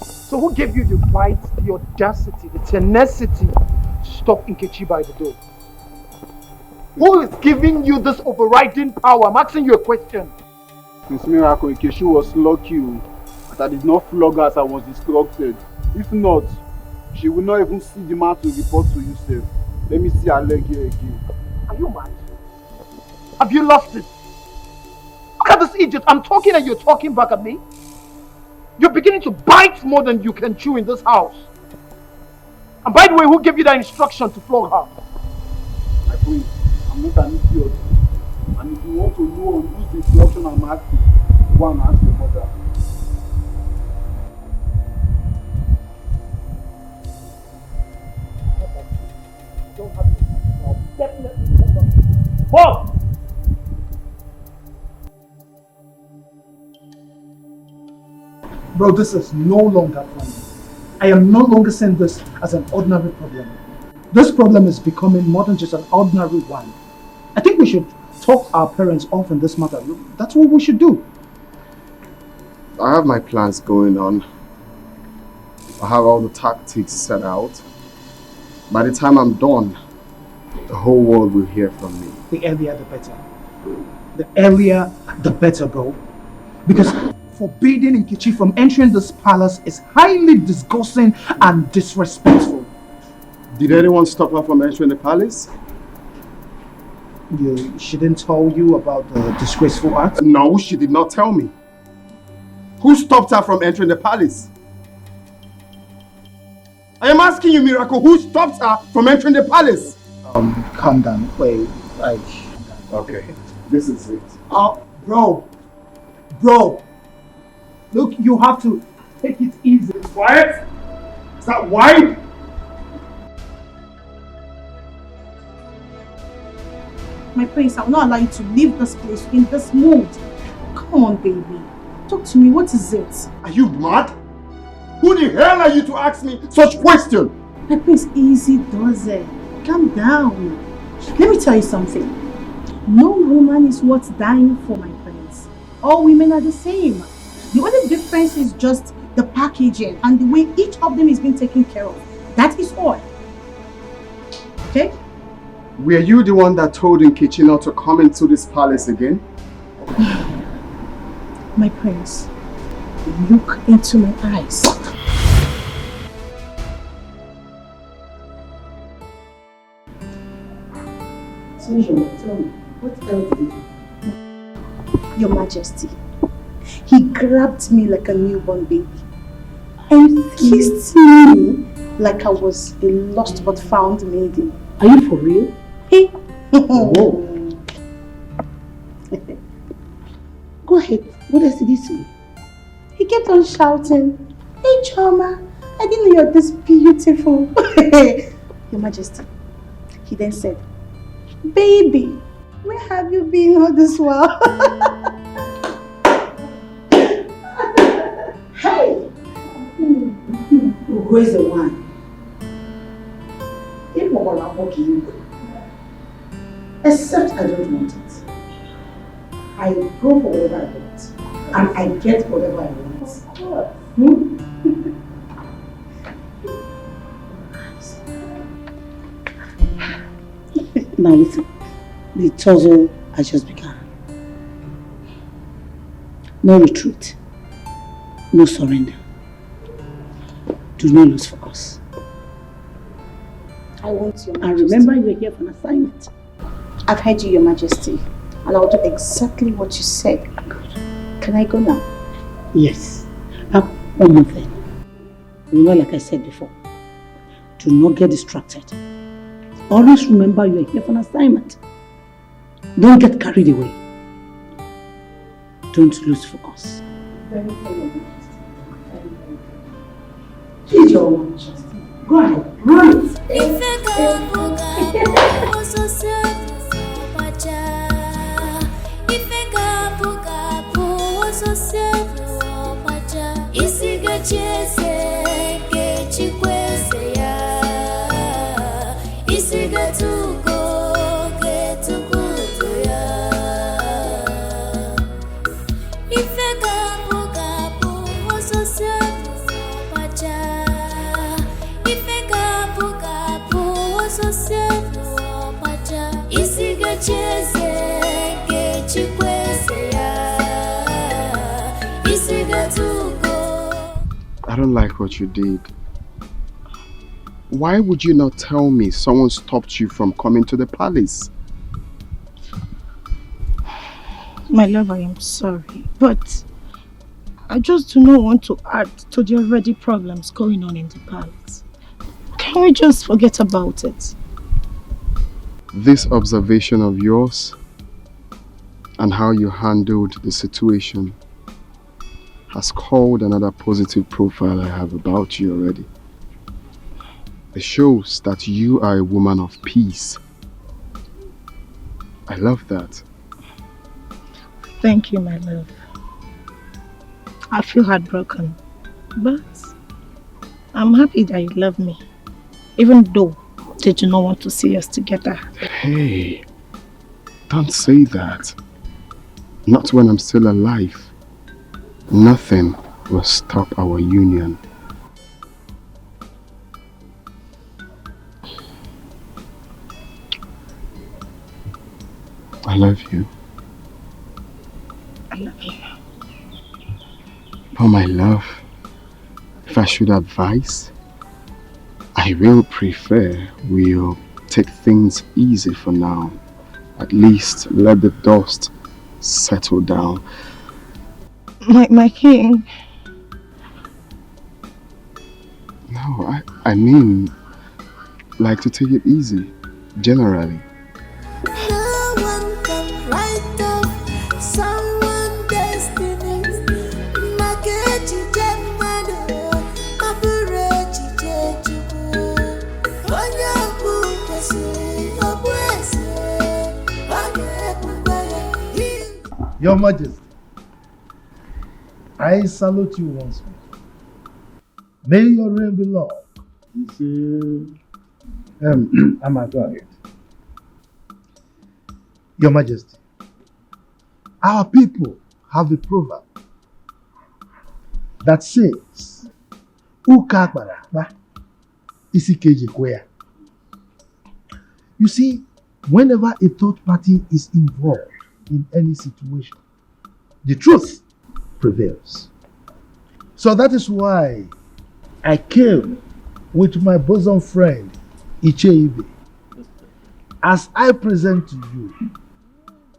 So who gave you the right, the audacity, the tenacity to stop Nkechi by the door? Who is giving you this overriding power? I'm asking you a question. Miss Miracle, Nkechi was lucky that I did not flog her as I was instructed. If not, she will not even see the man to report to you, sir. Let me see her leg here again. Are you mad? Have you lost it? Look at this idiot. I'm talking and you're talking back at me. You're beginning to bite more than you can chew in this house. And by the way, who gave you that instruction to flog her? My friend, I'm not an idiot. And if you want to know whose instruction I'm asking, go and ask your mother. Don't have it. I'll definitely come back. Bob! Bro, this is no longer funny. I am no longer seeing this as an ordinary problem. This problem is becoming more than just an ordinary one. I think we should talk our parents off in this matter. That's what we should do. I have my plans going on. I have all the tactics set out. By the time I'm done, the whole world will hear from me. The earlier the better. The earlier the better, bro. Because forbidding Nkechi from entering this palace is highly disgusting and disrespectful. Did anyone stop her from entering the palace? She didn't tell you about the disgraceful act? No, she did not tell me. Who stopped her from entering the palace? I am asking you, Miracle, who stopped her from entering the palace? Calm down. Wait, okay, this is it. Bro. Look, you have to take it easy. Quiet! Is that wine? My prince, I will not allow you to leave this place in this mood. Come on, baby. Talk to me. What is it? Are you mad? Who the hell are you to ask me such question? My prince, easy does it. Calm down. Let me tell you something. No woman is worth dying for, my prince. All women are the same. The only difference is just the packaging and the way each of them is being taken care of. That is all. Okay? Were you the one that told Nkechi not to come into this palace again? My prince, look into my eyes. Tell me, what else did you do? Your Majesty, he grabbed me like a newborn baby and kissed me like I was a lost but found maiden. Are you for real? Hey. Oh. Go ahead. What else did he say? He kept on shouting, "Hey Choma, I didn't know you're this beautiful." Your Majesty. He then said, "Baby, where have you been all this while?" Hey! Who is the one? Except I don't want it. I go for whatever I want. And I get whatever I want. Of course. Now listen, the tussle has just begun. No retreat. No surrender. Do not lose focus. I want you. And remember, you are here for an assignment. I've heard you, Your Majesty, and I'll do exactly what you said. Can I go now? Yes. One more thing. Remember, like I said before, do not get distracted. Always remember you are here for an assignment. Don't get carried away. Don't lose focus. Very good. Please, Your Majesty. Go ahead, run it. I don't like what you did. Why would you not tell me someone stopped you from coming to the palace? My love, I am sorry, but I just do not want to add to the already problems going on in the palace. Can we just forget about it? This observation of yours and how you handled the situation has called another positive profile I have about you already. It shows that you are a woman of peace. I love that. Thank you, my love. I feel heartbroken, but I'm happy that you love me, even though they do not want to see us together. Hey, don't say that. Not when I'm still alive. Nothing will stop our union. I love you. I love you. But my love, if I should advise, I will prefer we'll take things easy for now. At least let the dust settle down. My king. No, I mean, like to take it easy, generally. No one can write off someone's destiny. Makechi Jemado, Maburechi Jejubu. Onyabu Kwesi, Obwese, Wagebukwaya. Your Majesty, I salute you once more. May your reign be long. I'm a god. Your Majesty, our people have a proverb that says, Uka Baraba Isikeji Kwea. You see, whenever a third party is involved in any situation, the truth prevails. So that is why I came with my bosom friend Icheibe as I present to you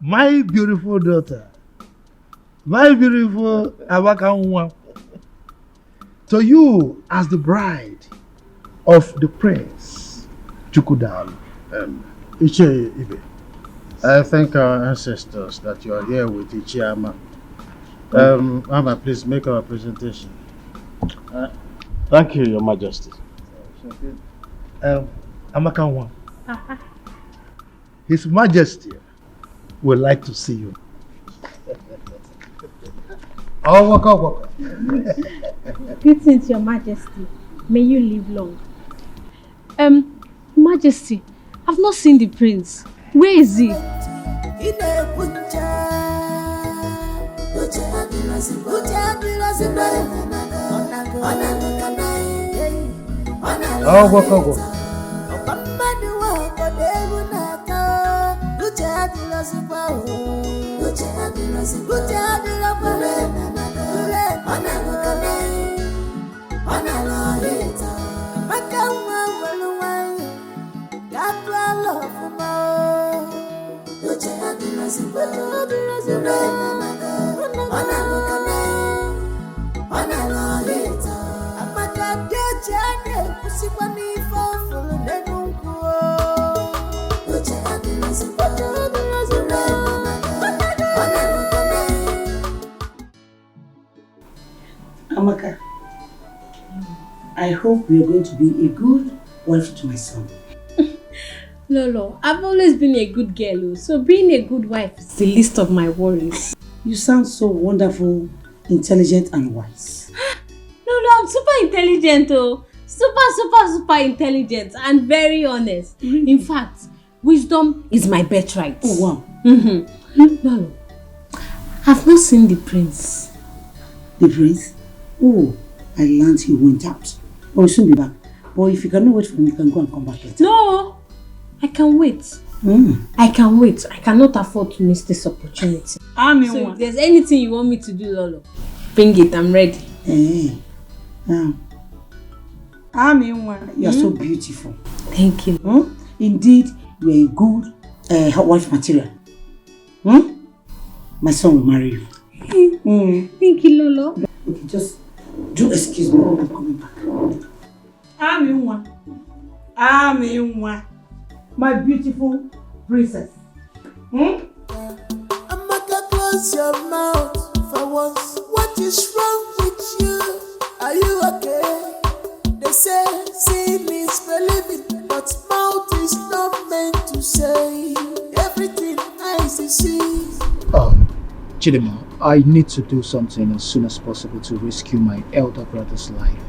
my beautiful daughter, my beautiful Abakanwa. To you, as the bride of the prince, Chukudalu, Iche Ibe, I thank our ancestors that you are here with Ichiama. Mama, please make our presentation. Thank you, Your Majesty. Amaka one. His Majesty would like to see you. Oh, waka. Greetings, Your Majesty. May you live long. Majesty, I've not seen the prince. Where is he? Oh, waka. Amaka, I hope you are going to be a good wife to my son. Lolo, I've always been a good girl, so being a good wife is the least of my worries. You sound so wonderful, intelligent and wise. Lolo, I'm super intelligent, oh. Super intelligent and very honest. In fact, wisdom is my birthright. Oh, wow. Lolo, I've not seen the prince. The prince? Oh, I learned he went out. But we'll soon be back. But if you cannot wait for him, you can go and come back later. No, I can wait. I can wait. I cannot afford to miss this opportunity. So if there's anything you want me to do, Lolo, bring it. I'm ready. You are so beautiful. Thank you. Indeed, you are a good wife material. My son will marry you. Thank you, Lolo. Okay, just do excuse me when I'm coming back. My beautiful princess. Amaka, close your mouth for once. What is wrong with you? Are you okay? They say seeing is believing, but mouth is not meant to say everything eyes see. Chidima, I need to do something as soon as possible to rescue my elder brother's life.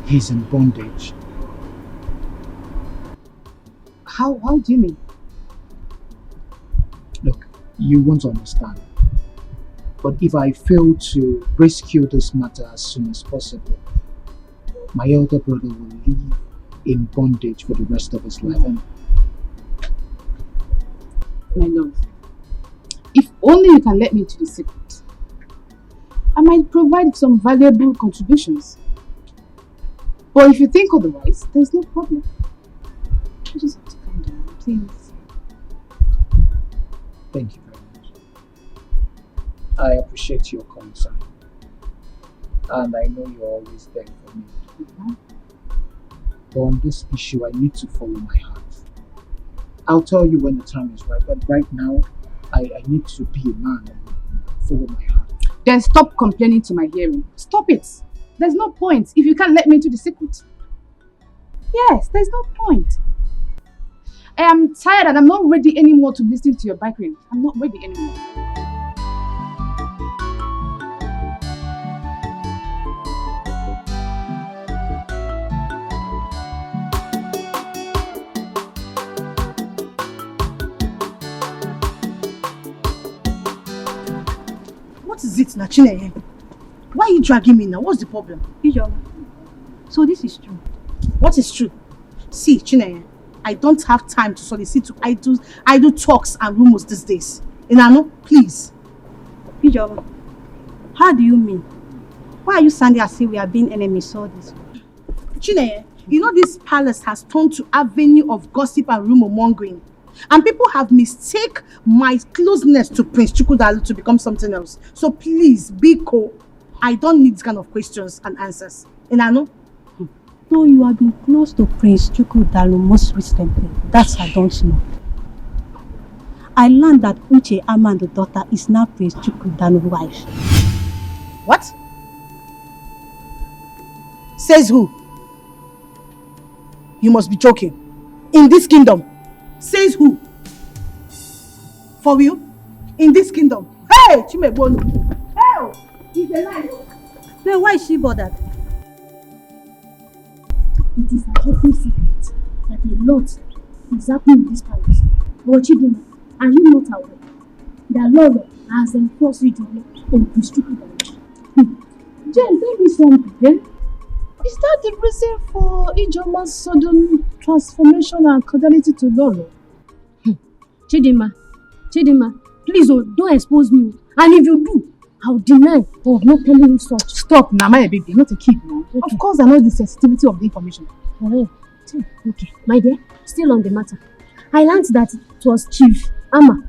He's in bondage. How do you mean? Look, you won't understand. But if I fail to rescue this matter as soon as possible, my elder brother will live in bondage for the rest of his life. And my love, if only you can let me into the secret, I might provide some valuable contributions. But if you think otherwise, there's no problem. You just have to calm down, please. Thank you very much. I appreciate your concern. And I know you're always there for me. But on this issue, I need to follow my heart. I'll tell you when the time is right, but right now, I need to be a man and follow my heart. Then stop complaining to my hearing. Stop it. There's no point if you can't let me into the secret. Yes, there's no point. I am tired and I'm not ready anymore to listen to your bickering. I'm not ready anymore. What is it, Nachine? Why are you dragging me now? What's the problem? So this is true. What is true? See, Chineye, I don't have time to solicit to idle talks and rumors these days. Inano, please. Ijeoma, how do you mean? Why are you sounding as if we are being enemies all this? Chineye, you know this palace has turned to avenue of gossip and rumor mongering. And people have mistaken my closeness to Prince Chukwudalu to become something else. So please, be cool. I don't need this kind of questions and answers. And I know. No, you have been close to Prince Chukwudalu most recently. That's I don't know. I learned that Uche Amando's daughter is now Prince Chukwudalu's wife. What? Says who? You must be joking. In this kingdom. Says who? For you? In this kingdom. Hey, Chimebonu. Hey, he's alive. Then why is she bothered? It is an open secret that a lot is happening in this palace. But Chidinma, are you not aware that Lolo has enforced Regina on Prince Chukwudalu? Jen, tell me something. Eh? Is that the reason for Ijeoma's sudden transformation and cordiality to Lolo? Chidinma, please don't expose me. And if you do, I'll deny of not telling you such. Stop, Nama, baby. You're not a kid now. Okay. Of course, I know the sensitivity of the information. Okay, my dear, still on the matter. I learned that it was Chief Ama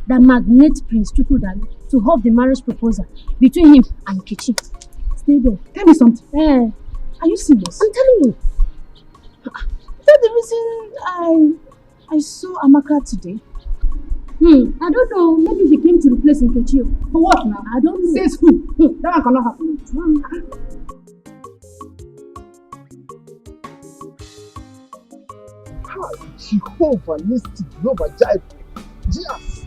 that magnated Prince Chukwudalu to hold the marriage proposal between him and Nkechi. Stay there. Tell me something. Are you serious? I'm telling you. Is that the reason I saw Amaka today? I don't know. Maybe he came to replace Nkechi. For what now? I don't know. Says who? That one cannot happen. Jehovah Nissi, Jehovah Jireh. Yes.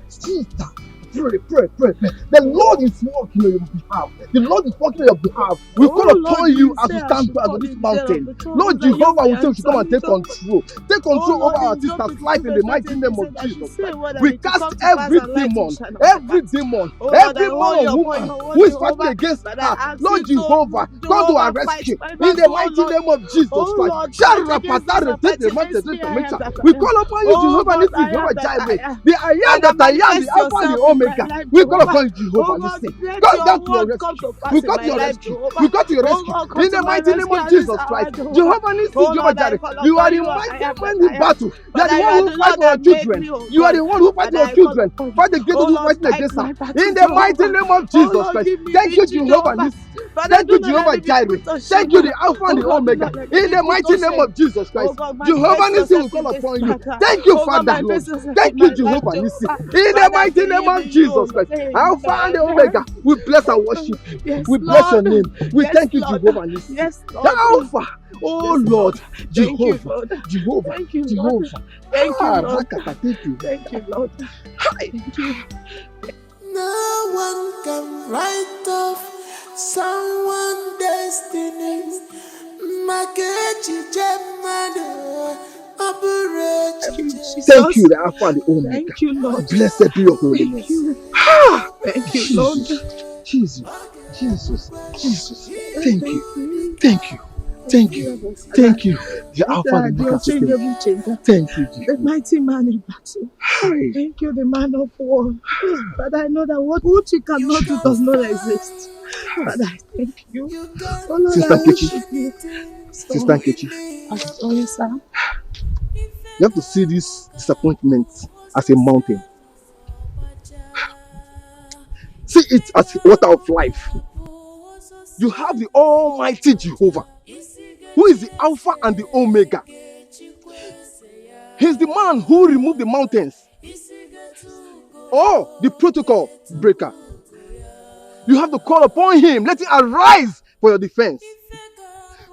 Sister, pray. The Lord is working on your behalf. The Lord is working on your behalf. We call upon you as we stand on this mountain. Lord Jehovah will say we should come and take control. Take control over our sister's life in the mighty name of Jesus Christ. We cast every demon who is fighting against her. Lord Jehovah, come to our rescue in the mighty name of Jesus Christ. We call upon you, Jehovah Nissi, Jehovah Jireh. The I am that I am, the Alpha and the Omega. We call upon you, Jehovah Nissi. Come down to your rescue. We got to your rescue. We got to your rescue in the mighty name of Jesus Christ. Jehovah Nissi, Jehovah Jireh. You are the mighty man in battle. You are the one who fight for our children. You are the one who fight for our children. Fight against those who fight against us. In the mighty name of Jesus Christ. Thank you, Jehovah Nissi. Thank you, Jehovah Jireh. Thank you, the Alpha and the Omega. In the mighty name of Jesus Christ. Jehovah Nissi will call upon you. Thank you, Father Lord. Thank you, Jehovah Nissi. In the mighty name of Jesus Christ. Alpha and the Omega. We bless and worship you. We bless your name. We thank you, Jehovah Nissi. The Alpha. Oh Lord, Jehovah. Thank you, Lord. Thank you, Lord. Thank you. No one can write off someone's destiny. Thank you, the Alpha and the Omega. Thank you, Lord. Blessed be your holy name. Thank you, Lord. Jesus. Thank you, the Alpha and the Omega. Thank you, the mighty man in battle. Thank you, the man of war. But I know that what you cannot do does not exist. But I thank you. Oh Lord, Sister I worship you. Sister Nkechi. Oh yes, sir. You have to see this disappointment as a mountain. See it as a water of life. You have the Almighty Jehovah, who is the Alpha and the Omega. He's the man who removed the mountains. Oh, the protocol breaker. You have to call upon him. Let him arise for your defense.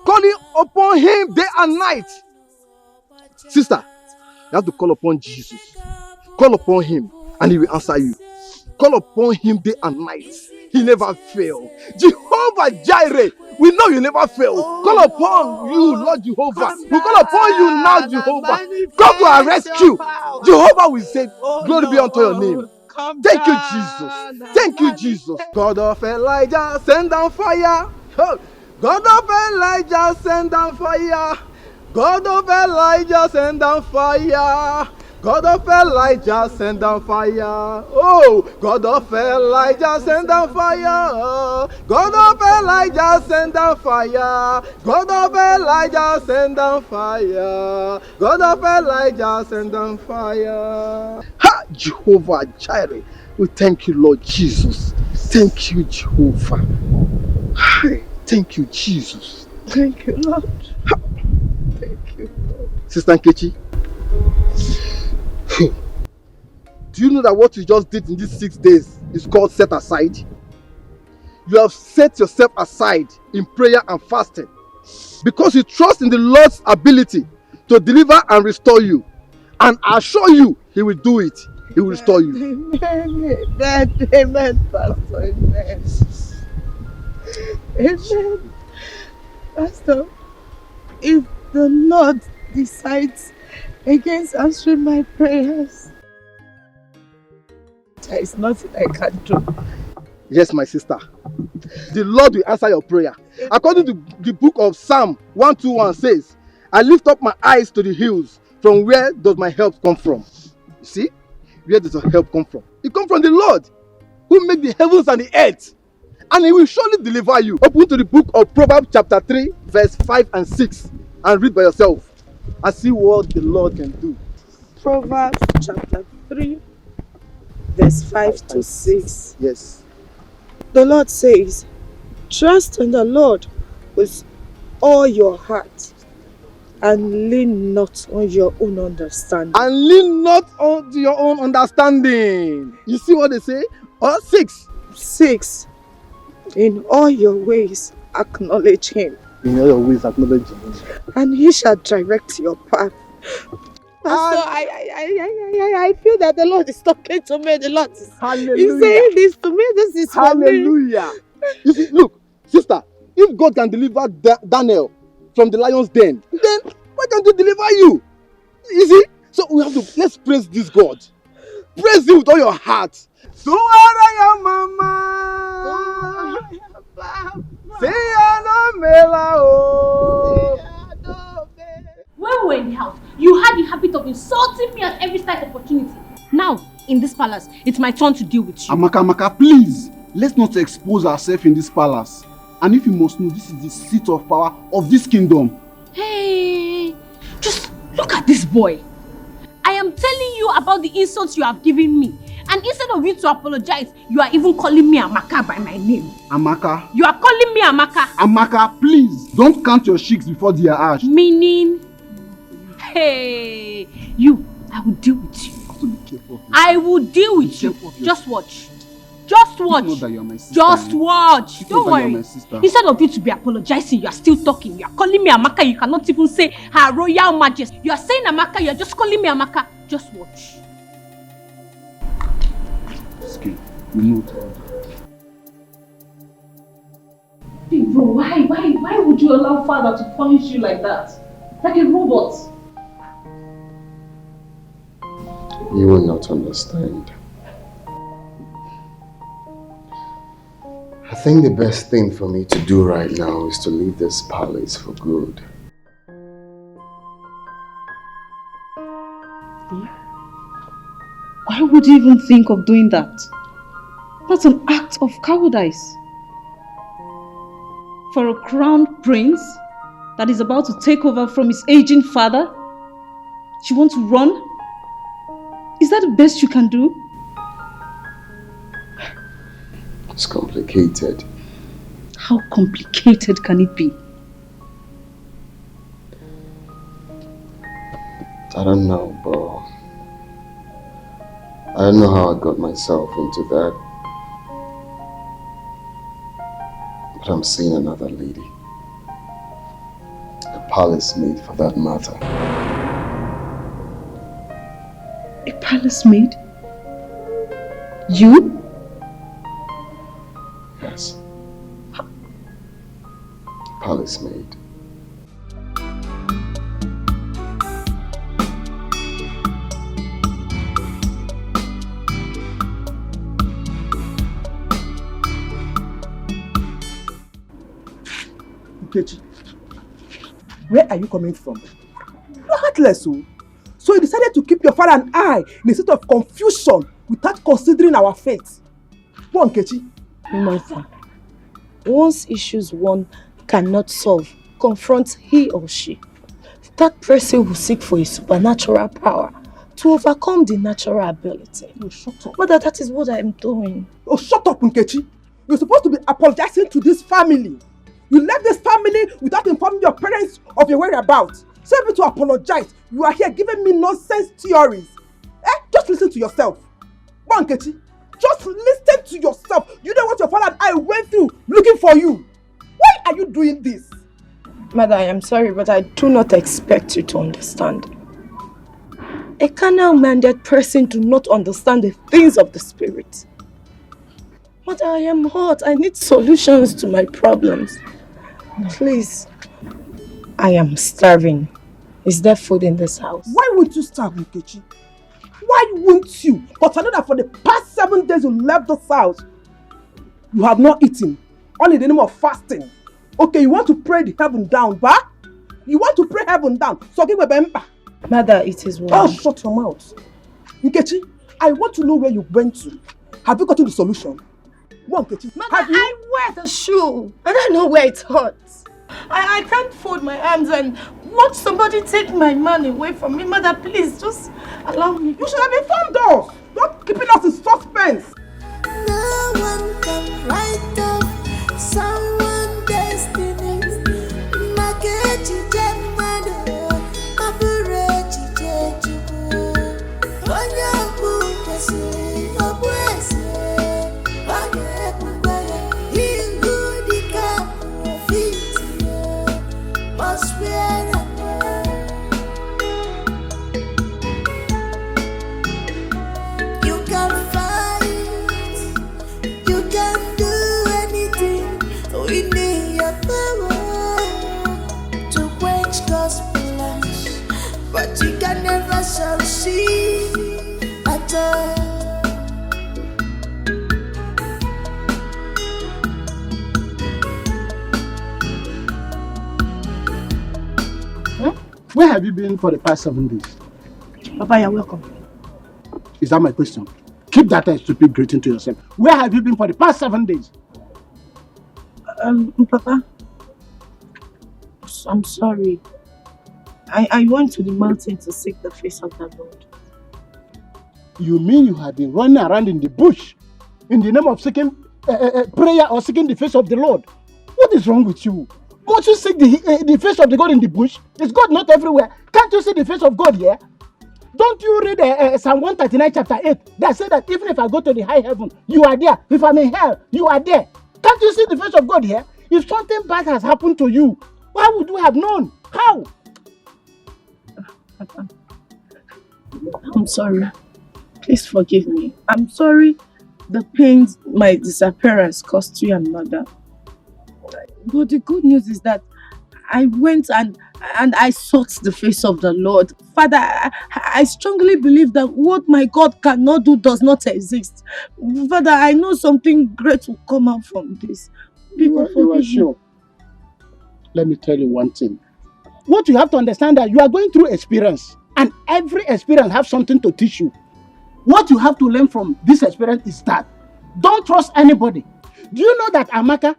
Calling upon him day and night. Sister, you have to call upon Jesus. Call upon him and he will answer you. Call upon him day and night. He never fails. Jehovah Jireh, we know you never fail. Call upon you, Lord Jehovah. We call upon you now, Jehovah. Come to our rescue. Jehovah will say, glory be unto your name. Thank you, Jesus. Thank you, Jesus. God of Elijah, send down fire. God of Elijah, send down fire. God of Elijah, send down fire. God of Elijah, send down fire. Oh, God of Elijah, send down fire. God of Elijah, send down fire. God of Elijah, send down fire. God of Elijah, send down fire. Ha! Jehovah Jireh, we thank you, Lord Jesus. Thank you, Jehovah. Thank you, Jesus. Thank you, Lord. Thank you, Lord. Sister Nkechi, do you know that what you just did in these 6 days is called set aside? You have set yourself aside in prayer and fasting because you trust in the Lord's ability to deliver and restore you. And I assure you, He will do it. He will restore you. Amen, Pastor. Amen. Amen. Pastor, if the Lord decides against answering my prayers, there is nothing I can do. Yes, my sister. The Lord will answer your prayer. According to the book of Psalm 121 says, I lift up my eyes to the hills. From where does my help come from? You see? Where does your help come from? It comes from the Lord who made the heavens and the earth. And He will surely deliver you. Open to the book of Proverbs chapter 3 verse 5 and 6 and read by yourself and see what the Lord can do. Proverbs chapter 3 verse 5 to 6. Yes. The Lord says, trust in the Lord with all your heart and lean not on your own understanding. And lean not on your own understanding. You see what they say? 6. 6. In all your ways acknowledge Him. In all your ways acknowledge Him. And He shall direct your path. Pastor, I feel that the Lord is talking to me. The Lord is saying this to me. This is for me. Hallelujah. You see, look, sister, if God can deliver Daniel from the lion's den, then why can't He deliver you? You see? So we have to, let's praise this God. Praise Him with all your heart. So are your mama. Say When we were in the house, you had the habit of insulting me at every slight opportunity. Now, in this palace, it's my turn to deal with you. Amaka, please, let's not expose ourselves in this palace. And if you must know, this is the seat of power of this kingdom. Hey, just look at this boy. I am telling you about the insults you have given me. And instead of you to apologize, you are even calling me Amaka by my name. Amaka. You are calling me Amaka. Amaka, please, don't count your cheeks before they are ash. Meaning, hey, you, I will deal with you. I will deal with you. Just watch. Just watch. You know that you're my sister. Just watch. Don't worry. My sister. Instead of you to be apologizing, you are still talking. You are calling me Amaka. You cannot even say Her Royal Majesty. You are saying Amaka. You are just calling me Amaka. Just watch. Okay, we know that. Hey bro, why would you allow father to punish you like that? Like a robot? You will not understand. I think the best thing for me to do right now is to leave this palace for good. Why would you even think of doing that? That's an act of cowardice. For a crowned prince that is about to take over from his aging father, you want to run? Is that the best you can do? It's complicated. How complicated can it be? I don't know, bro. I don't know how I got myself into that. But I'm seeing another lady. A palace maid for that matter. A palace maid? You? Yes. Palace maid. Nkechi, where are you coming from? You're heartless, oh. So you decided to keep your father and I in a state of confusion without considering our fate. Go on, Nkechi. Martha, once issues one cannot solve, confront he or she. That person will seek for a supernatural power to overcome the natural ability. Oh, shut up. Mother, that is what I am doing. Oh, shut up, Nkechi. You're supposed to be apologizing to this family. You left this family without informing your parents of your whereabouts. So able to apologize. You are here giving me nonsense theories. Just listen to yourself. Wankechi, just listen to yourself. You know what your father and I went through looking for you. Why are you doing this? Mother, I am sorry, but I do not expect you to understand. A carnal-minded person do not understand the things of the spirit. Mother, I am hot. I need solutions to my problems. Please. I am starving. Is there food in this house? Why won't you starve, Nkechi? Why won't you? But I know that for the past 7 days you left this house, you have not eaten. Only in the name of fasting. Okay, you want to pray the heaven down, ba? You want to pray heaven down. So give a bemba. Mother, it is one. Oh, shut your mouth. Nkechi, I want to know where you went to. Have you gotten the solution? One, Nkechi. Mother, I wear the shoe. And I know where it hurts. I can't fold my arms and watch somebody take my man away from me. Mother, please, just allow me. You should have informed us. Not keeping us in suspense. No one can write off someone's destiny. Makechi Jemado, Maburechi Jejubu. Onyabu Kwesi, Obwese, Wanyebu, Hingu Dika, Fiti, Moswera. You can fight, you can do anything within your power to quench gospel light, but you can never succeed at all. Where have you been for the past 7 days? Papa, you're welcome. Is that my question? Keep that stupid greeting to yourself. Where have you been for the past 7 days? Papa, I'm sorry. I went to the mountain to seek the face of the Lord. You mean you have been running around in the bush in the name of seeking prayer or seeking the face of the Lord? What is wrong with you? Must you seek the face of the God in the bush? Is God not everywhere? Can't you see the face of God here? Don't you read Psalm 139 chapter 8 that says that even if I go to the high heaven, you are there. If I'm in hell, you are there. Can't you see the face of God here? If something bad has happened to you, why would you have known? How? Papa, I'm sorry. Please forgive me. I'm sorry the pains my disappearance caused you and Mother. But the good news is that I went and I sought the face of the Lord. Father, I strongly believe that what my God cannot do does not exist. Father, I know something great will come out from this. You are sure? Let me tell you one thing. What you have to understand that you are going through experience, and every experience has something to teach you. What you have to learn from this experience is that don't trust anybody. Do you know that Amaka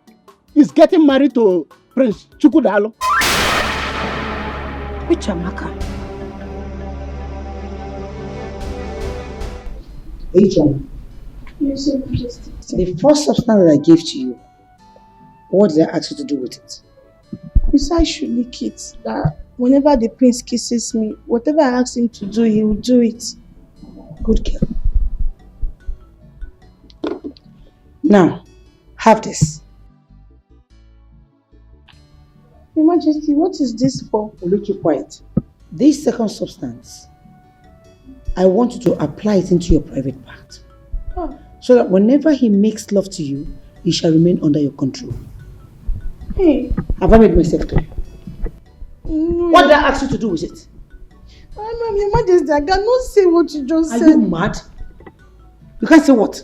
is getting married to Prince Chukudalo? Which Amaka? Regina. Yes, Your Majesty. The first substance that I gave to you, what did I ask you to do with it? You said I should lick it. That whenever the prince kisses me, whatever I ask him to do, he will do it. Good girl. Now, have this. Your Majesty, what is this for? Will you keep quiet? This second substance, I want you to apply it into your private part. Oh. So that whenever he makes love to you, he shall remain under your control. Hey. Have I made myself clear? No. What did I ask you to do with it? Your Majesty, I cannot say what you just said. Are you mad? You can't say what?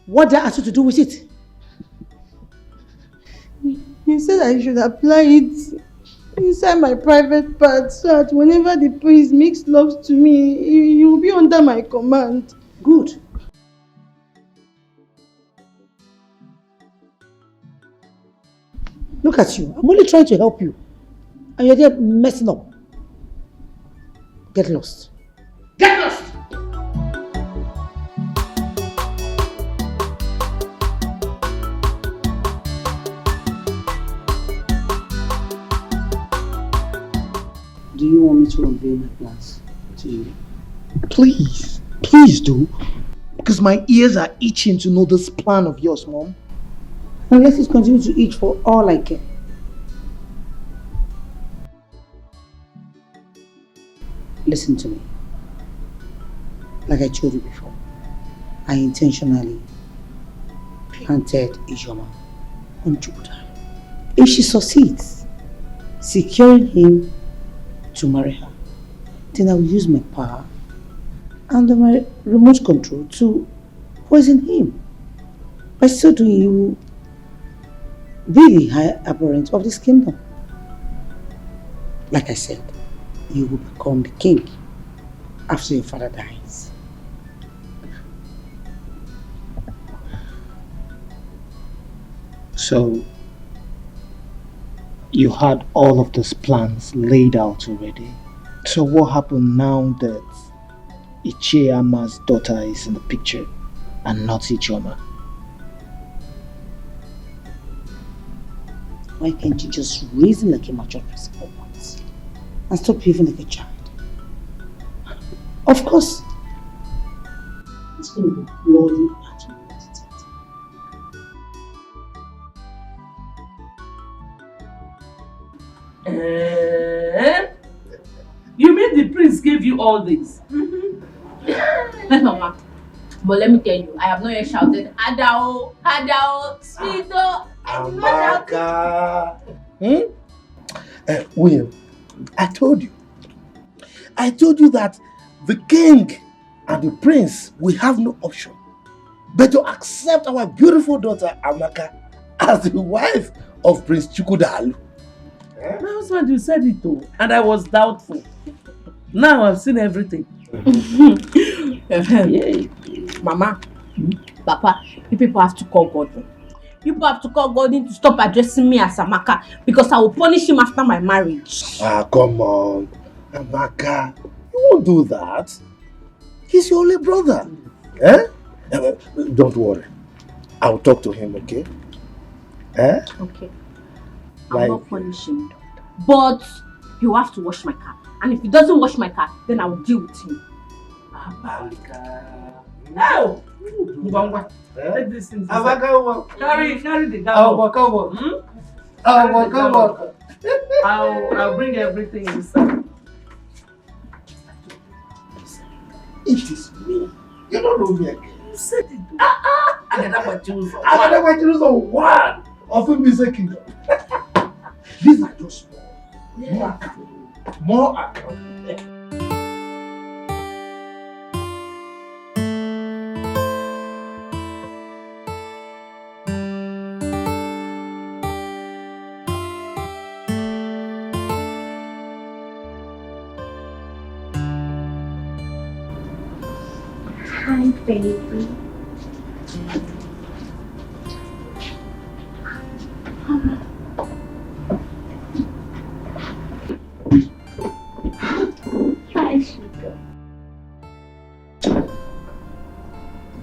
What did I ask you to do with it? You said I should apply it inside my private part so that whenever the prince makes love to me, he will be under my command. Good. Look at you. I'm only trying to help you. And you're there messing up. Get lost. Get lost! do you want me to unveil my plans to you? Please, please do. Because my ears are itching to know this plan of yours, Mom. And let it continue to itch for all I care. Listen to me. Like I told you before, I intentionally planted Ijoma on Jupiter. If she succeeds, securing him to marry her, then I will use my power and my remote control to poison him. By so doing, you will be the high apparent of this kingdom. Like I said, you will become the king after your father dies. So, you had all of those plans laid out already. So what happened now that Ichiama's daughter is in the picture and not Ichoma? Why can't you just reason like a mature person for once and stop behaving like a child? Of course, it's going to be bloody at you. You mean the prince gave you all this? Yes, Mama. But let me tell you, I have not yet shouted, Adao, Adao, Sweeto. Amaka. William, I told you that the king and the prince will have no option but to accept our beautiful daughter Amaka as the wife of Prince Chukwudalu. My husband, you said it too, and I was doubtful. Now I've seen everything. Mama, Papa, you people have to call Godwin. You people have to call Godwin to stop addressing me as Amaka because I will punish him after my marriage. Come on, Amaka. You won't do that. He's your only brother. Don't worry. I'll talk to him, okay? Okay. I'll not punish him. But you have to wash my car. And if he doesn't wash my car, then I will deal with him. No! Take these things inside. Carry the garbage. I'll bring everything inside. It is me. You don't know me again. You said it. I got my choose on one of him is a kingdom. These are just more. More account. Hi, baby. Hi, sugar.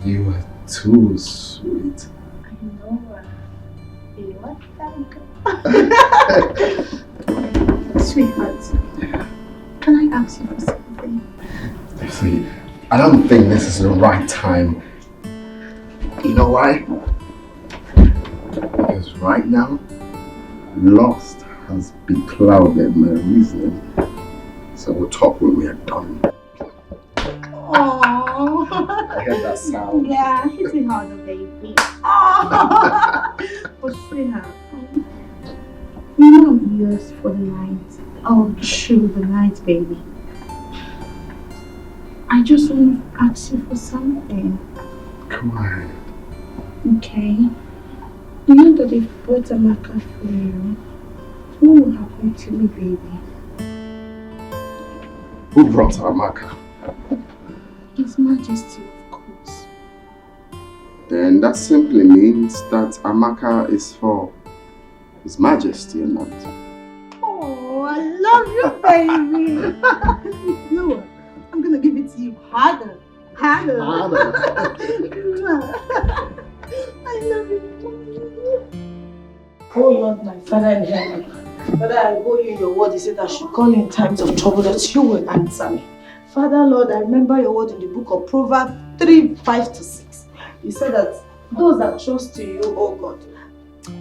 You are too sweet. I know. You want that? Sweetheart, can I ask you for something? See, I don't think this is the right time. You know why? Because right now, lust has beclouded my reasoning. So we'll talk when we are done. Aww. I heard that sound. Yeah, hit me harder, baby. Aww. But sweetheart, you know I'm yours for the night. All through the night, baby. I just want to ask you for something. Come on. Okay. You know that if I bought Amaka for you, what will happen to me, baby? Who brought Amaka? His Majesty, of course. Then that simply means that Amaka is for His Majesty and not. Oh, I love you, baby. No, I'm gonna give it to you harder. Harder. I love you. Oh Lord, my Father in heaven, Father, I owe you your word. You said I should call in times of trouble that you will answer me. Father, Lord, I remember your word in the book of Proverbs 3:5-6. You said that those that trust in you, oh God.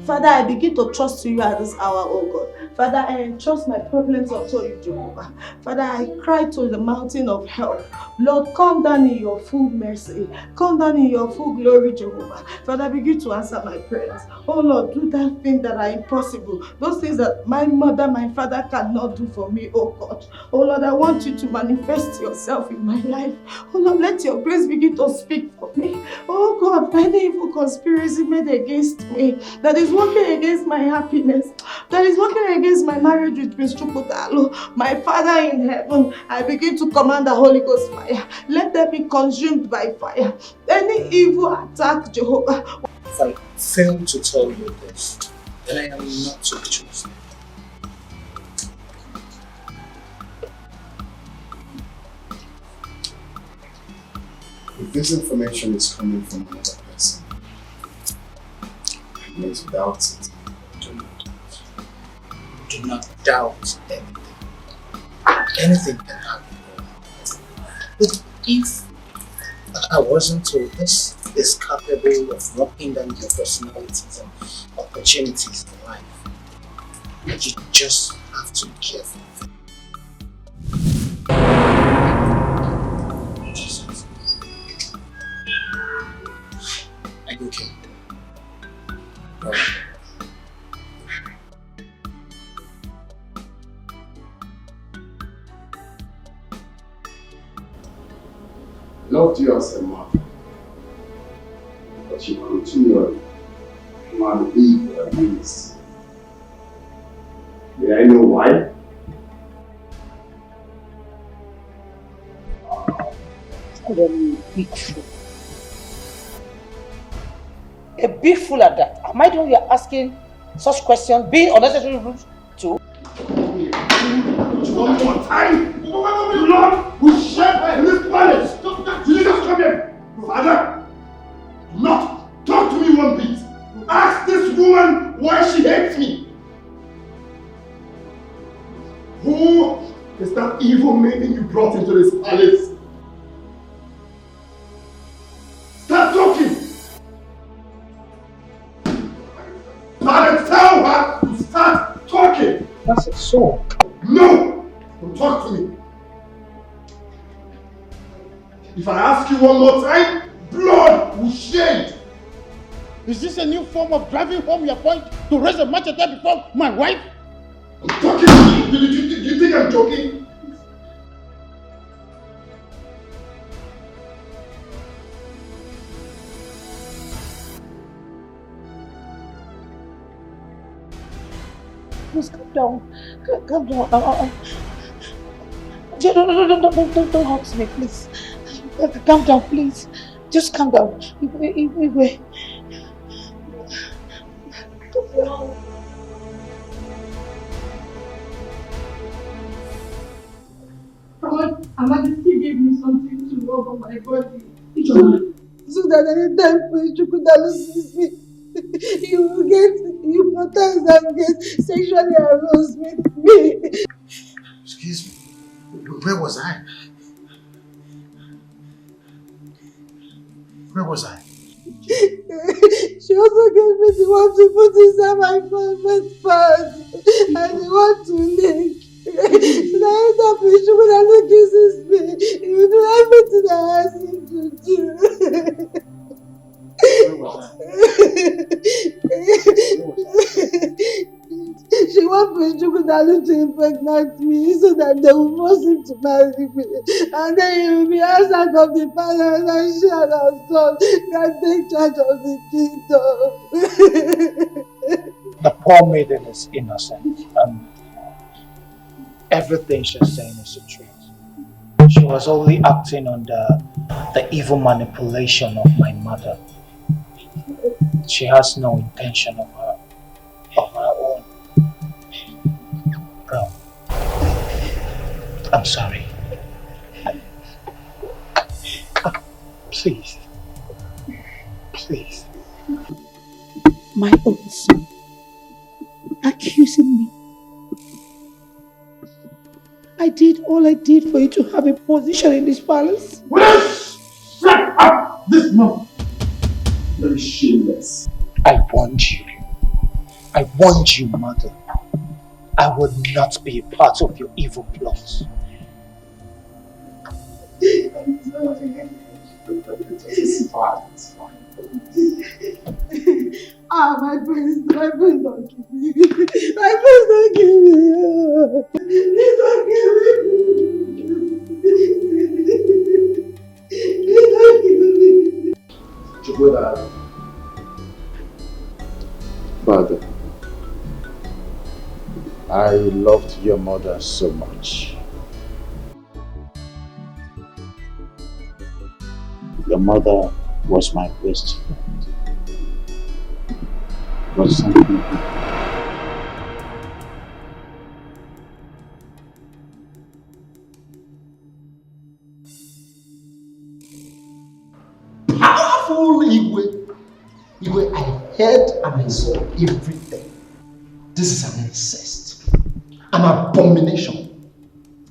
Father, I begin to trust you at this hour, oh God. Father, I entrust my problems unto you, Jehovah. Father, I cry to the mountain of help. Lord, come down in your full mercy. Come down in your full glory, Jehovah. Father, begin to answer my prayers. Oh Lord, do that thing that are impossible. Those things that my mother, my father cannot do for me, oh God. Oh Lord, I want you to manifest yourself in my life. Oh Lord, let your grace begin to speak for me. Oh God, any evil conspiracy made against me that is working against my happiness, that is working against my marriage with Prince Chukutalo, my Father in heaven, I begin to command the Holy Ghost fire. Let them be consumed by fire. Any evil attack, Jehovah. If I fail to tell you this, then I am not to be chosen. If this information is coming from another person, I need to doubt it. Do not doubt anything. Anything can happen. But if I wasn't told this is capable of knocking down your personalities and opportunities in life, you just have to be careful. Jesus. Are you okay? No. Loved you as a mother, but you continually malleable against. May I know why? A big fool at that. Am I the one you are asking such questions? Being unnecessary rude too? One more time! Lord, we share in this palace! Jesus, come here! Father, do not talk to me one bit! Ask this woman why she hates me! Who is that evil maiden you brought into this palace? Start talking! Father, tell her to start talking! That's it, so. No! Don't talk to me! If I ask you one more time, blood will shed! Is this a new form of driving home your point to raise a machete before my wife? I'm talking! Do you think I'm joking? Please calm down. Calm down. Don't hurt me, please. Calm down, please. Just calm down. Wait. Amadisi gave me something to rub on my body. So that anytime Prince Chukudalo sees me, he will get hypnotized and get sexually aroused with me. Excuse me. Where was I? Where was I? She also gave me the one to put inside my private part and the one to lick. So that anytime Prince Chukudalo kisses me, he will do everything I ask him to do. Where was She wants Prince Chukwudalu to impregnate me so that they will force him to marry me. And then he will be outside of the palace and she and her son can take charge of the kingdom. The poor maiden is innocent and everything she's saying is the truth. She was only acting under the evil manipulation of my mother. She has no intention of her own. Bro, I'm sorry. Please. My own son accusing me all I did for you to have a position in this palace? Shut up! This man! Very shameless. I warned you. I warned you, mother. I would not be a part of your evil plots. I'm sorry. It's fine. My friends don't give me. My friends don't give me. Please don't give me. Please don't give me. Father, I loved your mother so much. Your mother was my best friend. But something Powerful Igwe. Igwe, I heard and I saw everything. This is an incest. An abomination.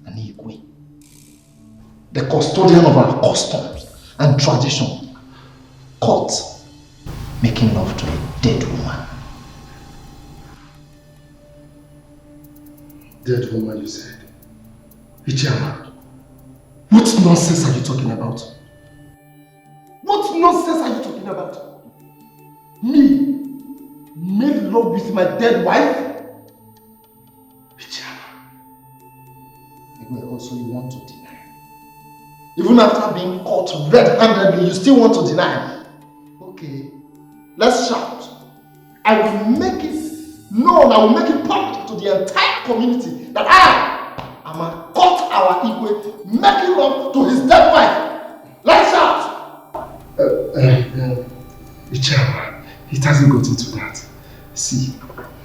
An Igwe. The custodian of our customs and tradition. Caught making love to a dead woman. Dead woman, you said? Ichiyama, what nonsense are you talking about? What nonsense are you talking about? Me? Made love with my dead wife? Also, you want to deny. Even after being caught red-handedly, you still want to deny. Okay, let's shout. I will make it known, I will make it public to the entire community that I am a caught our Igwe making love to his dead wife. Let's shout. Ichiyama, it hasn't got into that. See,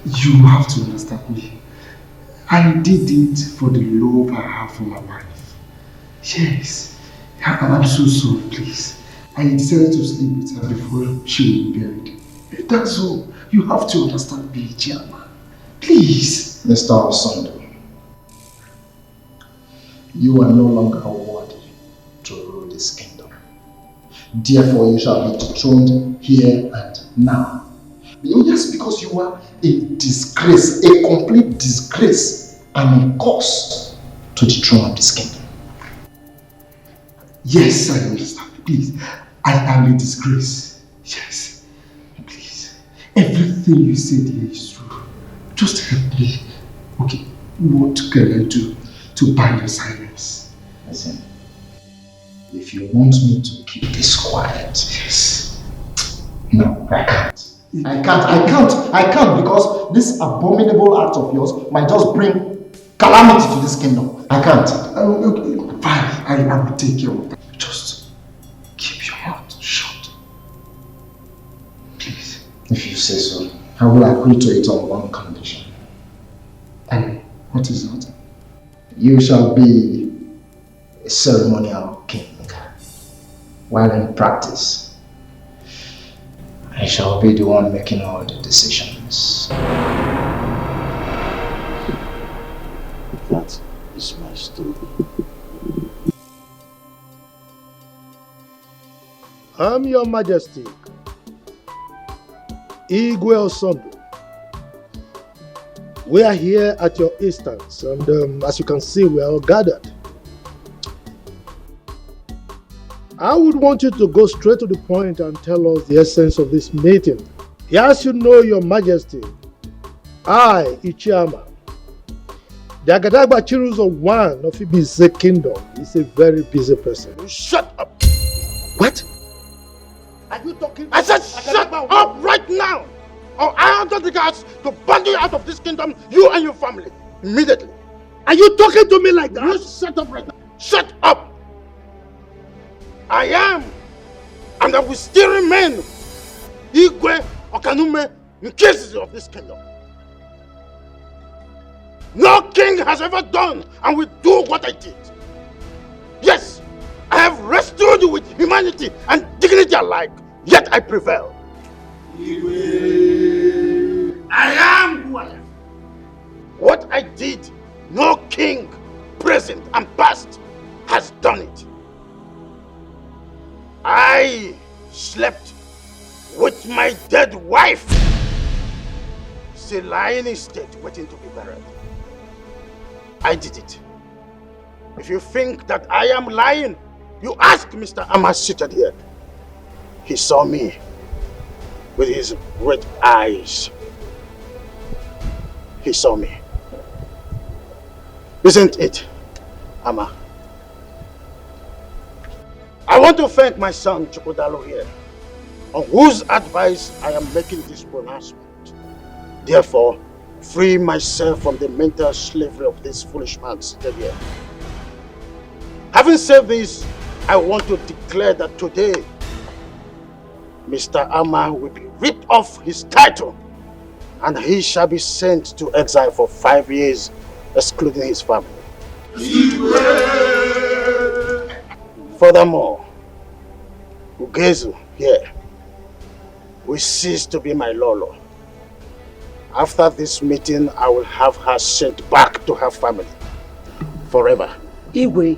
you have to understand me. I did it for the love I have for my wife. Yes. I'm so sorry, please. I decided to sleep with her before she will be buried. That's all. You have to understand me, Ichiyama. Please. Mr. Osondo, you are no longer worthy to rule this kingdom. Therefore, you shall be dethroned here and now. Just because you are a disgrace, a complete disgrace, and a curse to the throne of this kingdom. Yes, I understand. Please, I am a disgrace. Yes. Please. Everything you said here is true. Just help me. Okay, what can I do to buy your silence? Listen, if you want me to keep this quiet, yes. No, I can't. I can't because this abominable act of yours might just bring calamity to this kingdom. I can't. Okay, fine. I will take care of that. Just keep your mouth shut. Please. If you say so, I will agree to it on one condition. And what is that? You shall be a ceremonial king, while in practice, I shall be the one making all the decisions. That is my story. I'm Your Majesty, Igwe Osondo. We are here at your instance, and as you can see, we are all gathered. I would want you to go straight to the point and tell us the essence of this meeting. Yes, you know, Your Majesty, I, Ichiyama, the Agadagba Chiruzo one of Ibize Kingdom, is a very busy person. Shut up! What? Are you talking? I said shut up right now! Or I order the guards to bundle you out of this kingdom, you and your family, immediately. Are you talking to me like that? You shut up right now. Shut up! I am, and I will still remain Igwe Okanume Nkezi of this kingdom. No king has ever done and will do what I did. Yes, I have rescued you with humanity and dignity alike, yet I prevail. Igwe. I am who I am. What I did, no king present, and past has done it. I slept with my dead wife, still lying in state, waiting to be buried. I did it. If you think that I am lying, you ask Mr. Amma seated here. He saw me with his red eyes. He saw me. Isn't it, Amma? I want to thank my son Chukwudalo here, on whose advice I am making this pronouncement. Therefore, free myself from the mental slavery of this foolish man seated here. Having said this, I want to declare that today, Mr. Amma will be ripped off his title and he shall be sent to exile for 5 years, excluding his family. Furthermore, Ugezu here will cease to be my Lolo. After this meeting, I will have her sent back to her family forever. Igwe.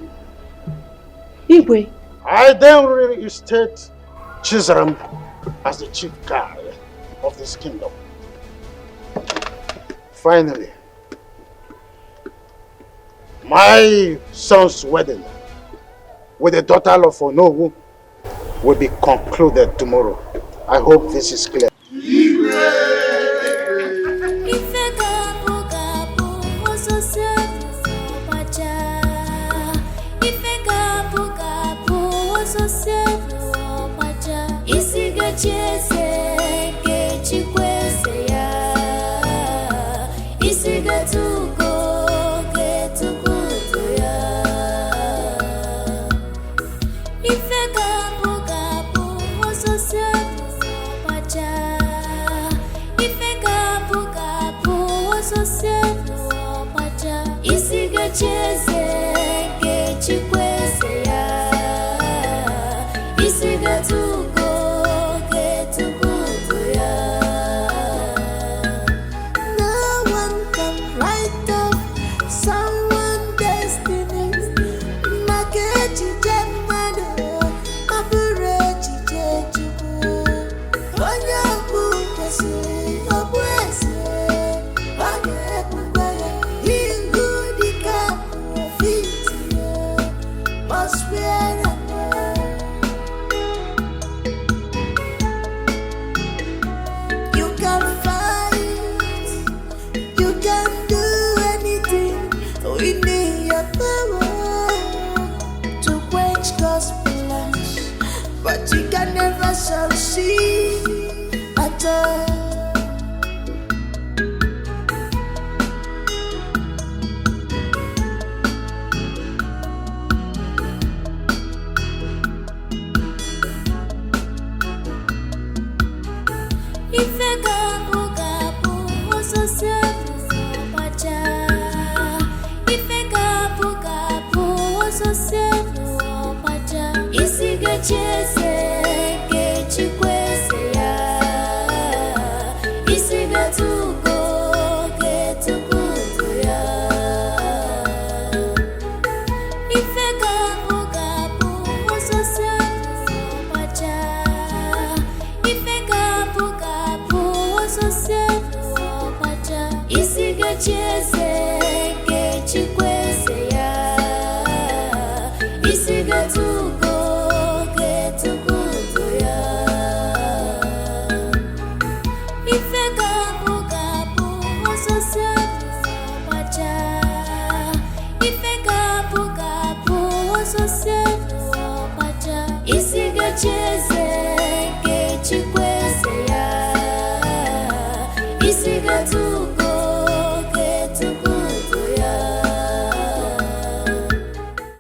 I then reinstate Chizaram as the chief guard of this kingdom. Finally, my son's wedding with the daughter of Onowu will be concluded tomorrow. I hope this is clear. Isiga tu